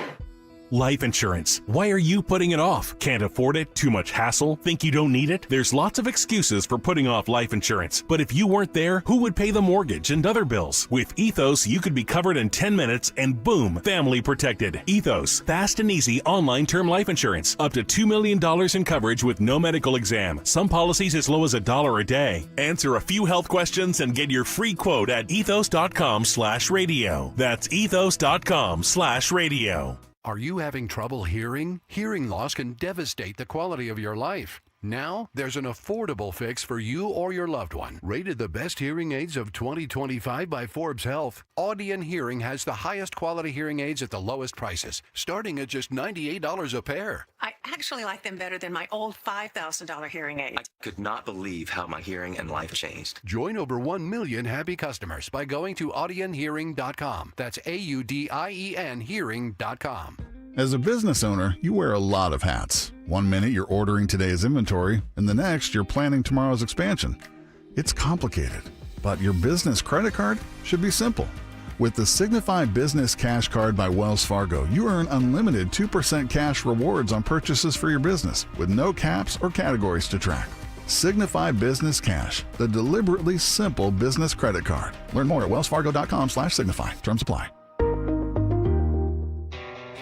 Life insurance. Why are you putting it off? Can't afford it? Too much hassle? Think you don't need it? There's lots of excuses for putting off life insurance. But if you weren't there, who would pay the mortgage and other bills? With Ethos, you could be covered in 10 minutes and boom, family protected. Ethos, fast and easy online term life insurance. Up to $2 million in coverage with no medical exam. Some policies as low as $1 a day. Answer a few health questions and get your free quote at ethos.com/radio. That's ethos.com/radio. Are you having trouble hearing? Hearing loss can devastate the quality of your life. Now, there's an affordable fix for you or your loved one. Rated the best hearing aids of 2025 by Forbes Health, Audion Hearing has the highest quality hearing aids at the lowest prices, starting at just $98 a pair. I actually like them better than my old $5,000 hearing aid. I could not believe how my hearing and life changed. Join over 1 million happy customers by going to audionhearing.com. That's AUDIEN hearing.com. As a business owner, you wear a lot of hats. One minute you're ordering today's inventory, and the next you're planning tomorrow's expansion. It's complicated, but your business credit card should be simple. With the Signify Business Cash Card by Wells Fargo, you earn unlimited 2% cash rewards on purchases for your business, with no caps or categories to track. Signify Business Cash, the deliberately simple business credit card. Learn more at wellsfargo.com/signify. Terms apply.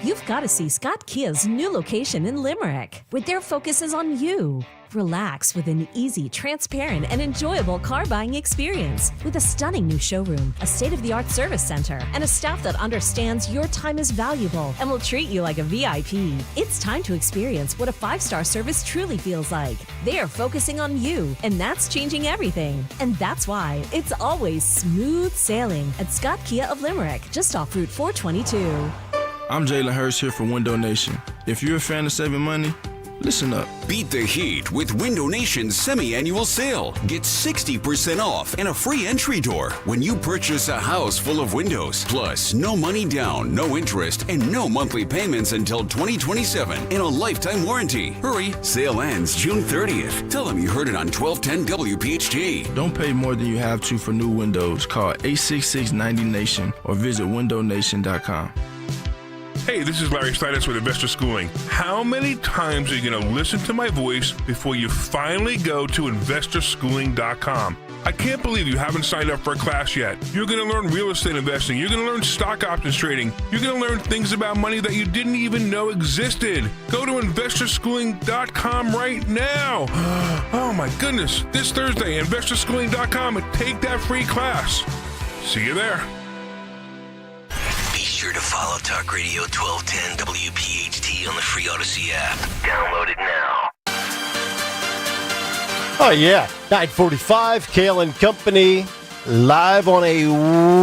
You've got to see Scott Kia's new location in Limerick, where their focus is on you. Relax with an easy, transparent, and enjoyable car buying experience. With a stunning new showroom, a state-of-the-art service center, and a staff that understands your time is valuable and will treat you like a VIP. It's time to experience what a 5-star service truly feels like. They're focusing on you, and that's changing everything. And that's why it's always smooth sailing at Scott Kia of Limerick, just off Route 422. I'm Jalen Hurst here for Window Nation. If you're a fan of saving money, listen up. Beat the heat with Window Nation's semi-annual sale. Get 60% off and a free entry door when you purchase a house full of windows. Plus, no money down, no interest, and no monthly payments until 2027 and a lifetime warranty. Hurry, sale ends June 30th. Tell them you heard it on 1210 WPHT. Don't pay more than you have to for new windows. Call 866-90-NATION or visit windownation.com. Hey, this is Larry Steinitz with Investor Schooling. How many times are you going to listen to my voice before you finally go to investorschooling.com? I can't believe you haven't signed up for a class yet. You're going to learn real estate investing. You're going to learn stock options trading. You're going to learn things about money that you didn't even know existed. Go to investorschooling.com right now. Oh my goodness. This Thursday, investorschooling.com, and take that free class. See you there. Be sure to follow Talk Radio 1210 WPHT on the free Odyssey app. Download it now. Oh, yeah. 9:45, Kayal and Company, live on a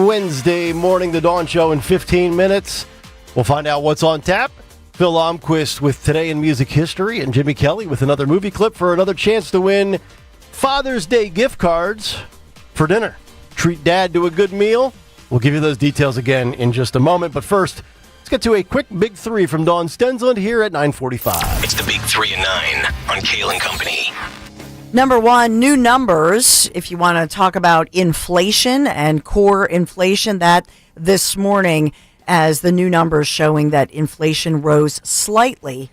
Wednesday morning, the Dawn Show in 15 minutes. We'll find out what's on tap. Phil Almquist with Today in Music History, and Jimmy Kelly with another movie clip for another chance to win Father's Day gift cards for dinner. Treat Dad to a good meal. We'll give you those details again in just a moment. But first, let's get to a quick Big Three from Dawn Stensland here at 9:45. It's the Big 3 and 9 on Kayal and Company. Number one, new numbers. If you want to talk about inflation and core inflation, that this morning as the new numbers showing that inflation rose slightly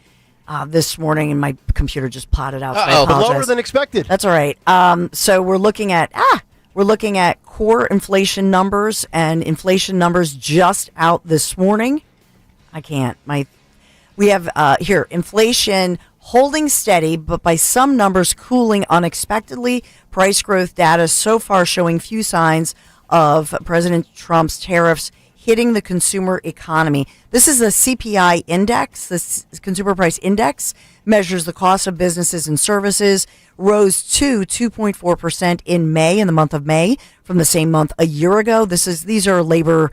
this morning, and my computer just plotted out. So I apologize. Lower than expected. That's all right. So we're looking at core inflation numbers and inflation numbers just out this morning. I can't. We have here inflation holding steady, but by some numbers cooling unexpectedly. Price growth data so far showing few signs of President Trump's tariffs hitting the consumer economy. This is the CPI index. The Consumer Price Index measures the cost of businesses and services, rose to 2.4% in May, in the month of May, from the same month a year ago. These are Labor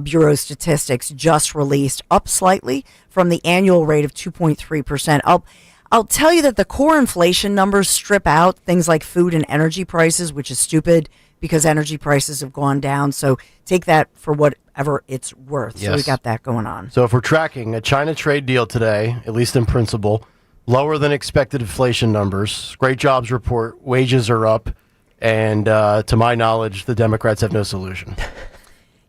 Bureau statistics just released, up slightly from the annual rate of 2.3%. I'll tell you that the core inflation numbers strip out things like food and energy prices, which is stupid because energy prices have gone down. So take that for whatever it's worth. Yes. So we got that going on. So if we're tracking a China trade deal today, at least in principle, lower than expected inflation numbers, great jobs report, wages are up, and to my knowledge, the Democrats have no solution.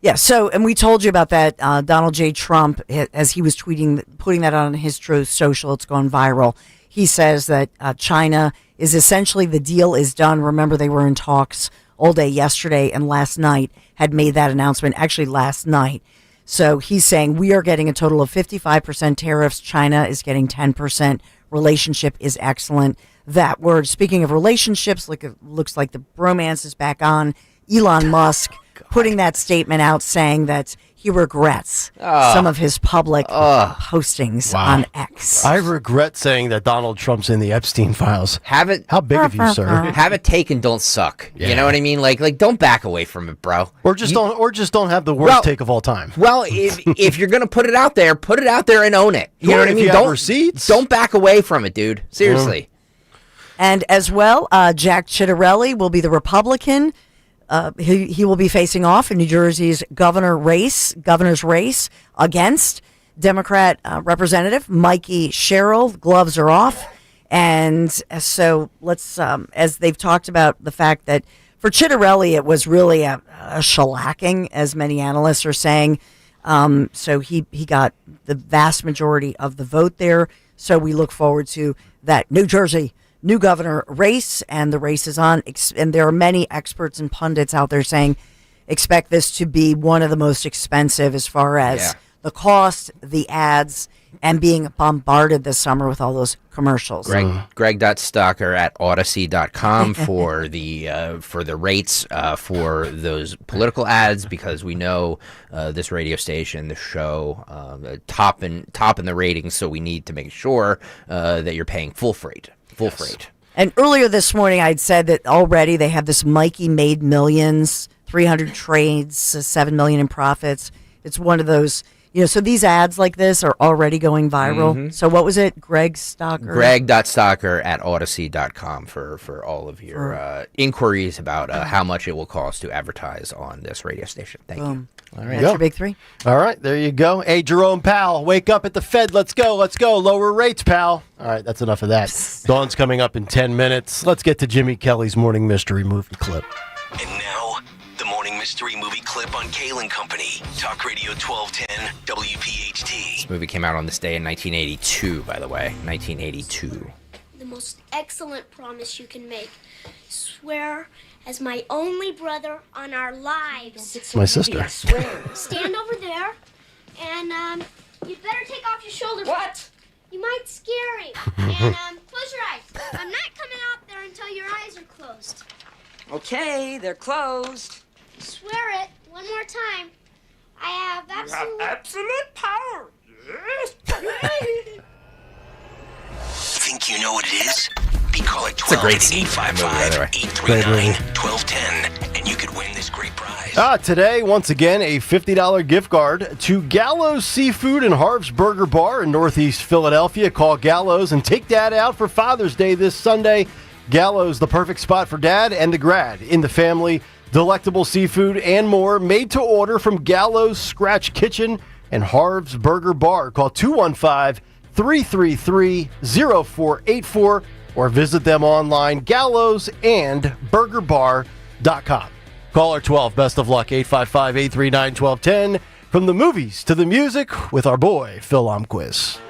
Yeah, so, and we told you about that. Donald J. Trump, as he was tweeting, putting that on his Truth Social, it's gone viral. He says that China is essentially, the deal is done. Remember, they were in talks all day yesterday and last night, had made that announcement, actually last night. So he's saying we are getting a total of 55% tariffs. China is getting 10%. Relationship is excellent. That word, speaking of relationships, looks like the bromance is back on. Elon Musk putting that statement out saying that he regrets some of his public postings on X. I regret saying that Donald Trump's in the Epstein files. Have it. How big of you, sir? Have it take and don't suck. Yeah. You know what I mean? Like don't back away from it, bro. Or just don't have the worst take of all time. Well, if you're gonna put it out there and own it. You know what I mean? Don't back away from it, dude. Seriously. And as well, Jack Ciattarelli will be the Republican. He will be facing off in New Jersey's governor's race against Democrat Representative Mikey Sherrill. Gloves are off. And so let's, as they've talked about the fact that for Ciattarelli, it was really a shellacking, as many analysts are saying. So he got the vast majority of the vote there. So we look forward to that New Jersey new governor race, and the race is on. And there are many experts and pundits out there saying expect this to be one of the most expensive as far as the cost, the ads, and being bombarded this summer with all those commercials. Greg.Stocker at Odyssey.com for the rates for those political ads, because we know this radio station, the show, top in the ratings, so we need to make sure that you're paying full freight. And earlier this morning, I'd said that already they have this Mikey Made Millions, 300 trades, 7 million in profits. It's one of those, so these ads like this are already going viral. Mm-hmm. So what was it? Greg.Stocker at Odyssey.com for all of your inquiries about how much it will cost to advertise on this radio station. Thank you. All right. That's your big three. All right, there you go. Hey, Jerome Powell, wake up at the Fed. Let's go. Lower rates, pal. All right, that's enough of that. Dawn's coming up in 10 minutes. Let's get to Jimmy Kelly's morning mystery movie clip. And now, the morning mystery movie clip on Kayal and Company. Talk Radio 1210 WPHT. This movie came out on this day in 1982, by the way. 1982. The most excellent promise you can make. Swear as my only brother on our lives. My sister. Stand over there, and you'd better take off your shoulder. What? You might scare him. And close your eyes. I'm not coming out there until your eyes are closed. Okay, they're closed. Swear it one more time. I have absolute power. Yes. Think you know what it is? Be calling It's a great scene. 855-839-1210, and you could win this great prize. Today, once again, a $50 gift card to Gallows Seafood and Harv's Burger Bar in Northeast Philadelphia. Call Gallows and take Dad out for Father's Day this Sunday. Gallows, the perfect spot for Dad and the grad in the family. Delectable seafood and more made to order from Gallows Scratch Kitchen and Harv's Burger Bar. Call 215-333-0484 or visit them online, gallowsandburgerbar.com. Caller 12, best of luck, 855-839-1210. From the movies to the music with our boy, Phil Omquist.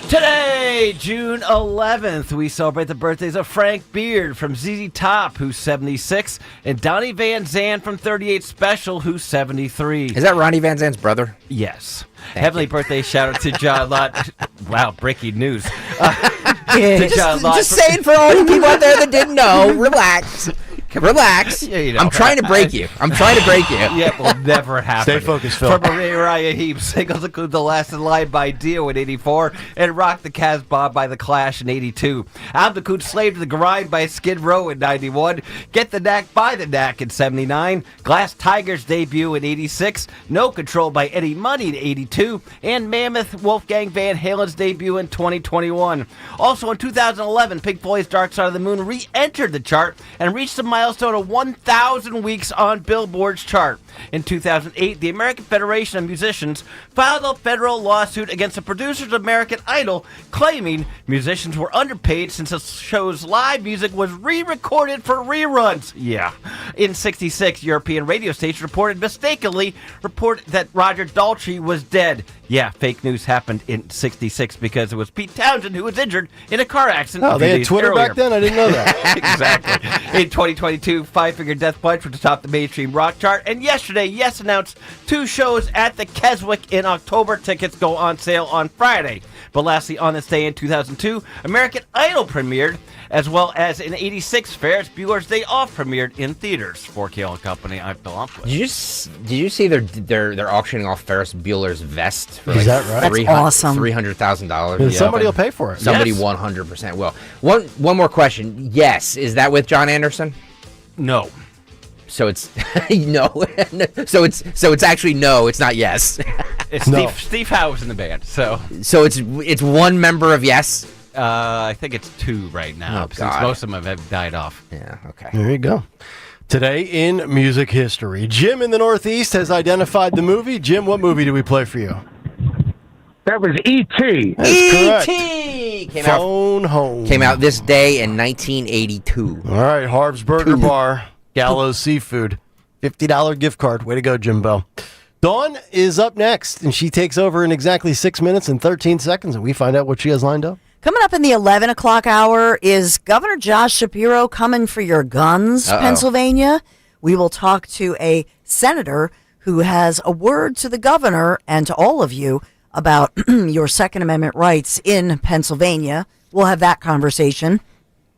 Today, June 11th, we celebrate the birthdays of Frank Beard from ZZ Top, who's 76, and Donnie Van Zandt from 38 Special, who's 73. Is that Ronnie Van Zandt's brother? Yes. Heavenly birthday shout out to John Lott. Wow, breaking news. To John Lott. Just saying for all you people out there that didn't know, relax. Relax. I'm trying to break you. Yeah, will never happen. Stay focused, Phil. For Mariah Heap, singles include The Last in Line by Dio in 84 and Rock the Casbah by The Clash in 82. Album includes Slave to the Grind by Skid Row in 91, Get the Knack by The Knack in 79, Glass Tiger's debut in 86, No Control by Eddie Money in 82, and Mammoth Wolfgang Van Halen's debut in 2021. Also in 2011, Pink Floyd's Dark Side of the Moon re-entered the chart and reached the milestone of 1,000 weeks on Billboard's chart. In 2008, the American Federation of Musicians filed a federal lawsuit against the producers of American Idol, claiming musicians were underpaid since the show's live music was re-recorded for reruns. Yeah. In 66, European radio stations mistakenly reported that Roger Daltrey was dead. Yeah, fake news happened in 66 because it was Pete Townsend who was injured in a car accident. Oh, they had Twitter earlier. back then? I didn't know that. Exactly. In 2022, Five Finger Death Punch was atop the mainstream rock chart. And yesterday, Yes announced 2 shows at the Keswick in October. Tickets go on sale on Friday. But lastly, on this day in 2002, American Idol premiered, as well as in 86, Ferris Bueller's Day Off premiered in theaters. For Kayal Company, I'm Phil Umquist. Did you see they're auctioning off Ferris Bueller's vest for Is that right? That's awesome. $300,000? Somebody will pay for it. Somebody Yes. 100% will. One more question. Yes, is that with John Anderson? No. So it's no. so it's actually no. It's not yes. It's No. Steve Howe was in the band, so it's one member of Yes. I think it's 2 right now. Oh, since God. most of them have died off. Yeah. Okay. There you go. Today in music history, Jim in the Northeast has identified the movie. Jim, what movie do we play for you? That was E.T. That's correct. E.T. Phone Home. Came out this day in 1982. All right, Harv's Burger Bar, Gallows Seafood, $50 gift card. Way to go, Jimbo. Dawn is up next, and she takes over in exactly 6 minutes and 13 seconds, and we find out what she has lined up. Coming up in the 11 o'clock hour is Governor Josh Shapiro coming for your guns, Pennsylvania. We will talk to a senator who has a word to the governor and to all of you about your Second Amendment rights in Pennsylvania. We'll have that conversation,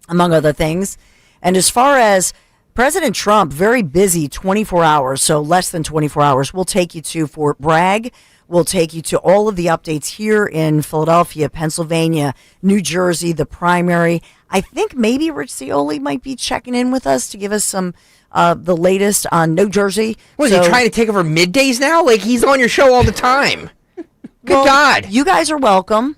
among other things. And as far as President Trump, very busy 24 hours, so less than 24 hours. We'll take you to Fort Bragg. We'll take you to all of the updates here in Philadelphia, Pennsylvania, New Jersey, the primary. I think maybe Rich Cioli might be checking in with us to give us some the latest on New Jersey. Was he trying to take over middays now? Like, he's on your show all the time. Good God. You guys are welcome.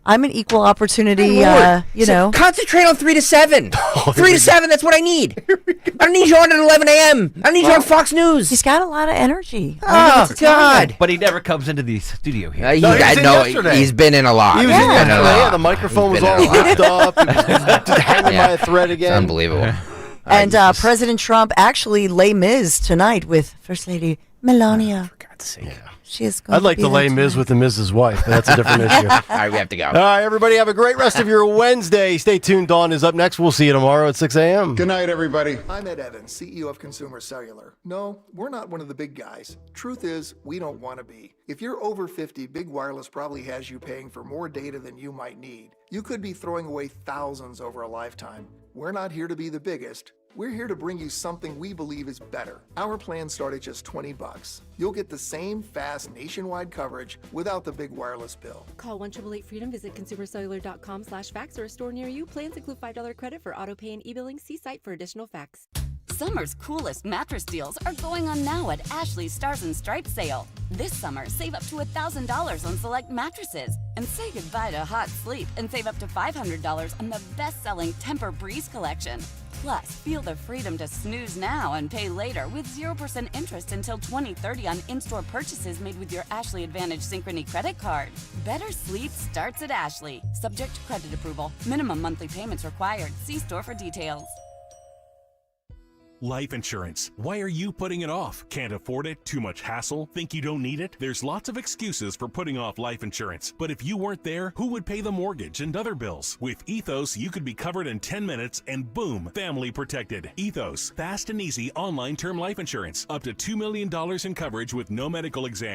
I'm an equal opportunity, Concentrate on 3 to 7. 3 to 7, that's what I need. I don't need you on at 11 a.m. I don't need you on Fox News. He's got a lot of energy. Oh, God. But he never comes into the studio here. He's been in a lot. He was in yesterday. Yeah, the microphone was all hooked up. He was hanging by a thread again. It's unbelievable. And President Trump actually Les Mis tonight with First Lady Melania. For God's sake. Yeah. She is going I'd like to lay Miz with the Miz's wife, but that's a different issue. All right, we have to go. All right, everybody, have a great rest of your Wednesday. Stay tuned. Dawn is up next. We'll see you tomorrow at 6 a.m. Good night, everybody. I'm Ed Evans, CEO of Consumer Cellular. No, we're not one of the big guys. Truth is, we don't want to be. If you're over 50, Big Wireless probably has you paying for more data than you might need. You could be throwing away thousands over a lifetime. We're not here to be the biggest. We're here to bring you something we believe is better. Our plans start at just $20. You'll get the same fast nationwide coverage without the big wireless bill. Call 1-888-FREEDOM, visit consumercellular.com/facts or a store near you. Plans include $5 credit for auto pay and e-billing. See site for additional facts. Summer's coolest mattress deals are going on now at Ashley's Stars and Stripes sale. This summer, save up to $1,000 on select mattresses. And say goodbye to hot sleep and save up to $500 on the best-selling Tempur-Breeze collection. Plus, feel the freedom to snooze now and pay later with 0% interest until 2030 on in-store purchases made with your Ashley Advantage Synchrony credit card. Better sleep starts at Ashley. Subject to credit approval. Minimum monthly payments required. See store for details. Life insurance. Why are you putting it off? Can't afford it? Too much hassle? Think you don't need it? There's lots of excuses for putting off life insurance. But if you weren't there, who would pay the mortgage and other bills? With Ethos, you could be covered in 10 minutes and boom, family protected. Ethos, fast and easy online term life insurance. Up to $2 million in coverage with no medical exam.